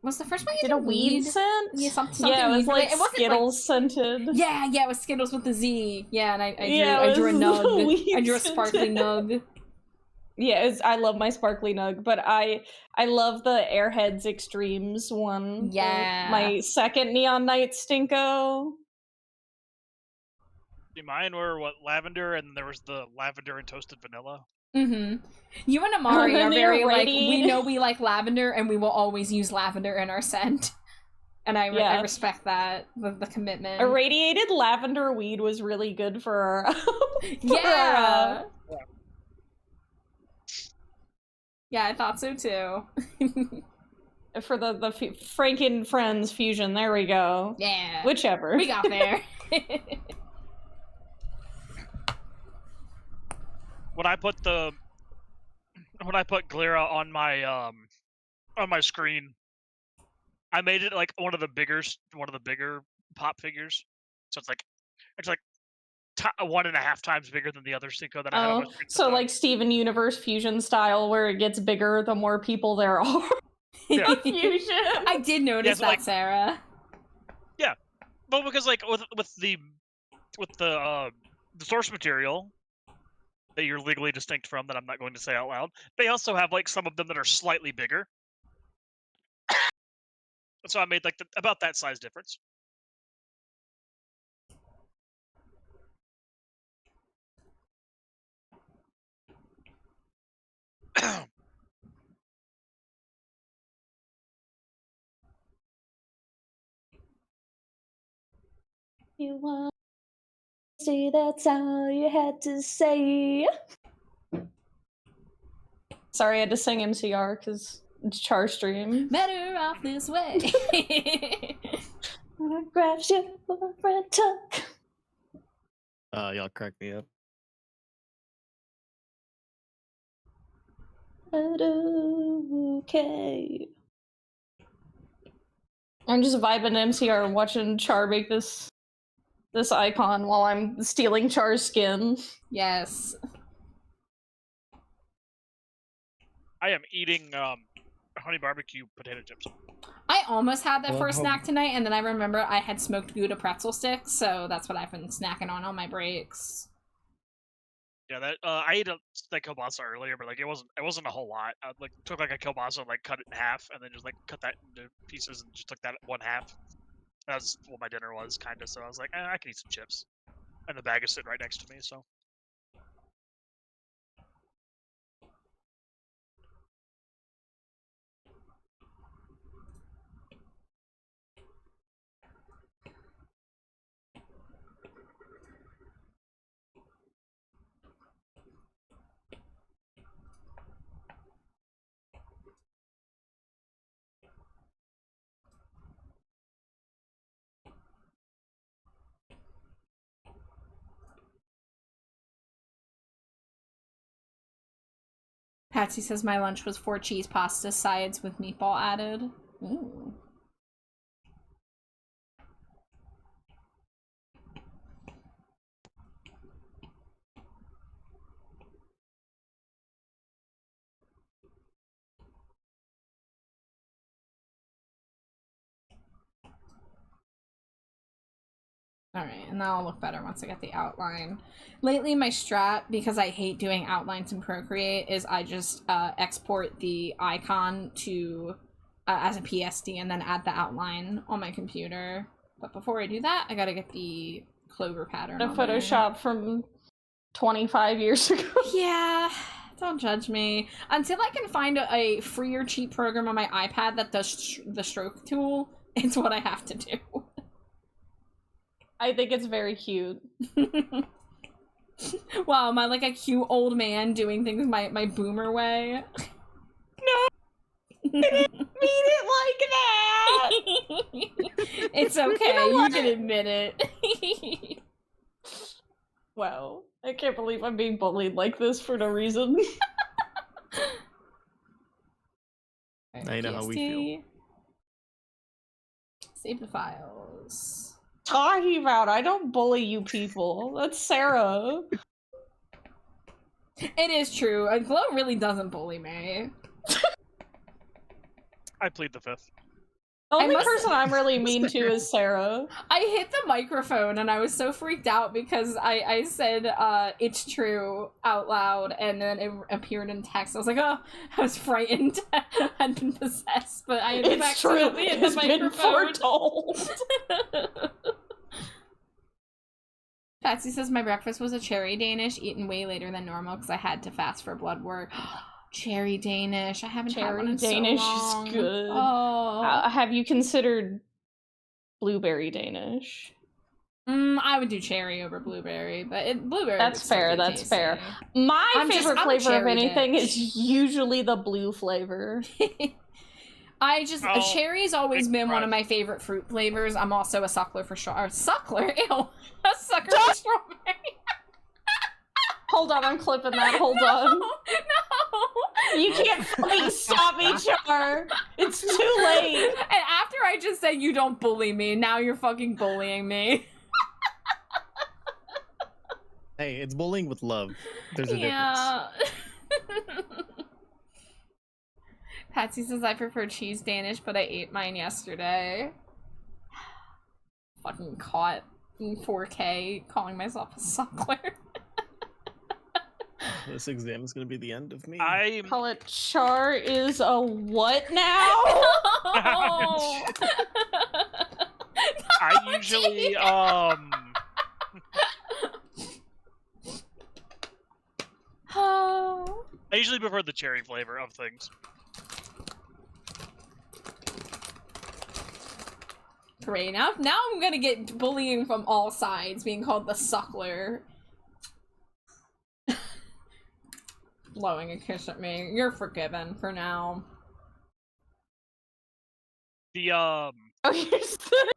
Was the first one you did a weed scent? Yeah, something yeah, it was like it wasn't Skittles scented. Yeah, it was Skittles with the Z. Yeah, and I drew a nug. weed I drew a sparkly nug. Yeah, I love my sparkly nug, but I love the Airheads Extremes one. Yeah. My second Neon Night Stinko. Mine were lavender, and there was the lavender and toasted vanilla. Mm-hmm. You and Amari are They're very like, we radiated. know we like lavender and we will always use lavender in our scent. And I respect that, the commitment. Irradiated lavender weed was really good for our... Yeah, I thought so too. For the Franken Friends fusion, there we go. Yeah. Whichever. We got there. When I put Glera on my screen, I made it like one of the bigger pop figures. So it's like 1.5 times bigger than the other Stinko that I had on my screen. So like Steven Universe fusion style, where it gets bigger the more people there are. Yeah. Fusion. I did notice that, Sarah. Yeah, but because like with the source material that you're legally distinct from, that I'm not going to say out loud, they also have like some of them that are slightly bigger. So I made like about that size difference. You want to say that's all you had to say. Sorry, I had to sing MCR because it's Char stream. Better off this way. Grabs your boyfriend tuck. Y'all crack me up. Okay. I'm just vibing MCR watching Char make this icon while I'm stealing Char's skin. Yes. I am eating honey barbecue potato chips. I I almost had that Well, first hope- snack tonight, and then I remember I had smoked Gouda pretzel sticks, so that's what I've been snacking on my breaks. Yeah, that I ate that kielbasa earlier, but like it wasn't a whole lot. I like took like a kielbasa and like cut it in half, and then just like cut that into pieces and just took that one half. That's what my dinner was, kind of. So I was like, I can eat some chips, and the bag is sitting right next to me. So Patsy says my lunch was 4 cheese pasta sides with meatball added. Ooh. Alright, and that'll look better once I get the outline. Lately, my strat, because I hate doing outlines in Procreate, is I just export the icon to as a PSD and then add the outline on my computer. But before I do that, I gotta get the clover pattern A on there. Photoshop from 25 years ago. Yeah, don't judge me. Until I can find a free or cheap program on my iPad that does the stroke tool, it's what I have to do. I think it's very cute. Wow, am I like a cute old man doing things my boomer way? No! I didn't mean it like that! It's okay, you can admit it. Wow. I can't believe I'm being bullied like this for no reason. Now you know how we feel. Save the files. Talking about, I don't bully you people. That's Sarah. It is true. Glow really doesn't bully me. I plead the fifth. The only person I'm really mean to is Sarah. I hit the microphone and I was so freaked out because I said it's true out loud and then it appeared in text. I was like, oh, I was frightened. I'd been possessed, but I had accidentally hit the microphone. Patsy says my breakfast was a cherry Danish eaten way later than normal because I had to fast for blood work. Cherry Danish. I haven't had one in Danish so long. is good. Oh. Have you considered blueberry Danish? I would do cherry over blueberry, but blueberry. That's would still fair. be That's tasty. fair. My I'm favorite a flavor of cherry anything bitch. is usually the blue flavor. I just Oh, cherry's always big been one of my favorite fruit flavors. I'm also a suckler for suckler. Ew, a sucker for strawberry. Hold on, I'm clipping that. Hold on. No. You can't fucking stop me, Char. It's too late. And after I just said you don't bully me, now you're fucking bullying me. Hey, it's bullying with love. There's a difference. Yeah. Patsy says I prefer cheese Danish, but I ate mine yesterday. Fucking caught in 4K calling myself a suckler. This exam is gonna be the end of me. Call it Char is a what now? Oh. I usually Oh. I usually prefer the cherry flavor of things. Great. Now I'm gonna get bullying from all sides, being called the suckler. Blowing a kiss at me. You're forgiven for now. The Oh, here's the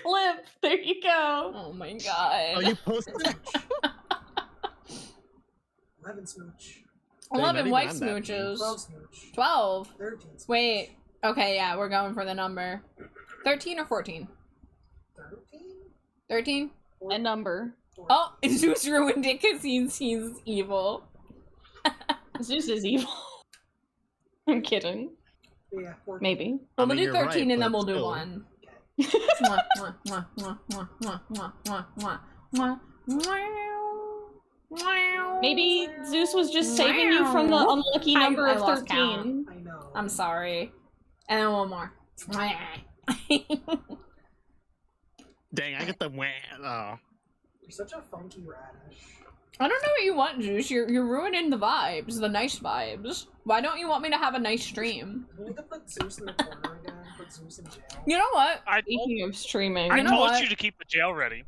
clip. There you go. Oh my god. Oh, you posted it? 11 smooch. 11 not white even on that smooches. 12 smooch. 12. 13 smooch. Wait. Okay, yeah, we're going for the number. 13 or 14? 13? 13? A number. Oh, Zeus ruined it because he's evil. Zeus is evil. I'm kidding. Yeah, 14. Maybe. We'll mean, do you're 13 right, and then but we'll do still. 1. Mwah, mwah, mwah, mwah, mwah, mwah, mwah, mwah, mwah, mwah, mwah. Maybe Zeus was just saving you from the unlucky number I of lost 13. I know. I'm sorry. And then one more. Dang, I get the wah. Oh. You're such a funky radish. I don't know what you want, Zeus. You're ruining the vibes, the nice vibes. Why don't you want me to have a nice stream? We need to put Zeus in the corner again. Put Zeus in jail. You know what? Speaking of streaming, I You know told what? you to keep the jail ready.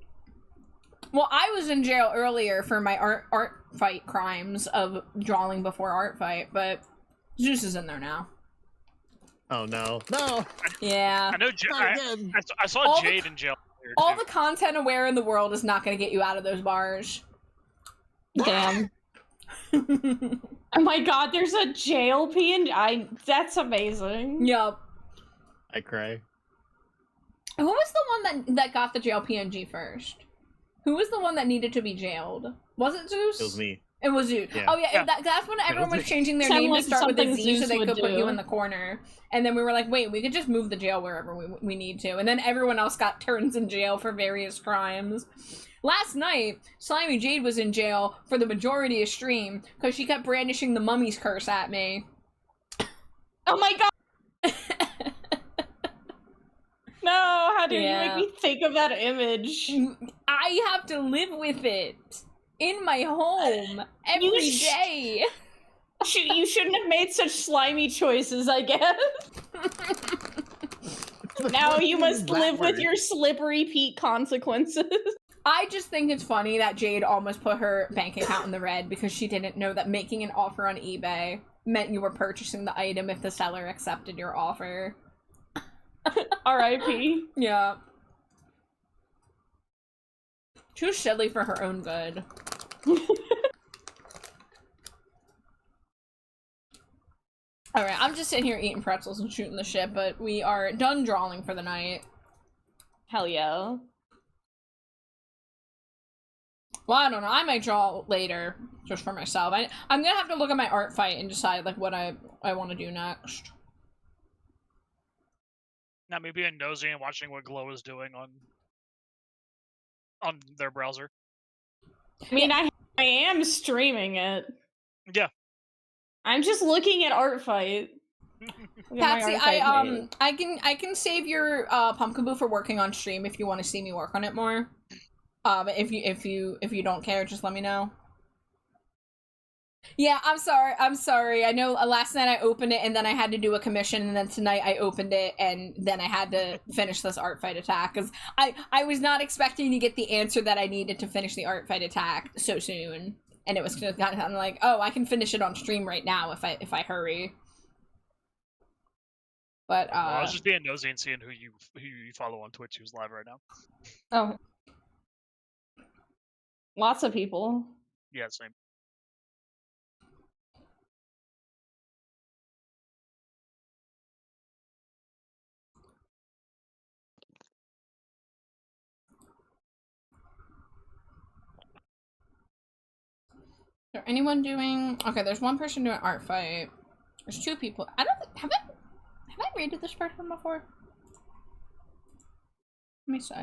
Well, I was in jail earlier for my art fight crimes of drawing before art fight, but Zeus is in there now. Oh no. No! Yeah. I know. Not again. I saw All the Jade in jail. earlier, All too. the content aware in the world is not going to get you out of those bars. damn. Oh my god, there's a jail PNG. That's amazing. Yup. I cry. Who was the one that got the jail PNG first? Who was the one that needed to be jailed? Was it Zeus? It was me. It was Zeus. Yeah. Oh yeah, Yeah. That's when everyone was me. changing their Sounded name to like start with a something Z so Zeus they would could put you do. in the corner. And then we were like, wait, we could just move the jail wherever we need to. And then everyone else got turns in jail for various crimes. Last night, Slimy Jade was in jail for the majority of stream because she kept brandishing the mummy's curse at me. Oh my god! No, how did Yeah. you make me think of that image? I have to live with it in my home every sh- day. You shouldn't have made such slimy choices, I guess. Now you must live with your slippery Pete consequences. I just think it's funny that Jade almost put her bank account in the red because she didn't know that making an offer on eBay meant you were purchasing the item if the seller accepted your offer. R.I.P. Yeah. She was silly for her own good. Alright, I'm just sitting here eating pretzels and shooting the shit, but we are done drawing for the night. Hell yeah. Well, I don't know. I might draw later, just for myself. I'm gonna have to look at my art fight and decide, like, what I want to do next. Now maybe being nosy and watching what Glow is doing on their browser. I mean, I am streaming it. Yeah. I'm just looking at art fight. Look at my Patsy, art fight page. I can save your Pumpkinboo for working on stream if you want to see me work on it more. If you don't care, just let me know. Yeah, I'm sorry. I know last night I opened it and then I had to do a commission, and then tonight I opened it and then I had to finish this art fight attack because I was not expecting to get the answer that I needed to finish the art fight attack so soon, and it was kind of like, oh, I can finish it on stream right now if I hurry. But Well, I was just being nosy and seeing who you follow on Twitch who's live right now. Oh. Lots of people. Yeah, same. is there anyone doing? Okay, there's one person doing art fight. There's two people. I don't have I rated this person before? Let me see.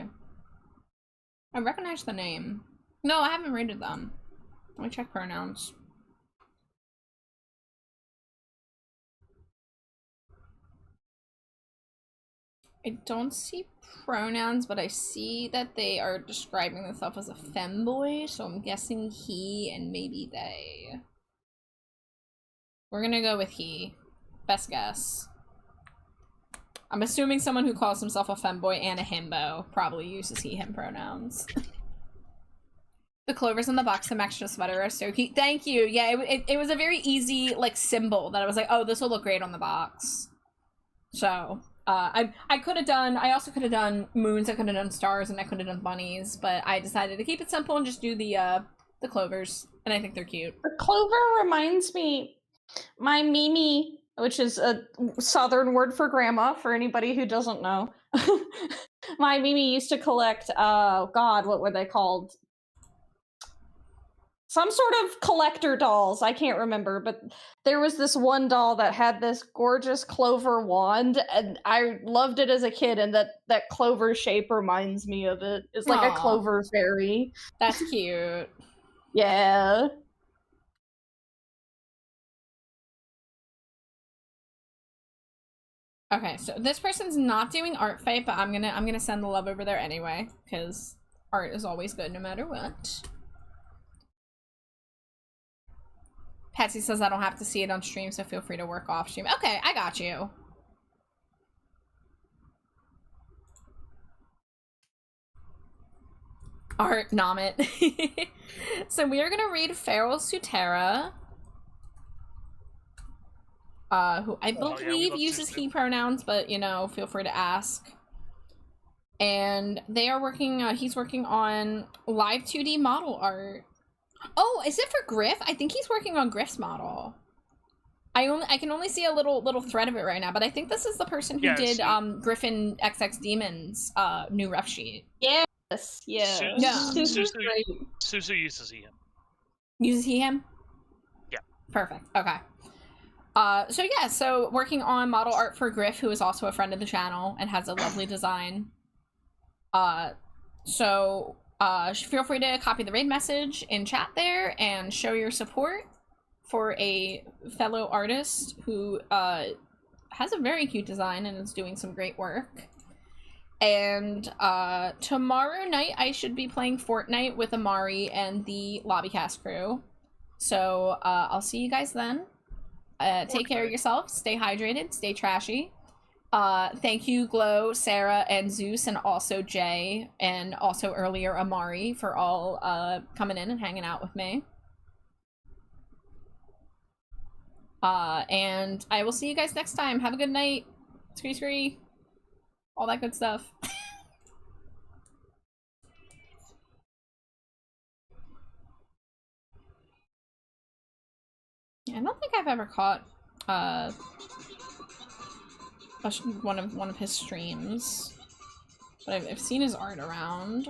I recognize the name. No, I haven't rated them. Let me check pronouns. I don't see pronouns, but I see that they are describing themselves as a femboy, so I'm guessing he and maybe they. We're gonna go with he. Best guess. I'm assuming someone who calls himself a femboy and a himbo probably uses he, him pronouns. The clovers in the box, the extra sweater are so cute. Thank you. Yeah, it was a very easy, like, symbol that I was like, oh, this will look great on the box. So, I also could have done moons, I could have done stars, and I could have done bunnies, but I decided to keep it simple and just do the clovers, and I think they're cute. The clover reminds me, my Mimi, which is a southern word for grandma, for anybody who doesn't know. My Mimi used to collect, oh god, what were they called? some sort of collector dolls. I can't remember, but there was this one doll that had this gorgeous clover wand, and I loved it as a kid. And that clover shape reminds me of it. It's like a Aw. clover fairy. That's cute. Yeah. Okay, so this person's not doing art fight, but I'm gonna send the love over there anyway, because art is always good no matter what. Patsy says I don't have to see it on stream, so feel free to work off stream. Okay, I got you. Art, nom it. So we are gonna read Feral Sutera, who I believe uses he pronouns, but you know, feel free to ask. And they are working, he's working on live 2D model art. Oh, is it for Griff? I think he's working on Griff's model. I can only see a little thread of it right now, but I think this is the person who did Griffin XX Demons new rough sheet. Yes, yeah. Susu uses him. Uses he him? Yeah. Perfect. Okay. So working on model art for Griff, who is also a friend of the channel and has a lovely design. Feel free to copy the raid message in chat there and show your support for a fellow artist who has a very cute design and is doing some great work. And tomorrow night I should be playing Fortnite with Amari and the Lobbycast crew. So I'll see you guys then. Take care of yourself, stay hydrated, stay trashy. Thank you, Glow, Sarah, and Zeus, and also Jay, and also earlier Amari for all coming in and hanging out with me. And I will see you guys next time. Have a good night. Scree scree. All that good stuff. I don't think I've ever caught one of his streams, but I've seen his art around.